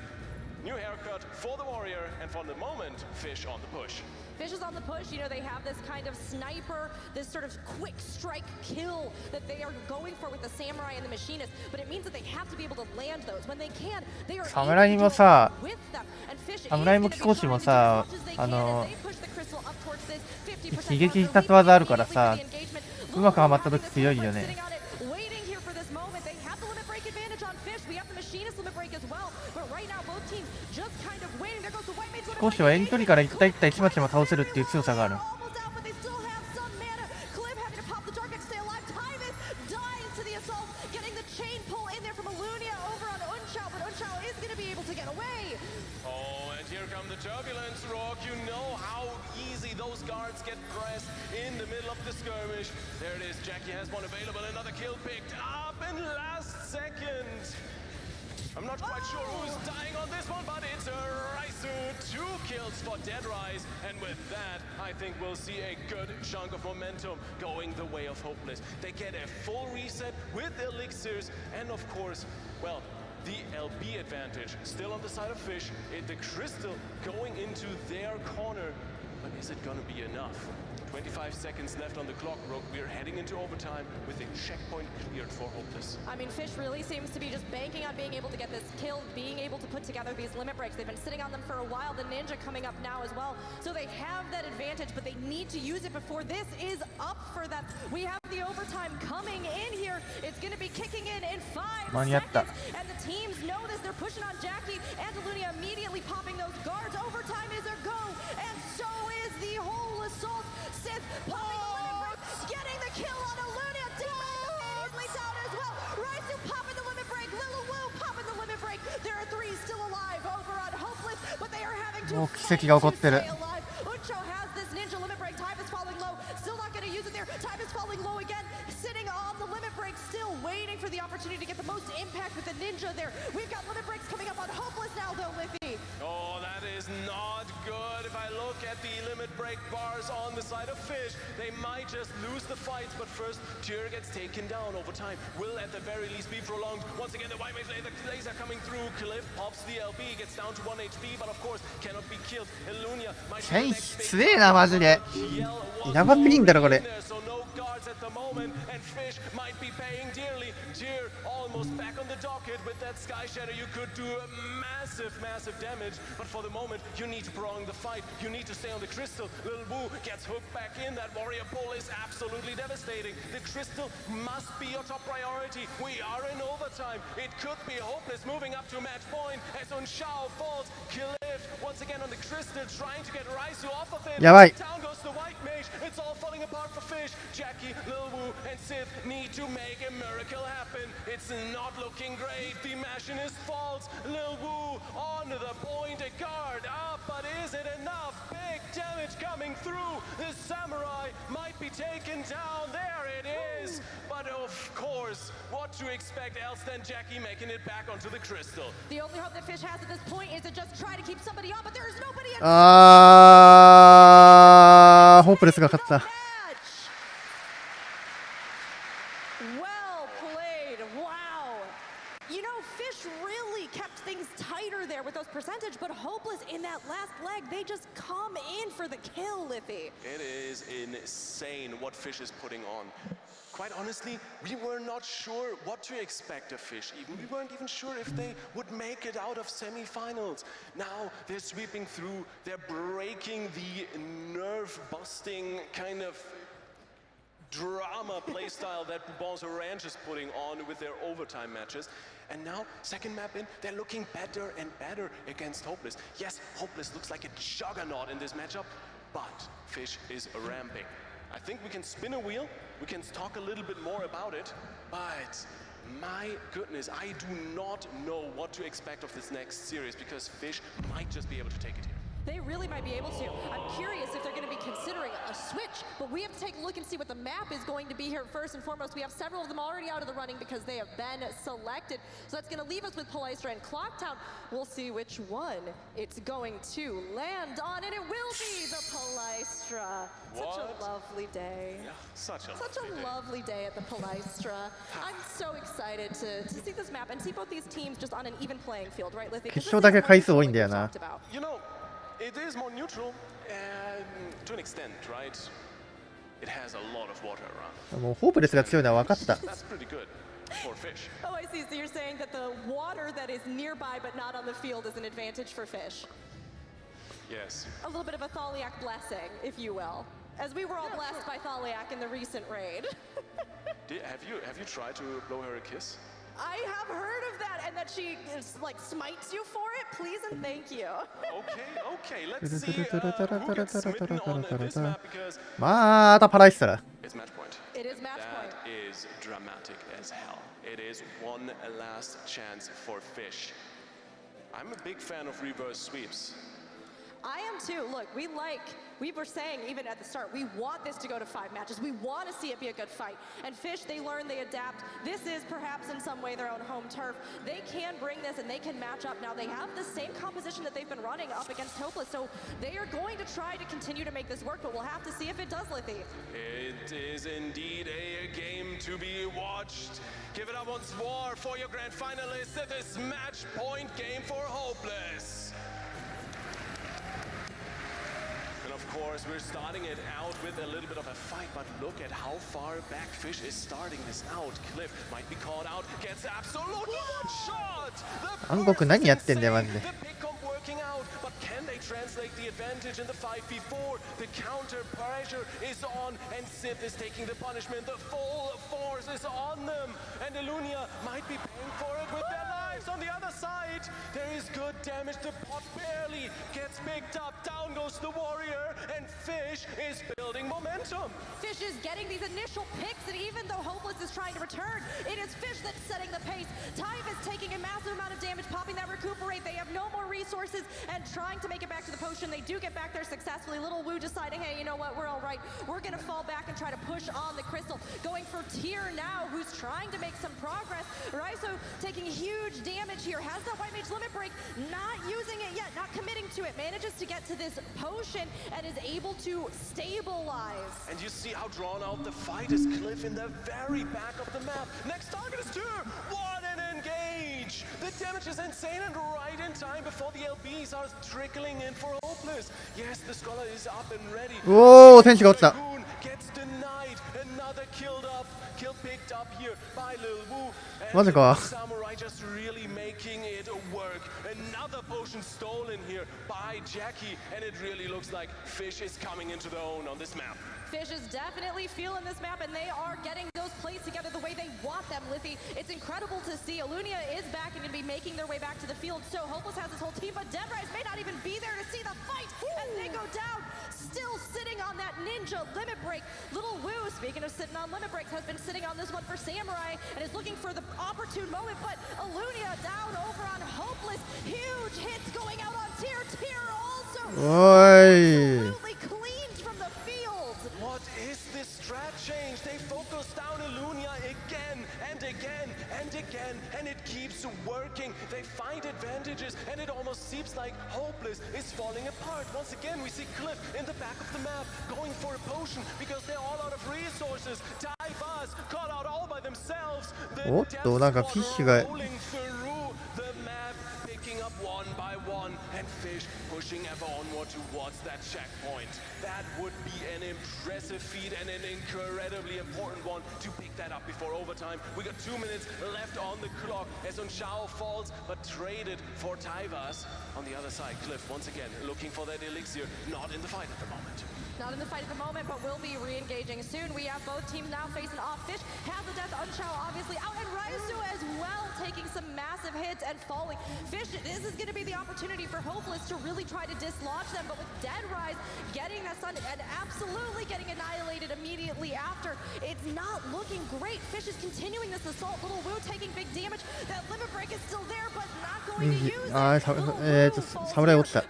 New haircut for the Warrior, and for the moment, Fish on the push. Fish is on the push. You know, they have this kind of sniper, this sort of quick strike kill that they are going for with the Samurai and the Machinist, but it means that they have to be able to land those. When they can, they are侍もさ、侍も貴公子もさ、悲劇必殺技あるからさ、うまくはまった時強いよね。少しは遠距離から1対1対1マッチも倒せるっていう強さがある。Turbulence Rock, you know how easy those guards get pressed in the middle of the skirmish. There it is, Jackie has one available, another kill picked up in last second. I'm not quite sure who's dying on this one, but it's a Raisu. 2 kills for Dead Rise, and with that, I think we'll see a good chunk of momentum going the way of Hopeless. They get a full reset with elixirs, and of course, well, the LB advantage still on the side of Fish. The crystal going into their corner, but is it gonna be enough? 25 seconds left on the clock, Rogue. We're heading into overtime with a checkpoint cleared for Hopeless. I mean, Fish really seems to be just banking on being able to get this kill, being able to put together these limit breaks. They've been sitting on them for a while. The Ninja coming up now as well. So they have that advantage, but they need to use it before this is up for them. We have the overtime coming in here. It's going to be kicking in 5 seconds. And the teams know this. They're pushing on Jackie. Andalunia immediately popping those guards. Overtime is a go. And so is the whole assault. Sith popping the limit break, getting the kill on Alunia. Demon immediately down as well. Raisu popping the limit break. Lil Wu popping the limit break. There are 3 still alive over on Hopeless, but they are having to fight to stay alive. Uncho has this ninja limit break. Time is falling low. Still not going to use it there. Time is falling low again. Sitting on the limit break, still waiting for the opportunity to get the most impact with the ninja there. We've got limit breaks coming up on Hopeless now, though, Liffy. Oh, that is not good. If I look at the limit break bars on the side of Fish, they might just lose the fights, but first, Tyr gets taken down over time. Will at the very least be prolonged. Once again, the white mage laser coming through. Cliff pops the LB, gets down to 1 HP, but of course, cannot be killed. Elunia might be the next big 強えなマジでやばすぎんだろこれ so no guards at the moment, and Fish might be paying dearly. Tyr almost back on the docket with that Sky Shatter. You could do a massive damage, but for the moment, you need to prolong the fight. You need to stay on the crystal. Lil Wu gets hooked back in. That warrior pull is absolutely devastating. The crystal must be your top priority. We are in overtime. It could be Hopeless moving up to match point as Unshao falls. Cliff once again on the crystal, trying to get Raisu off of it. Down goes the white mage. It's all falling apart for Fish. Jackie, Lil Wu, and Sith need to make a miracle happen. It's not looking great. The machinist falls. Lil Wu on the point, a guard up, but is it enough? Big damage coming through. The samurai might be taken down. There it is. But of course, what to expect else than Jackie making it back onto the crystal? The only hope that Fish has at this point is to just try to keep somebody on, but there is nobody in ホープレスが勝った Well played. Wow. You know, Fish really kept things tighter there with those percentage, but Hopeless in that last leg, they just come in for the kill, Liffy. It is insane what Fish is putting on. Quite honestly, we were not sure what to expect of Fish. We weren't even sure if they would make it out of semifinals. Now they're sweeping through. They're breaking the nerve-busting kind of drama playstyle that Bourbon's Orange is putting on with their overtime matches. And now, second map in, they're looking better and better against Hopeless. Yes, Hopeless looks like a juggernaut in this matchup, but Fish is ramping. I think we can spin a wheel, we can talk a little bit more about it, but my goodness, I do not know what to expect of this next series because Fish might just be able to take it here. They really might be able to. I'm curious if they're going to be considering a switch, but we have to take a look and see what the map is going to be here first and foremost. We have several of them already out of the running because they have been selected. So that's going to leave us with Palestra and Clocktown. We'll see which one it's going to land on, and it will be the Palestra. Such a lovely day. Yeah, such a lovely day at the Palestra. I'm so excited to see this map and see both these teams just on an even playing field, right, Liffy? 決勝だけ回数多いんだよな You know, it is more neutral to an extent, right? It has a lot of water around. もうホープレスが強いのは分かった That's pretty good for Fish. Oh, I see. So you're saying that the water that is nearby but not on the field is an advantage for Fish. Yes. A little bit of a Thaliak blessing, if you will. As we were all blessed by Thaliak in the recent raid. Have you tried to blow her a kiss? I have heard of that, and that she like smites you for it. Please and thank you. Okay. Let's see who gets smitten on this map because またパライスタラ it's match point. It is match point. That is dramatic as hell. It is one last chance for Fish. I'm a big fan of reverse sweeps. I am too. Look, we were saying even at the start, we want this to go to 5 matches. We want to see it be a good fight. And Fish, they learn, they adapt. This is perhaps in some way their own home turf. They can bring this and they can match up. Now they have the same composition that they've been running up against Hopeless, so they are going to try to continue to make this work, but we'll have to see if it does, Lithy. It is indeed a game to be watched. Give it up once more for your grand finalists at this match point game for Hopeless. And of course, we're starting it out with a little bit of a fight, but look at how far back Fish is starting this out. Cliff might be caught out, gets absolutely one shot!暗黒何やってんだよマジで。 Working out, but can they translate the advantage in the 5v4? The counter pressure is on, and Sith is taking the punishment. The full force is on them, and Elunia might be paying for it with their lives. On the other side, there is good damage. The pot barely gets picked up. Down goes the warrior, and Fish is building momentum. Fish is getting these initial picks, and even though Hopeless is trying to return, it is Fish that's setting the pace. Tyve is taking a massive amount of damage, popping that recuperate. They have no more resources and trying to make it back to the potion. They do get back there successfully. Little Wu deciding, hey, you know what, we're all right. We're going to fall back and try to push on the crystal. Going for Tyr now, who's trying to make some progress. Raizo taking huge damage here. Has that White Mage limit break, not using it yet, not committing to it. Manages to get to this potion and is able to stabilize. And you see how drawn out the fight is. Cliff in the very back of the map. Next target is Tyr. What an engage! The damage is insane and right in time before the LBs are trickling in for Hopeless. Yes, the scholar is up and ready. おお、天使が落ちた。 Gets denied. Another kill picked up here by Lil Wu. マジか。 Samurai just really making it work. Another potion stolen here by Jackie, and it really looks like Fish is coming into their own on this map. Fish is definitely feeling this map, and they are getting those plays together the way they want them, Lithy. It's incredible to see. Elunia is back and going to be making their way back to the field. So Hopeless has his whole team, but Deadrise may not even be there to see the fight as they go down. Still sitting on that ninja limit break. Little Wu, speaking of sitting on limit breaks, has been sitting on this one for Samurai and is looking for the opportune moment, but Elunia down over on Hopeless. Huge hits going out on Tyr. Tyr also absolutely cleaned from the field. What is this strat change? They focus down Elunia again and again and again, and it keeps working. They find advantages, and it almost seems like Hopeless is falling apart. Once again, we see Cliff in the back of the map going for a potion because they're all out of resources. Divas caught out all by themselves. The Death Squad rolling through the map, picking up one by one, and Fish pushing ever onward towards that checkpoint. That would be an impressive feat and an incredibly important one to pick that up before overtime. We got 2 minutes left on the clock as Untitled falls, but traded for Taivas. On the other side, Cliff once again looking for that elixir, not in the fight at the moment. Not in the fight at the moment, but will be re-engaging soon. We have both teams now facing off. Fish has the death. Unchao obviously out, and Raizu as well taking some massive hits and falling. Fish, this is going to be the opportunity for Hopeless to really try to dislodge them, but with Dead Rise getting that sun and absolutely getting annihilated immediately after, it's not looking great. Fish is continuing this assault. Little Wu taking big damage. That limit break is still there, but not going to use it.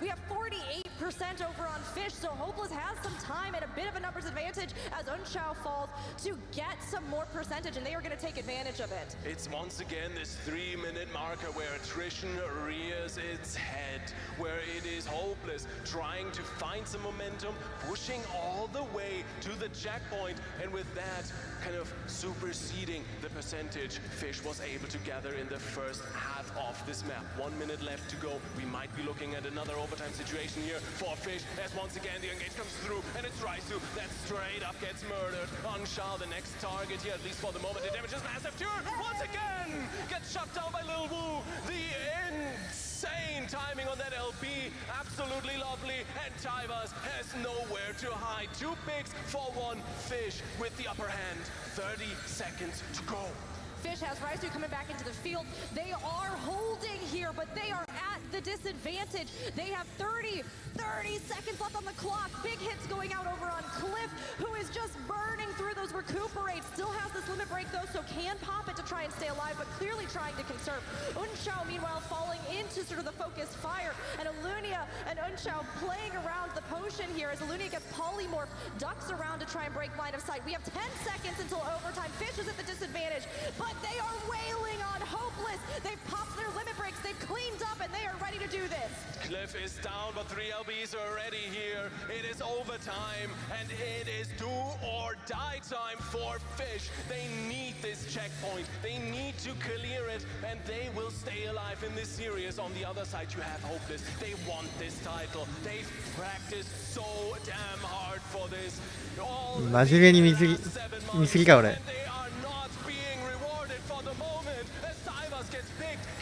We have 48% over on Fish, so Hopeless has some time and a bit of a numbers advantage as Unchao falls to get some more percentage, and they are going to take advantage of it. It's once again this 3-minute marker where attrition rears its head, where it is Hopeless trying to find some momentum, pushing all the way to the checkpoint, and with that kind of superseding the percentage Fish was able to gather in the first half of this map. 1 minute left to go. We might be looking at another overtime situation here for Fish, as once again the engage comes through, and it's Raizu that straight up gets murdered. Unshao, the next target here, at least for the moment. The damage is massive. Tyr once again gets shut down by Lil Wu. The insane timing on that LB, absolutely lovely, and Taivas has nowhere to hide. 2 picks for 1 Fish with the upper hand. 30 seconds to go. Fish has Raizu coming back into the field. They are holding here, but they are at the disadvantage. They have 30 seconds left on the clock. Big hits going out over on Cliff, who is just burning through the those recuperates. Still has this limit break though, so can pop it to try and stay alive, but clearly trying to conserve. Unshao, meanwhile, falling into sort of the focused fire, and Alunia and Unshao playing around the potion here as Alunia gets polymorph, ducks around to try and break line of sight. We have 10 seconds until overtime. Fish is at the disadvantage, but they are wailing on Hopeless. They've popped their limit breaks, they've cleaned up, and they are ready to do this. Cliff is down, but 3 LBs are ready here. It is overtime, and it is do or die time for Fish. They need this checkpoint. They need to clear it, and they will stay alive in this series. On the other side, you have Hopeless. They want this title. They've practiced so damn hard for this. 真面目に見すぎか俺。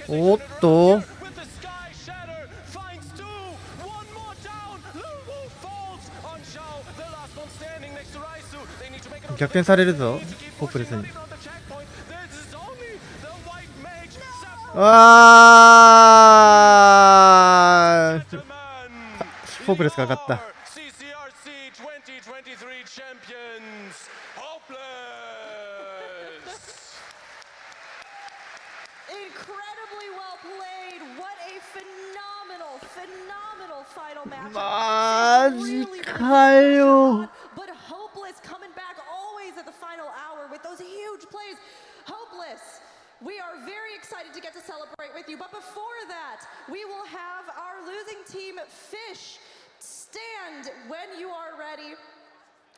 おっと逆転されるぞホップレスに。あーホップレスが上がった。Incredibly well played. What a phenomenal final match. マジかよ。But Hopeless coming back always at the final hour with those huge plays. Hopeless, we are very excited to get to celebrate with you. But before that, we will have our losing team, Fish, stand when you are ready.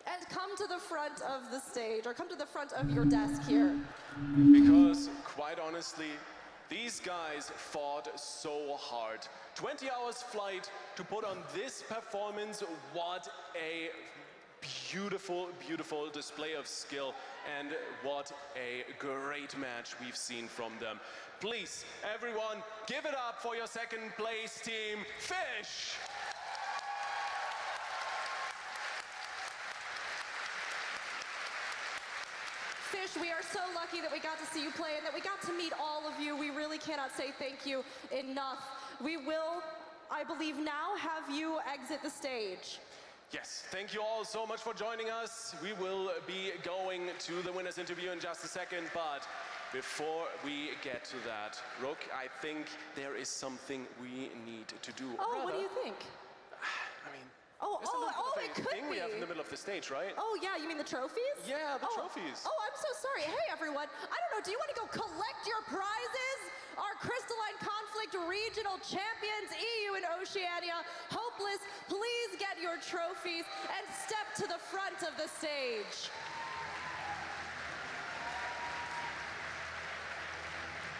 And come to the front of the stage, or come to the front of your desk here. Because, quite honestly, these guys fought so hard. 20 hours flight to put on this performance. What a beautiful, beautiful display of skill. And what a great match we've seen from them. Please, everyone, give it up for your second place team, Fish! Fish, we are so lucky that we got to see you play and that we got to meet all of you. We really cannot say thank you enough. We will, I believe now, have you exit the stage. Yes, thank you all so much for joining us. We will be going to the winner's interview in just a second, but before we get to that, Rook, I think there is something we need to do. Oh, what do you think? I mean, it could thing be. We have in the middle of the stage, right? Oh yeah, you mean the trophies? Yeah, the trophies. Oh, I'm so sorry. Hey everyone, I don't know, do you want to go collect your prizes? Our Crystalline Conflict Regional Champions, EU and Oceania, Hopeless, please get your trophies and step to the front of the stage.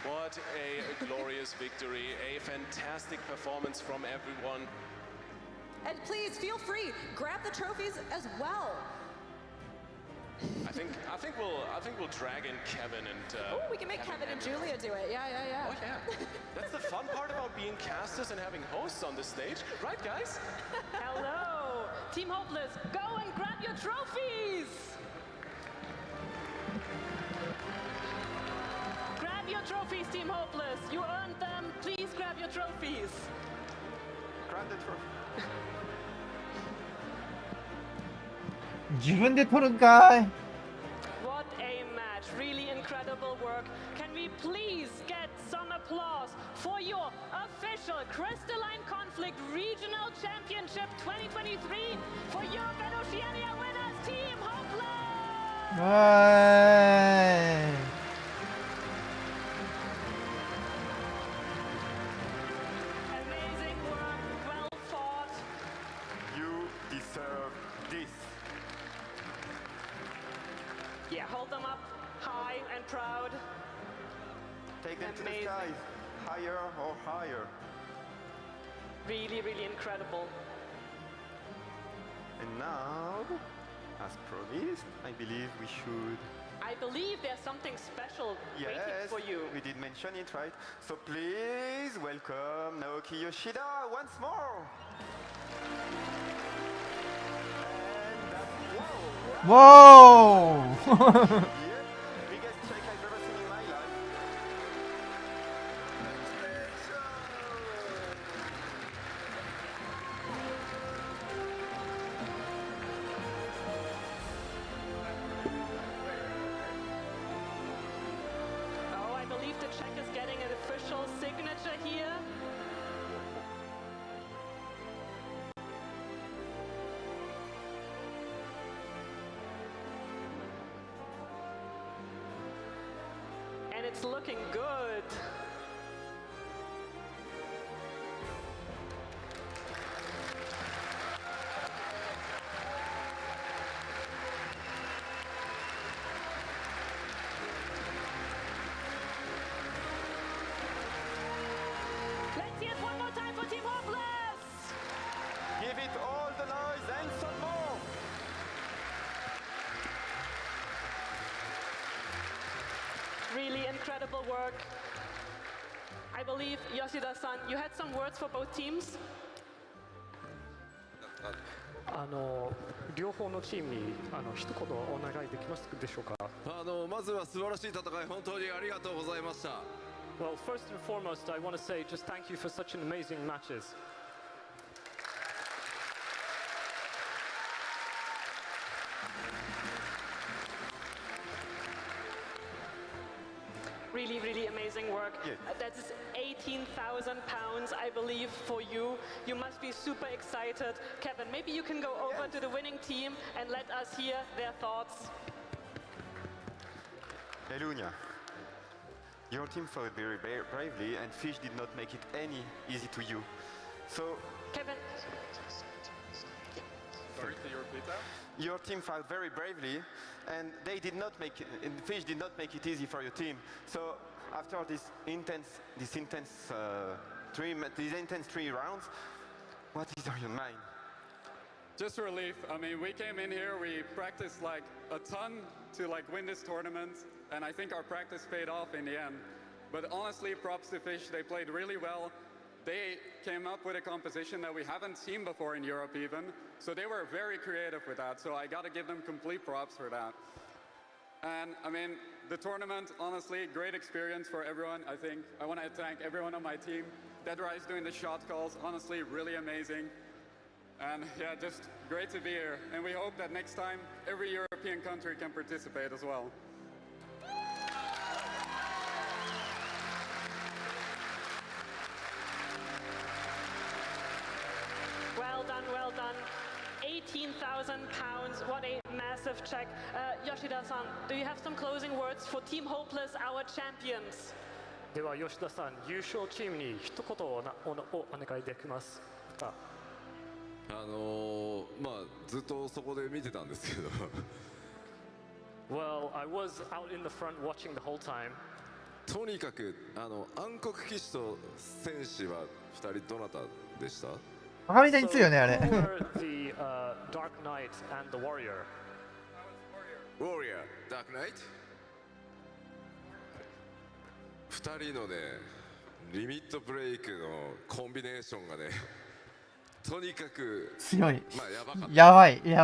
What a glorious victory, a fantastic performance from everyone. And please feel free, grab the trophies as well. I think we'll drag in Kevin and. Oh, we can make Kevin and Julia do it. Yeah. Oh yeah. That's the fun part about being casters and having hosts on the stage, right, guys? Hello, Team Hopeless. Go and grab your trophies. Grab your trophies, Team Hopeless. You earned them. Please grab your trophies. Grab the trophy. 自分で取るんかい。 What a match. Really incredible work. Can we please get some applause for your official Crystalline Conflict Regional Championship 2023 for Europe and Oceania winners, Team Hopeless! はい。 Amazing work, well fought. You deserve this. Yeah, hold them up high and proud. Take them to the Amazing. sky, higher or higher. Really, really incredible. And now, as promised, I believe we should. I believe there's something special waiting for you. We did mention it, right? So please welcome Naoki Yoshida once more. Whoa! Biggest check I've ever seen in my life. Czech is getting an official signature here. And it's looking good. Let's hear it one more time for Team Hopeless. Give it all the noise and some more. Really incredible work. I believe, Yoshida-san, you had some words for both teams? 両方のチームに一言お願いできますでしょうか。まずは素晴らしい戦い、本当にありがとうございました。Well, first and foremost, I want to say just thank you for such an amazing matches. Really, really amazing work. That is 18,000 pounds, I believe, for you. You must be super excited. Kevin, maybe you can go over to the winning team and let us hear their thoughts. Elunia, your team fought very bravely and Fish did not make it any easy to you. So, Kevin. Sorry, can you repeat that? Your team fought very bravely, and they did not make it, and Fish did not make it easy for your team. So after these intense three rounds, what is on your mind? Just relief. I mean, we came in here, we practiced like a ton to like win this tournament, and I think our practice paid off in the end. But honestly, props to Fish, they played really well. They came up with a composition that we haven't seen before in Europe even, so they were very creative with that, so I gotta give them complete props for that. And I mean, the tournament, honestly, great experience for everyone, I think. I wanna thank everyone on my team. Dead Rise doing the shot calls, honestly, really amazing. And yeah, just great to be here. And we hope that next time, every European country can participate as well. Well done, well done. 18,000 pounds, what a massive check. Yoshida-san, do you have some closing words for Team Hopeless, our champions? では吉田さん、優勝チームに一言お願いできますか。まあずっとそこで見てたんですけど。Well, I was out in the front watching the whole time. とにかく暗黒騎士と戦士は2人どなたでした？あみんなについよねあれ。The Dark Knight and the Warrior. Warrior, Dark Knight? 2人のね、リミットブレイクのコンビネーションがね、とにかく強い。まあやばかった。や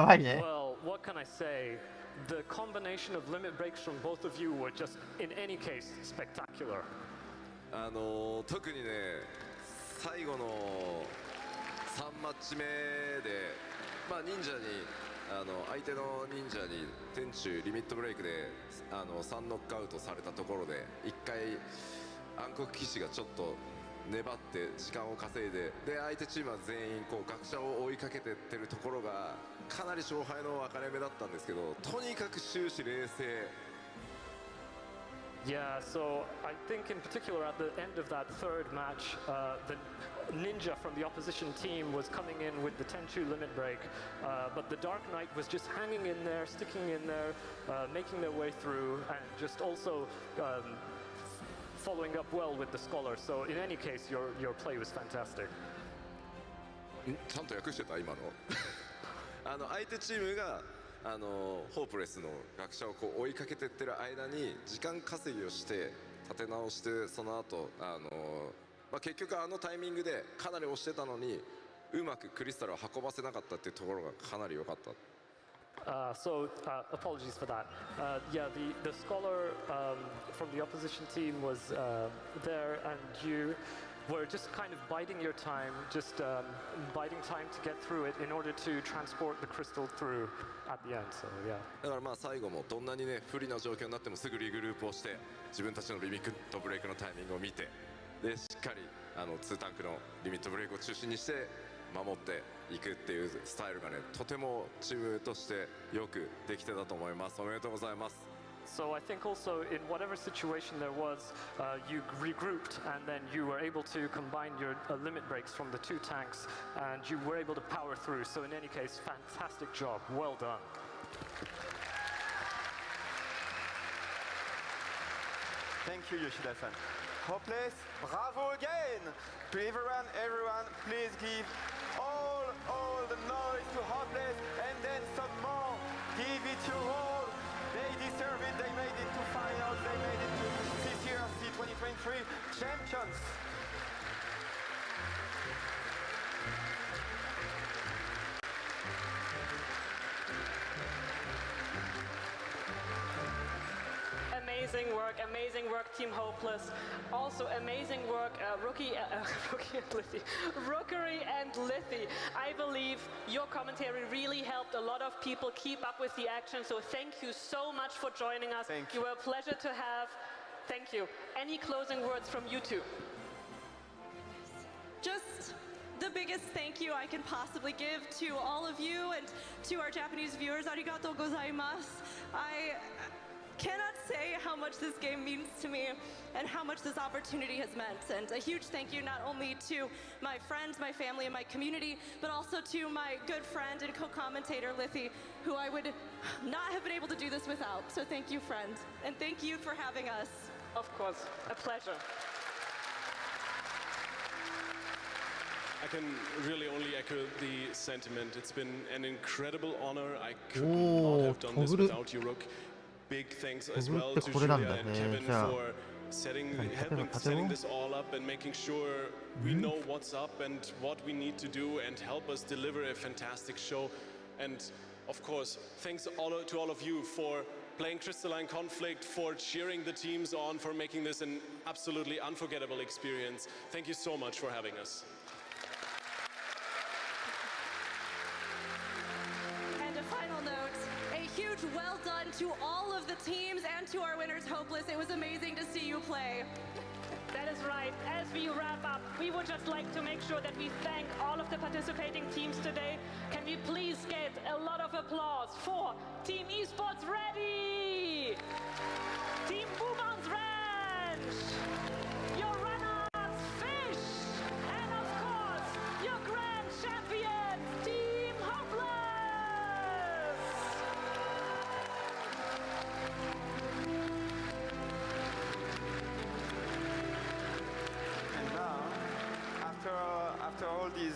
ばいね。Well, what can I say? The combination of limit breaks from both of you were just, in any case, spectacular. 特にね、最後の3マッチ目で、まあ忍者に相手の忍者に天中リミットブレイクで3ノックアウトされたところで1回暗黒騎士がちょっと粘って時間を稼いで、で相手チームは全員こう学者を追いかけてってるところがかなり勝敗の分かれ目だったんですけど、とにかく終始冷静。Yeah, so I think in particular at the end of that third match, the ninja from the opposition team was coming in with the Tenchu limit break, but the Dark Knight was just hanging in there, sticking in there, making their way through, and just also following up well with the Scholar. So in any case, your play was fantastic. ちゃんと訳してた今の。相手チームがホープレスの学者をこう追いかけてってる間に時間稼ぎをして立て直して、その後まあ、結局タイミングでかなり押してたのにうまくクリスタルを運ばせなかったっていうところがかなり良かった。So apologies for that. Yeah, the scholar from the opposition team was there, and you were just kind of biding your time, just biding time to get through it in order to transport the crystal through at the end. So yeah. だからまあ最後もどんなにね不利な状況になってもすぐリグループをして自分たちのリミットブレイクのタイミングを見てでしっかり2タンクのリミットブレイクを中心にして守っていくっていうスタイルがねとてもチームとしてよくできてたと思います。おめでとうございます。So I think also in whatever situation there was, you regrouped and then you were able to combine your limit breaks from the two tanks and you were able to power through. So in any case, fantastic job. Well done. Thank you, Yoshida-san. Hopeless, bravo again! To everyone, please give all the noise to Hopeless and then some more. Give it your all. They deserve it. They made it to finals. They made it to CCRC 2023 champions. Amazing work, Team Hopeless. Also amazing work, Rookery and Liffy. I believe your commentary really helped a lot of people keep up with the action, so thank you so much for joining us. You were a pleasure to have. Thank you. Any closing words from you two? Just the biggest thank you I can possibly give to all of you and to our Japanese viewers. Arigatou gozaimasu. I cannot say how much this game means to me and how much this opportunity has meant. And a huge thank you not only to my friends, my family, and my community, but also to my good friend and co-commentator, Liffy, who I would not have been able to do this without. So thank you, friend. And thank you for having us. Of course, a pleasure. I can really only echo the sentiment. It's been an incredible honor. I could not have done this without you, Rook. Big thanks as well to Julia and Kevin for helping setting this all up and making sure we know what's up and what we need to do and help us deliver a fantastic show. And of course, thanks to all of you for playing Crystalline Conflict, for cheering the teams on, for making this an absolutely unforgettable experience. Thank you so much for having us. And a final note, a huge well done to all of the teams and to our winners, Hopeless. It was amazing to see you play. That is right. As we wrap up, we would just like to make sure that we thank all of the participating teams today. Can we please get a lot of applause for Team Esports Ready, Team Boobounce Ranch, your runners Fish, and of course your grand champions, Team Hopeless. And now, after all these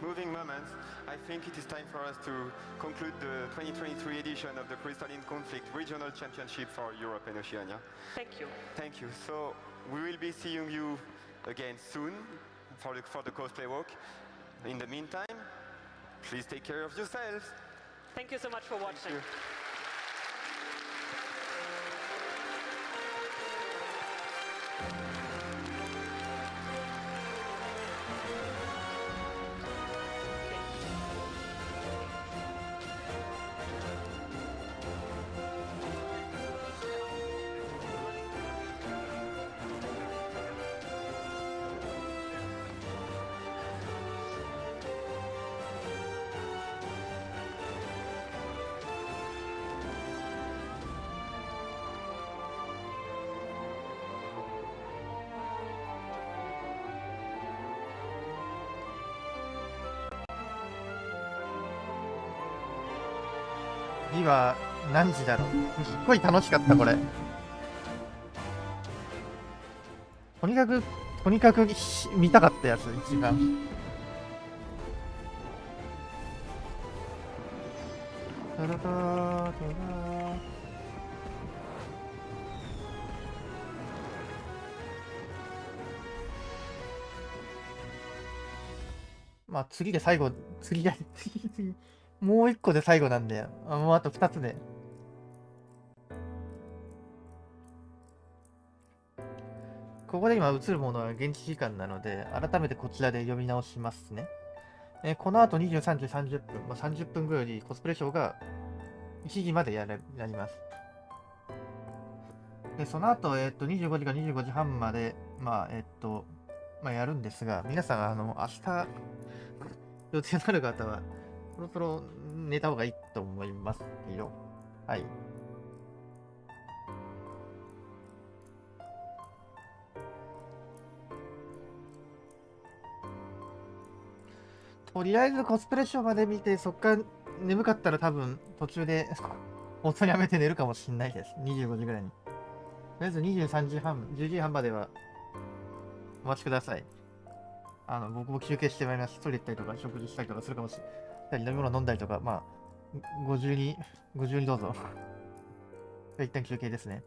moving moments, I think it is time for us to conclude the 2023 edition of the Crystalline Conflict Regional Championship for Europe and Oceania. Thank you. Thank you. So we will be seeing you again soon for the cosplay walk. In the meantime, please take care of yourselves. Thank you so much for watching.次は何時だろう。すっごい楽しかったこれ。とにかく見たかったやつ一番。タラタラタラ。まあ次で最後、次もう一個で最後なんだよ。もうあと二つで。ここで今映るものは現地時間なので、改めてこちらで読み直しますね。この後23時30分、30分後よりコスプレショーが1時までやります。で、その後、25時か25時半まで、やるんですが、皆さん、明日、予定のある方は、そろそろ寝た方がいいと思いますけど、はい。とりあえずコスプレショーまで見て、そっから眠かったら多分途中で放送やめて寝るかもしんないです。25時ぐらいに。とりあえず23時半、10時半まではお待ちください。僕も休憩してまいります。トイレ行ったりとか食事したりとかするかもしれない。飲み物飲んだりとか、ご自由にどうぞ。一旦休憩ですね。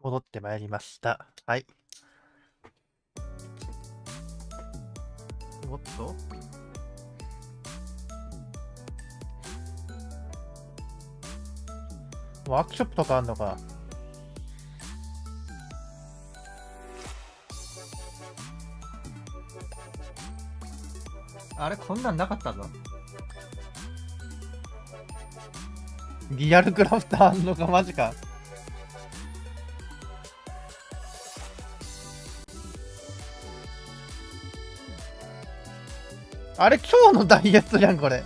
戻ってまいりました。はい。おっとワークショップとかあんのか。あれこんなんなかったぞ。リアルクラフトあんのかマジか。あれ今日のダイエットじゃんこれ。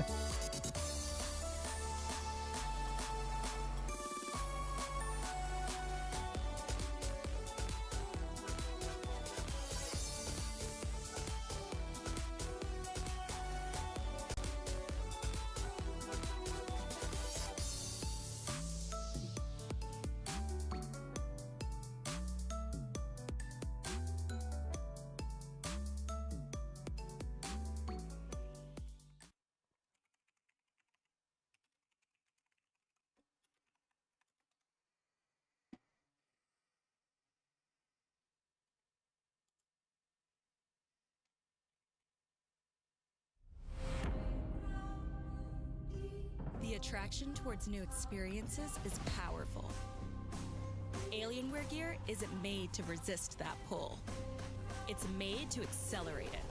The attraction towards new experiences is powerful. Alienware gear isn't made to resist that pull. It's made to accelerate it,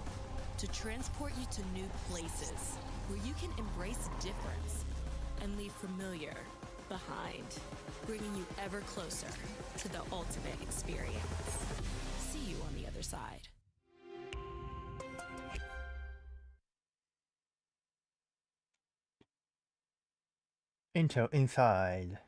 to transport you to new places where you can embrace difference and leave familiar behind, bringing you ever closer to the ultimate experience. See you on the other side. Enter inside.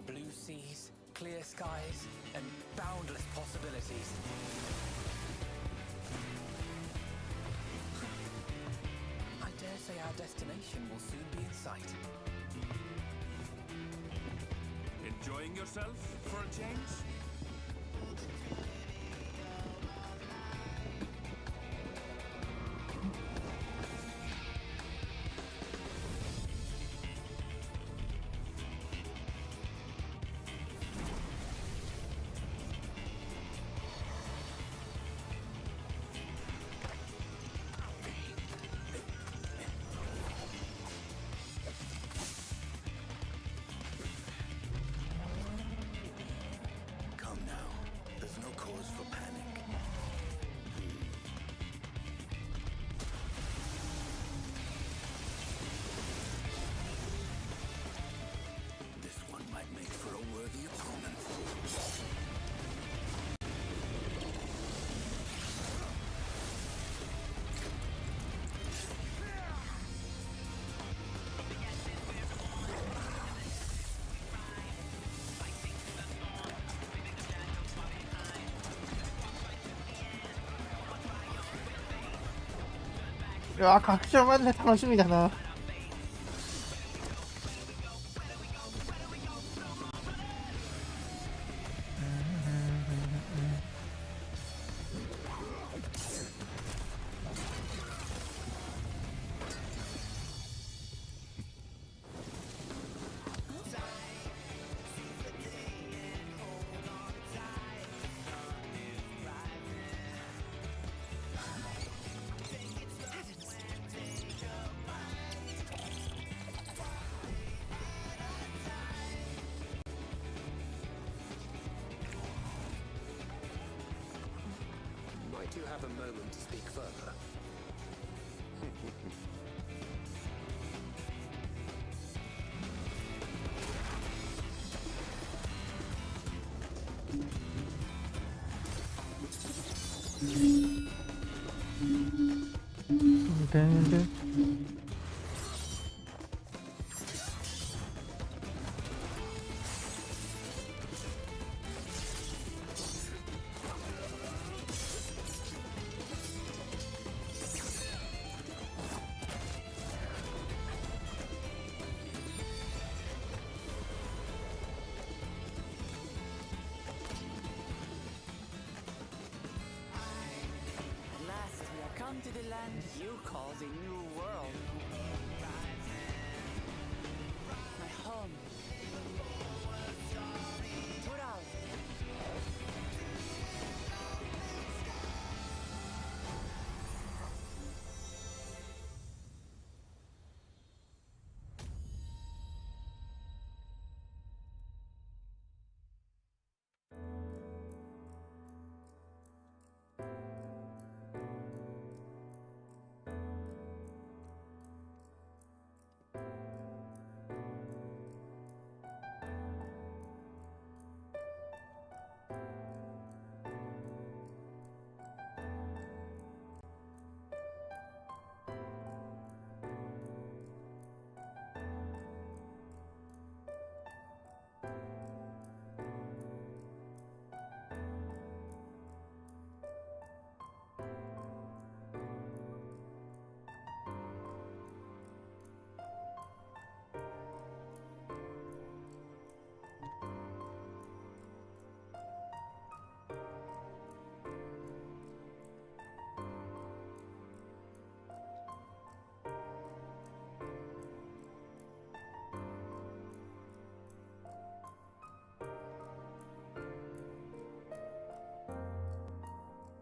Blue seas, clear skies, and boundless possibilities. I dare say our destination will soon be in sight. Enjoying yourself for a change? Come now. There's no cause for panic. This one might make for a worthy opponent.いやー拡張マジで楽しみだな。Might you have a moment to speak further?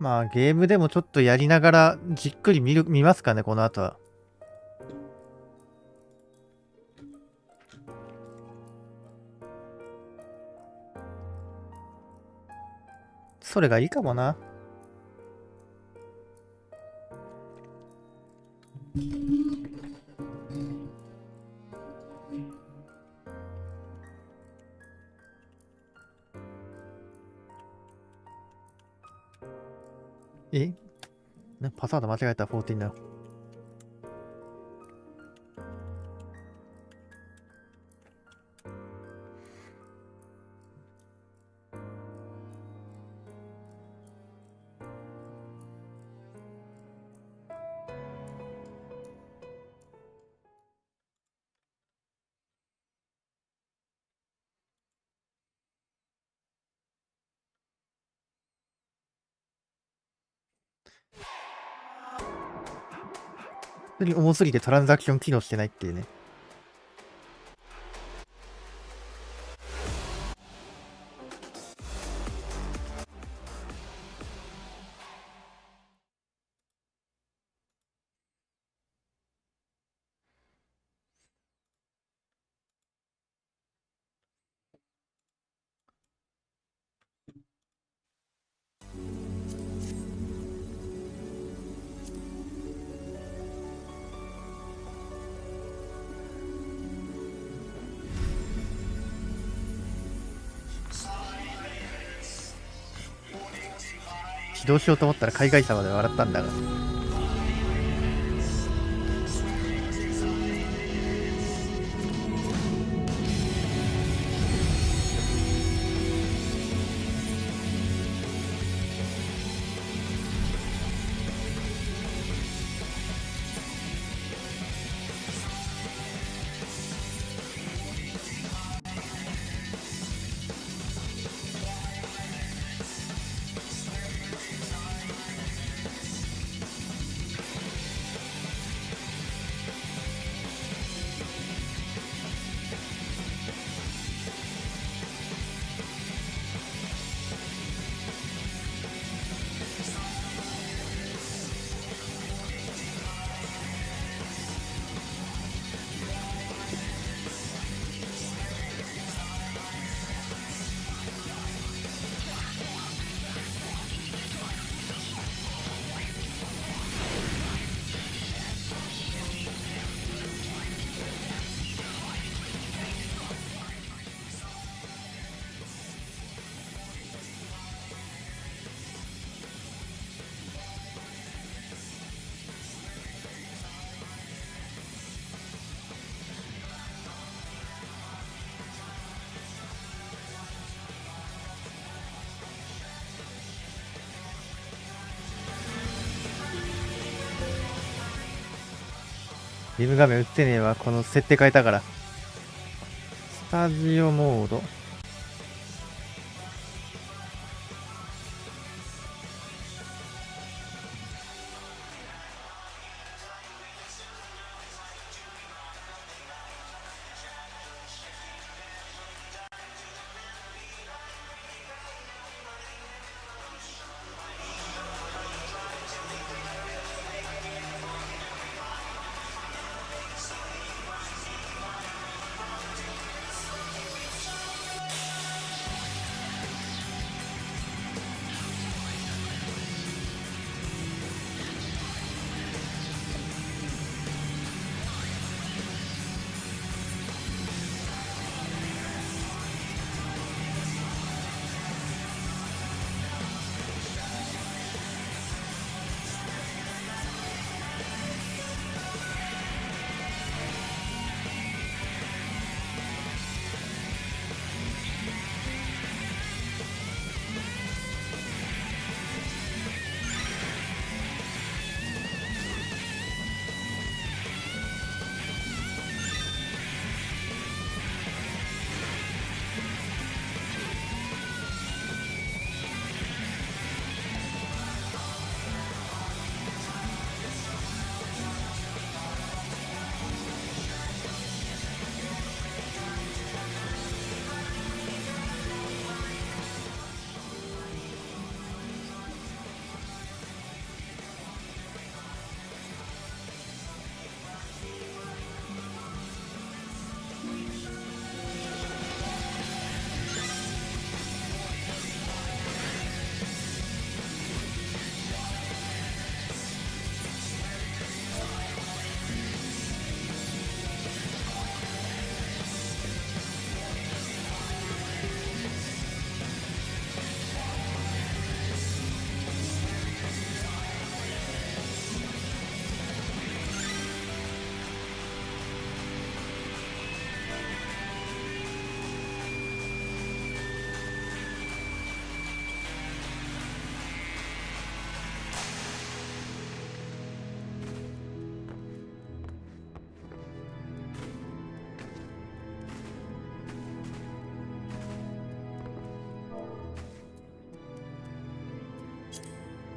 まあゲームでもちょっとやりながらじっくり見ますかね、この後は。それがいいかもな。パスワード間違えた、14だ。普通に重すぎてトランザクション機能してないっていうね。起動しようと思ったら海外様で笑ったんだが。リム画面映ってねえわ。この設定変えたから。スタジオモード。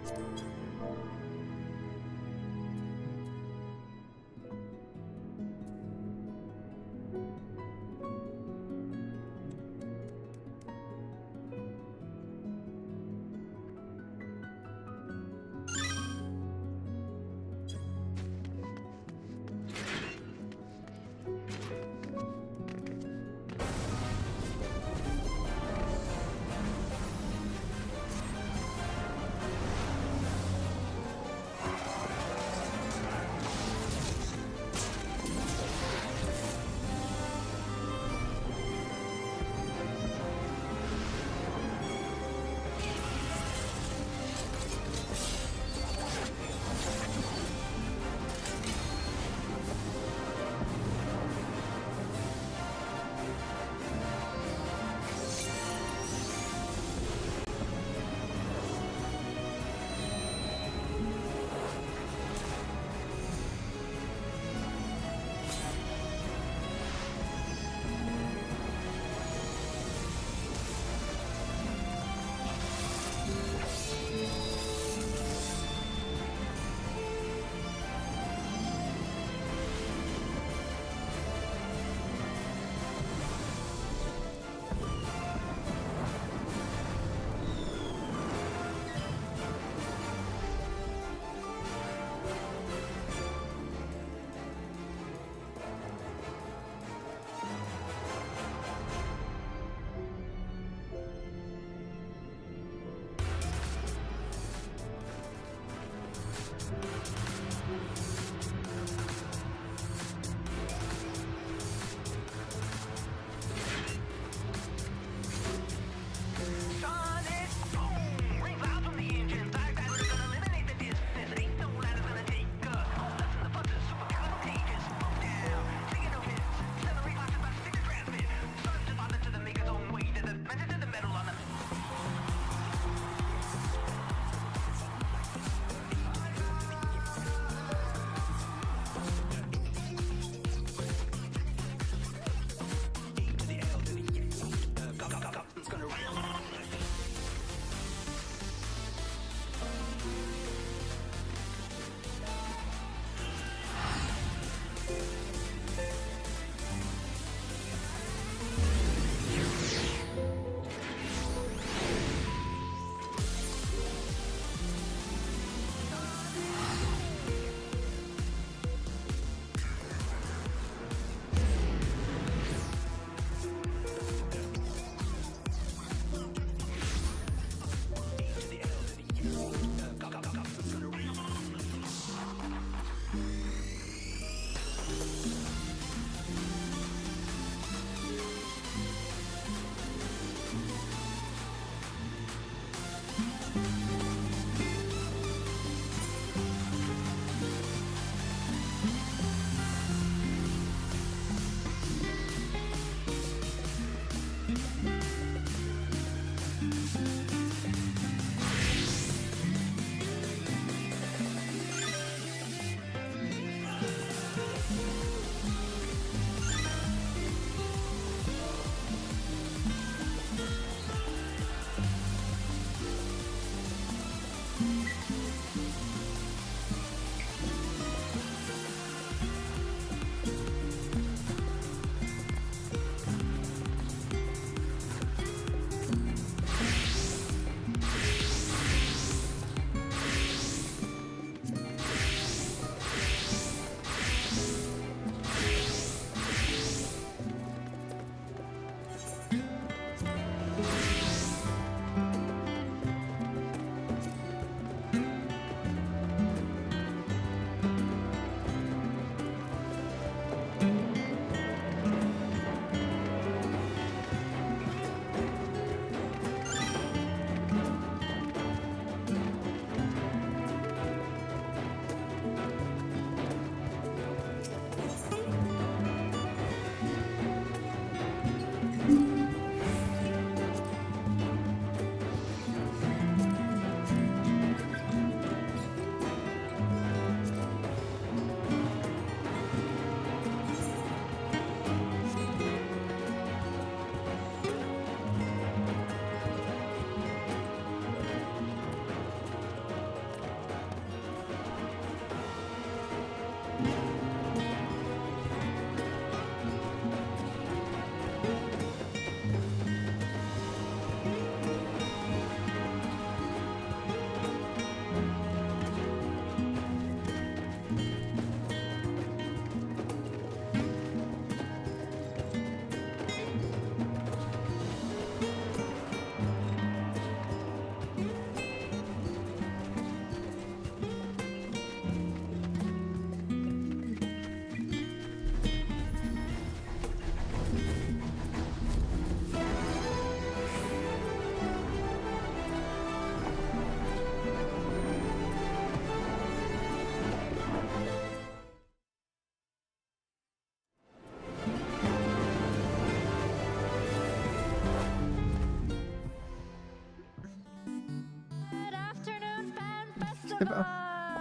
は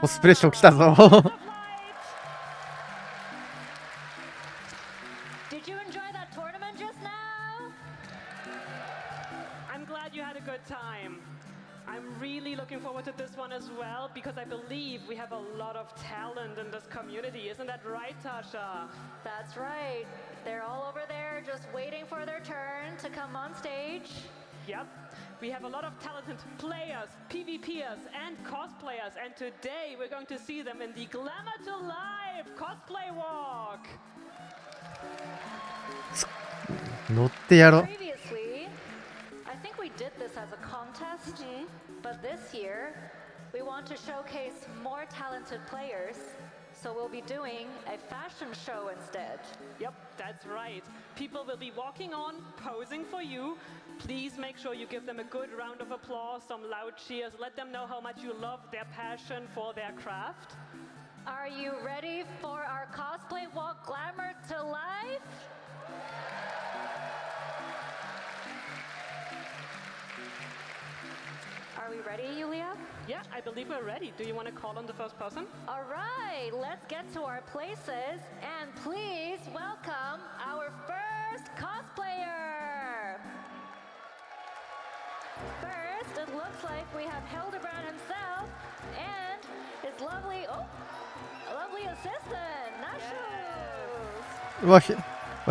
コスプレショー来たぞ。Did you enjoy that tournament just now? I'm glad you had a good time. I'm really looking forward to this one as well because I believe we have a lot of talent in this community. Isn't that right, Tasha? That's right. They're all over there just waiting for their turn to come on stage. Yep. We have a lot of talented players, PvPers, and cosplayers, and today we're going to see them in the Glamour to Life cosplay walk. 乗ってやろ。 Previously, I think we did this as a contest, but this year we want to showcase more talented players, so we'll be doing a fashion show instead. Yep, that's right. People will be walking on, posing for you. Please make sure you give them a good round of applause, some loud cheers. Let them know how much you love their passion for their craft. Are you ready for our cosplay walk glamour to life? Are we ready, Yulia? Yeah, I believe we're ready. Do you want to call on the first person? All right, let's get to our places and please welcome our first cosplayer. First, it looks like we have Hildebrand himself and his lovely assistant, Nashu.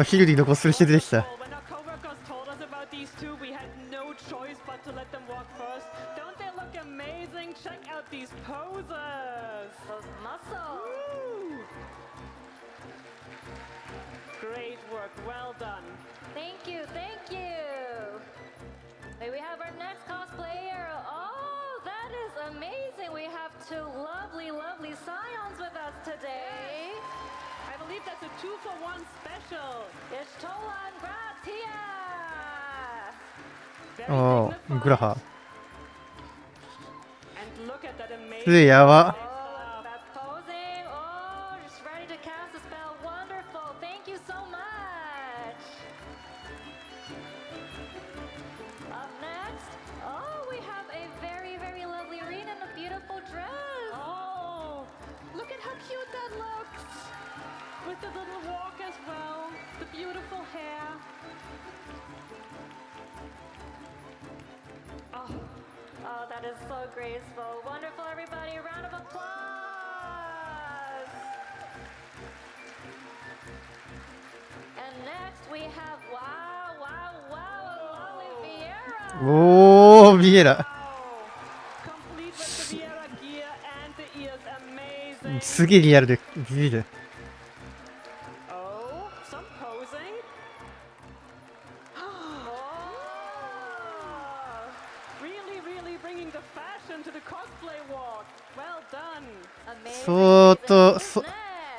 ヒルディのコスプレして出てきた。 When our co-workers told us about these two, we had no choice but to let them walk first. Don't they look amazing? Check out these poses. Those muscles. Woo! Great work. Well done. Thank you, thank you. May we have our next cosplayer? Oh, that is amazing. We have two lovely, lovely scions with us today. I believe that's a 2-for-1 special. It's Tolan Gratia. おー、グラハ。 And look at that amazing. ついやば。 That posing. Oh, just ready to cast a spell. Wonderful. Thank you so much. Up next, oh, we have a very, very lovely Rena in a beautiful dress. Oh, look at how cute that looks. With the little walk as well. The beautiful hair. Oh, that is so graceful. Wonderful, everybody. Round of applause. And next we have, lovely Vieira. おー、ビエラ。 Complete with the Vieira gear and the ears. Amazing. すげえリアルでビエラ。 Oh, some posing. Really, really bringing the fashion to the cosplay walk. Well done.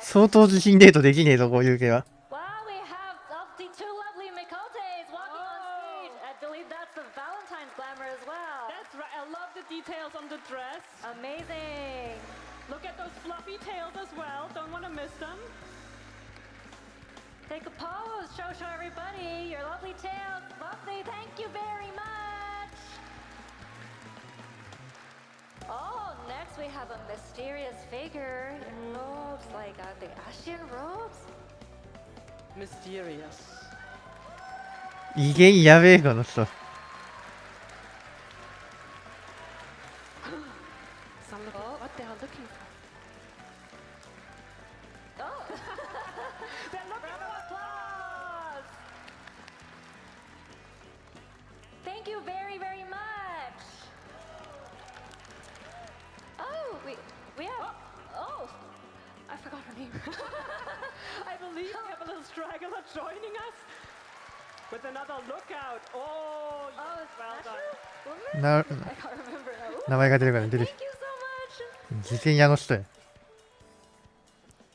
相当自信デートできねえぞ、こういう系は。 Wow, we have the two lovely Mikotes walking on stage. I believe that's the Valentine's glamour as well. That's right. I love the details on the dress. Amazing. Look at those fluffy tails as well. Don't want to miss them. Take a pose. Show everybody your lovely tails. Lovely. Thank you very much. Oh, next we have a mysterious figure in robes, like the Asian robes. Mysterious. 威厳やべえ、この人。 Some look what they are looking for. Oh. They're looking for applause. Thank you very, very much. Oh, we have. Oh, I forgot her name. I believe we have a little straggler joining us with another lookout. Oh, yes, well done. な I can't remember now. 名前が出るから出てき Thank you so much. た。事前やの人や。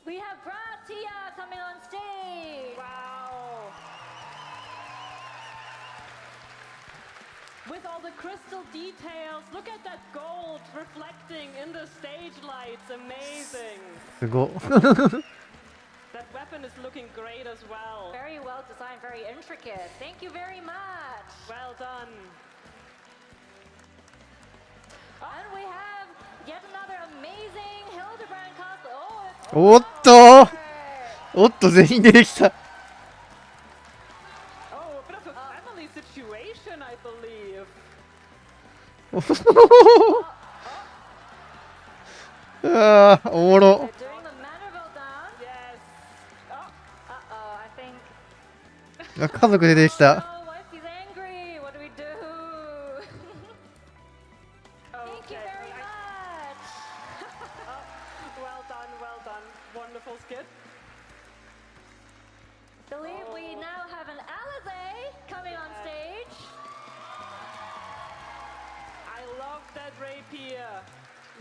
We have Gratia coming on stage. Wow. With all the crystal details, look at that gold reflecting in the stage lights. Amazing. すご。 That weapon is looking great as well. Very well designed, very intricate. Thank you very much. Well done. And we have yet another おっとおっと、全員出てきた。ああ、おもろ。あ、家族出てきた。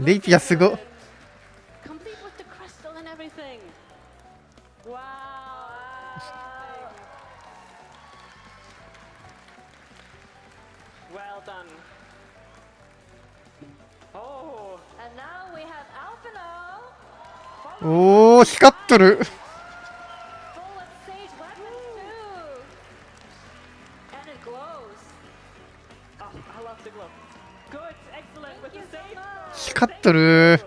レイピアすごっ。おお、光っとる。光っとる。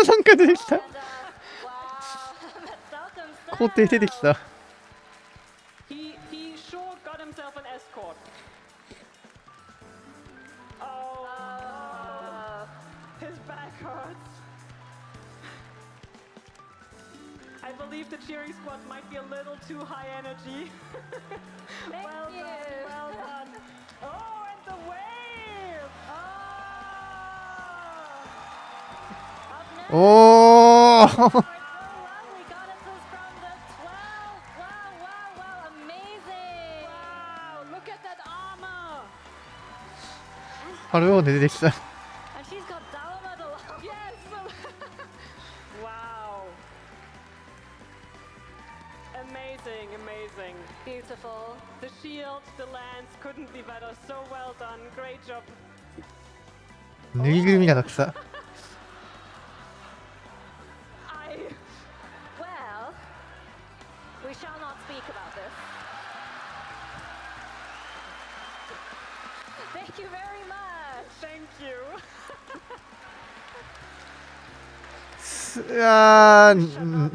なんか出てきた。皇帝出てきた。I believe the cheering squad might be a little too high energy. Well done, well done. Oh, and the wave! Oh! Oh! Look at that armor! ハルオーネ出てきた。Amazing. Beautiful. The shield, the lance couldn't be better. So well done. Great job. ぬいぐるみがなくさ。Well, we shall not speak about this. Thank you very much. Thank you. あー、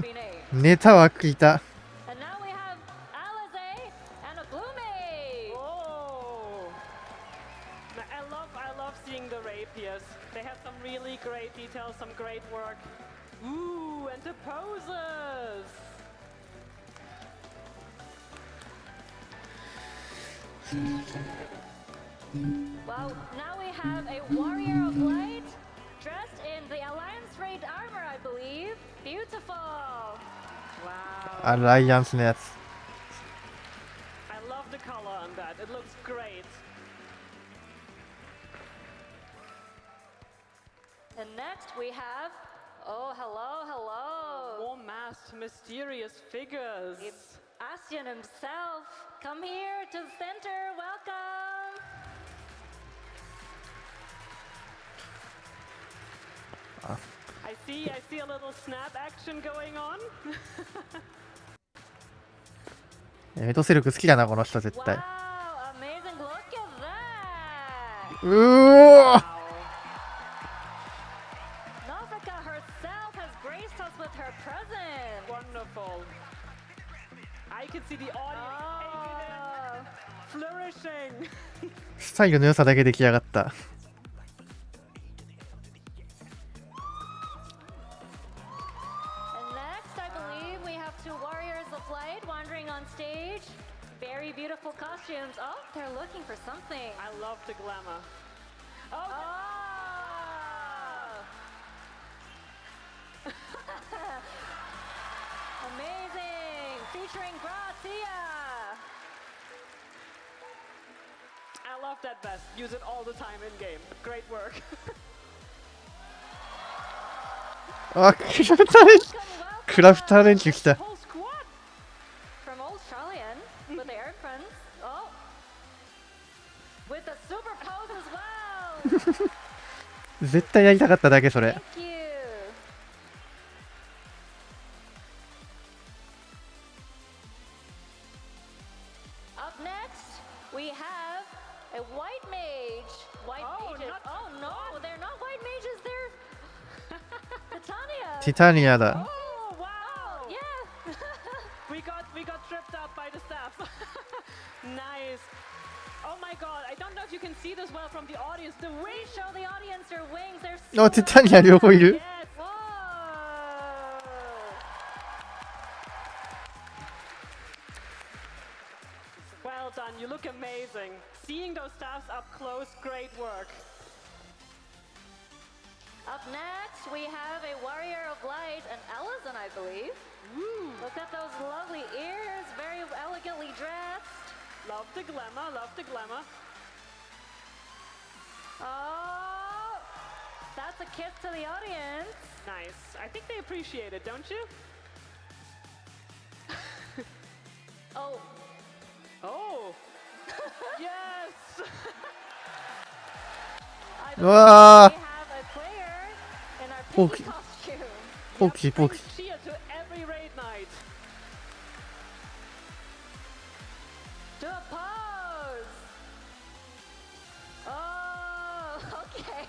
ネタは聞いた。They have some really great details, some great work. Ooh, and the poses! Well, now we have a warrior of light dressed in the Alliance Raid armor, I believe. Beautiful! Wow. アライアンスのやつ。I love the color on that. It looks great. And next we have, oh, hello. More masked, mysterious figures. It's Asien himself. Come here to the center. Welcome. I see a little snap action going on. メトセルク好きだな、この人絶対。Wow, amazing. Look at that. うおー。I can see the audience flourishing. スタイルの良さだけ出来上がった。Very beautiful costumes. Oh, they're looking for something. I love the glamour. Oh. Amazing. Featuring Gratia. I love that vest. Use it all the time in game. Great work. あ、クラフター連中来た。From old Charlian with the air friends. Oh. With the super pose as well. 絶対やりたかっただけそれ。Thank you. Up next, we have a white mage. White mages. Oh no, they're not white mages. They're Titania. ティタニアだ。 Oh wow! Yeah. we got tripped up by the staff. Nice. Oh my god, I don't know if you can see this well from the audience. The wings show the audience their wings. They're あ、ティタニア両方いる。 Yes. Whoa. Well done, you look amazing. Seeing those staffs up close, great work. Up next, we have a Warrior of Light, an Ellison, I believe. Look at those lovely ears, very elegantly dressed. Love the glamour, love the glamour. Oh, that's a kiss to the audience. Nice. I think they appreciate it, don't you? Oh. Oh. Yes. I うわ believe we have a player in our ポー pink キー costume. ポーキーポーキー Cheer to every raid night. Do a pose. Oh, okay.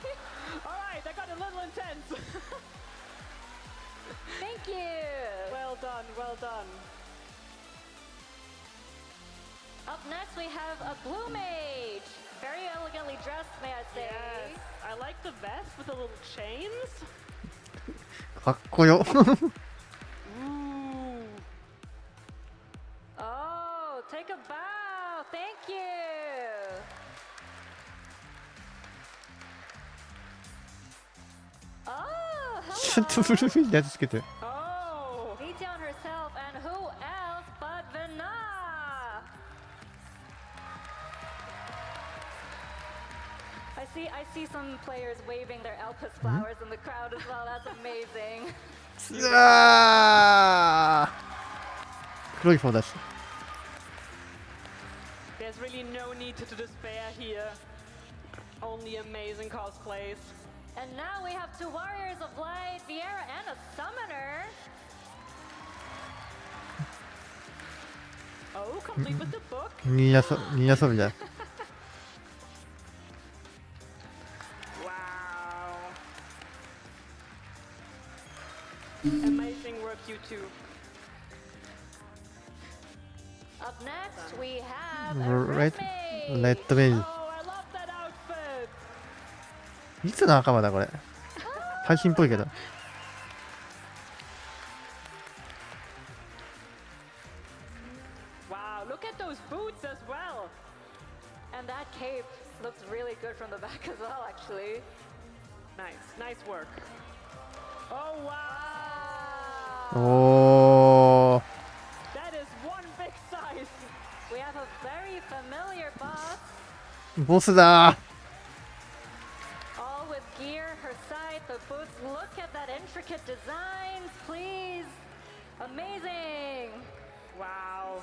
All right, that got a little intense. Thank you. Well done, well done. Up next, we have a blue mage. Very elegantly dressed, may I say. Yes. I like the vest with the little chains. かっこよ。 Ooh. Oh, take a bow. Thank you. Oh, ちょっとブルーにやつつけて。 Oh, Micheon herself, and who else but Vena? I see some players waving their Elpis flowers in the crowd as well. That's amazing. うわー黒い方だし。 There's really no need to despair here. Only amazing cosplays. And now we have two Warriors of Light, Viera, and a Summoner. Oh, complete with the book. ニー遊びだ。 Wow. Amazing work, you two. Up next, we have a レ Red ッ Mage. ドメイジ。 Oh, I love that outfit. いつの仲間だこれ。配信っぽいけど。 Wow, look at those boots as well. And that cape looks really good from the back as well, actually. Nice, nice work. Oh, wow. おー。 That is one big size. We have a very familiar boss, ボスだ all with gear, her side, the boots. Look at that intricate designs, please. Amazing. Wow.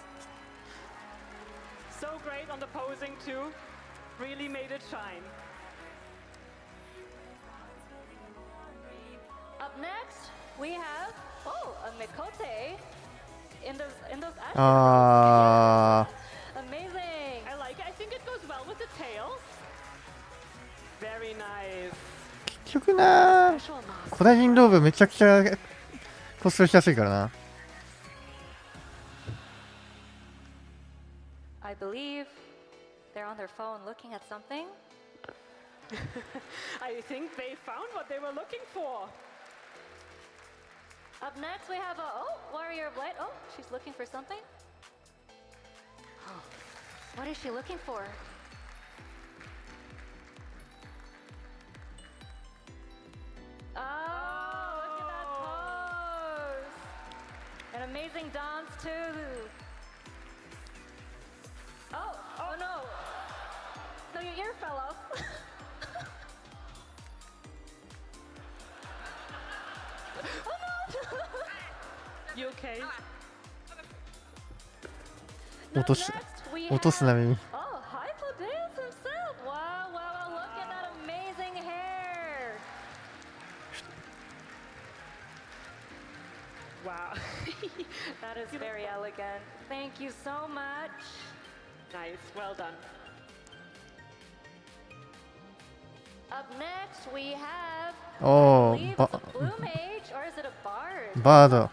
So great on the posing too. Really made it shine. Up next, we have a Mikote in those ashes. あ Amazing. I like it. I think it goes well with the tail. Very nice. ー結局な古代人道具めちゃくちゃコスプレしやすいからな。 I believe they're on their phone looking at something. I think they found what they were looking for. Up next, we have a Warrior of Light. Oh, she's looking for something. What is she looking for? Oh, look at that pose! An amazing dance too. Oh no! No, your ear fell off. Oh no! You okay? 落とし落とすなみに。 Oh, Hypodeus himself! Wow, wow, wow, look at that amazing hair! Wow. That is very elegant. Thank you so much. Nice, well done. Up next, we have. Oh, I believe it's a blue mage, or is it a bard? Bard. Bard.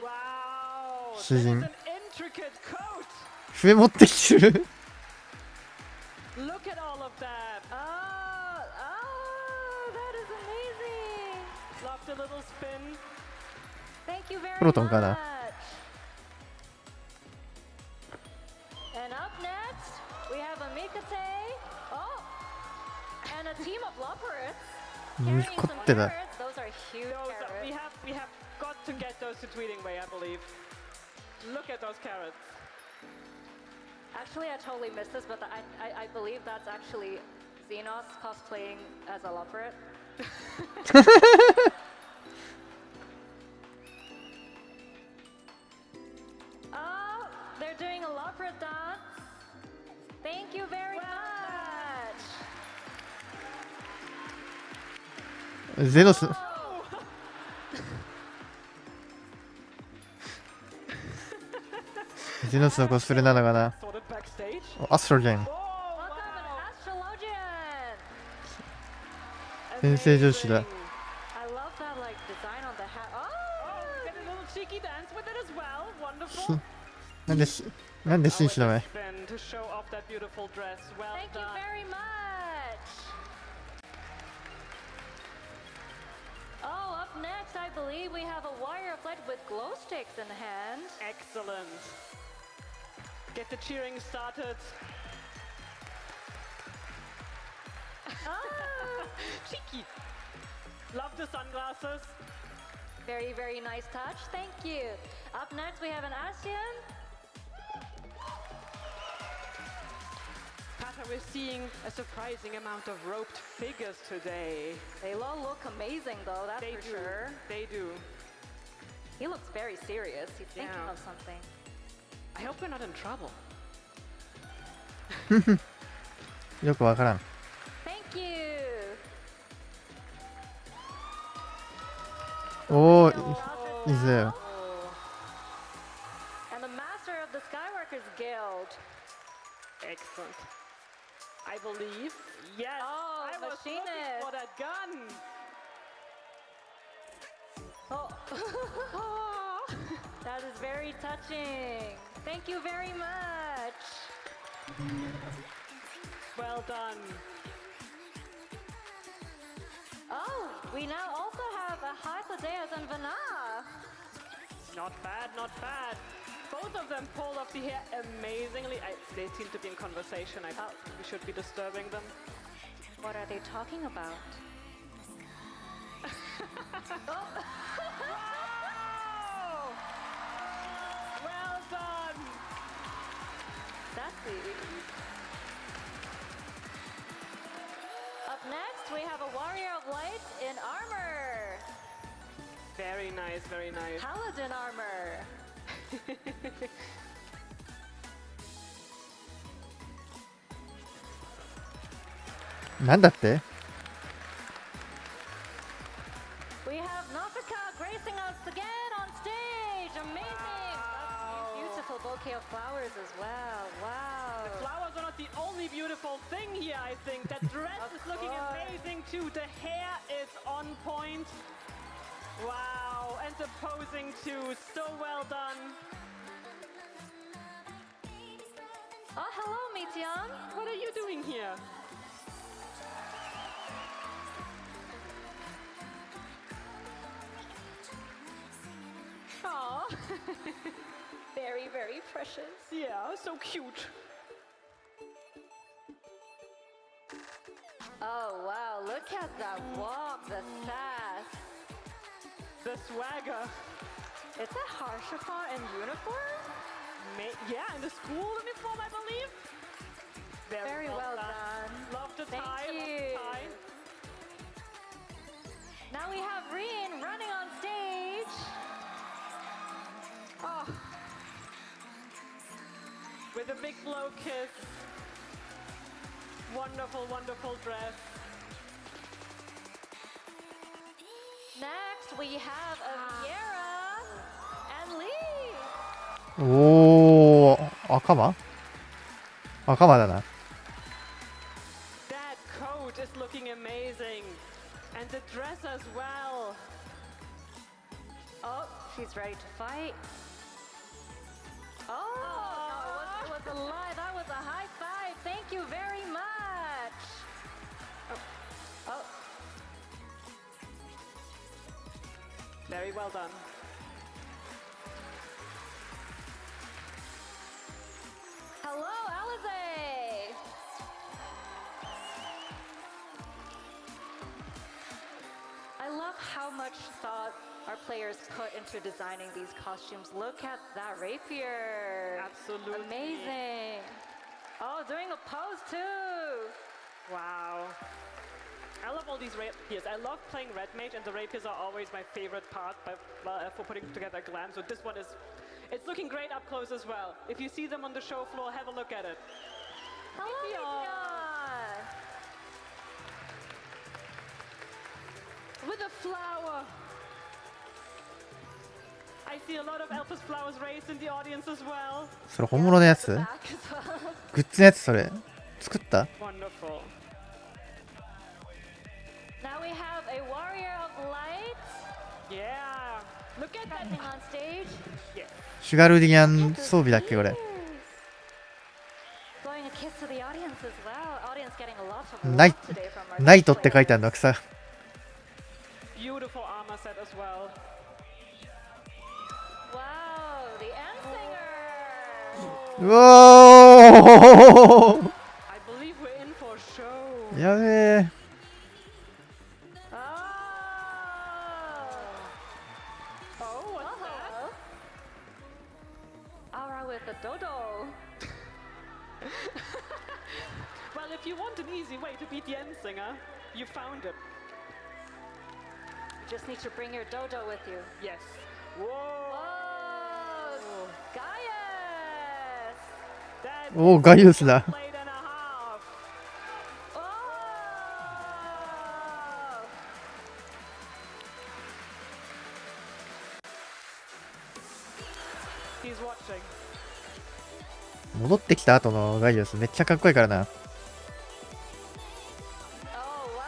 Wow. 詩人 An intricate coat. 笛持ってきてる Look at all of that. Oh, that is amazing. Loved a little spin. Thank you very プロトンかな much. And up next, we have a Mikate. Oh, and a team of leopards. ミ Carrying コ some ってだ carrots. Those are huge Those are, carrots. we have got to get those to Tweeting Way, I believe. Look at those carrots. Actually, I totally missed this, but I believe that's actually Xenos cosplaying as a leopard. Oh, they're doing a leopard dance. Thank you very much. ゼノスゼノスのコスプレなのかな Sorted backstage. アストロゲン Welcome, an astrologian. 天聖女子だ I love that like design on the hat. Oh, Get a little cheeky dance with it as well. Wonderful. なんで紳士の前 Spin to show off that beautiful dress. Well thank you done. very much. Oh, up next, I believe we have a warrior of light with glow sticks in hand. Excellent. Get the cheering started. Cheeky. Love the sunglasses. Very, very nice touch. Thank you. Up next, we have an Asian. Pata, we're seeing a surprising amount of roped figures today. They all look amazing, though, that's They for do. sure. They do. He looks very serious. He's thinking Yeah. of something. I hope we're not in trouble. よくわからん Thank you. おおいず And the master of the Skyworkers Guild. Excellent. I believe. Yes. Oh, I was looking machinist. for that gun. Oh. That is very touching. Thank you very much. Well done. Oh, we now also have a Hypodeas and Vana. Not bad, not bad. Both of them pulled off the hair amazingly. They seem to be in conversation. I thought we should be disturbing them. What are they talking about? Wow! Well done. Sassy. Up next, we have a warrior of light in armor. Very nice, very nice. Paladin armor. なんだって We have Nausicaa gracing us again on stage. Amazing. Wow. Beautiful bouquet of flowers as well. Wow. The flowers are not the only beautiful thing here, I think. That dress is looking amazing too. The hair is on point. Wow. And the posing too. So well done. Oh, hello, Mityan. What are you doing here? Aw. Very, very precious. Yeah, so cute. Oh, wow. Look at that walk, the sass. The swagger. Is that Harshafar in uniform? Yeah, in the school uniform, I believe. Very well done. Love the Thank tie. you. Love the tie. Now we have Reen running on stage. Oh. With a big blow kiss. Wonderful, wonderful dress. Next, we have Aviera and Lee. おお赤間赤間だな。 That coat is looking amazing. And the dress as well. Oh, she's ready to fight. Oh, it was a lie. That was a high five. Thank you very much. Oh. Very well done. Hello, Alize. I love how much thought our players put into designing these costumes. Look at that rapier. Absolutely. Amazing. Oh, doing a pose too. Wow. I love all these rapiers. I love playing Red Mage, and the rapiers are always my favorite part for putting together a glam. So this one is, it's looking great up close as well. If you see them on the show floor, have a look at it. Hello, with a flower. I see a lot of Elpis flowers raised in the audience as well. それ本物のやつ？グッズのやつそれ作った？ Wonderful. Now we have a warrior of light. Yeah. Look at that on stage. Yeah. シュガルディアン装備だっけこれ？ Blowing a kiss to the audience as well. Audience getting a lot of ナイ love today from our ナイトって書いてあるの草。 Beautiful armor set as well. Wow, the end singer. うおー I believe we're in for a show. やべえ。 Oh, what's that? Aura with a dodo. Well, if you want an easy way to beat the end singer, you found it. You just need to bring your dodo with you. Yes. Whoa! Whoa! Gaius! That おおガイウスだ。 blade and a half. Oh! He's watching. 戻ってきた後のガイウスめっちゃかっこいいからな。 Oh, wow.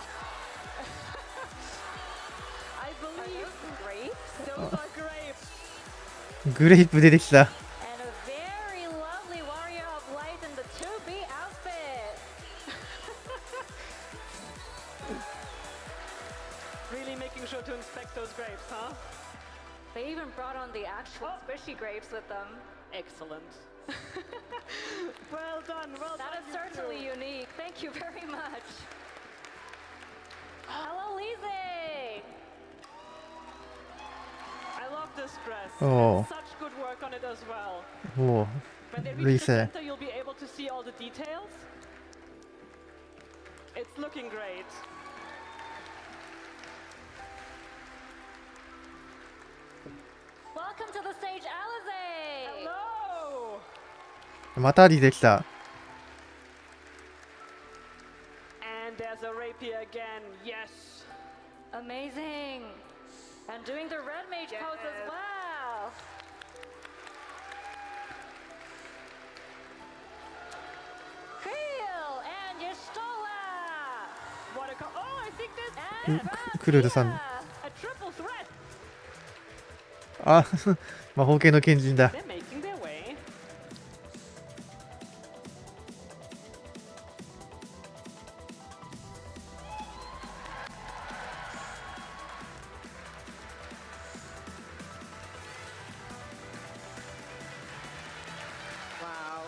I believe grapes. Those are grapes. グレープ出てきた。 And a very lovely warrior of light in the 2B outfit. Really making sure to inspect those grapes, huh? They even brought on the actual squishy grapes with them. Excellent. Well done, well That done. is certainly unique. Thank you very much. Hello, Lise. I love this dress. Oh. Such good work on it as well. おお When they ル reach イ the セ center, you'll be able to see all the details. It's looking great. Welcome to the stage, Alize. Hello. また出てきた。 And there's a rapier again. Yes. Amazing. And doing the red mage pose as well. Creel and Yestola. What a oh, I think this クルールさん。 a triple threat. あ魔法系の賢人だ。 They're making their way. Wow.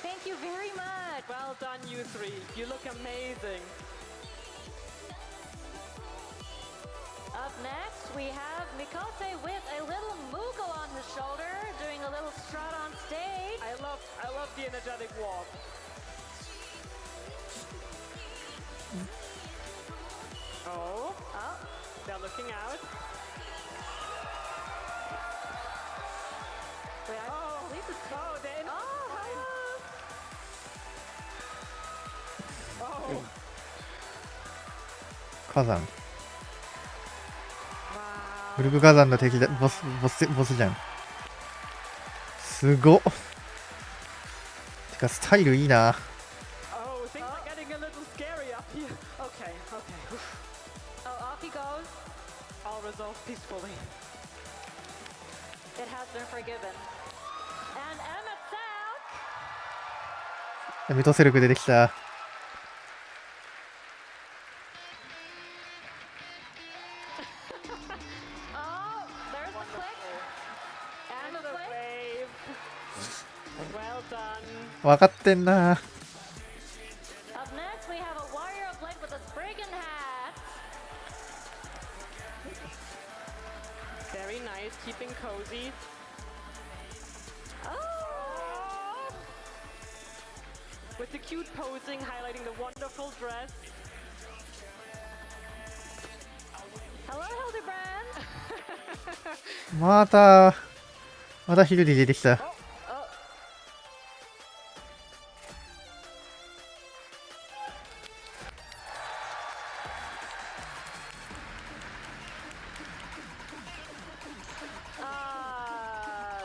Thank you very much. Well done, you three. You look amazing. Up next, we have Mikote with a little Mugo on his shoulder, doing a little strut on stage. I love the energetic walk. Oh, they're looking out. Wait, I believe it's they're in. Oh. 火山。ブルク火山の敵だ。ボスじゃん。すごっ。かスタイルいいな。Oh, things are getting a little scary up here. Okay, okay. Oh, off he goes. All resolved peacefully. It has been forgiven. And Emmett Sack. ミトセルク出てきた。Oh, there's the click. And the wave. Well done. 分かってんな。 Up next, we have a warrior of light with a Spriggan hat. Very nice, keeping cozy. Oh! With the cute posing, highlighting the wonderful dress. Hello, Hildebrand. またヒルディ出てきた。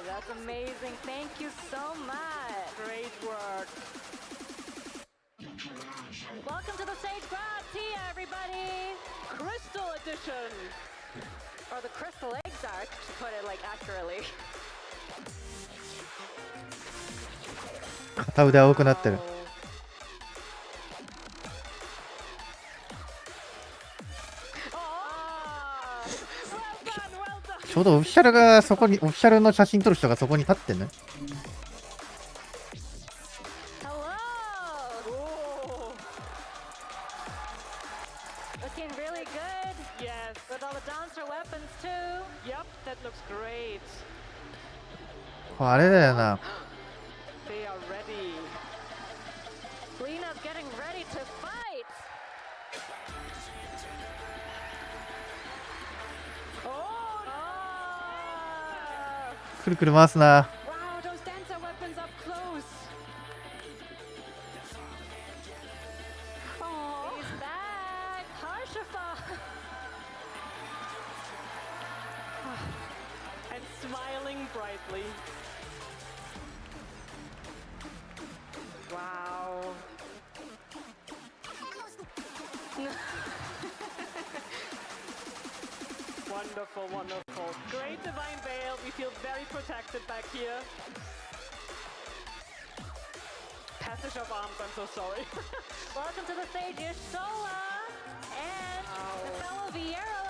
That's amazing. Thank you so much. Great work. Welcome to the stage, Gratia, everybody. Crystal edition. Or the crystal eggs are, to put it like accurately. 片腕青くなってる。ちょうどオフィシャルがそこに、オフィシャルの写真撮る人がそこに立ってんね。Looking really good. Yes. With all the dancer weapons too. Yep, that looks great. あれだよな。 They are ready. Lena's getting ready to fight. Oh! くるくる回すな。 Wow, those dancer weapons up close. Oh, he's back. Harshafa. And smiling brightly. Wow. Wonderful, wonderful. Great divine veil. We feel very protected back here. Passage of arms, I'm so sorry. Welcome to the stage, Yashola and the fellow Vieira.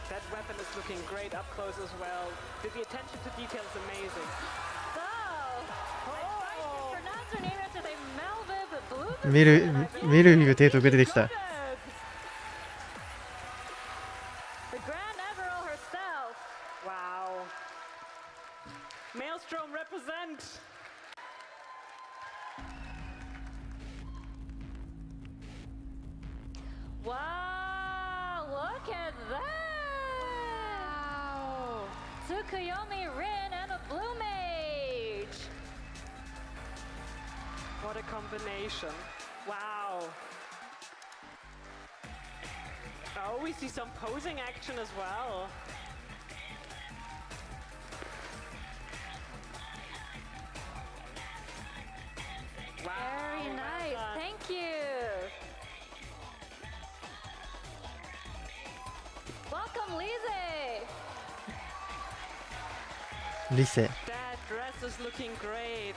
That weapon is looking great up close as well. The attention to detail is amazing. So, I tried to pronounce her name yesterday, Melviv Blue. 見る提督出てきた。 The Grand Admiral herself. Wow. Maelstrom represent. Wow, look at that! Wow. Tsukuyomi Rin and a Blue Mage! What a combination. Wow. Oh, we see some posing action as well. Wow. Very nice, thank you! Welcome, Lise! 理性。 That dress is looking great.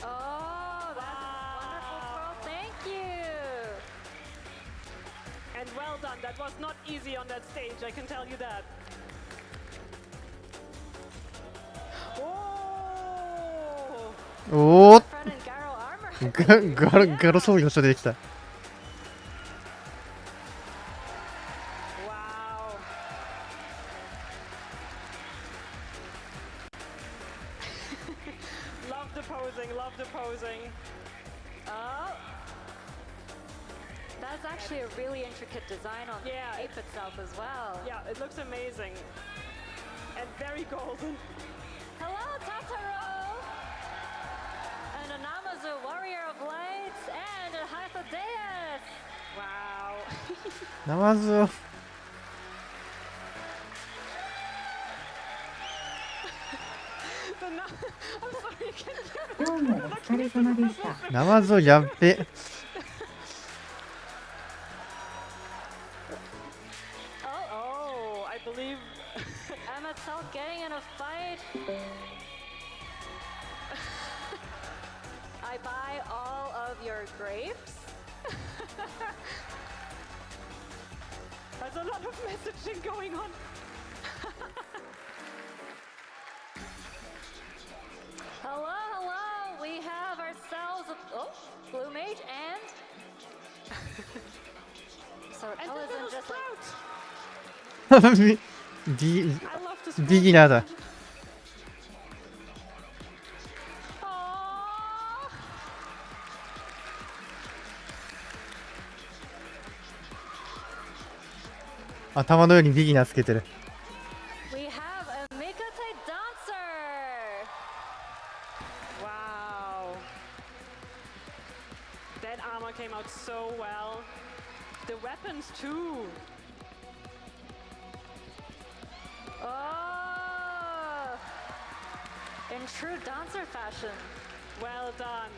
Oh, that's wonderful, girl. Thank you. And well done. That was not easy on that stage, I can tell you that. Oh! おお。 Fred and Garo armor. ガロ装備の人出てきた。 Wow. Love the posing, love the posing. Oh. That That's actually a really intricate design on the cape itself as well. Yeah, it looks amazing. And very golden. Hello, Tataro! And a Namazu, Warrior of Lights, and a Hyphodeus! Wow. ナマズを どうもお疲れ様でした。ナマズをやっべ。Oh, I believe Amatel getting in a fight. I buy all of your grapes. There's a lot of messaging going on. Hello, hello. We have ourselves a blue mage and so Ella isn't just like ビギナーだ。頭の上にビギナーつけてる。We have a Mikate dancer. Wow. That armor came out so well. The weapons too. Oh, in true dancer fashion. Well done.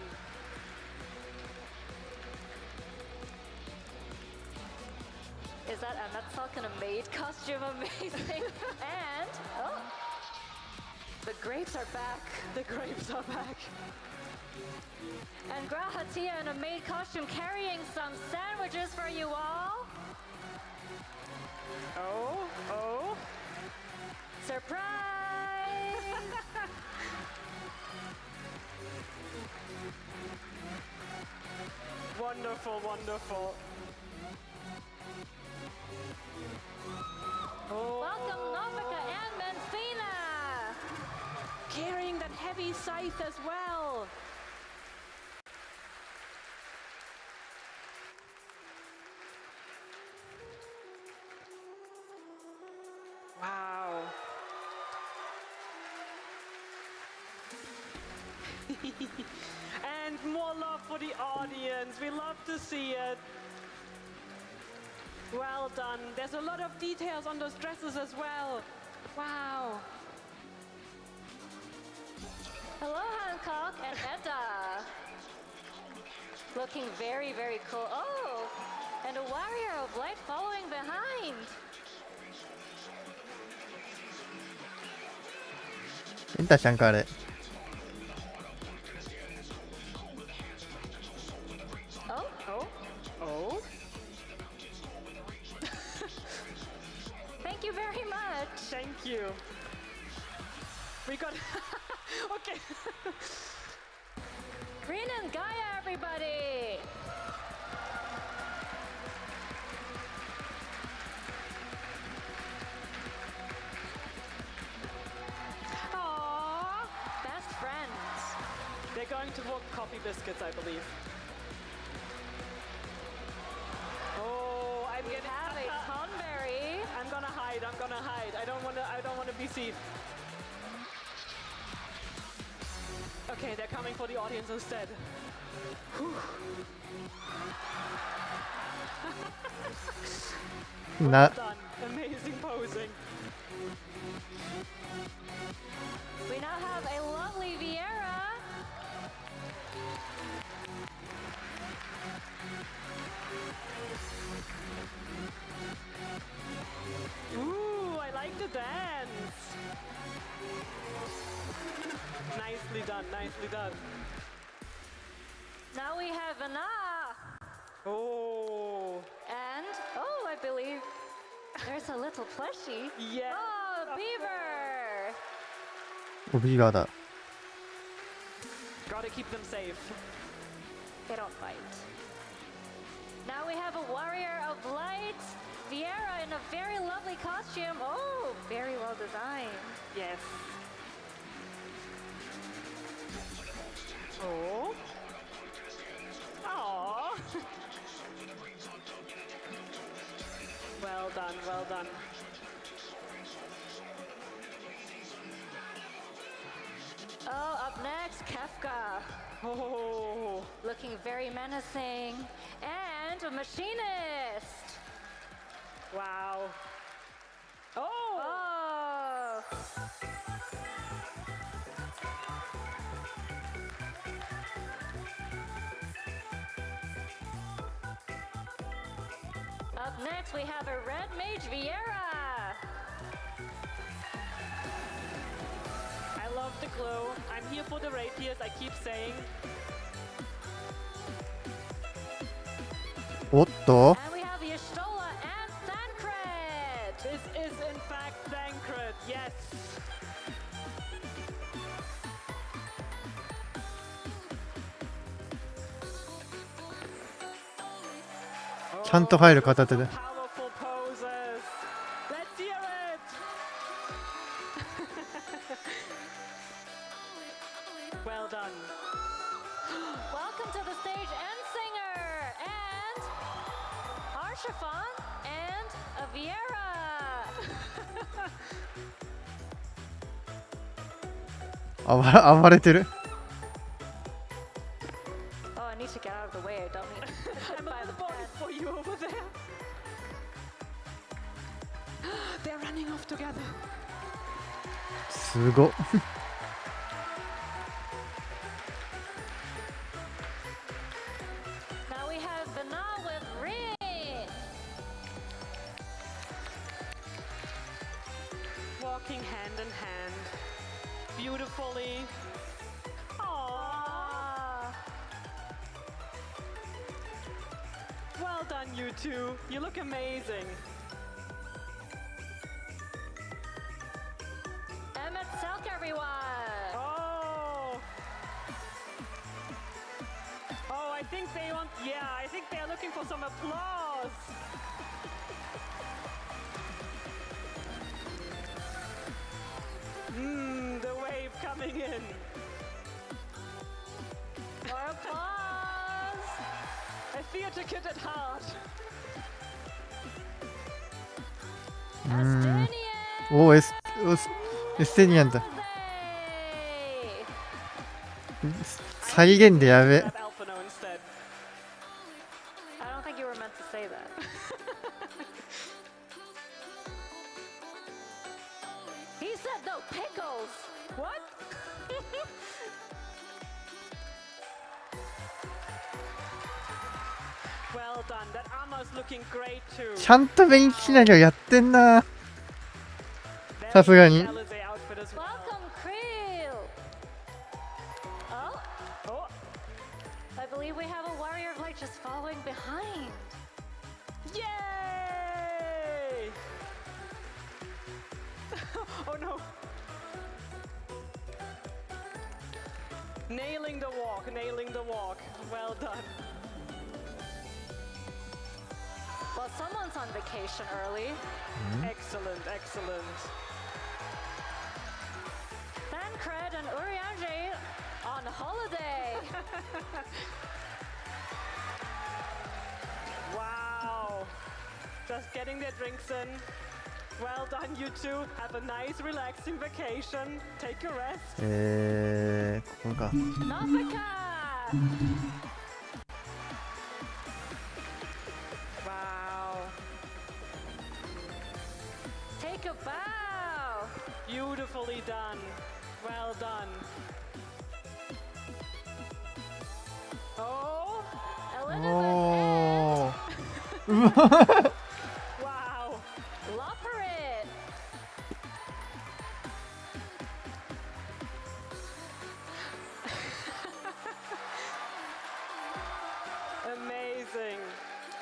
Is that Amatel in a maid costume? Amazing. And the grapes are back. The grapes are back. And Grahatia in a maid costume carrying some sandwiches for you all. Oh. Surprise! Wonderful, wonderful. Oh. Welcome, Novika and Menfina! Carrying that heavy scythe as well. Wow. And more love for the audience. We love to see it. Well done. There's a lot of details on those dresses as well. Wow. Hello, Hancock and Edda. Looking very, very cool. Oh, and a warrior of light following behind. エンタちゃんかあれ。Oh. Thank you very much. Thank you. We got... Okay. Green and Gaia, everybody. Aww. Best friends. They're going to walk coffee biscuits, I believe. Oh, I'm We getting have a Tonberry. I'm gonna hide. I don't wanna be seen. Okay, they're coming for the audience instead. Well Na- done. Amazing posing. We now have a lovely Vieira. Ooh, I like the dance. Nicely done, nicely done. Now we have Anna. Oh. And, I believe there's a little plushie. Yeah. Oh, Beaver. おビーバーだ。 Gotta keep them safe. They don't fight. Now we have a warrior of light. Vieira in a very lovely costume. Oh, very well designed. Yes. Oh. Aww. Well done, well done. Oh, up next, Kefka. Oh. Looking very menacing. And a machinist. Wow. Oh! Up next, we have a red mage Vieira. I love the glow. I'm here for the rapiers, I keep saying. おっと And we have Y'shtola and Thancred. This is in fact Thancred, yes. ちゃんと入る片手で Powerful poses. Let's hear it. Well done. Welcome to the stage, Ensinger and Arshafon and a Vieira. 暴れてる Oh, I need to get out of the way. I don't need to I'm on the board for you over there. They're running off together. すごっ Now we have Banal with Rin. Walking hand in hand. Beautifully. Aww. Well done, you two. You look amazing. Emmett Selk, everyone. Oh. Oh, I think they want. Yeah, I think they are looking for some applause. The wave coming in. More applause. I theater kid at heart. おおエステニアンだ再現でやべ Alphano instead. I don't think you were meant to say that. He said no pickles. What? Well done. That armor's looking great too. ちゃんと勉強しなきゃやってんなさすがに Welcome, Creel. Oh, oh. I believe we have a warrior of light just following behind. Yay! Oh no. Nailing the walk, nailing the walk. Well done. Well, someone's on vacation early. Excellent, excellent. Thancred and Urianger on holiday. Wow. Just getting their drinks in. Well done, you two. Have a nice, relaxing vacation. Take a rest. ここか Nafika! Wow. Take a bow. Beautifully done. Well done. Oh. おおうわ Wow. Lopper it. Amazing.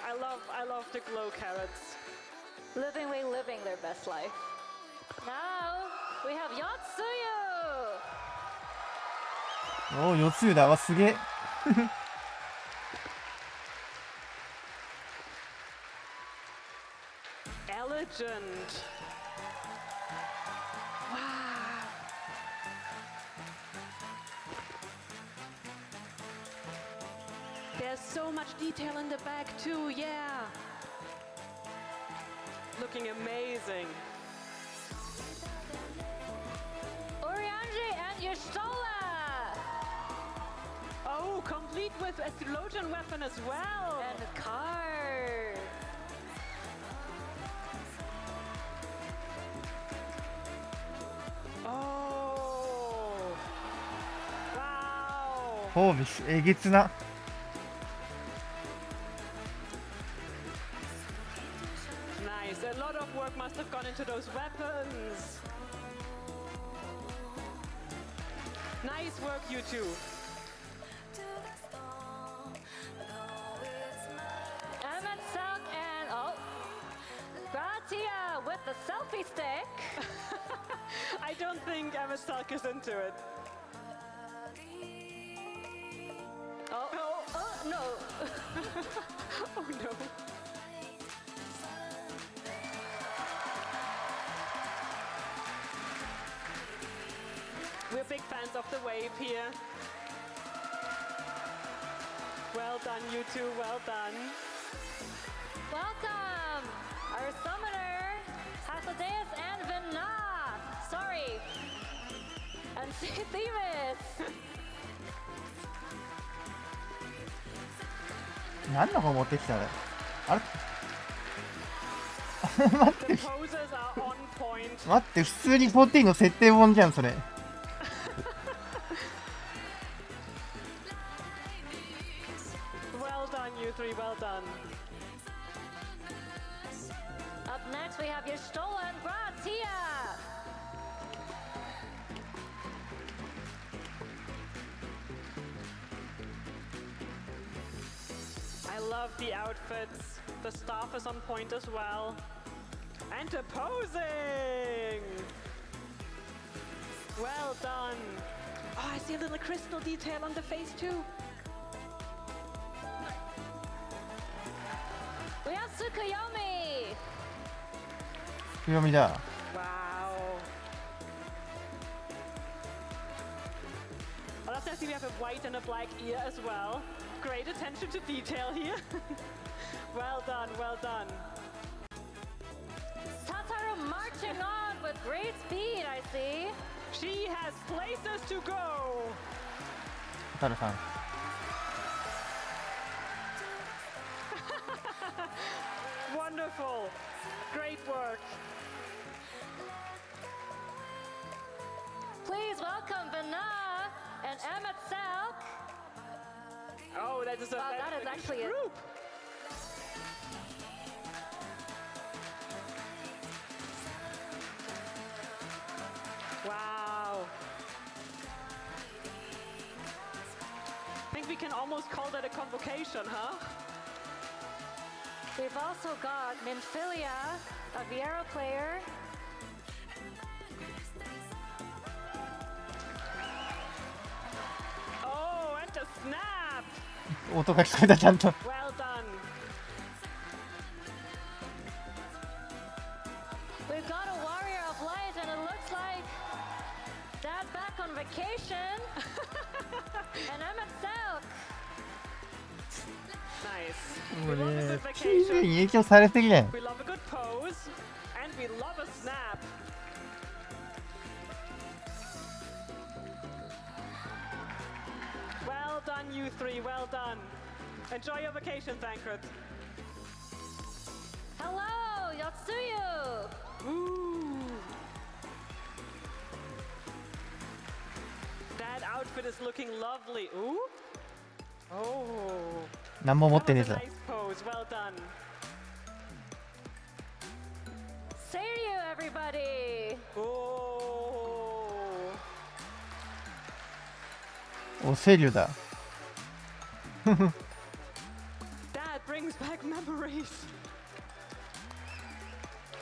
I love the glow carrots. Living their best life. Now we have Yotsuyu. おお四つ湯だわすげえ Elegant. Wow. There's so much detail in the back too, yeah. Looking amazing. Urianji and Yashtola! Oh, complete with a theologian weapon as well. And a card. Oh. Wow. フォービスえげつな。Nice. A lot of work must have gone into those weapons. Nice work, you two. Emmett Silk and Gratia with the selfie stick. I don't think Emmett Stark is into it. Oh no. Oh no. We're big fans of the wave here. Well done, you two, well done. Welcome, our summoner, Hasadeus and Vinna. Sorry. And Themis. 何の方持ってきたの？あれ待って The poses are on point. 待って、普通に14の設定本じゃんそれ。Well done, you three, well done. Up next we have Yashtola and Gratia. I love the outfits. The staff is on point as well. And the posing! Well done. Oh, I see a little crystal detail on the face too. We have Tsukuyomi. 強みだ。 Wow. Well, that's nice. We have a white and a black ear as well. Great attention to detail here. Well done, well done. Tataru marching on with great speed, I see. She has places to go. タルさん。Wonderful. Great work. Please welcome Vinna and Emmett Selk. Oh, that is a that is actually group. Wow. I think we can almost call that a convocation, huh? We've also got Minfilia, a Viera player. Oh, and a snap! 音が聞こえたちゃんと。 Well done. We've got a Warrior of Light, and it looks like Dad's back on vacation. And Emmett Selk. Nice. も We う love a ね good、 PV に vacation. 影響されすぎね。 We love a good pose. And we love a snap. Well done, you three. Well done. Enjoy your vacation, Thancred. Hello, Yotsuyu. Ooh. That outfit is looking lovely. Ooh. Oh. 何も持ってねえ That ぞ was a。nice pose. Well done. Seiryu, everybody. Oh. お、セリュだ。 That brings back memories.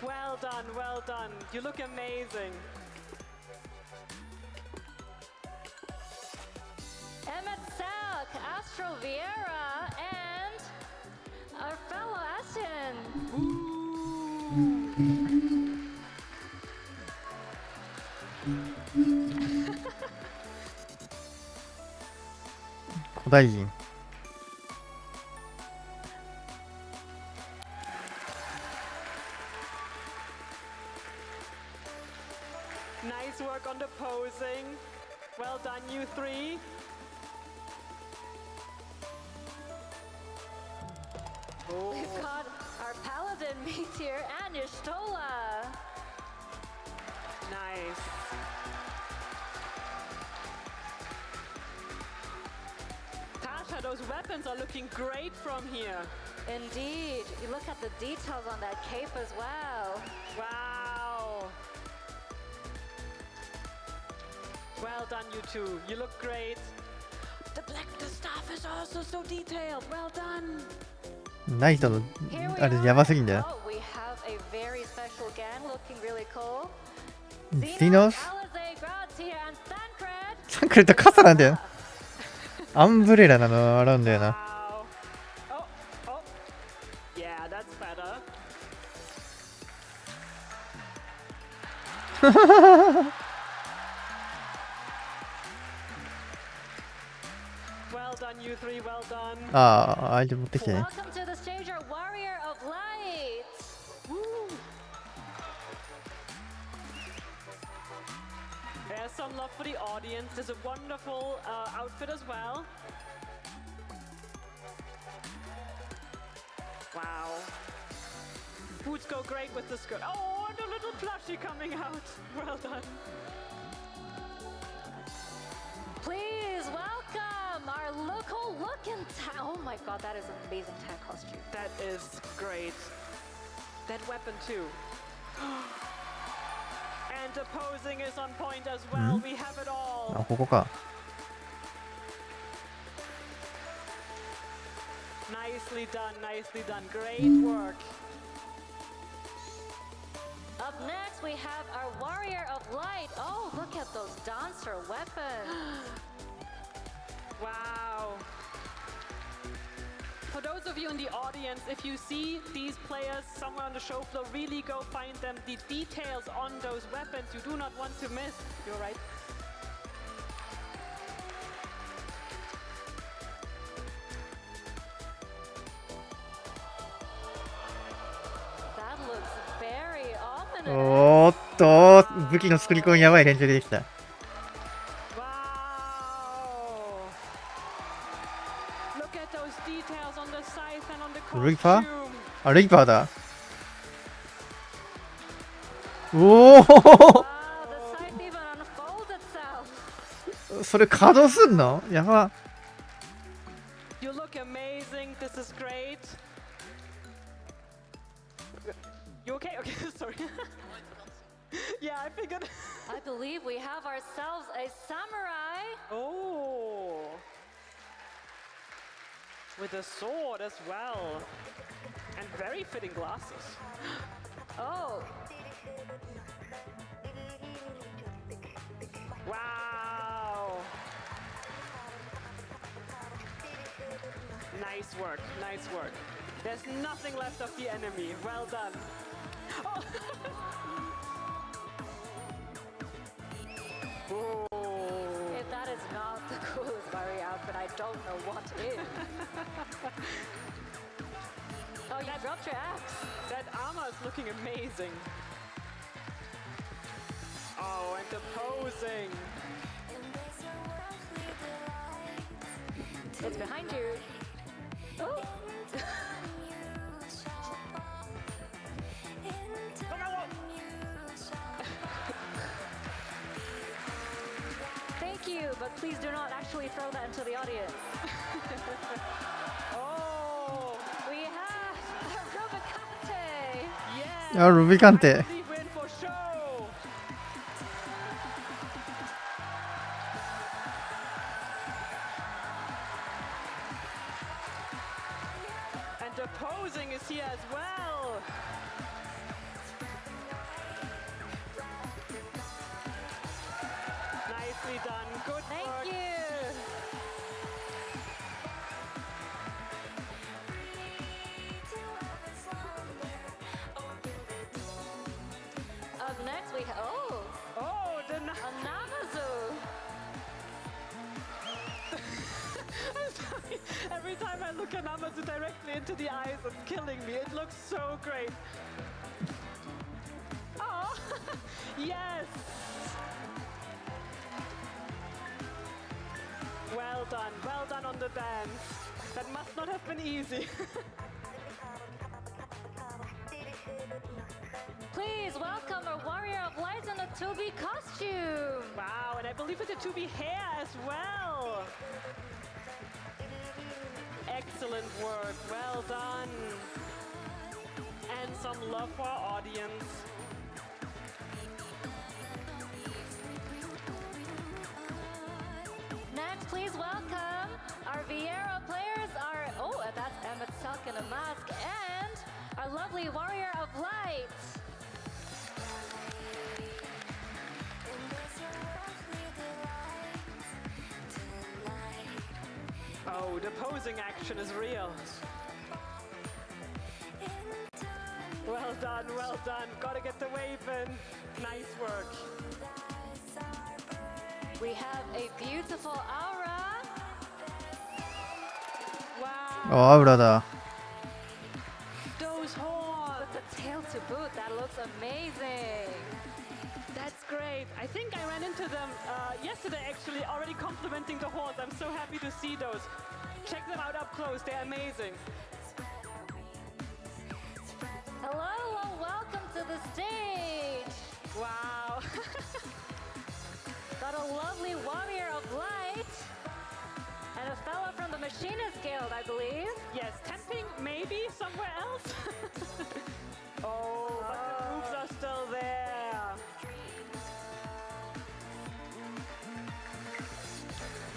Well done, well done. You look amazing. Emmett Selk, Astro Viera, and our fellow Ashen. Ooh. 古代人。Nice work on the posing. Well done, you three. We've got our Paladin Meteor and Y'shtola. Nice. Tasha, those weapons are looking great from here. Indeed. You look at the details on that cape as well. Wow. Well done, you two. You look great. The staff is also so detailed. Well done. ナイトのあれやばすぎんだよ。 Oh, we have a very special gang looking really cool. Xenos? Alize, Gratia, and Thancred. サンクレット傘なんだよ。アンブレラなのあるんだよな。Yeah, that's better. Well done, you three. Well done. ああ、アイテム持ってきてね。 Welcome to the stage, our Warrior of Light. Woo. There's some love for the audience. There's a wonderful outfit as well. Wow. Boots go great with the skirt. Oh, and a little plushie coming out. Well done. Please welcome our local looking Oh my god, that is an amazing tank costume. That is great. That weapon too. And the posing is on point as well. We have it あ、 all. ここか。 Nicely done, nicely done. Great work. Up next, we have our Warrior of Light. Oh, look at those dancer weapons. Wow. For those of you in the audience, if you see these players somewhere on the show floor, really go find them. The details on those weapons you do not want to miss. You're right. That looks very ominous. おーっと、武器の作り込みやばい連中出てきた。Look at those details on the scythe and on the リーパー costume. あ、リーパーだ。おお The scythe even unfolds itself. それ稼働すんのやば。 You look amazing. This is great. You okay? Okay, sorry. Yeah, I figured. I believe we have ourselves a samurai. Oh. With a sword as well. And very fitting glasses. Oh. Wow. Nice work, nice work. There's nothing left of the enemy. Well done. Oh. Ooh. If that is not the coolest Mario outfit, I don't know what is. Oh, you dropped your axe. That armor is looking amazing. Oh, and the posing. It's behind you. Oh. Thank you, but please do not actually throw that into the audience. Oh, we have Rubicante. Yeah. あ、ルビカンテ。 Win for show. And the posing is here as well. Nicely done. Good Thank work. you. Up next we have the a Namazu. I'm sorry. Every time I look at Namazu directly into the eyes, it's killing me. It looks so great. Oh, Oh, yes. Well done on the dance. That must not have been easy. Please welcome a Warrior of Light in a 2B costume. Wow, and I believe it's a 2B hair as well. Excellent work, well done. And some love for our audience. Next, please welcome our Vieira players, that's Emmett Selk in a mask, and our lovely Warrior of Light. Oh, the posing action is real. Well done, well done. Gotta get the wave in. Nice work. We have a beautiful aura. Wow. アウラだ。 Those horns. With the tail to boot, that looks amazing. That's great. I think I ran into them yesterday actually, already complimenting the horns. I'm so happy to see those. Check them out up close, they're amazing. Hello and welcome to the stage. Wow. Got a lovely Warrior of Light and a fella from the Machinist Guild, I believe. Yes, tempting maybe somewhere else. Oh, but the moves are still there.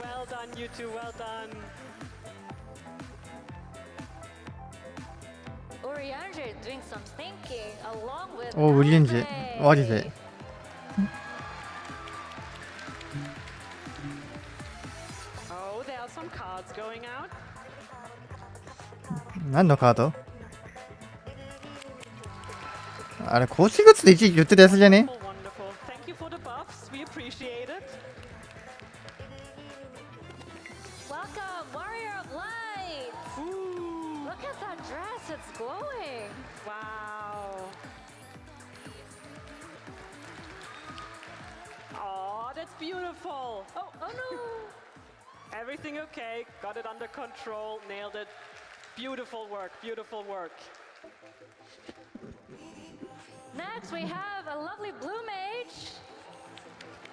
Well done, you two, well done. Urianger is doing some thinking along with お、ウリエンジ。マジで。 Oh, there are some cards going out. 何のカード？あれ、公式グッズで一時言ってたやつじゃね？ Wonderful. Thank you for the buffs. We appreciate it. Welcome, Warrior of Light. Ooh. Look at that dress, it's glowing. Wow. Oh, that's beautiful. Oh no. Everything okay. Got it under control. Nailed it. Beautiful work. Beautiful work. Next, we have a lovely blue mage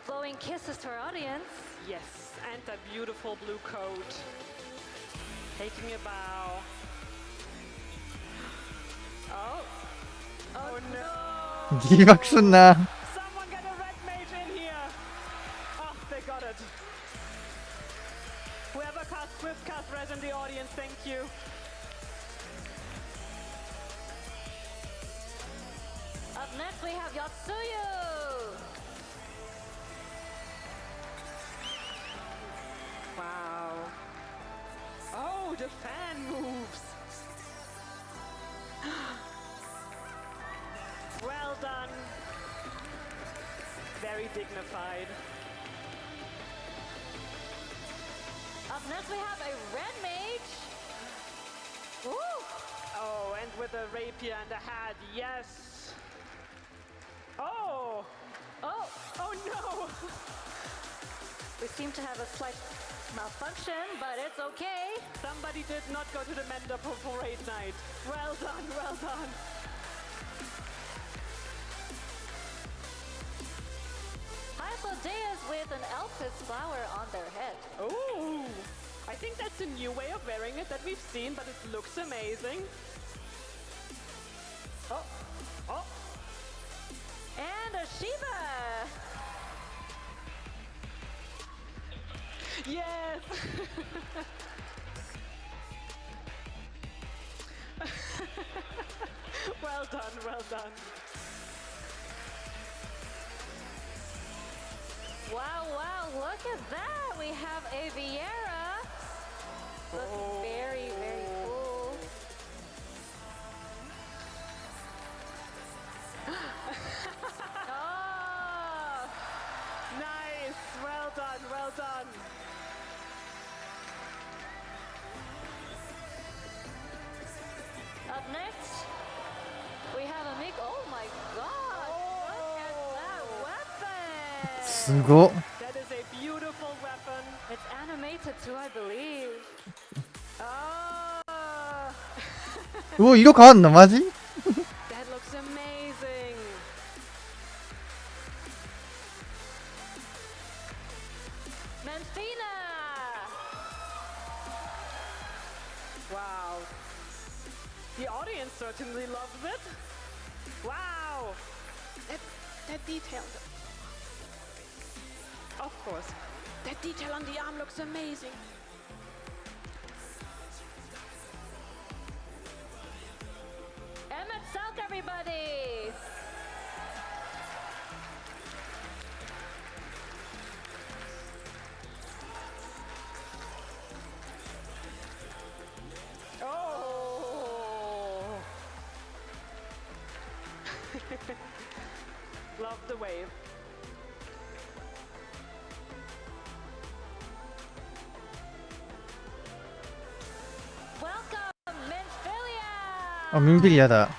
blowing kisses to our audience. Yes, and a beautiful blue coat. Taking a bow. Oh. Oh no. 疑惑すんな。 Someone get a red mage in here. Oh, they got it. Whoever cast res in the audience, thank you. Up next, we have Yotsuyu. Wow. Oh, the fan moves. Well done. Very dignified. Up next, we have a red mage. Woo! Oh, and with a rapier and a hat, yes. Oh! Oh! Oh no! We seem to have a slight malfunction, but it's okay. Somebody did not go to the Mender for raid night. Well done, well done. Hypodeas with an Elpis flower on their head. Ooh! I think that's a new way of wearing it that we've seen, but it looks amazing. Oh! Oh! And a Shiva! Yes! Well done, well done. Wow, wow, look at that! We have a Vieira. Looking very, very cool. Oh! Nice! Well done, well done. Up next, we have a Mick. Oh my god! What すごっ。 That is a beautiful weapon. It's animated too, I believe. Oh. うお、色変わんのマジ？ That looks amazing. Manfina! Wow. The audience certainly loves it. Wow. That detail. Of course. That detail on the arm looks amazing. Emmett Selk, everybody! Oh! Love the wave. Welcome, Minfilia! あ、ミンビリアだ。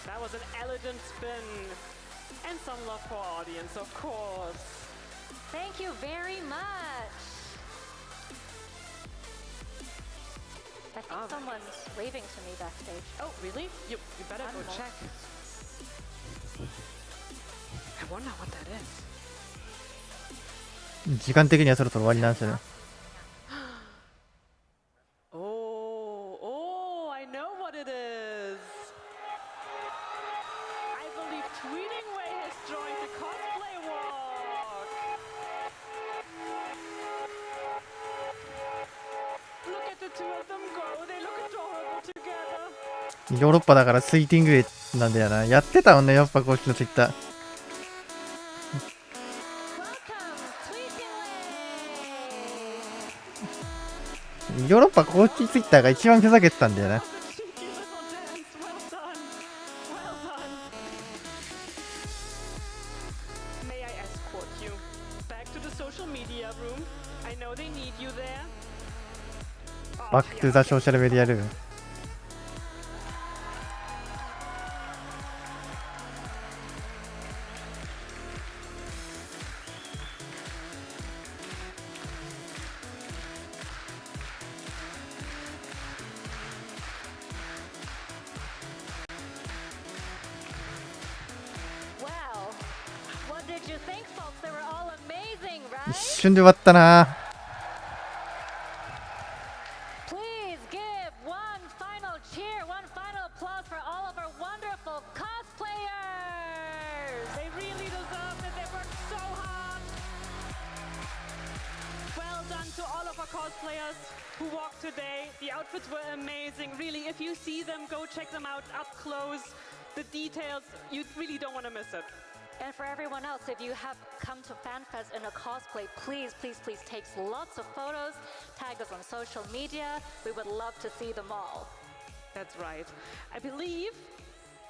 That was an elegant spin. And some love for our audience, of course. Thank you very much. I think someone's waving to me backstage. Oh, really? You better go Animal. check. I wonder what that is. 時間的にはそろそろ終わりなんですよね。 Oh, I know what it is. I believe Tweeting Way has joined the cosplay walk. Look at the two of them go. They look adorable together. ヨーロッパだからスイーティングウェイなんだよな。やってたもんね、ヨーロッパ公式のツイッター。ヨーロッパ公式ツイッターが一番ふざけてたんだよな。 May I escort you back to the social media room? I know they need you there. バックトゥザソーシャルメディアルーム。Wow. What did you think, folks? They were all amazing, 一 right? 瞬で終わったな。 Please give one final cheer, one final applause for all of our wonderful cosplayers! They really deserve it. They worked so hard. Well done to all of our cosplayers who walked today. The outfits were amazing. Really, if you see them, go check them out up close. The details, you really don't want to miss it. And for everyone else, if you have come to FanFest in a cosplay, please, please, please take lots of photos, tag us on social media. We would love to see them all. That's right. I believe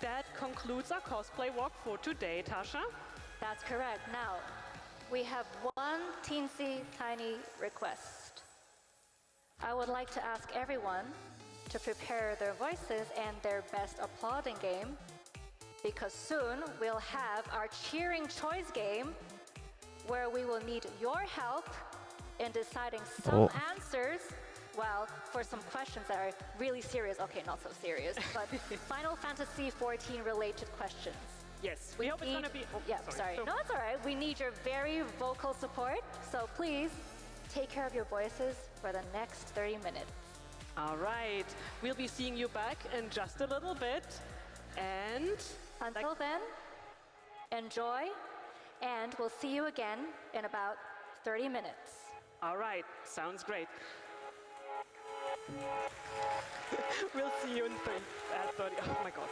that concludes our cosplay walk for today, Tasha. That's correct. Now, we have one teensy tiny request. I would like to ask everyone to prepare their voices and their best applauding game, because soon we'll have our cheering choice game where we will need your help in deciding some answers. Well, for some questions that are really serious. Okay, not so serious, but Final Fantasy 14 related questions. Yes, we hope it's going to be... Oh, Yeah, sorry. No, it's all right. We need your very vocal support. So please take care of your voices for the next 30 minutes. All right. We'll be seeing you back in just a little bit. And... Until then, enjoy, and we'll see you again in about 30 minutes. All right. Sounds great. We'll see you in 30. Oh my god.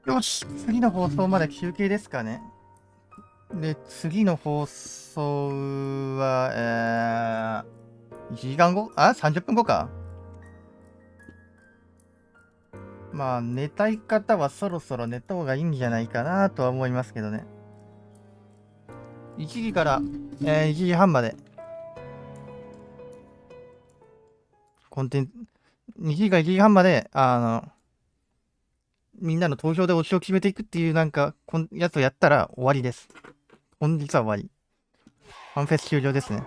よし、次の放送まで休憩ですかね。で、次の放送は、1時間後30分後か。まあ、寝たい方はそろそろ寝た方がいいんじゃないかなとは思いますけどね。1時から、1時半まで。コンテンツ、2時から1時半まで、みんなの投票で推しを決めていくっていうやつをやったら終わりです。本日は終わり。ファンフェス終了ですね。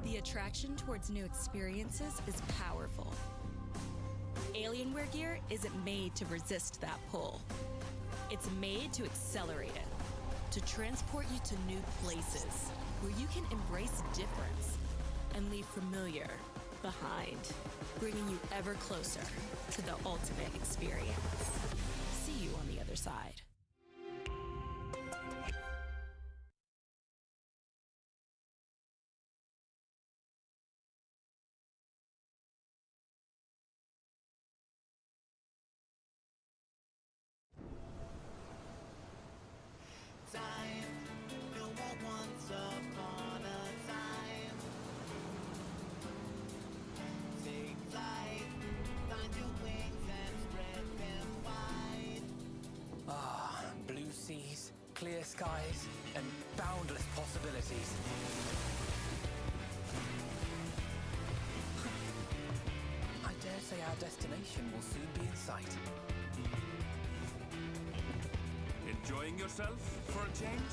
The attraction towards new experiences is powerful. Alienware gear isn't made to resist that pull. It's made to accelerate it, to transport you to new places where you can embrace difference and leave familiar behind, bringing you ever closer to the ultimate experience. See you on the other side. Clear skies and boundless possibilities. I dare say our destination will soon be in sight. Enjoying yourself for a change?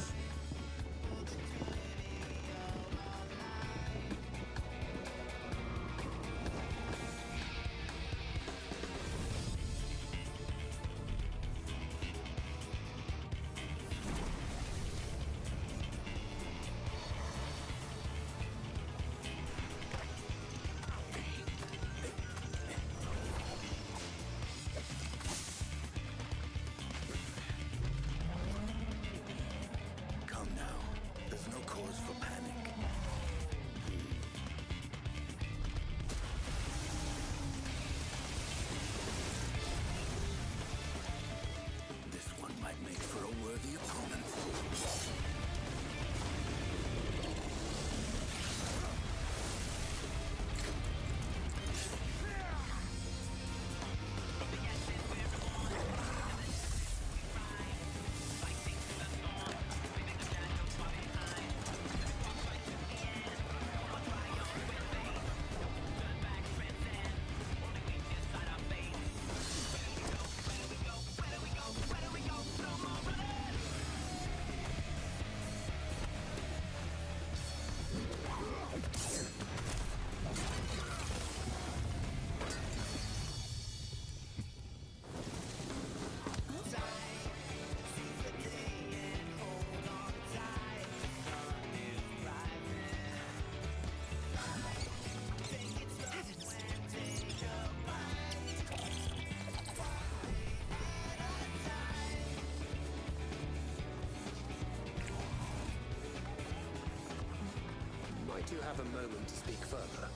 Might you have a moment to speak further?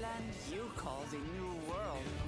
land you call the New World.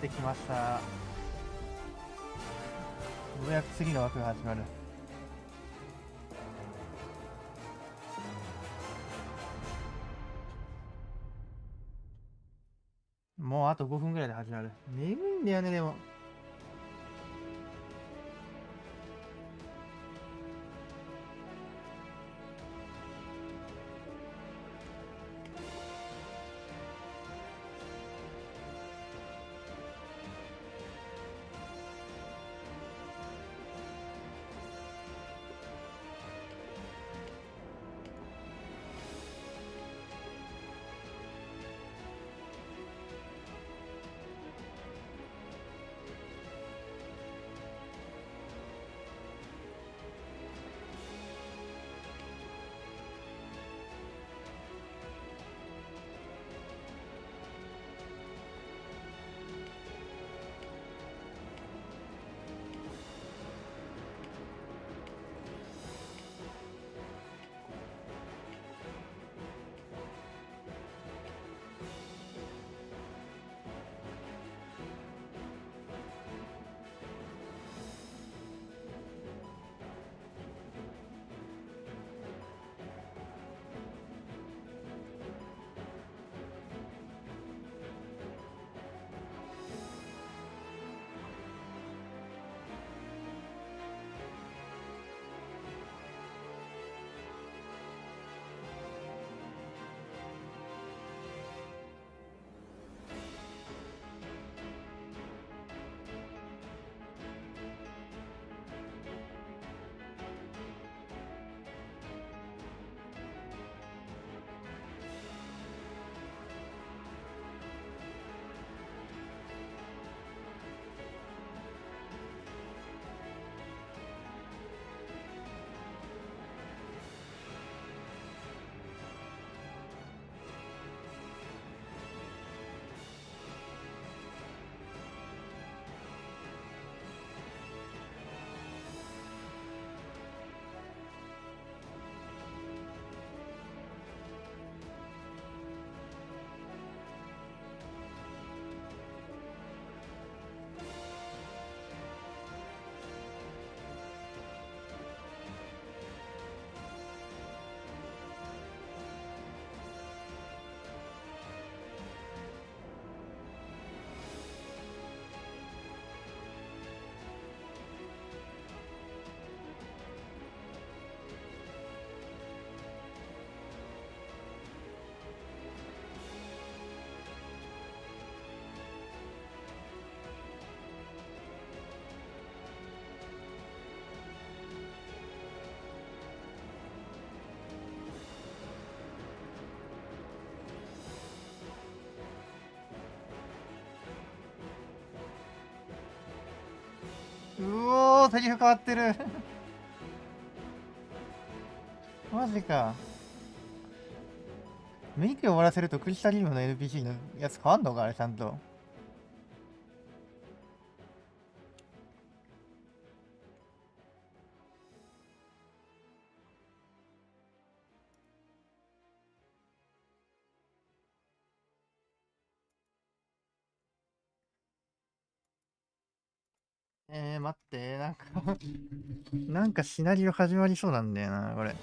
ってきました。ようやく次の枠が始まる。もうあと5分ぐらいで始まる。眠いんだよね、でも。うおー、セリフ変わってるマジか。メイク終わらせるとクリスタリウムの NPC のやつ変わんのかあれちゃんと。待って、なんかシナリオ始まりそうなんだよな、これ。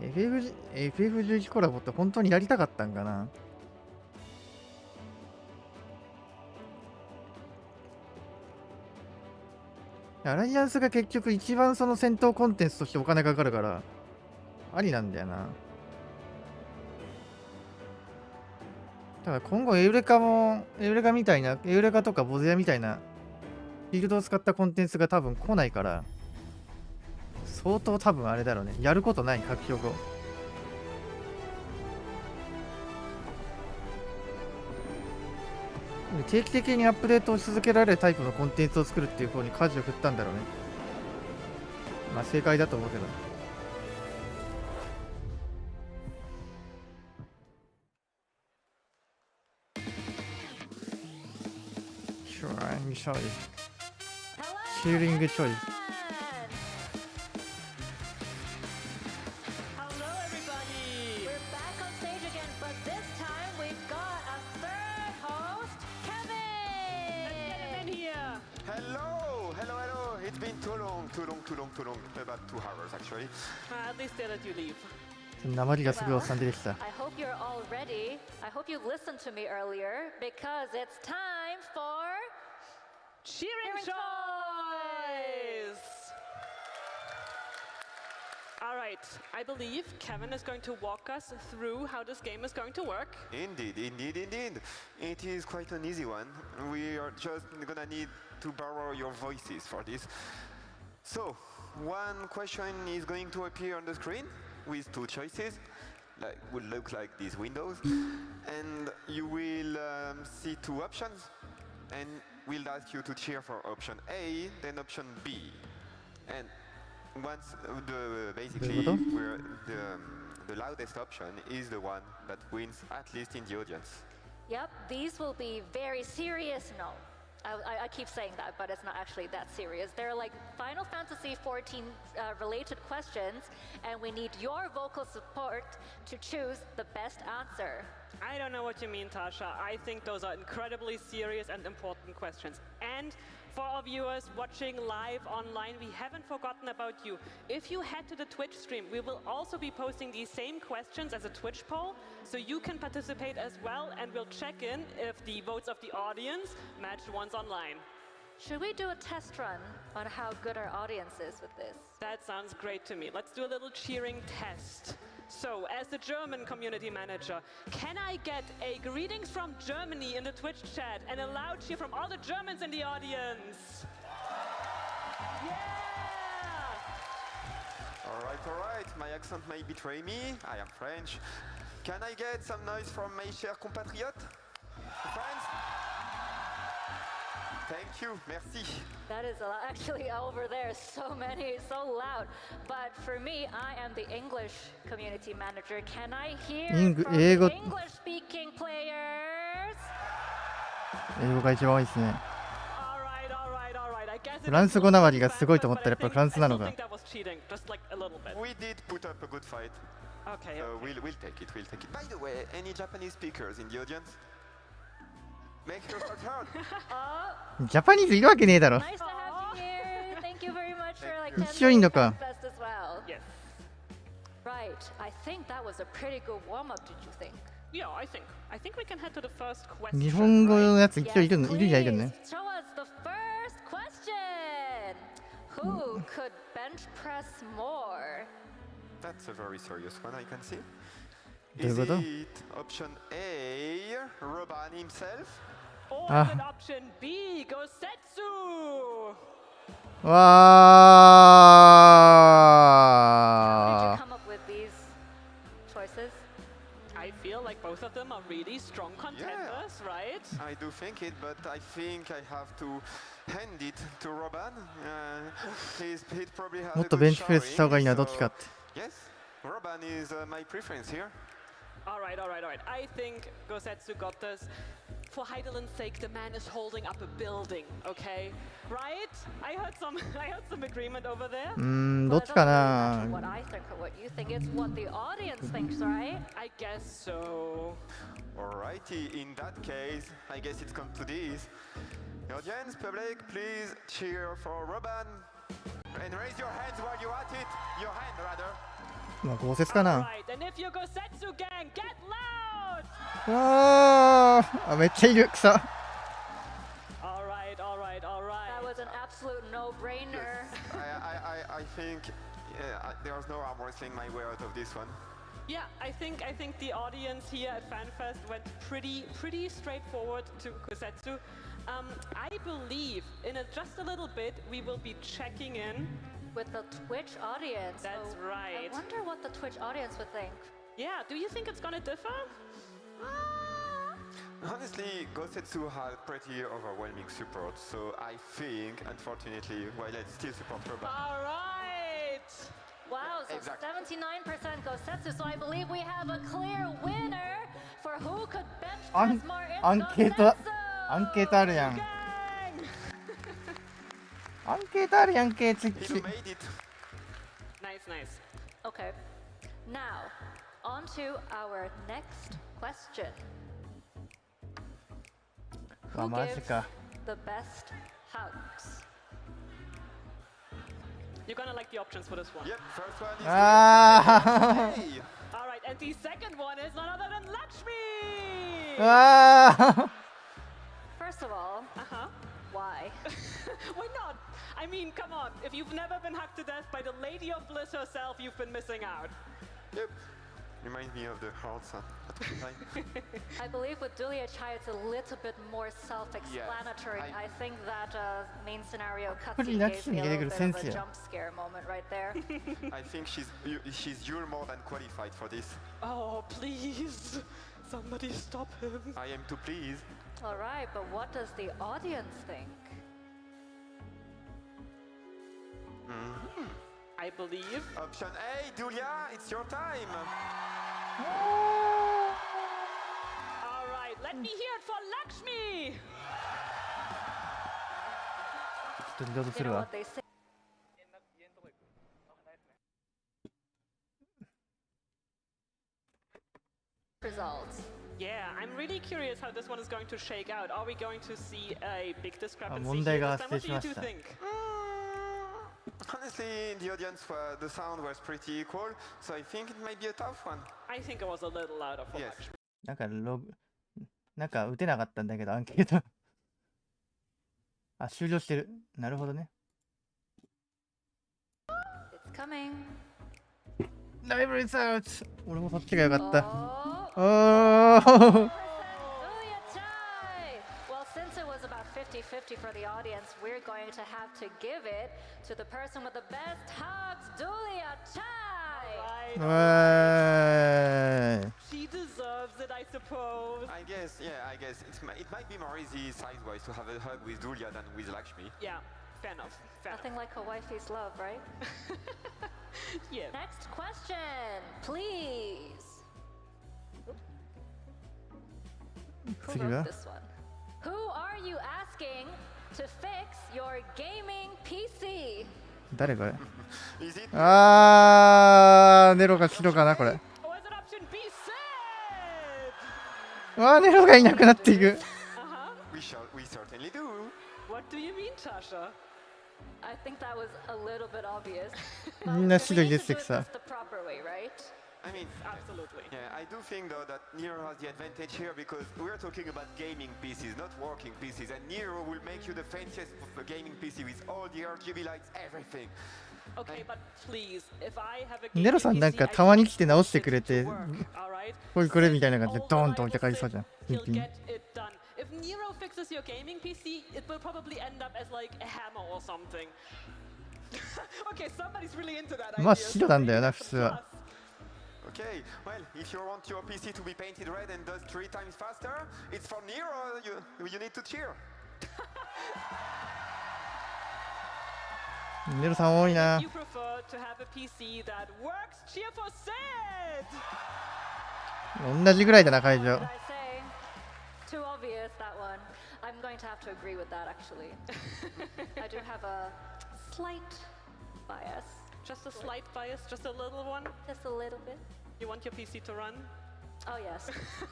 FF11 コラボって本当にやりたかったんかな。アライアンスが結局一番その戦闘コンテンツとしてお金かかるから、ありなんだよな。ただ今後エウレカみたいな、エウレカとかボゼアみたいなフィールドを使ったコンテンツが多分来ないから、相当多分あれだろうね。やることない、拡張後。定期的にアップデートをし続けられるタイプのコンテンツを作るっていう方に舵を振ったんだろうね。まあ正解だと思うけど。choice. Cheering choice. It's been too long, about 2 hours actually. At least they let you leave. 鉛がすごいおっさん出てきた。 I hope you're all ready. I hope you listened to me earlier because it's time for cheering choice. All right, I believe Kevin is going to walk us through how this game is going to work. Indeed. It is quite an easy one. We are just gonna need to borrow your voices for this. So, one question is going to appear on the screen with 2 choices, like will look like these windows, and you will see 2 options, and we'll ask you to cheer for option A, then option B, and once basically the loudest option is the one that wins, at least in the audience. Yep, these will be very serious. No, I keep saying that, but it's not actually that serious. They're like Final Fantasy 14 related questions, and we need your vocal support to choose the best answer. I don't know what you mean, Tasha. I think those are incredibly serious and important questions. And for our viewers watching live online, we haven't forgotten about you. If you head to the Twitch stream, we will also be posting these same questions as a Twitch poll, so you can participate as well, and we'll check in if the votes of the audience match the ones online. Should we do a test run on how good our audience is with this? That sounds great to me. Let's do a little cheering test. So, as the German community manager, can I get a greetings from Germany in the Twitch chat and a loud cheer from all the Germans in the audience? Yeah! All right. My accent may betray me. I am French. Can I get some noise from my cher compatriotes? France? Thank you, merci. That is a lot. Actually, over there, so many, so loud. But for me, I am the English community manager. Can I hear from the English-speaking players? 英語が一番多いですね。 I guess フランス語なまりがすごいと思ったらやっぱフランスなのが。 I think that was cheating, just like a little bit. We did put up a good fight. Okay. So we'll take it. By the way, any Japanese speakers in the audience? Make your turn. ジャパニーズいるわけねえだろ。 Nice to have you here. Thank you very much for like 一応いんのか。 fest as well. Yes. Right. I think that was a pretty good warm-up. Did you think? Yeah, I think we can head to the first question. 日本語のやつ一応いるのいるじゃいるね。 Show us the first question. Who could bench press more? That's a very serious one, I can see. どういうこと Is it option A, Roban himself? Or Ah. is it option B, Gosetsu? わー。 Come up with these choices. I feel like both of them are really strong contenders, right? I do think it, but I think I have to hand it to Roban. He'd probably have も a っと good ベンチプレスした方がいい showing, な、どっちかって。 Yes, Roban is my preference here. All right. I think Gosetsu got this. For Heidelin's sake, the man is holding up a building, okay? Right? I heard some agreement over there. どっちかな。 What I think or what you think. It's what the audience thinks, right? I guess so. Alrighty, in that case, I guess it's come to this. Audience, public, please cheer for Roban. And raise your hands while you're at it. Your hand, rather. まあ豪雪かな。 Right, and if you're Gosetsu gang, get loud! わー。あ、めっちゃいる草。 All right. That was an absolute no-brainer. I think there's no arm wrestling my way out of this one. Yeah, I think the audience here at FanFest went pretty straightforward to Gosetsu. I believe in just a little bit we will be checking in with the Twitch audience. That's right. I wonder what the Twitch audience would think. Yeah, do you think it's gonna differ? Honestly, Gosetsu had pretty overwhelming support, so I think, unfortunately, while I still support Roban. All right. Wow, so Exactly. 79% Gosetsu, so I believe we have a clear winner for who could bench アン press more. It's アンケート Gosetsu! アンケートあるやん。アンケートあるやんけ、ツイッチ。 You made it. Nice. Okay. Now, on to our next question. あ、マジか。 The best hugs. You're gonna like the options for this one. Yep, first one is Ah. Hey. All right, and the second one is none other than Lakshmi. First of all, why? Why not? I mean, come on. If you've never been hacked to death by the Lady of Bliss herself, you've been missing out. Yep. Reminds me of the hearts at time. I believe with Dulia Chai, it's a little bit more self-explanatory. I think that main scenario cutscene gave me a little bit of a jump scare moment right there. I think she's you're more than qualified for this. Oh, please. Somebody stop him. I am too pleased. All right, but what does the audience think? I believe. Option A, Dulia, it's your time. All right, let me hear it for Lakshmi. ちょっとリロードするわ。 Results. Yeah, I'm really curious how this one is going to shake out. Are we going to see a big discrepancy? 問題が here? 発生しま What do し you た。 two think? Honestly, in the audience, the sound was pretty equal, so I think it might be a tough one. I think it was a little louder for Lakshmi. なんか打てなかったんだけど、アンケート。あ、終了してる。なるほどね。It's coming. ライブリザーツ。俺もそっちがよかった。おー。Well, since it was about 50-50 for the audience, we're going to have to give it to the person with the best hugs, Dulia Chai. She deserves it, I suppose. I guess it might be more easy size-wise to have a hug with Dulia than with Lakshmi. Yeah, fair enough. Nothing like a wifey's love, right? Yeah. Next question, please. Who 次 wrote は this one? Who are you asking to fix your gaming PC? 誰これ Is it? あー、ネロが白かな、これ。 Or is it option B, Sid? わー、ネロがいなくなっていく。We certainly do. What do you mean, Tasha? I think that was a little bit obvious. みんな白入れててさ。 That's the proper way, right? I mean, absolutely. Yeah, I do think though that Nero has the advantage here because we're talking about gaming PCs, not working PCs, and Nero will make you the fanciest gaming PC with all the RGB lights, everything. Okay, but please, if I have a ネロさんなんかたまに来て直してくれて、これみたいな感じでドーンと置いてかかりそうじゃん。ピンピン。 If Nero fixes your gaming PC, it will probably end up as like a hammer or something. Okay, somebody's really into that idea. まあ白なんだよな、普通は。 Okay, well, if you want your PC to be painted red and does 3 times faster, it's for Nero. You need to cheer. ネロさん多いな。 You prefer to have a PC that works, cheer for Sid. 同じぐらいだな、会場。 Too obvious, that one. I'm going to have to agree with that, actually. I do have a slight bias. Just a slight bias, just a little one? Just a little bit. You want your PC to run? Oh, yes.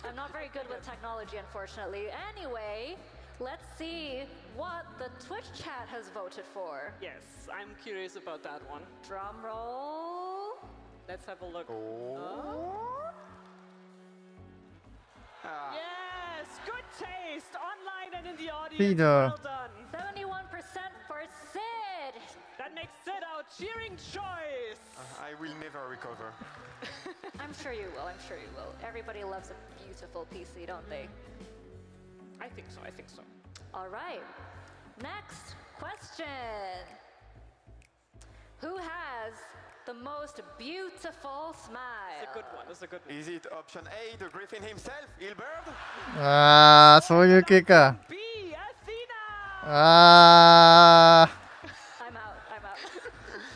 I'm not very good with technology, unfortunately. Anyway, let's see what the Twitch chat has voted for. Yes, I'm curious about that one. Drum roll. Let's have a look. Yes, good taste, online and in the audience. Peter. Well done. 71% for Sid. That makes Sid our cheering choice. I will never recover. I'm sure you will. I'm sure you will. Everybody loves a beautiful PC, don't they? I think so. I think so. All right. Next question. Who has the most beautiful smile? It's a good one. It's a good one. Is it option A, the Griffin himself, Hilbert? あー、そういう系か。 B, Athena. あー。 I'm out.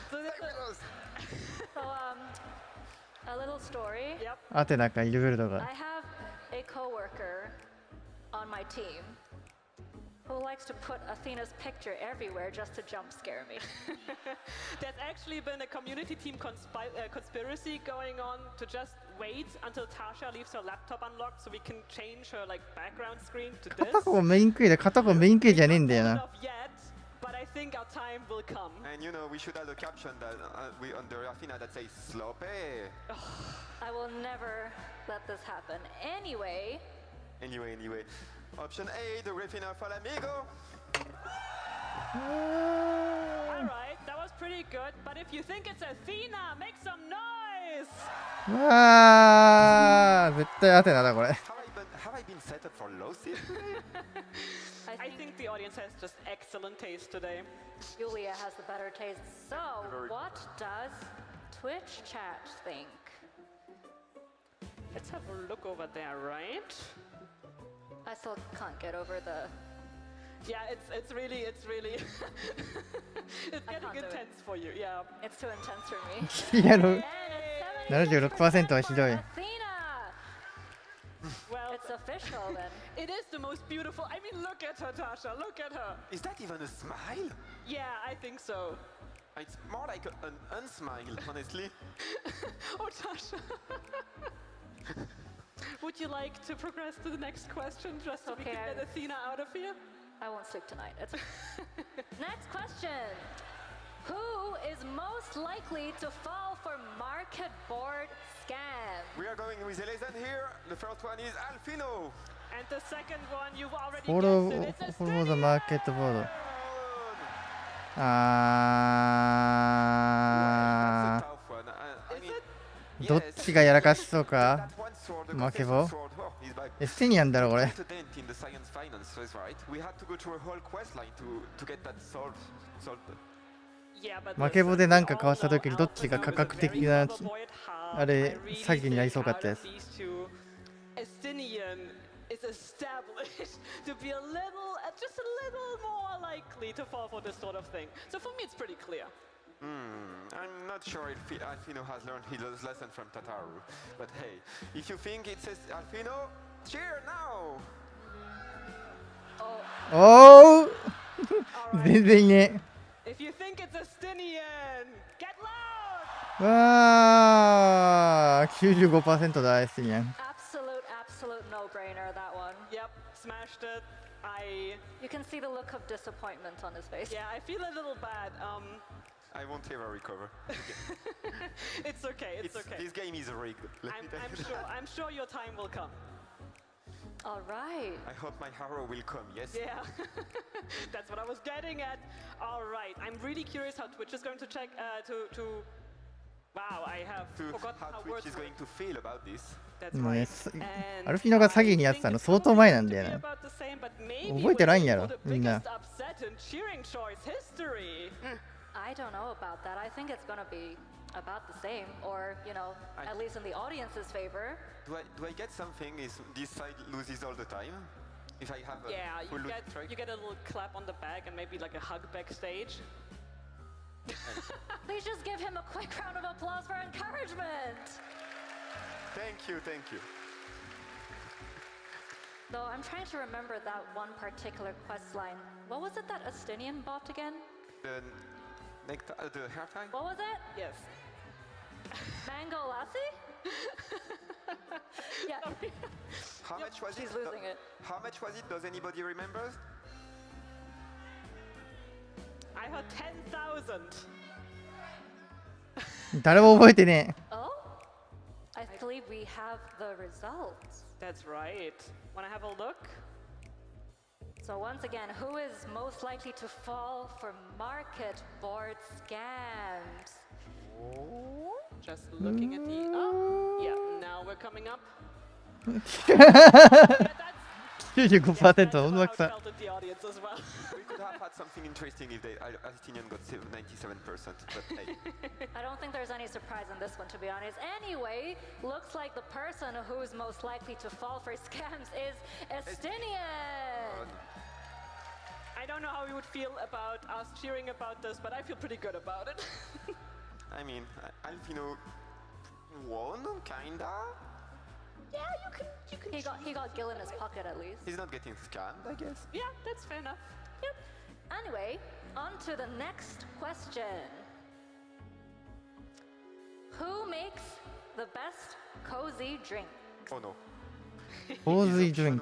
So, a little story. Yep. アテナか、イルベルトが。 I have a coworker on my team who likes to put Athena's picture everywhere just to jump scare me. There's actually been a community team conspiracy going on to just wait until Tasha leaves her laptop unlocked so we can change her like background screen to this. 片方メインクエで片方メインクエじゃねえんだよな。 Yet, but but I think our time will come. And you know, we should have a caption that we under Athena that says sloppy. I will never let this happen. Anyway. Anyway. Option A, the Refina Falamigo. Alright, that was pretty good, but if you think it's Athena, make some noise! わあ、絶対アテナだこれ。Have I been set up for losses? I think the audience has just excellent taste today. Julia has the better taste. So, what does Twitch chat think? Let's have a look over there, right? I still can't get over the... Yeah, it's really it's getting intense for you. Yeah, it's too intense for me. やろう。76% はひどい。Well, it's official then. It is the most beautiful. I mean, look at her, Tasha. Look at her. Is that even a smile? Yeah, I think so. It's more like an unsmile, honestly. Oh, Tasha. Would you like to progress to the next question just so we can get Athena out of here? I won't sleep tonight. Next question. Who is most likely to fall for market board scam? We are going with a lesson here. The first one is Alfino. And the second one, you've already Follow the market board. どっちがやらかしそうか負けぼエステニアンだろこれ負けぼで何か交わした時にどっちが価格的なあれ詐欺になりそうかってやつis established to be just a little more likely to fall for this sort of thing. So for me, it's pretty clear. I'm not sure if Alfino has learned his lesson from Tataru. But hey, if you think it says Alfino, cheer now! Oh! 全然いね If you think it's Estinian, get loud! わー 95% だエステニアン Absolute no-brainer, that one. Yep, smashed it. You can see the look of disappointment on his face. Yeah, I feel a little bad. I won't ever recover. It's okay. This game is rigged. I'm sure your time will come. All right. I hope my hero will come. Yes. Yeah. That's what I was getting at. All right. I'm really curious how Twitch is going to check Wow, I have forgotten how Twitch is going to feel about this. でもね、アルフィノが詐欺にやってたの相当前なんだよな。覚えてないんやろ、みんな。I don't know about that. I think it's gonna be about the same, or at least in the audience's favor. Do I get something? Is this side loses all the time? If I have a full loot track? You get a little clap on the back and maybe like a hug backstage. Please just give him a quick round of applause for encouragement. Thank you. Though I'm trying to remember that one particular quest line. What was it that Estinian bought again? The hair tie? What was it? Yes. Mango lassi? Yeah. How much was She's it? Losing it. How much was it? Does anybody remember? I heard 10,000. 誰も覚えてねえ。Oh? I believe we have the results. That's right. Wanna have a look? So once again, who is most likely to fall for market board scams? Just looking at the... Oh, yeah, now we're coming up. 95% 音楽さ。We could have had something interesting if the Palestinian got 97%, but hey. I don't think there's any surprise in this one, to be honest. Anyway, looks like the person who's most likely to fall for scams is Estinian. I don't know how you would feel about us cheering about this, but I feel pretty good about it. I mean, Alfino won, kinda. Yeah, you can. He got Gil in his pocket at least. He's not getting scammed, I guess. Yeah, that's fair enough. Yep. Anyway, on to the next question. Who makes the best cozy drink? Oh no. Cozy drink.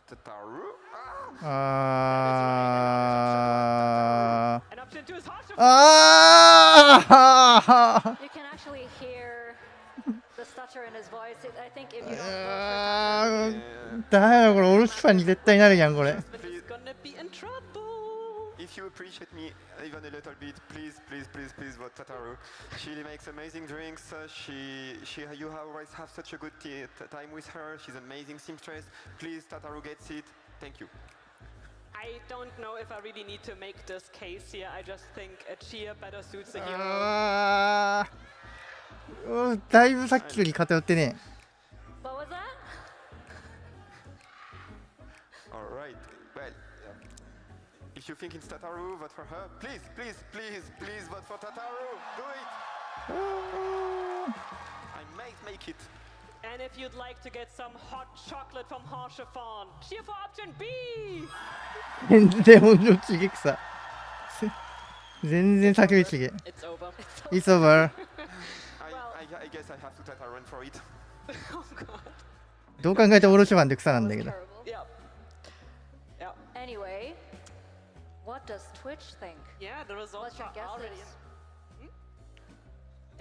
You can actually hear the stutter in his voice. I think if you don't だよこれオルシファンに絶対なるやんこれ。 If you appreciate me even a little bit, please vote Tataru. She makes amazing drinks. You always have such a good time with her. She's an amazing seamstress. Please, Tataru gets it. Thank you. I don't know if I really need to make this case here. I just think a cheer better suits the hero. だいぶさっきより偏ってね。 What was that? All right. Well, if you think it's Tataru, vote for her. Please vote for Tataru. Do it. I might make it. And if you'd like to get some hot chocolate from Harshafan, cheer for option B! 全然音量ちげくさ。全然叫びちげ。 It's over. It's over. I guess I have to take a run for it. Oh god. どう考えてもオルシファンで草なんだけど。 Anyway, what does Twitch think? Yeah, the results What's your are guesses? already in.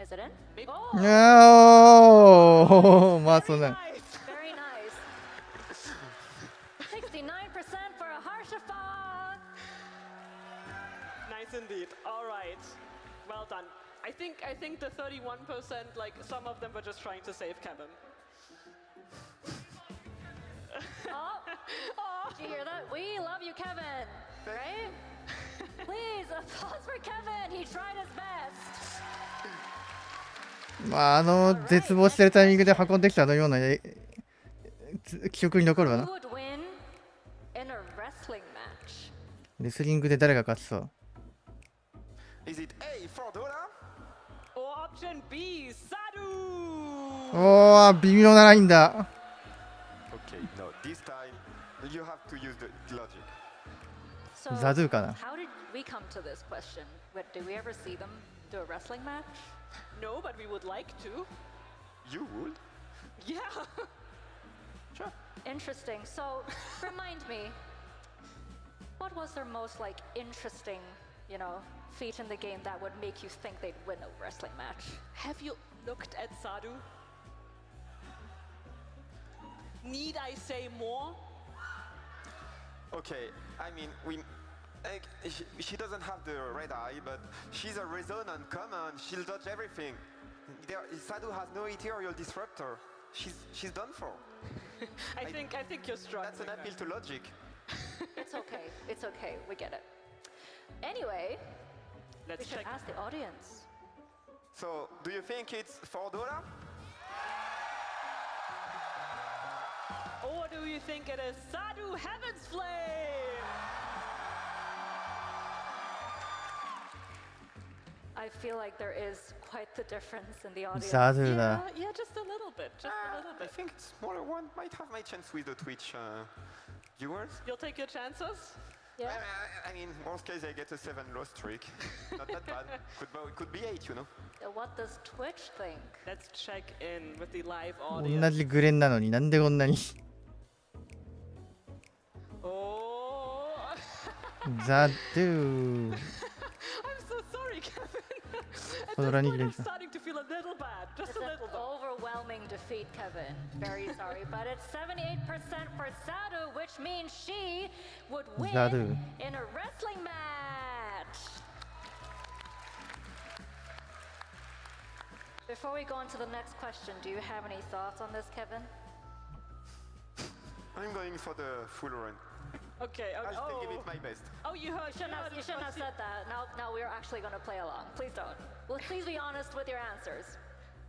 Is it in? Maybe. おーまあそんな。 Very nice. 69% for Harshafan. Nice indeed. All right. Well done. I think the 31%, like some of them were just trying to save Kevin. Did you hear that? We love you, Kevin. Right? Please applause for Kevin. He tried his best. まあ絶望してるタイミングで運んできたような記憶に残るわ Who な。 would win in a wrestling match? レスリングで誰が勝ちそう。 Is it A, $4? Or option B, Sadu! おー微妙なラインだ。 Okay, no, this time you have to use the logic. So, Zaduかな。 how did we come to this question? Did we ever see them do a wrestling match? No, but we would like to. You would? Yeah. Sure. Interesting. So, remind me, what was their most like interesting, feat in the game that would make you think they'd win a wrestling match? Have you looked at Sadu? Need I say more? Okay, I mean, she doesn't have the red eye, but she's a resonant command. She'll dodge everything. Sadu has no ethereal disruptor. She's done for. I think you're strong. That's an appeal to logic. It's okay. It's okay. We get it. Anyway, we should ask the audience. So, do you think it's $4? Or do you think it is Sadu Heaven's Flame? I feel like there is quite the difference in the audience. Sadu da. Yeah, just a little bit. Just a little bit. I think it's smaller one. Might have my chance with the Twitch viewers. You'll take your chances? Yeah. I mean, worst case, I get a 7 loss streak. Not that bad. Could be 8, What does Twitch think? Let's check in with the live 同 audience. じグレンなのになんでこんなに。 Oh. ザ・ドゥー。 I'm so sorry, Kevin. At 踊ら this に point, グレン I'm さん。 starting to feel a little bad. Just It's a an little bit. overwhelming defeat, Kevin. Very sorry, but it's 78% for Sadu, which means she would win Sadu. in a wrestling match. Before we go on to the next question, do you have any thoughts on this, Kevin? I'm going for the full run. Okay. I'll still give it my best. Oh, you heard. You shouldn't have said that. Now we're actually going to play along. Please don't. Well, please be honest with your answers.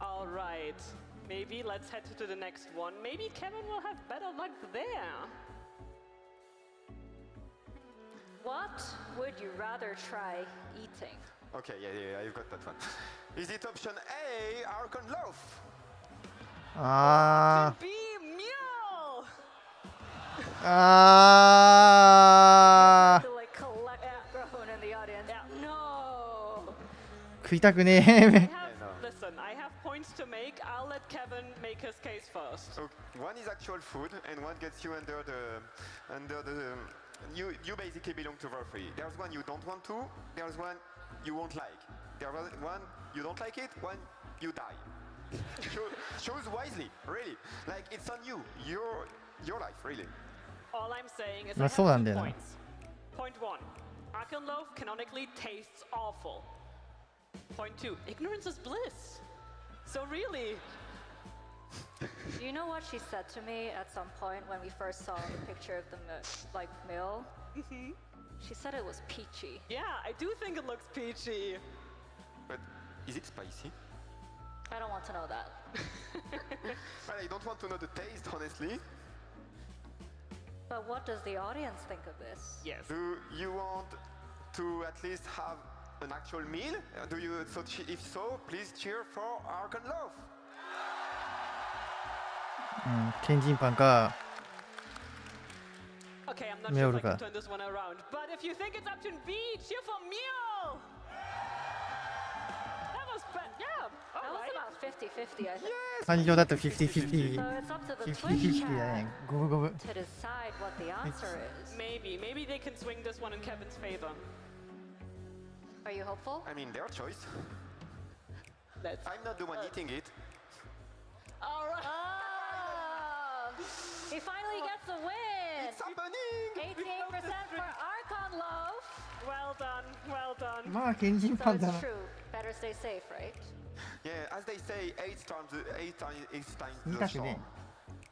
All right. Maybe let's head to the next one. Maybe Kevin will have better luck there. What would you rather try eating? Okay, yeah, I've got that one. Is it option A, Archon Loaf? あ B, meal. あ。 To like collect groan in the audience. No. 食いたくねえ。 Listen, I have points to make. I'll let Kevin make his case first. Okay. One is actual food, and one gets you under the you basically belong to the three. There's one you don't want to. There's one you won't like. There's one you don't like it. One you die. Choose wisely, really. Like it's on you. Your life, really. All I'm saying is I まあ have そうなんだ 2 よな。 points. Point 1. Archonloaf canonically tastes awful. Point 2. Ignorance is bliss. So really... You know what she said to me at some point when we first saw the picture of the mill? She said it was peachy. Yeah, I do think it looks peachy. But is it spicy? I don't want to know that. Well, I don't want to know the taste, honestly. But what does the audience think of this? Yes. Do you want to at least have an actual meal? Do you? So if so, please cheer for Archonloaf. 天津パンか Okay, I'm not Meal sure if I ka. can turn this one around. But if you think it's option B, cheer for meal! That was bad. Yeah, That was alright. about 50-50, I think. 感情だと50-50 So it's up to the Twitch 50-50だ chat ね五分五分 to decide what the answer is. Maybe they can swing this one in Kevin's favor. Are you hopeful? I mean, their choice. Let's. I'm not the one eating it. Alright. Oh, he finally gets a win. It's happening. 88% for Archonloaf. Well done, well done. まあ天津 So パンだ it's な true. Better stay safe, right? Yeah, as they say, eight times the 見たくね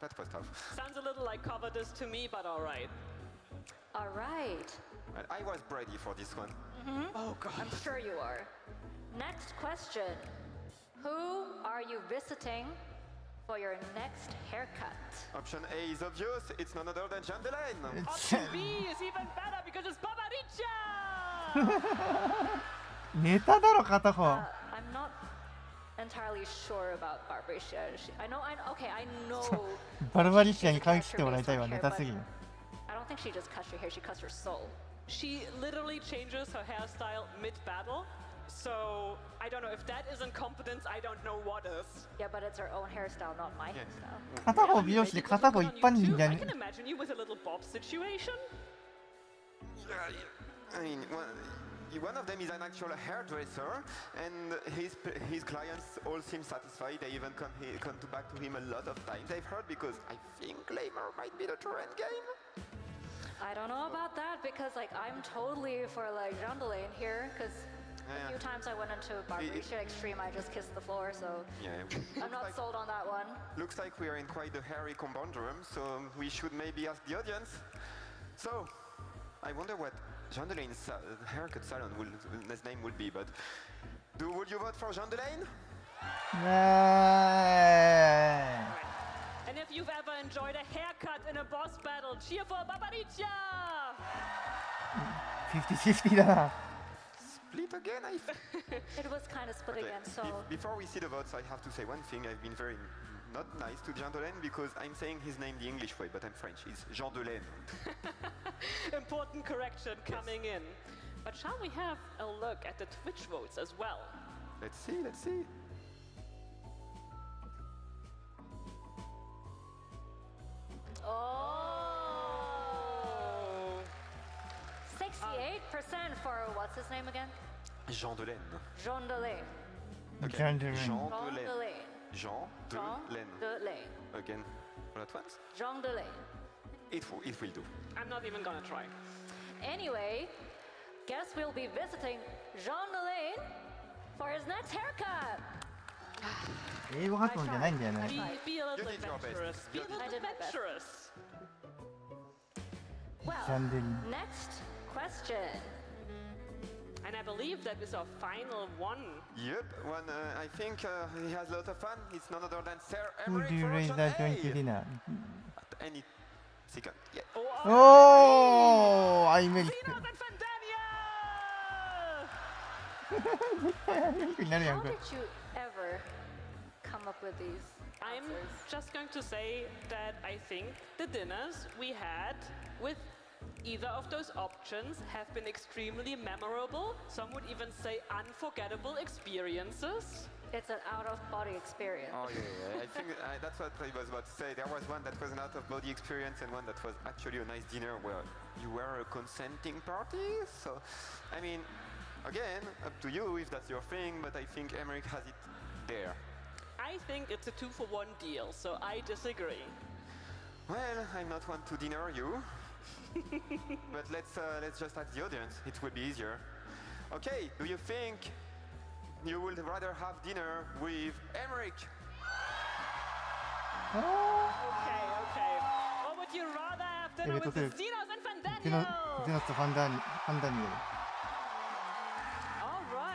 shot. That was tough. Sounds a little like cover this to me, but alright. All right. Well, I was ready for this one. Oh god. I'm sure you are. Next question. Who are you visiting for your next haircut? Option A is obvious. It's none other than Jean Delaine. Option B is even better because it's Babaricha! ネタだろ片方 I'm not entirely sure about Barbaricia. I know, okay, I know. バルバリシアに髪切ってもらいたいわネタすぎる I don't think she just cuts her hair, she cuts her soul. She literally changes her hairstyle mid-battle. So, I don't know, if that isn't competence, I don't know what is. Yeah, but it's her own hairstyle, not my hairstyle. 片方美容師で片方一般人じゃ I ね can imagine you with a little bob situation. I mean, one of them is an actual hairdresser, and his clients all seem satisfied. They even come back to him a lot of times. I've heard because I think Glamour might be the trend game. I don't know about that because like I'm totally for like Jean Delaine here because a few times I went into Barbaricia Extreme, I just kissed the floor, so I'm not sold on that one. Looks like we are in quite a hairy conundrum, so we should maybe ask the audience. So, I wonder what Jean Delaine's haircut salon his name will be, but would you vote for Jean Delaine? And if you've ever enjoyed a haircut in a boss battle, cheer for Babaricha! 50-50だな Split again, I It was kind of split again, so... Before we see the votes, I have to say one thing. I've been very not nice to Jean Delaine because I'm saying his name the English way, but I'm French. It's Jean Delaine. Important correction coming in. But shall we have a look at the Twitch votes as well? Let's see. Oh! 68% for, what's his name again? Jean Delaine. Jean Delaine. Okay. Jean Delaine. Jean Jean Delaine. Delaine. Jean Delaine. Delaine. Again, all at once? Jean Delaine. It will do. I'm not even gonna try. Anyway, guess we'll be visiting Jean Delaine for his next haircut. 英語発音じゃないんだよね Be a little You did your best. adventurous. Be a little I did my best. adventurous. Well, Jean Delaine. next question. And I believe that is our final one. Yep, one. I think he has a lot of fun. It's none other than Sir Who Emmerich do you for raise option that joint A. to dinner? At any second. Yeah. Oh, I made it. Venus and Fandania! なるやん How これ did you ever come up with these? I'm just going to say that I think the dinners we had with either of those options have been extremely memorable. Some would even say unforgettable experiences. It's an out-of-body experience. Oh yeah. I think that's what I was about to say. There was one that was an out-of-body experience and one that was actually a nice dinner where you were a consenting party. So, I mean, again, up to you if that's your thing, but I think Emmerich has it there. I think it's a 2-for-1 deal, so I disagree. Well, I'm not one to dinner you. But let's just ask the audience. It will be easier. Okay, do you think you would rather have dinner with Emmerich? Okay. Or would you rather have dinner with the Xenos and Fandaniel? Xenos とファンダニエル。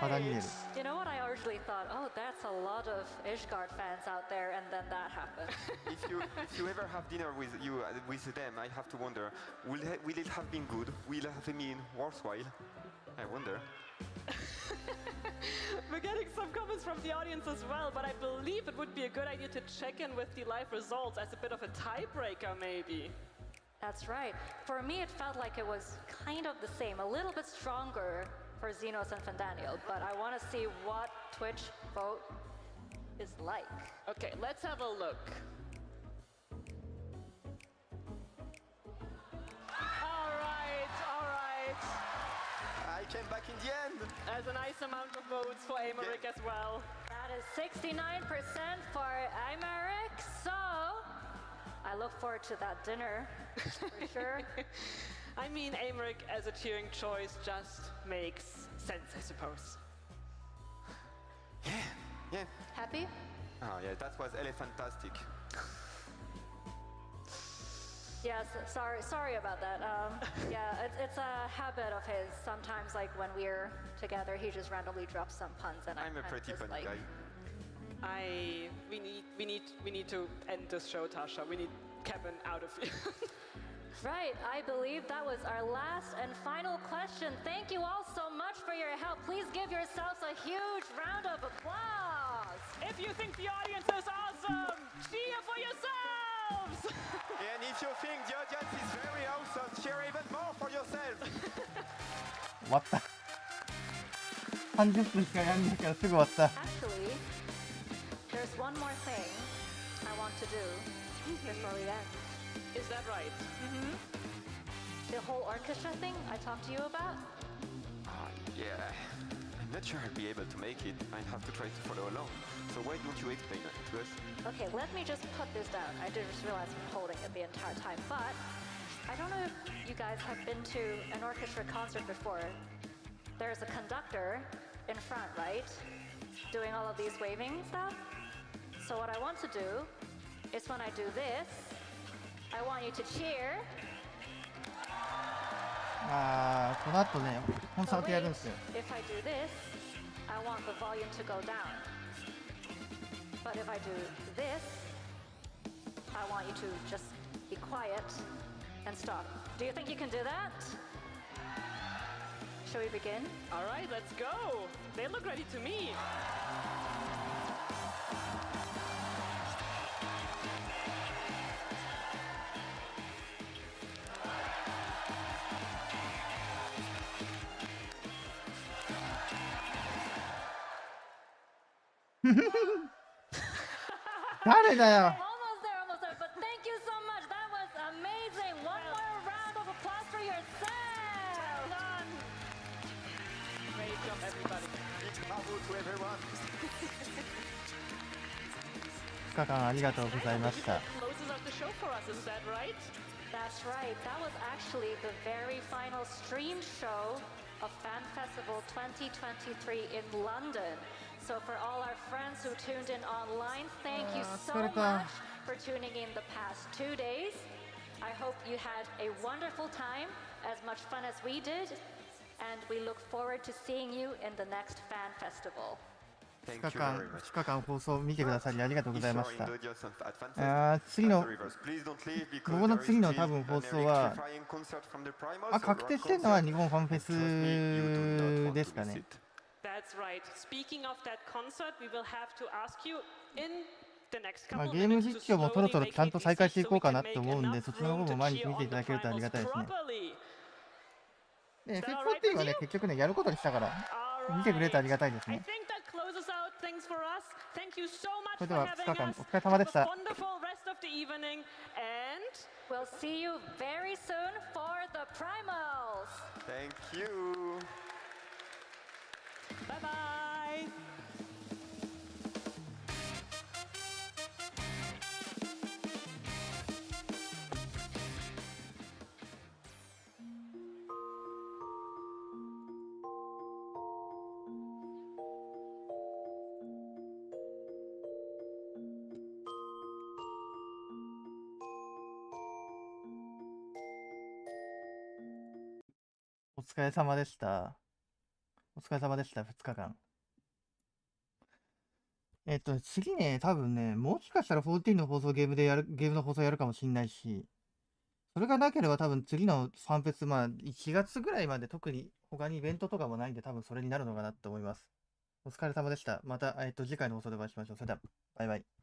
All right. You know what? I originally thought, oh, that's a lot of Ishgard fans out there, and then that happened. If you ever have dinner with them, I have to wonder, will it have been good? Will it have been worthwhile? I wonder. We're getting some comments from the audience as well, but I believe it would be a good idea to check in with the live results as a bit of a tiebreaker, maybe. That's right. For me, it felt like it was kind of the same, a little bit stronger for Xenos and Fandaniel, but I want to see what Twitch vote is like. Okay, let's have a look. All right. I came back in the end. There's a nice amount of votes for Emmerich as well. That is 69% for Emmerich, so I look forward to that dinner for sure. I mean, Emmerich as a cheering choice just makes sense, I suppose. Yeah. Happy? Oh yeah, that was fantastic. Yes, sorry about that. Yeah, it's a habit of his. Sometimes, like when we're together, he just randomly drops some puns, and I'm a pretty funny like, guy. We need to end this show, Tasha. We need Kevin out of here. Right, I believe that was our last and final question. Thank you all so much for your help. Please give yourselves a huge round of applause. If you think the audience is awesome, cheer for yourselves! And if you think the audience is very awesome, cheer even more for yourself. 終わった。30分しかやんないからすぐ終わった。Actually, there's one more thing I want to do before we end. Is that right? Mm-hmm. The whole orchestra thing I talked to you about? Yeah. I'm not sure I'll be able to make it. I have to try to follow along. So why don't you explain it to us? Okay, let me just put this down. I did just realize I'm holding it the entire time, but I don't know if you guys have been to an orchestra concert before. There's a conductor in front, right? Doing all of these waving stuff. So what I want to do is when I do this, I want you to cheer. この後ね、コンサートやるんですよ。 If I do this, I want the volume to go down. But if I do this, I want you to just be quiet and stop. Do you think you can do that? Shall we begin? All right, let's go. They look ready to me.誰だよ。 Almost there, but thank you so much. That was amazing. One more round of applause for yourself. Well done. Great job, everybody. Big bravo to everyone. 2日間ありがとうございました。 Closes out the show for us, is that right? That's right. That was actually the very final stream show of Fan Festival 2023 in London. So for all our friends who tuned in online, thank you so much for tuning in the past 2 days. I hope you had a wonderful time, as much fun as we did, and we look forward to seeing you in the next Fan Festival. 2日間放送を見てくださりありがとうございました。次の、ここの次の多分放送は、確定してるのは日本ファンフェスですかね。That's right. Speaking of that concert, we will have to ask you in the next couple of ゲーム minutes 実況 to もそろそろ slowly ちゃんと再開していこうかな make と思うんで、 enough そっちの方 room も to 毎日 cheer 見てい on ただ the けるとありが finals たいですね。 properly. FF14 はね、結局ね、やることにしたから、見てくれてありがたいです I ね。 think that closes out things questions for us. Thank you so そ much れで for は2 having 日間 us. お疲れ様でし Have a た。 wonderful rest of the evening, and we'll see you very soon for the primals. Thank you. Bye bye. お疲れ様でした。お疲れ様でした、2日間。次ね、多分ね、もしかしたら14の放送ゲームの放送やるかもしんないし、それがなければ多分次のファンフェス、まあ、1月ぐらいまで特に他にイベントとかもないんで、多分それになるのかなと思います。お疲れ様でした。また、次回の放送でお会いしましょう。それでは、バイバイ。